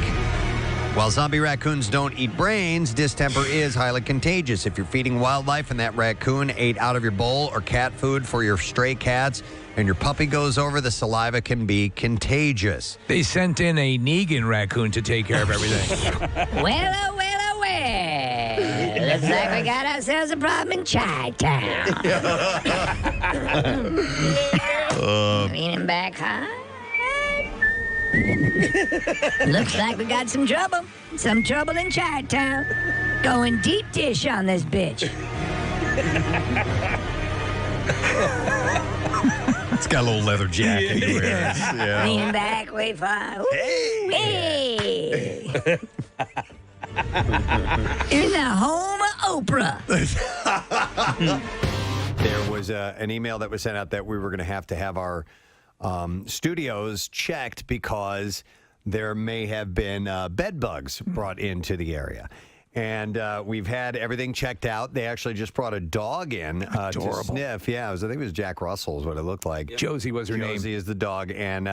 [SPEAKER 1] While zombie raccoons don't eat brains, distemper is highly contagious. If you're feeding wildlife and that raccoon ate out of your bowl, or cat food for your stray cats, and your puppy goes over, the saliva can be contagious.
[SPEAKER 3] They sent in a Negan raccoon to take care of everything.
[SPEAKER 16] Well, oh, well, oh, well. Looks like we got ourselves a problem in Chi-Town. Leaning back high. Looks like we got some trouble. Some trouble in Chi-Town. Going deep dish on this bitch.
[SPEAKER 1] It's got a little leather jacket. Yeah.
[SPEAKER 16] Leaning back, way far. Ooh, hey. In the home of Oprah.
[SPEAKER 1] There was an email that was sent out that we were going to have our studios checked because there may have been bed bugs brought into the area. And we've had everything checked out. They actually just brought a dog in to sniff. Yeah, I think it was Jack Russell is what it looked like.
[SPEAKER 3] Josie was her name.
[SPEAKER 1] Josie is the dog. And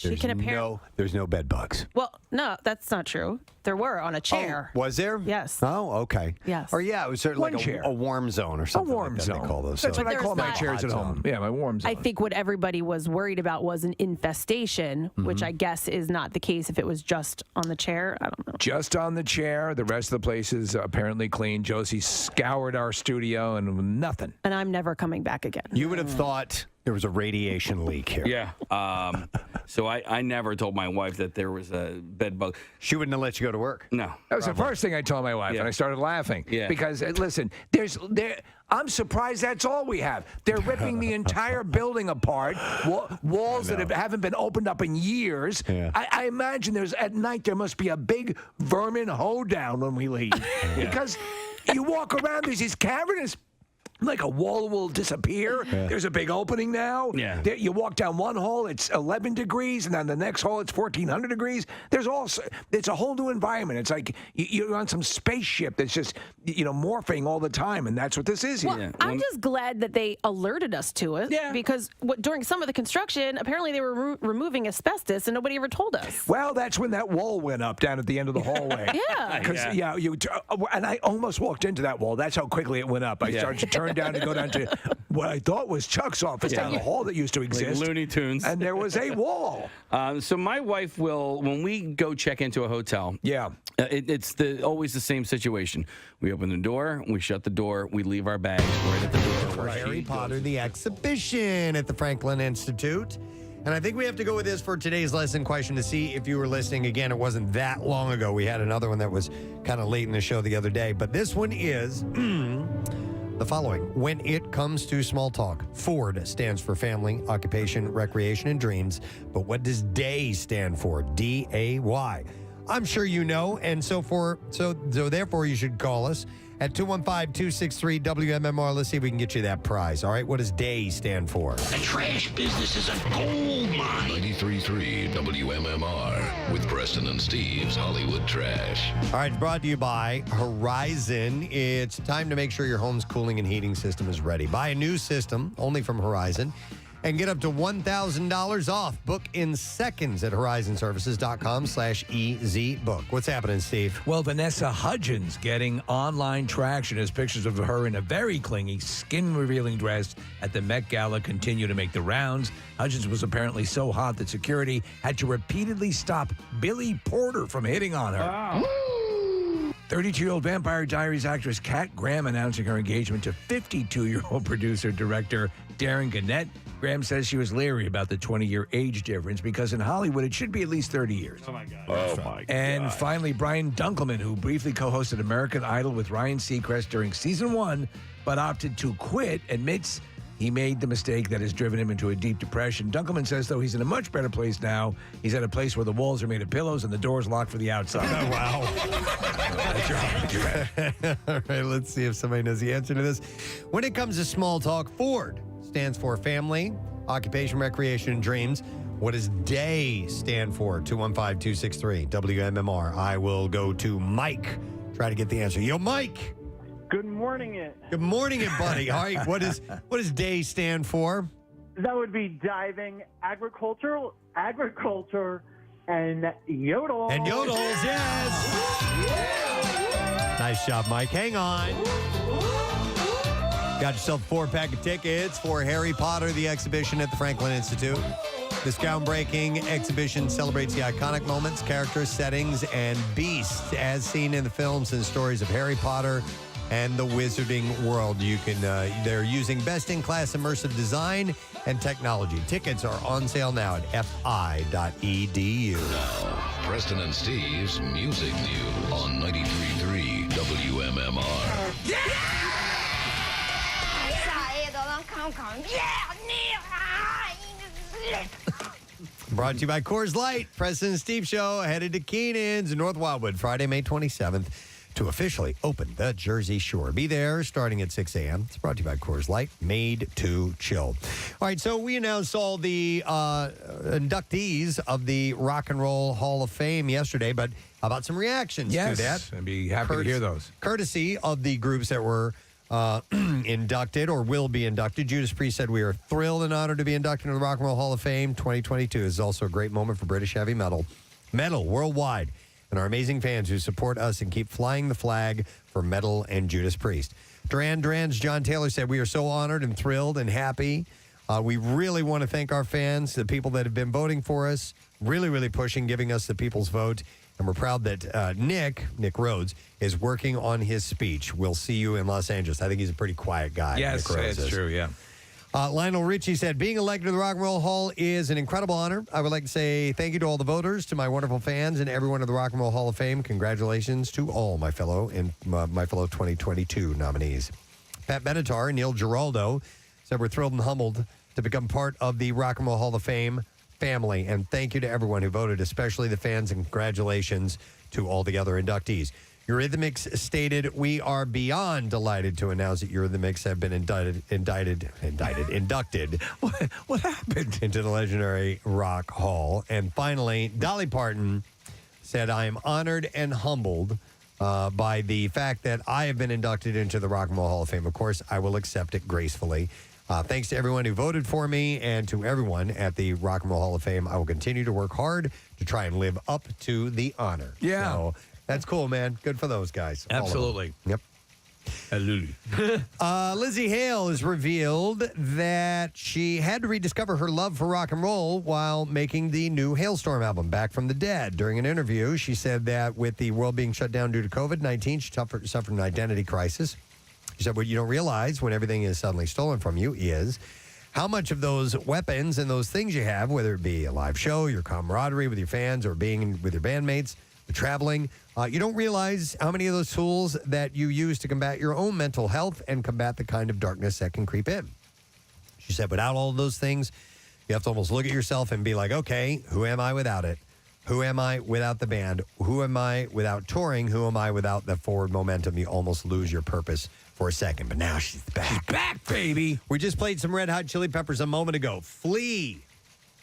[SPEAKER 1] there's no bed bugs.
[SPEAKER 5] Well, no, that's not true. There were on a chair.
[SPEAKER 1] Oh, was there?
[SPEAKER 5] Yes.
[SPEAKER 1] Oh, okay.
[SPEAKER 5] Yes.
[SPEAKER 1] Or yeah, it was sort of like a warm zone or something.
[SPEAKER 3] A warm
[SPEAKER 1] like that
[SPEAKER 3] zone.
[SPEAKER 1] They call those.
[SPEAKER 3] That's
[SPEAKER 1] So-
[SPEAKER 3] what I call my chairs at home. Yeah, my warm zone.
[SPEAKER 5] I think what everybody was worried about was an infestation, which I guess is not the case if it was just on the chair. I don't know.
[SPEAKER 3] Just on the chair. The rest of the place is apparently clean. Josie scoured our studio and nothing.
[SPEAKER 5] And I'm never coming back again.
[SPEAKER 1] You would have thought there was a radiation leak here.
[SPEAKER 7] Yeah. So I never told my wife that there was a bed bug.
[SPEAKER 1] She wouldn't have let you go to work.
[SPEAKER 7] No.
[SPEAKER 3] That was the first thing I told my wife, and I started laughing.
[SPEAKER 7] Yeah.
[SPEAKER 3] Because, listen, I'm surprised that's all we have. They're ripping the entire building apart, walls that haven't been opened up in years.
[SPEAKER 1] Yeah.
[SPEAKER 3] I imagine at night there must be a big vermin hoedown when we leave. Because you walk around, there's these cavernous, like a wall will disappear.
[SPEAKER 1] Yeah.
[SPEAKER 3] There's a big opening now.
[SPEAKER 7] Yeah.
[SPEAKER 3] You walk down one hole, it's 11 degrees, and then the next hole, it's 1,400 degrees. It's a whole new environment. It's like you're on some spaceship that's just, morphing all the time, and that's what this is here.
[SPEAKER 5] Well, I'm just glad that they alerted us to it.
[SPEAKER 3] Yeah.
[SPEAKER 5] Because during some of the construction, apparently they were removing asbestos, and nobody ever told us.
[SPEAKER 3] Well, that's when that wall went up down at the end of the hallway.
[SPEAKER 5] Yeah.
[SPEAKER 3] Because, and I almost walked into that wall. That's how quickly it went up. I started to turn down and go down to what I thought was Chuck's office down the hall that used to exist.
[SPEAKER 7] Like Looney Tunes.
[SPEAKER 3] And there was a wall.
[SPEAKER 7] So my wife will, when we go check into a hotel, it's always the same situation. We open the door, we shut the door, we leave our bags right at the door.
[SPEAKER 1] Harry Potter, the exhibition at the Franklin Institute. And I think we have to go with this for today's lesson question to see if you were listening. Again, it wasn't that long ago. We had another one that was kind of late in the show the other day. But this one is the following. When it comes to small talk, Ford stands for family, occupation, recreation, and dreams. But what does DAY stand for? D-A-Y. I'm sure you know, and so therefore you should call us at 215-263-WMMR. Let's see if we can get you that prize. All right, what does DAY stand for?
[SPEAKER 21] The trash business is a gold mine. 93.3 WMMR with Preston and Steve's Hollywood Trash.
[SPEAKER 1] All right, it's brought to you by Horizon. It's time to make sure your home's cooling and heating system is ready. Buy a new system only from Horizon and get up to $1,000 off. Book in seconds at horizonservices.com/EZBook. What's happening, Steve?
[SPEAKER 3] Well, Vanessa Hudgens getting online traction as pictures of her in a very clingy, skin-revealing dress at the Met Gala continue to make the rounds. Hudgens was apparently so hot that security had to repeatedly stop Billy Porter from hitting on her.
[SPEAKER 7] Wow.
[SPEAKER 3] 32-year-old Vampire Diaries actress Kat Graham announcing her engagement to 52-year-old producer-director Darren Gannett Graham says she was leery about the 20-year age difference because in Hollywood, it should be at least 30 years.
[SPEAKER 6] Oh, my God.
[SPEAKER 3] Oh, my And finally, Brian Dunkelman, who briefly co-hosted American Idol with Ryan Seacrest during season 1, but opted to quit, admits he made the mistake that has driven him into a deep depression. Dunkelman says, though, he's in a much better place now. He's at a place where the walls are made of pillows and the door's locked for the outside.
[SPEAKER 1] Oh, wow. All right, let's see if somebody knows the answer to this. When it comes to small talk, Ford stands for family, occupation, recreation, and dreams. What does DAY stand for? 215-263 WMMR. I will go to Mike. Try to get the answer. Yo, Mike.
[SPEAKER 20] Good morning, it.
[SPEAKER 1] Good morning, it, buddy. All right, what does DAY stand for?
[SPEAKER 20] That would be diving, agriculture, and yodels.
[SPEAKER 1] And yodels, yes. Nice job, Mike. Hang on. Got yourself a 4-pack of tickets for Harry Potter, the exhibition at the Franklin Institute. This groundbreaking exhibition celebrates the iconic moments, characters, settings, and beasts as seen in the films and stories of Harry Potter and the Wizarding World. You can they're using best-in-class immersive design and technology. Tickets are on sale now at fi.edu.
[SPEAKER 21] Now, Preston and Steve's Music News on 93.3 WMMR.
[SPEAKER 1] Brought to you by Coors Light. Preston and Steve Show headed to Keenan's in North Wildwood Friday, May 27th to officially open the Jersey Shore. Be there starting at 6 a.m. It's brought to you by Coors Light, made to chill. All right, so we announced all the inductees of the Rock and Roll Hall of Fame yesterday, but how about some reactions to that?
[SPEAKER 3] I'd be happy to hear those.
[SPEAKER 1] Courtesy of the groups that were inducted or will be inducted. Judas Priest said, "We are thrilled and honored to be inducted into the Rock and Roll Hall of Fame 2022. This is also a great moment for British heavy metal worldwide, and our amazing fans who support us and keep flying the flag for metal and Judas Priest." Duran Duran's John Taylor said, "We are so honored and thrilled and happy. We really want to thank our fans, the people that have been voting for us, really pushing, giving us the people's vote. And we're proud that Nick Rhodes, is working on his speech. We'll see you in Los Angeles." I think he's a pretty quiet guy.
[SPEAKER 3] Yes, that's true, yeah.
[SPEAKER 1] Lionel Richie said, "Being elected to the Rock and Roll Hall is an incredible honor. I would like to say thank you to all the voters, to my wonderful fans, and everyone at the Rock and Roll Hall of Fame. Congratulations to all my fellow 2022 nominees." Pat Benatar and Neil Giraldo said, "We're thrilled and humbled to become part of the Rock and Roll Hall of Fame family, and thank you to everyone who voted, especially the fans, and congratulations to all the other inductees." Eurythmics stated, "We are beyond delighted to announce that Eurythmics have been inducted.
[SPEAKER 3] What happened?
[SPEAKER 1] Into the legendary Rock Hall." And finally, Dolly Parton said, "I am honored and humbled by the fact that I have been inducted into the Rock and Roll Hall of Fame. Of course, I will accept it gracefully. Thanks to everyone who voted for me and to everyone at the Rock and Roll Hall of Fame. I will continue to work hard to try and live up to the honor."
[SPEAKER 3] Yeah.
[SPEAKER 1] So that's cool, man. Good for those guys. All of them.
[SPEAKER 3] Absolutely.
[SPEAKER 1] Yep.
[SPEAKER 3] Absolutely.
[SPEAKER 1] Lizzie Hale has revealed that she had to rediscover her love for rock and roll while making the new Hailstorm album, Back from the Dead. During an interview, she said that with the world being shut down due to COVID-19, she suffered an identity crisis. She said, "What you don't realize when everything is suddenly stolen from you is how much of those weapons and those things you have, whether it be a live show, your camaraderie with your fans, or being with your bandmates, traveling, you don't realize how many of those tools that you use to combat your own mental health and combat the kind of darkness that can creep in." She said, "Without all of those things, you have to almost look at yourself and be like, okay, who am I without it? Who am I without the band? Who am I without touring? Who am I without the forward momentum? You almost lose your purpose for a second, but now she's back."
[SPEAKER 3] She's back, baby.
[SPEAKER 1] We just played some Red Hot Chili Peppers a moment ago. Flea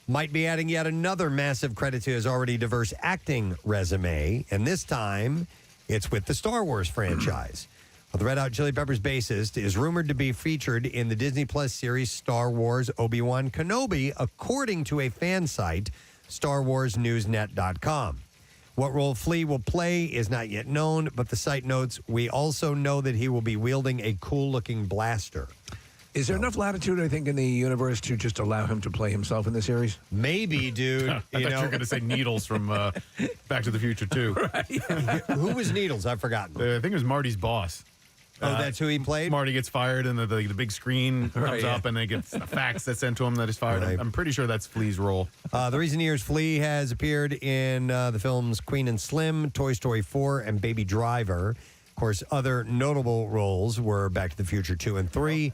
[SPEAKER 1] might be adding yet another massive credit to his already diverse acting resume, and this time it's with the Star Wars franchise. The Red Hot Chili Peppers bassist is rumored to be featured in the Disney Plus series Star Wars Obi-Wan Kenobi, according to a fan site, StarWarsNewsNet.com. What role Flea will play is not yet known, but the site notes, "We also know that he will be wielding a cool-looking blaster."
[SPEAKER 3] Is there enough latitude, I think, in the universe to just allow him to play himself in the series?
[SPEAKER 1] Maybe, dude.
[SPEAKER 6] I thought you were going to say Needles from Back to the Future 2.
[SPEAKER 1] Who was Needles? I've forgotten.
[SPEAKER 6] I think it was Marty's boss.
[SPEAKER 1] Oh, that's who he played?
[SPEAKER 6] Marty gets fired, and the big screen comes up, and they get a fax that's sent to him that is fired.
[SPEAKER 1] Right.
[SPEAKER 6] I'm pretty sure that's Flea's role.
[SPEAKER 1] The recent years, Flea has appeared in the films Queen and Slim, Toy Story 4, and Baby Driver. Of course, other notable roles were Back to the Future 2 and 3,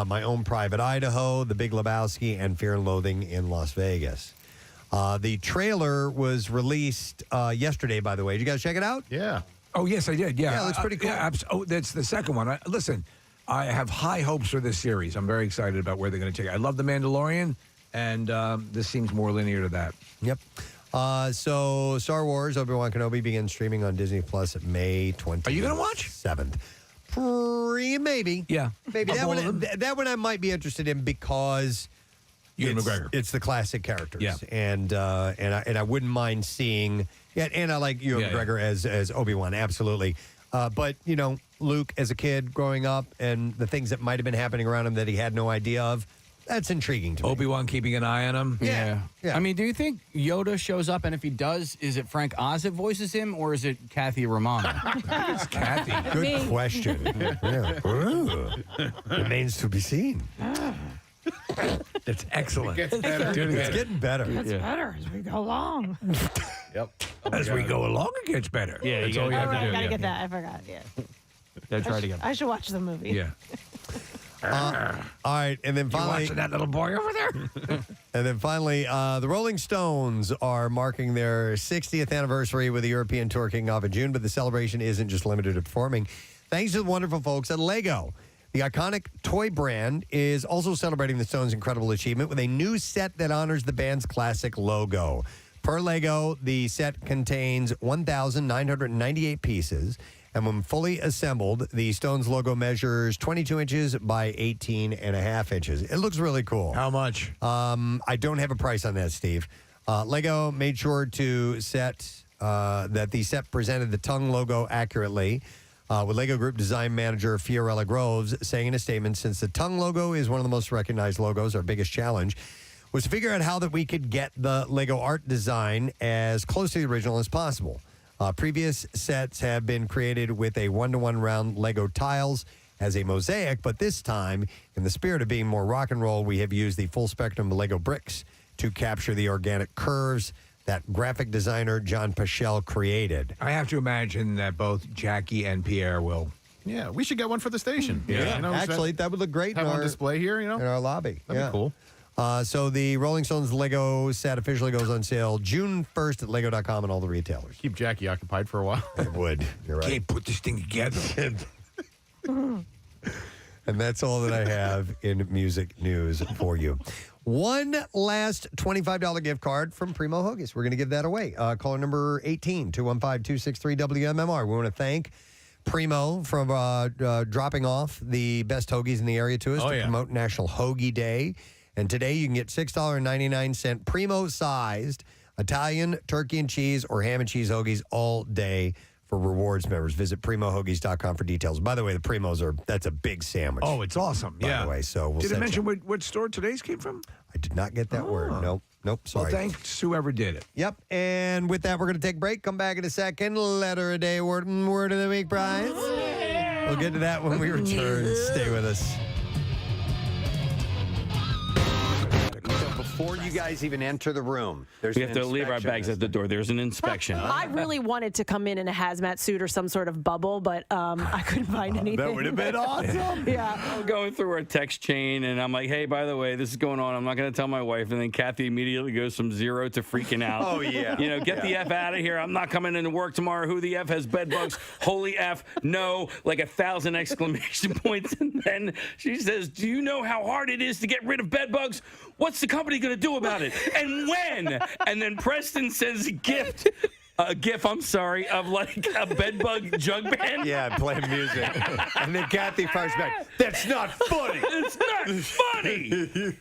[SPEAKER 1] My Own Private Idaho, The Big Lebowski, and Fear and Loathing in Las Vegas. The trailer was released yesterday, by the way. Did you guys check it out?
[SPEAKER 6] Yeah.
[SPEAKER 3] Oh, yes, I did. Yeah,
[SPEAKER 1] Yeah, it looks pretty cool.
[SPEAKER 3] That's the second one. Listen, I have high hopes for this series. I'm very excited about where they're going to take it. I love The Mandalorian, and this seems more linear to that.
[SPEAKER 1] Yep. So Star Wars Obi-Wan Kenobi begins streaming on Disney Plus at May 27th.
[SPEAKER 3] Are you going to watch?
[SPEAKER 1] Maybe.
[SPEAKER 3] Yeah.
[SPEAKER 1] Maybe. That one I might be interested in because it's the classic characters.
[SPEAKER 3] Yeah.
[SPEAKER 1] And I wouldn't mind seeing and I like Ewan McGregor as Obi-Wan, absolutely. But, you know, Luke as a kid growing up and the things that might have been happening around him that he had no idea of, that's intriguing to me.
[SPEAKER 3] Obi-Wan keeping an eye on him.
[SPEAKER 1] Yeah.
[SPEAKER 17] I mean, do you think Yoda shows up, and if he does, is it Frank Oz that voices him, or is it Kathy Romano?
[SPEAKER 3] It's Kathy.
[SPEAKER 1] Good question. Remains to be seen.
[SPEAKER 3] That's excellent.
[SPEAKER 1] Dude, it's getting better.
[SPEAKER 5] It's better as we go along.
[SPEAKER 6] Yep.
[SPEAKER 3] As we go along, it gets better.
[SPEAKER 17] Yeah,
[SPEAKER 3] that's all you have to do.
[SPEAKER 5] I gotta get that. I forgot. Yeah.
[SPEAKER 17] Gotta try it again.
[SPEAKER 5] I should watch the movie.
[SPEAKER 3] Yeah.
[SPEAKER 1] All right, and then finally,
[SPEAKER 3] watching that little boy over there?
[SPEAKER 1] and then finally, the Rolling Stones are marking their 60th anniversary with the European tour kicking off in June. But the celebration isn't just limited to performing. Thanks to the wonderful folks at Lego. The iconic toy brand is also celebrating the Stones' incredible achievement with a new set that honors the band's classic logo. Per Lego, the set contains 1,998 pieces, and when fully assembled, the Stones logo measures 22 inches by 18 and a half inches. It looks really cool.
[SPEAKER 3] How much?
[SPEAKER 1] I don't have a price on that, Steve. Lego made sure to that the set presented the tongue logo accurately. With Lego Group design manager Fiorella Groves saying in a statement, since the tongue logo is one of the most recognized logos, our biggest challenge was to figure out how that we could get the Lego art design as close to the original as possible. Previous sets have been created with a one-to-one round Lego tiles as a mosaic, but this time, in the spirit of being more rock and roll, we have used the full spectrum of Lego bricks to capture the organic curves that graphic designer John Paschal created.
[SPEAKER 3] I have to imagine that both Jackie and Pierre will.
[SPEAKER 6] Yeah, we should get one for the station.
[SPEAKER 1] Yeah,
[SPEAKER 6] You know,
[SPEAKER 1] actually, that would look great
[SPEAKER 6] have
[SPEAKER 1] in
[SPEAKER 6] on
[SPEAKER 1] our
[SPEAKER 6] display here, you know?
[SPEAKER 1] in our lobby.
[SPEAKER 6] That'd be cool.
[SPEAKER 1] So the Rolling Stones Lego set officially goes on sale June 1st at Lego.com and all the retailers.
[SPEAKER 6] Keep Jackie occupied for a while.
[SPEAKER 1] It would. You're right.
[SPEAKER 3] Can't put this thing together.
[SPEAKER 1] And that's all that I have in music news for you. One last $25 gift card from Primo Hoagies. We're going to give that away. Caller number 18, 215-263-WMMR. We want to thank Primo for dropping off the best hoagies in the area to us to promote National Hoagie Day. And today you can get $6.99 Primo-sized Italian, turkey and cheese, or ham and cheese hoagies all day for rewards members. Visit PrimoHoagies.com for details. By the way, the Primos that's a big sandwich.
[SPEAKER 3] Oh, it's awesome.
[SPEAKER 1] By the way, so we'll
[SPEAKER 3] Did it
[SPEAKER 1] send
[SPEAKER 3] mention
[SPEAKER 1] you.
[SPEAKER 3] what store today's came from?
[SPEAKER 1] I did not get that word. Nope, sorry.
[SPEAKER 3] Well, thanks whoever did it.
[SPEAKER 1] Yep, and with that, we're going to take a break. Come back in a second. Letter a day, word of the week prize. We'll get to that when we return. Stay with us. Before you guys even enter the room,
[SPEAKER 7] We have to leave our bags at the door. There's an inspection.
[SPEAKER 10] I really wanted to come in a hazmat suit or some sort of bubble, but I couldn't find anything.
[SPEAKER 1] That would have been awesome.
[SPEAKER 10] Yeah.
[SPEAKER 7] I'm going through our text chain, and I'm like, hey, by the way, this is going on. I'm not going to tell my wife. And then Kathy immediately goes from 0 to freaking out.
[SPEAKER 1] Oh, yeah.
[SPEAKER 7] You know, get the F out of here. I'm not coming into work tomorrow. Who the F has bed bugs? Holy F. No. Like 1,000 exclamation points. And then she says, do you know how hard it is to get rid of bed bugs? What's the company going to do about it? And when? And then Preston sends a gif, of like a bedbug jug band.
[SPEAKER 1] Yeah, playing music. And then Kathy fires back, that's not funny.
[SPEAKER 7] It's not funny.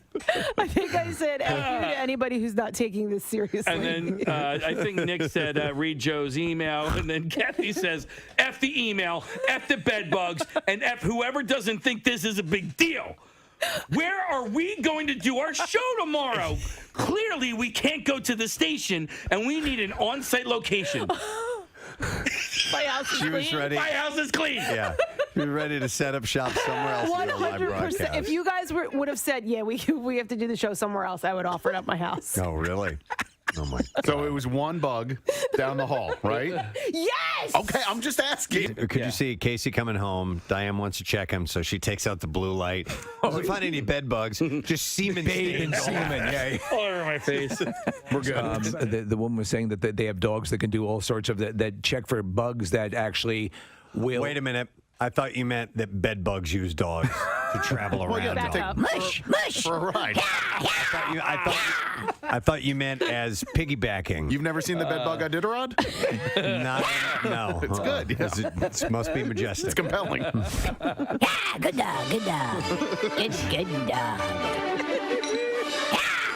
[SPEAKER 10] I think I said F you to anybody who's not taking this seriously.
[SPEAKER 7] And then I think Nick said, read Joe's email. And then Kathy says, F the email, F the bed bugs, and F whoever doesn't think this is a big deal. Where are we going to do our show tomorrow? Clearly, we can't go to the station, and we need an on-site location.
[SPEAKER 10] My house is
[SPEAKER 1] She was
[SPEAKER 10] clean.
[SPEAKER 1] ready.
[SPEAKER 7] My house is clean.
[SPEAKER 1] Yeah. You're ready to set up shop somewhere else.
[SPEAKER 10] 100%. If you guys would have said, yeah, we have to do the show somewhere else, I would offer it up my house.
[SPEAKER 1] Oh, really? Oh, my God.
[SPEAKER 6] So it was one bug down the hall, right?
[SPEAKER 10] Yes!
[SPEAKER 6] Okay, I'm just asking.
[SPEAKER 1] Could you see Casey coming home? Diane wants to check him, so she takes out the blue light. Doesn't find any bed bugs, just semen
[SPEAKER 3] Bathing
[SPEAKER 1] stains.
[SPEAKER 3] semen, yeah.
[SPEAKER 7] All over my face.
[SPEAKER 3] We're good. The woman was saying that they have dogs that can do all sorts of that check for bugs that actually will.
[SPEAKER 1] Wait a minute. I thought you meant that bed bugs use dogs to travel around.
[SPEAKER 16] Mush, mush.
[SPEAKER 6] For a ride.
[SPEAKER 1] I thought you meant as piggybacking.
[SPEAKER 6] You've never seen the bed bug Iditarod?
[SPEAKER 1] No.
[SPEAKER 6] It's good. Yeah.
[SPEAKER 1] It must be majestic.
[SPEAKER 6] It's compelling.
[SPEAKER 16] Yeah, good dog, good dog. Good dog.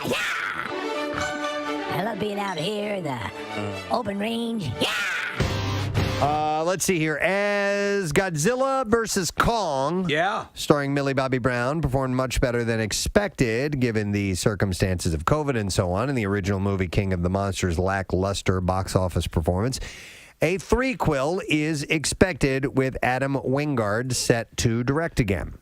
[SPEAKER 16] Yeah. I love being out here in the open range. Yeah.
[SPEAKER 1] Let's see here. As Godzilla versus Kong, starring Millie Bobby Brown, performed much better than expected given the circumstances of COVID and so on, in the original movie King of the Monsters' lackluster box office performance. A threequel is expected with Adam Wingard set to direct again.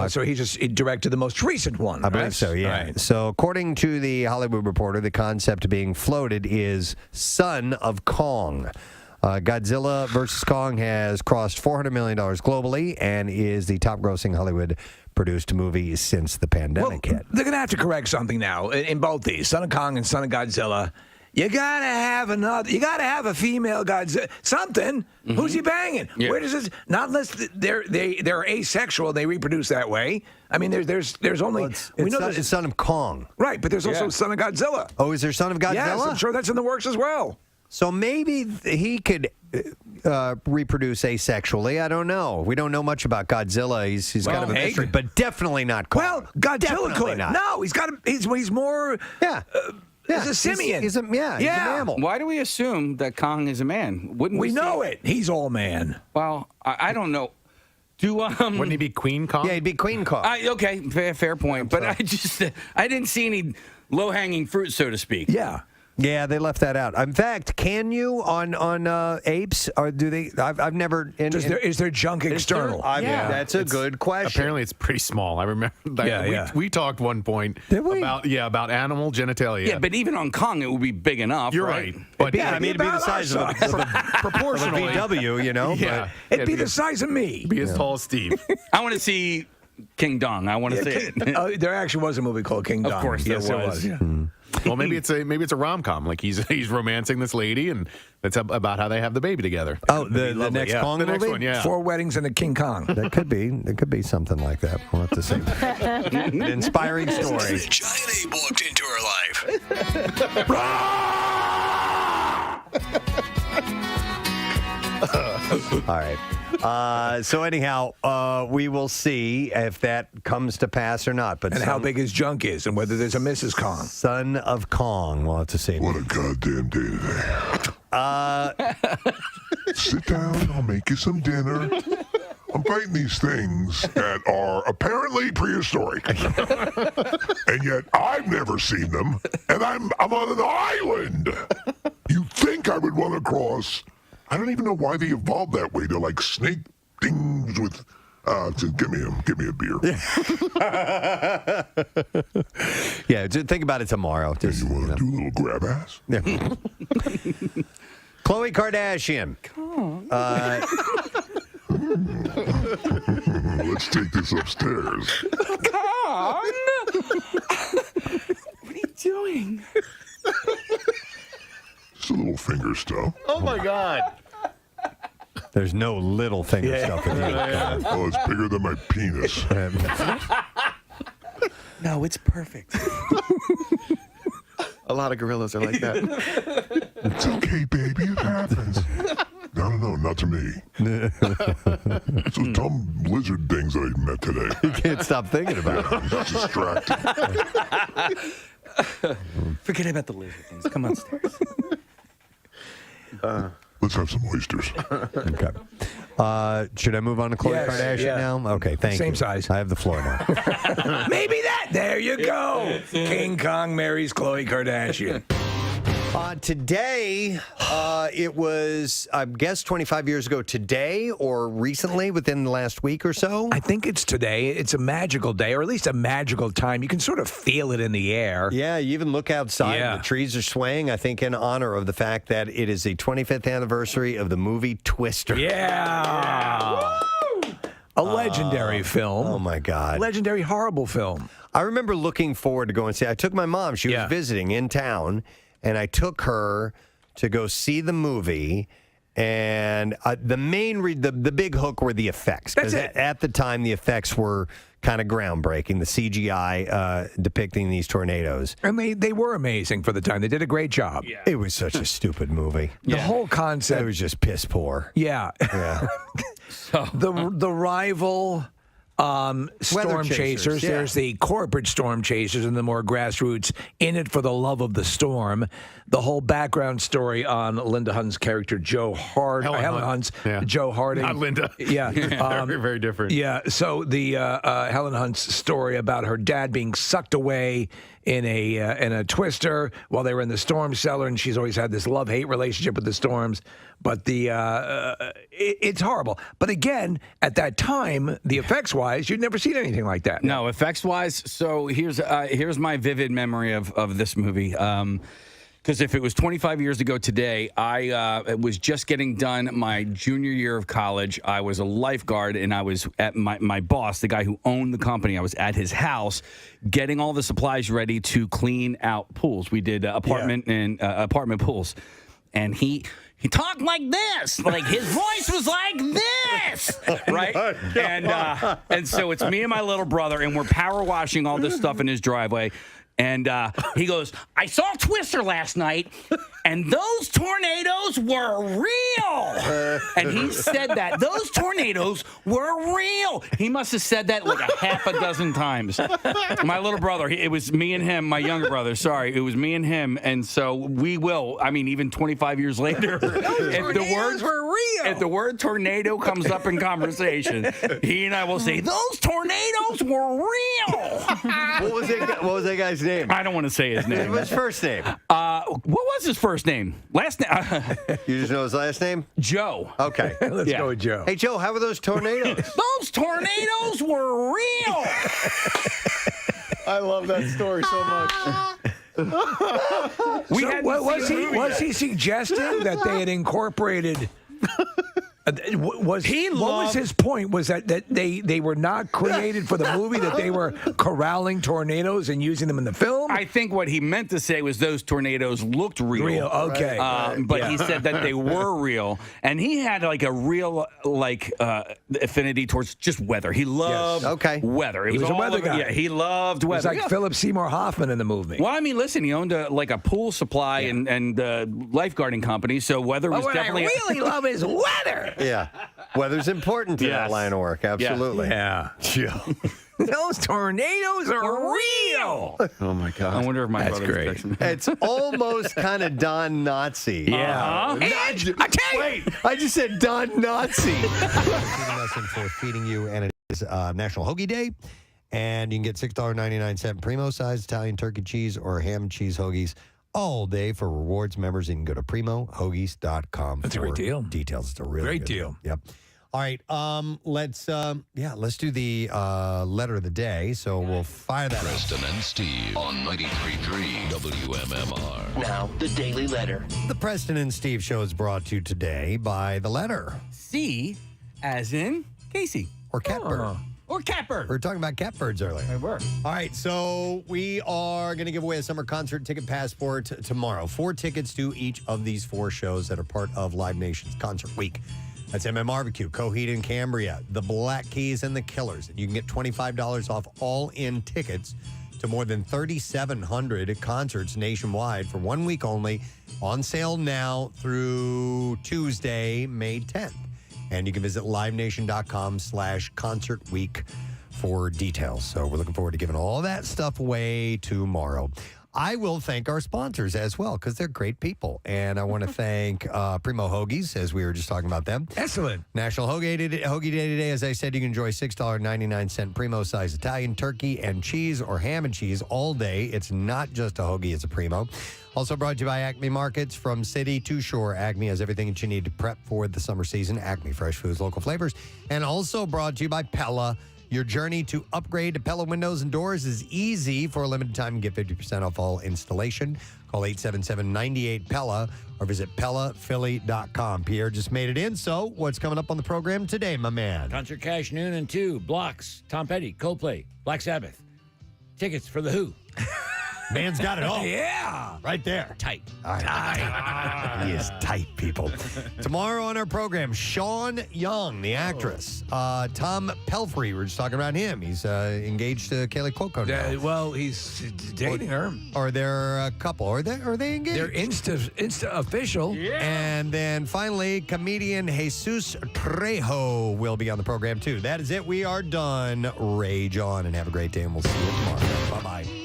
[SPEAKER 3] So he directed the most recent one,
[SPEAKER 1] I believe so, yeah.
[SPEAKER 3] Right.
[SPEAKER 1] So according to the Hollywood Reporter, the concept being floated is Son of Kong. Godzilla vs. Kong has crossed $400 million globally and is the top-grossing Hollywood-produced movie since the pandemic hit.
[SPEAKER 3] They're going to have to correct something now in both these, Son of Kong and Son of Godzilla. You gotta have another. You gotta have a female Godzilla. Something. Mm-hmm. Who's he banging? Yeah. Where does this? Not unless they're asexual. They reproduce that way. I mean, there's only
[SPEAKER 1] it's Son of Kong,
[SPEAKER 3] right? But there's also Son of Godzilla.
[SPEAKER 1] Oh, is there Son of Godzilla?
[SPEAKER 3] Yes, I'm sure that's in the works as well.
[SPEAKER 1] So maybe he could reproduce asexually. I don't know. We don't know much about Godzilla. He's kind of a mystery, but definitely not Kong.
[SPEAKER 3] Well, Godzilla could. No, he's more. He's a simian.
[SPEAKER 1] He's a mammal.
[SPEAKER 7] Why do we assume that Kong is a man? Wouldn't
[SPEAKER 3] we know it? He's all man.
[SPEAKER 7] Well, I don't know.
[SPEAKER 6] Wouldn't he be Queen Kong?
[SPEAKER 1] Yeah, he'd be Queen Kong.
[SPEAKER 7] Okay, fair point. But I didn't see any low-hanging fruit, so to speak.
[SPEAKER 1] Yeah, they left that out. In fact, can you on apes, or do they? I've never.
[SPEAKER 3] Is there junk external?
[SPEAKER 1] That's a good question.
[SPEAKER 6] Apparently, it's pretty small. I remember. We talked one point about animal genitalia.
[SPEAKER 7] Yeah, but even on Kong, it would be big enough.
[SPEAKER 6] You're right. But
[SPEAKER 1] it'd be the size of a
[SPEAKER 6] proportionally
[SPEAKER 1] VW, you know.
[SPEAKER 6] Yeah,
[SPEAKER 3] it'd be the size of me.
[SPEAKER 6] Be as tall as Steve.
[SPEAKER 7] I want to see King Dong. I want to see it.
[SPEAKER 3] There actually was a movie called King Dong.
[SPEAKER 7] Of course, there was.
[SPEAKER 6] Well, maybe it's a rom-com. Like he's romancing this lady, and that's about how they have have the baby together.
[SPEAKER 1] Oh, the next Kong
[SPEAKER 6] the
[SPEAKER 1] movie?
[SPEAKER 6] next one, yeah.
[SPEAKER 3] 4 Weddings and a King Kong.
[SPEAKER 1] That could be something like that. We'll have to see. An inspiring story.
[SPEAKER 21] Giant ape walked into her life.
[SPEAKER 1] All right. So anyhow, we will see if that comes to pass or not. But
[SPEAKER 3] how big his junk is, and whether there's a Mrs. Kong.
[SPEAKER 1] Son of Kong. We'll have to see.
[SPEAKER 11] What a goddamn day today. Sit down. I'll make you some dinner. I'm fighting these things that are apparently prehistoric, and yet I've never seen them, and I'm on an island. You'd think I would want to cross. I don't even know why they evolved that way. They're like snake things with. Give me a beer.
[SPEAKER 1] Yeah, just think about it tomorrow.
[SPEAKER 11] You want to do a little grab ass?
[SPEAKER 1] Yeah. Khloe Kardashian.
[SPEAKER 11] Let's take this upstairs.
[SPEAKER 7] Kong! What are you doing?
[SPEAKER 11] Just a little finger stuff.
[SPEAKER 6] Oh my God.
[SPEAKER 1] There's no little finger stuff in here.
[SPEAKER 11] Oh, it's bigger than my penis.
[SPEAKER 7] No, it's perfect.
[SPEAKER 6] A lot of gorillas are like that.
[SPEAKER 11] It's okay, baby. It happens. No, not to me. It's those dumb lizard things I met today.
[SPEAKER 1] You can't stop thinking about it.
[SPEAKER 11] It's distracting.
[SPEAKER 7] Forget about the lizard things. Come upstairs.
[SPEAKER 11] Let's have some oysters.
[SPEAKER 1] Okay. Should I move on to Khloe Kardashian now? Okay, thank you.
[SPEAKER 3] Same size.
[SPEAKER 1] I have the floor now.
[SPEAKER 3] Maybe that. There you go. King Kong marries Khloe Kardashian.
[SPEAKER 1] Today, it was, I guess, 25 years ago today or recently within the last week or so.
[SPEAKER 3] I think it's today. It's a magical day, or at least a magical time. You can sort of feel it in the air.
[SPEAKER 1] Yeah, you even look outside.
[SPEAKER 3] Yeah.
[SPEAKER 1] The trees are swaying, I think, in honor of the fact that it is the 25th anniversary of the movie Twister.
[SPEAKER 3] Yeah. A legendary film.
[SPEAKER 1] Oh, my God.
[SPEAKER 3] Legendary, horrible film.
[SPEAKER 1] I remember looking forward to going see. I took my mom. She was visiting in town, and I took her to go see the movie. And the main, the big hook were the effects.
[SPEAKER 3] That's it.
[SPEAKER 1] At the time, the effects were kind of groundbreaking. The CGI depicting these tornadoes.
[SPEAKER 3] And they were amazing for the time. They did a great job.
[SPEAKER 1] Yeah. It was such a stupid movie.
[SPEAKER 3] The whole concept.
[SPEAKER 1] It was just piss poor.
[SPEAKER 3] Yeah.
[SPEAKER 1] Yeah.
[SPEAKER 3] The rival storm chasers.
[SPEAKER 1] yeah.
[SPEAKER 3] There's the corporate storm chasers and the more grassroots in it for the love of the storm. The whole background story on Linda Hunt's character, Helen Hunt's Joe Harding.
[SPEAKER 6] Not Linda.
[SPEAKER 3] Yeah.
[SPEAKER 6] Very, very different.
[SPEAKER 3] Yeah. So the Helen Hunt's story about her dad being sucked away in a twister while they were in the storm cellar, and she's always had this love-hate relationship with the storms. But it's horrible. But again, at that time, the effects-wise, you'd never seen anything like that.
[SPEAKER 7] No, effects-wise. So here's my vivid memory of this movie. Because if it was 25 years ago today, I was just getting done my junior year of college. I was a lifeguard, and I was at my boss, the guy who owned the company. I was at his house getting all the supplies ready to clean out pools. We did apartment pools. And he talked like this, like his voice was like this, right? And so it's me and my little brother, and we're power washing all this stuff in his driveway. And he goes, I saw Twister last night, and those tornadoes were real. And he said that. Those tornadoes were real. He must have said that like a half a dozen times. My little brother, it was me and him, my younger brother, sorry. It was me and him. And so we will, even 25 years later, if the word tornado comes up in conversation, he and I will say, those tornadoes were real.
[SPEAKER 1] What was that guy's name?
[SPEAKER 7] I don't want to say his name.
[SPEAKER 1] What's his first name?
[SPEAKER 7] What was his first name? Last name?
[SPEAKER 1] You just know his last name?
[SPEAKER 7] Joe.
[SPEAKER 1] Okay.
[SPEAKER 3] Let's go with Joe.
[SPEAKER 1] Hey, Joe, how were those tornadoes?
[SPEAKER 7] Those tornadoes were real.
[SPEAKER 6] I love that story so much.
[SPEAKER 3] Was he suggesting that they had incorporated? What was his point? Was that they were not created for the movie, that they were corralling tornadoes and using them in the film?
[SPEAKER 7] I think what he meant to say was those tornadoes looked real.
[SPEAKER 3] Okay.
[SPEAKER 7] But he said that they were real. And he had like a real affinity towards just weather. He loved weather.
[SPEAKER 3] He was a weather guy.
[SPEAKER 7] Yeah, he loved weather.
[SPEAKER 3] It was like Philip Seymour Hoffman in the movie.
[SPEAKER 7] Well, listen, he owned a pool supply and lifeguarding company, so weather was definitely...
[SPEAKER 3] What I really love is weather.
[SPEAKER 1] Yeah. Weather's important to that line of work. Absolutely.
[SPEAKER 3] Yeah. Those tornadoes are real.
[SPEAKER 6] Oh, my God.
[SPEAKER 7] I wonder if my brother's
[SPEAKER 3] great.
[SPEAKER 7] fixing it.
[SPEAKER 1] It's almost kind of Don Nazi.
[SPEAKER 3] Yeah.
[SPEAKER 1] I just said Don Nazi. For feeding you, and it is National Hoagie Day. And you can get $6.99 Primo size Italian turkey cheese or ham cheese hoagies all day for rewards members. You can go to primohoagies.com.
[SPEAKER 3] That's a great deal.
[SPEAKER 1] Details. It's a really
[SPEAKER 3] Great
[SPEAKER 1] good
[SPEAKER 3] deal.
[SPEAKER 1] Yep. All right. Let's do the letter of the day. So we'll fire that up.
[SPEAKER 21] Preston and Steve on 93.3 WMMR.
[SPEAKER 19] Now, the Daily Letter.
[SPEAKER 1] The Preston and Steve show is brought to you today by the letter
[SPEAKER 7] C as in Casey.
[SPEAKER 1] or catbird.
[SPEAKER 7] Or catbird.
[SPEAKER 1] We were talking about catbirds earlier.
[SPEAKER 7] We were.
[SPEAKER 1] All right, so we are going to give away a summer concert ticket passport tomorrow. 4 tickets to each of these 4 shows that are part of Live Nation's Concert Week. That's MMRBQ, Coheed and Cambria, the Black Keys, and the Killers. And you can get $25 off all-in tickets to more than 3,700 concerts nationwide for 1 week only. On sale now through Tuesday, May 10th. And you can visit livenation.com/concert week for details. So we're looking forward to giving all that stuff away tomorrow. I will thank our sponsors as well because they're great people. And I want to thank Primo Hoagies, as we were just talking about them.
[SPEAKER 3] Excellent.
[SPEAKER 1] National Hoagie Day today. As I said, you can enjoy $6.99 Primo size Italian turkey and cheese or ham and cheese all day. It's not just a hoagie, it's a Primo. Also brought to you by Acme Markets. From city to shore, Acme has everything that you need to prep for the summer season. Acme Fresh Foods, local flavors. And also brought to you by Pella. Your journey to upgrade to Pella windows and doors is easy. For a limited time, you get 50% off all installation. Call 877-98-PELLA or visit PellaPhilly.com. Pierre just made it in, so what's coming up on the program today, my man?
[SPEAKER 2] Concert Cash, noon and 2. Blocks, Tom Petty, Coldplay, Black Sabbath. Tickets for The Who.
[SPEAKER 1] Man's got it all.
[SPEAKER 3] Yeah.
[SPEAKER 1] Right there.
[SPEAKER 2] Tight.
[SPEAKER 1] Tight. He is tight, people. Tomorrow on our program, Sean Young, the actress. Tom Pelfrey, we're just talking about him. He's engaged to Kaley Cuoco now.
[SPEAKER 3] Well, he's dating her.
[SPEAKER 1] Or they're a couple. Are they engaged?
[SPEAKER 3] They're Insta official.
[SPEAKER 1] Yeah. And then finally, comedian Jesus Trejo will be on the program too. That is it. We are done. Rage on and have a great day, and we'll see you tomorrow. Bye-bye.